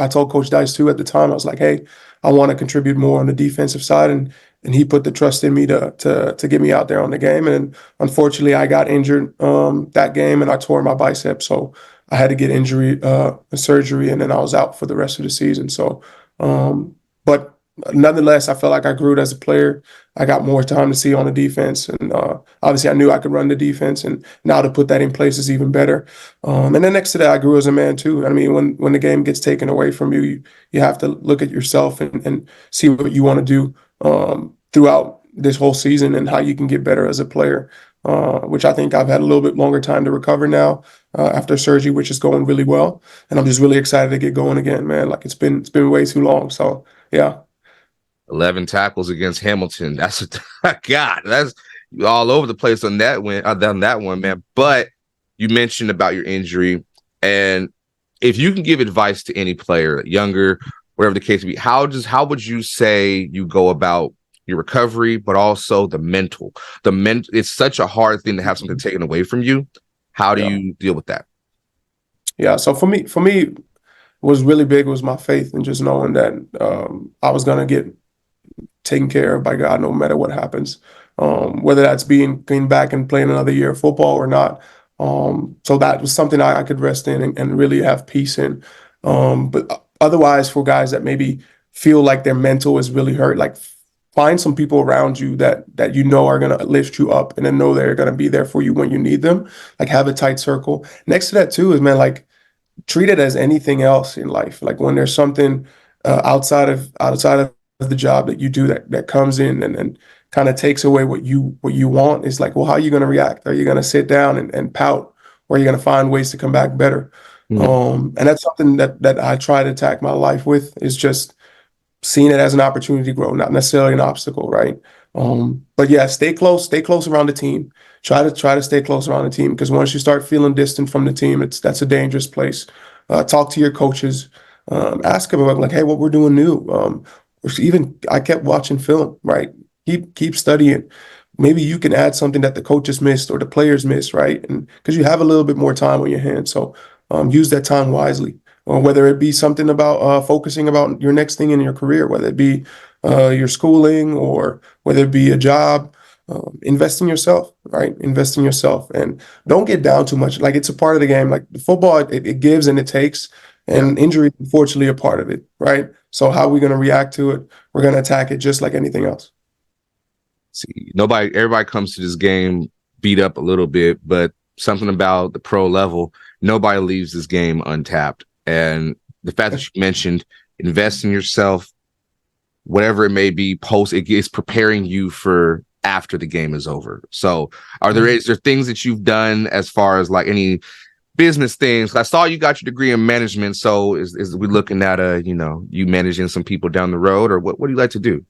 told Coach Dice too at the time. I was like, hey, I want to contribute more on the defensive side, and he put the trust in me to get me out there on the game. And unfortunately, I got injured that game, and I tore my bicep, so I had to get surgery, and then I was out for the rest of the season. So, but nonetheless, I felt like I grew as a player. I got more time to see on the defense, and obviously I knew I could run the defense, and now to put that in place is even better. And then next to that, I grew as a man too. I mean, when the game gets taken away from you, you have to look at yourself and see what you want to do throughout this whole season and how you can get better as a player, which I think I've had a little bit longer time to recover now after surgery, which is going really well. And I'm just really excited to get going again, man. Like it's been way too long. So yeah. 11 tackles against Hamilton. That's God. That's all over the place on that one, man. But you mentioned about your injury, and if you can give advice to any player, younger whatever the case may be. How would you say you go about your recovery, but also the mental? It's such a hard thing to have something taken away from you. How do you deal with that? Yeah. So for me, was really big was my faith and just knowing that I was gonna get taken care of by God no matter what happens, whether that's being back and playing another year of football or not. So that was something I could rest in and really have peace in. But otherwise, for guys that maybe feel like their mental is really hurt, like find some people around you that you know are gonna lift you up and then know they're gonna be there for you when you need them. Like have a tight circle. Next to that too is, man, like treat it as anything else in life. Like when there's something outside of the job that you do that comes in and kind of takes away what you want, is like, well, how are you going to react? Are you going to sit down and pout, or are you going to find ways to come back better? And that's something that I try to attack my life with, is just seeing it as an opportunity to grow, not necessarily an obstacle, right? But yeah, stay close around the team. Try to stay close around the team, because once you start feeling distant from the team, that's a dangerous place. Talk to your coaches, ask them about, like, hey, what we're doing new. Or even I kept watching film, right? Keep studying. Maybe you can add something that the coaches missed or the players missed, right? And because you have a little bit more time on your hands, so use that time wisely. Or whether it be something about focusing about your next thing in your career, whether it be your schooling or whether it be a job, invest in yourself, right? Invest in yourself, and don't get down too much. Like, it's a part of the game. Like the football, it gives and it takes, and injury is unfortunately a part of it, right? So how are we going to react to it? We're going to attack it just like anything else. See, everybody comes to this game beat up a little bit, but something about the pro level, nobody leaves this game untapped. And the fact that you mentioned invest in yourself, whatever it may be, it is preparing you for after the game is over. So is there things that you've done as far as like any business things? I saw you got your degree in management. So is we looking at you managing some people down the road, or what do you like to do?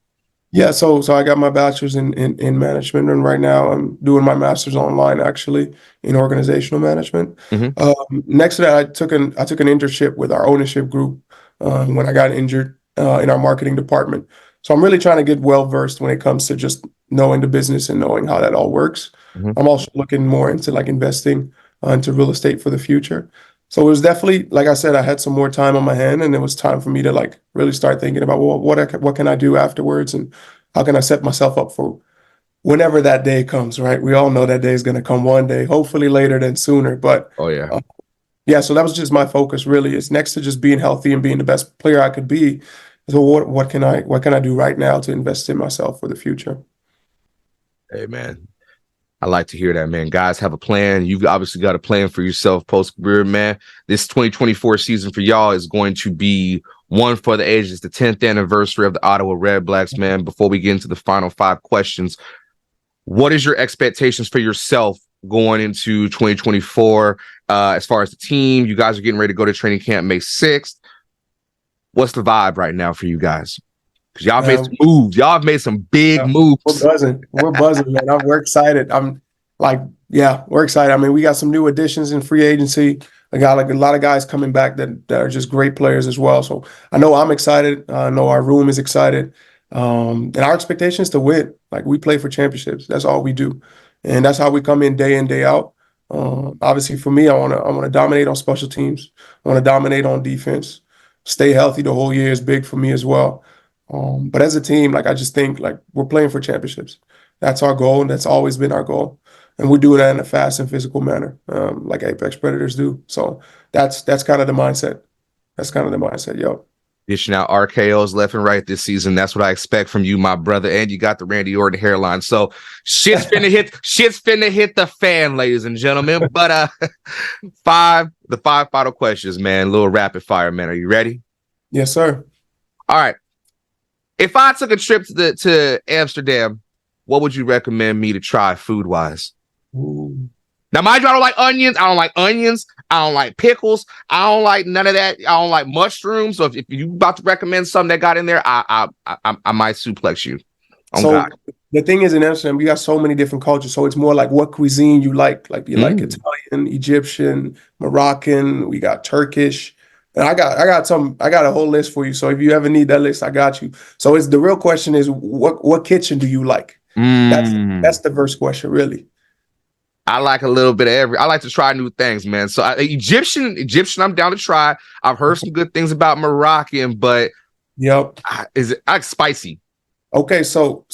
Yeah, so I got my bachelor's in management, and right now I'm doing my master's online, actually, in organizational management. Next to that, I took an internship with our ownership group when I got injured in our marketing department. So I'm really trying to get well versed when it comes to just knowing the business and knowing how that all works. I'm also looking more into like investing into real estate for the future. So it was definitely, like I said, I had some more time on my hand, and it was time for me to like really start thinking about, well, what can I do afterwards, and how can I set myself up for whenever that day comes, right? We all know that day is going to come one day, hopefully later than sooner. But yeah, so that was just my focus. Really, is next to just being healthy and being the best player I could be. So what can I do right now to invest in myself for the future? Hey, man. I like to hear that, man. Guys, have a plan. You've obviously got a plan for yourself post-career, man. This 2024 season for y'all is going to be one for the ages, the 10th anniversary of the Ottawa Red Blacks, man. Before we get into the final 5 questions, what is your expectations for yourself going into 2024 as far as the team? You guys are getting ready to go to training camp May 6th. What's the vibe right now for you guys? Because y'all made some moves. Y'all have made some big moves. We're buzzing, man. We're excited. We're excited. I mean, we got some new additions in free agency. I got like a lot of guys coming back that are just great players as well. So I know I'm excited. I know our room is excited. And our expectation is to win. Like, we play for championships. That's all we do. And that's how we come in, day out. Obviously for me, I want to dominate on special teams. I want to dominate on defense. Stay healthy the whole year is big for me as well. But as a team, like, I just think like we're playing for championships. That's our goal, and that's always been our goal. And we're doing that in a fast and physical manner, like Apex Predators do. So that's kind of the mindset. That's kind of the mindset, yo. Dishing out RKOs left and right this season. That's what I expect from you, my brother. And you got the Randy Orton hairline. So shit's finna hit the fan, ladies and gentlemen. But the 5 final questions, man. A little rapid fire, man. Are you ready? Yes, sir. All right. If I took a trip to Amsterdam, what would you recommend me to try food-wise? Now, mind you, I don't like onions. I don't like pickles. I don't like none of that. I don't like mushrooms. So if you about to recommend something that got in there, I might suplex you. God. The thing is, in Amsterdam, we got so many different cultures. So it's more like what cuisine you like. Like, you like Italian, Egyptian, Moroccan. We got Turkish. And I got a whole list for you. So if you ever need that list, I got you. So it's the real question is what kitchen do you like? That's the first question, really. I like a little bit of every. I like to try new things, man. So Egyptian, I'm down to try. I've heard some good things about Moroccan, but Yep. I like spicy? Okay, so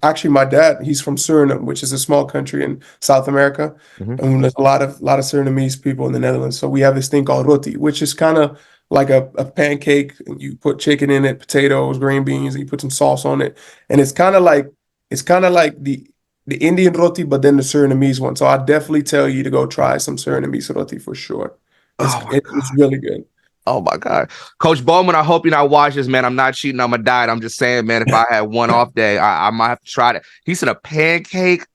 actually my dad, he's from Suriname, which is a small country in South America. And there's a lot of Surinamese people in the Netherlands. So we have this thing called roti, which is kind of like a pancake, and you put chicken in it, potatoes, green beans, and you put some sauce on it. And it's kind of like the Indian roti, but then the Surinamese one. So I definitely tell you to go try some Surinamese roti for sure. It's really good. Oh my God. Coach Bowman, I hope you're not watching this, man. I'm not cheating on my diet. I'm just saying, man, if I had one off day, I might have to try that. He said a pancake.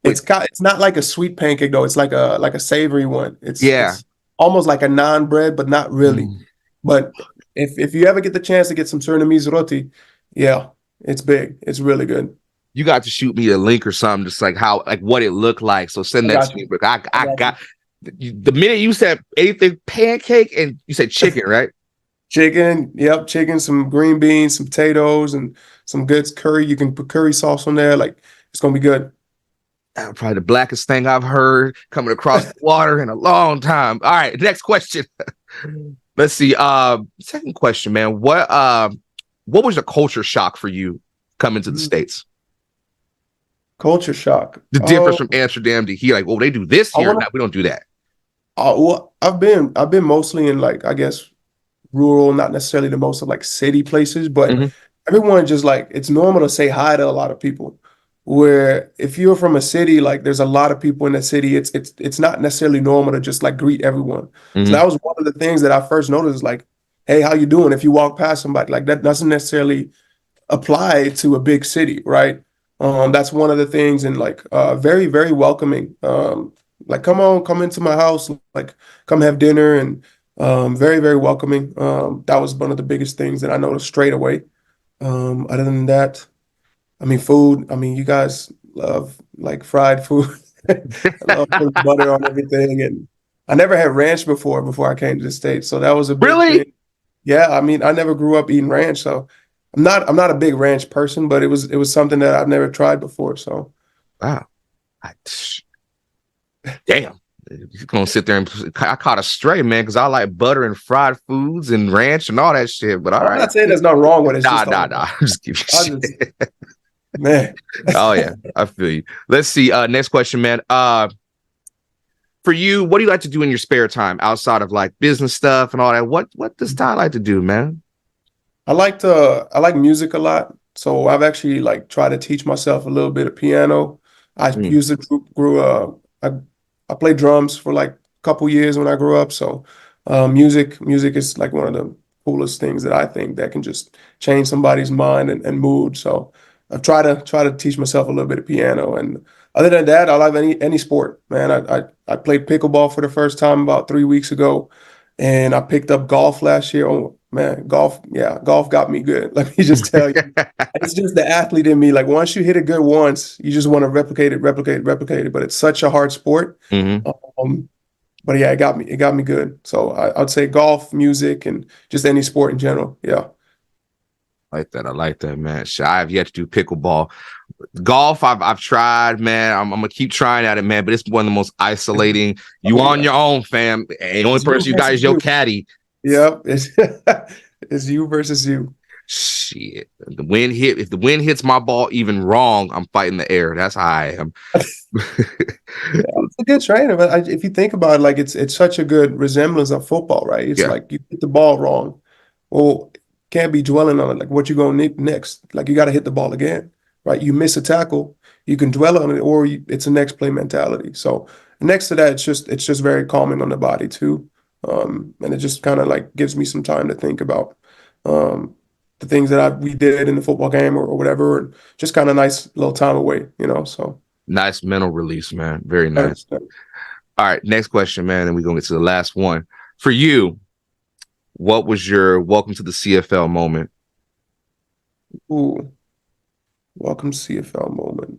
It's not like a sweet pancake though. It's like a savory one. It's almost like a naan bread, but not really. But if you ever get the chance to get some Surinamese roti, yeah, it's big. It's really good. You got to shoot me a link or something, just like what it looked like. So send that to me. I got the minute you said anything pancake and you said chicken, right? Chicken, yep, chicken, some green beans, some potatoes, and some good curry. You can put curry sauce on there. Like, it's gonna be good. Probably the blackest thing I've heard coming across the water in a long time. All right, next question. Let's see. Second question, man. What was a culture shock for you coming to the States? Culture shock. The difference from Amsterdam to here, like, well, they do this here, we don't do that. Well, I've been mostly in, like, I guess, rural, not necessarily the most of like city places, but everyone just like, it's normal to say hi to a lot of people. Where if you're from a city, like there's a lot of people in the city, it's not necessarily normal to just like greet everyone. So that was one of the things that I first noticed, is like, hey, how you doing? If you walk past somebody, like that doesn't necessarily apply to a big city, right? That's one of the things, and like very, very welcoming. Like, come into my house, like come have dinner, and very, very welcoming. That was one of the biggest things that I noticed straight away. Other than that, I mean, food. I mean, you guys love like fried food. I love putting butter on everything, and I never had ranch before I came to the States, so that was a big thing. Yeah, I mean, I never grew up eating ranch, so I'm not a big ranch person, but it was something that I've never tried before. So, wow, damn, you're gonna sit there and I caught a stray, man, because I like butter and fried foods and ranch and all that shit. But all right, I'm not saying there's nothing wrong with it. Nah. I'm just giving you shit. Man. Oh yeah, I feel you. Let's see. Next question, man. For you, what do you like to do in your spare time outside of like business stuff and all that? What does Ty like to do, man? I like music a lot. So I've actually like tried to teach myself a little bit of piano. I used to I played drums for like a couple years when I grew up. So music is like one of the coolest things that I think that can just change somebody's mind and mood. So I've tried to teach myself a little bit of piano, and other than that, I love any sport, man. I played pickleball for the first time about 3 weeks ago, and I picked up golf last year. Oh man, golf got me good. Let me just tell you, it's just the athlete in me. Like once you hit it good once, you just want to replicate it. But it's such a hard sport. But yeah, it got me good. So I'd say golf, music, and just any sport in general. Yeah. I like that, man. I have yet to do pickleball. Golf, I've tried, man. I'm gonna keep trying at it, man. But it's one of the most isolating. You on your own, fam. And the only person you got is your caddy. Yep, it's you versus you. Shit. If the wind hits my ball even wrong, I'm fighting the air. That's how I am. It's a good trainer, but if you think about it, like it's such a good resemblance of football, right? It's like you hit the ball wrong. Well, can't be dwelling on it. Like what you gonna next? Like you got to hit the ball again, right? You miss a tackle, you can dwell on it, or it's a next play mentality. So next to that, it's just very calming on the body too, and it just kind of like gives me some time to think about the things that we did in the football game or whatever, and just kind of nice little time away, So nice mental release, man. Very nice. All right, next question, man, and we're gonna get to the last one for you. What was your welcome to the CFL moment? Ooh, welcome CFL moment.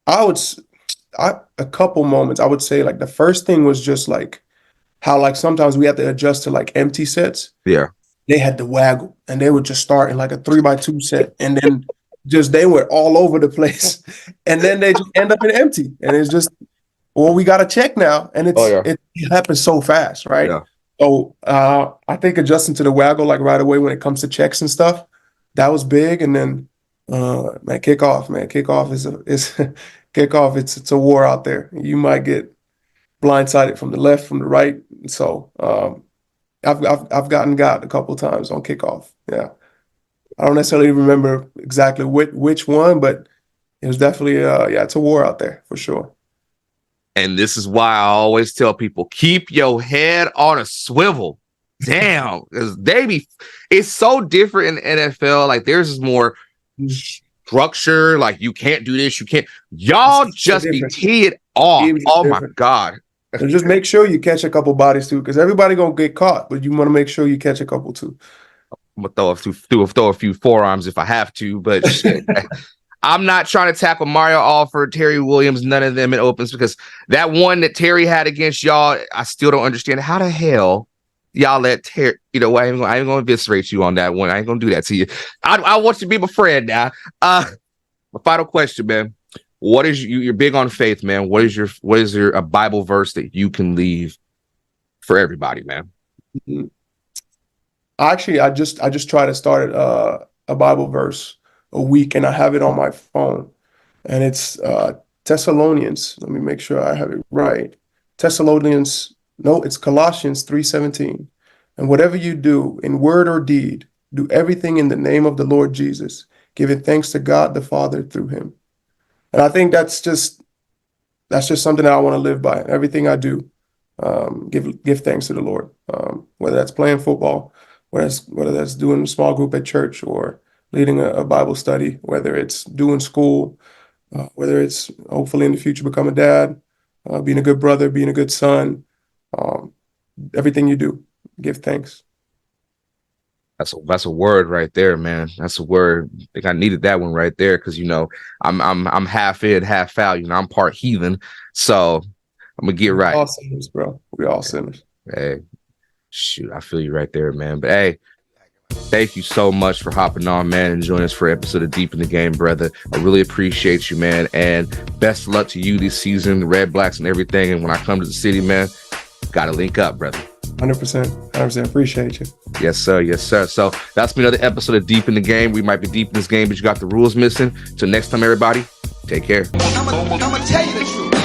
A couple moments. I would say like the first thing was just like how like sometimes we have to adjust to like empty sets. Yeah. They had to waggle, and they would just start in like a 3x2 set, and then just they were all over the place, and then they just end up in empty, and it's just, well, we got to check now, and it happens so fast, right? Yeah. So I think adjusting to the waggle like right away when it comes to checks and stuff, that was big. And then kickoff is kickoff. It's a war out there. You might get blindsided from the left, from the right. So I've gotten got a couple of times on kickoff. Yeah, I don't necessarily remember exactly which one, but it was definitely it's a war out there for sure. And this is why I always tell people, keep your head on a swivel. Damn, because it's so different in the NFL. Like there's more structure. Like you can't do this, you can't. Y'all just be teed off. Oh my God. And just make sure you catch a couple bodies too, because everybody gonna get caught, but you want to make sure you catch a couple too. I'm gonna throw a few forearms if I have to, but shit. I'm not trying to tackle Mario Alford, Terry Williams, none of them in opens, because that one that Terry had against y'all, I still don't understand how the hell y'all let Terry. You know, I ain't gonna eviscerate you on that one. I ain't gonna do that to you. I want you to be my friend now. My final question, man. What is you're big on faith, man? What is your a Bible verse that you can leave for everybody, man? Actually, I just try to start a Bible verse a week, and I have it on my phone, and it's Thessalonians. Let me make sure I have it right. It's Colossians 3:17. And whatever you do in word or deed, do everything in the name of the Lord Jesus, giving thanks to God the Father through him. And I think that's just something that I want to live by. Everything I do, give thanks to the Lord. Whether that's playing football, whether that's doing a small group at church, or leading a Bible study, whether it's doing school, whether it's hopefully in the future become a dad, being a good brother, being a good son. Everything you do, give thanks. That's a word right there, man. That's a word. I think I needed that one right there, because I'm half in, half out. I'm part heathen, so I'm gonna get right. All sinners, bro. We all sinners. Hey, shoot, I feel you right there, man. But hey, thank you so much for hopping on, man, and joining us for an episode of Deep in the Game, brother. I really appreciate you, man, and best of luck to you this season, the Red Blacks and everything. And when I come to the city, man, gotta link up, brother. 100%. Appreciate you. Yes, sir. Yes, sir. So that's been another episode of Deep in the Game. We might be deep in this game, but you got the rules missing. Till next time, everybody, take care. I'm gonna tell you the truth.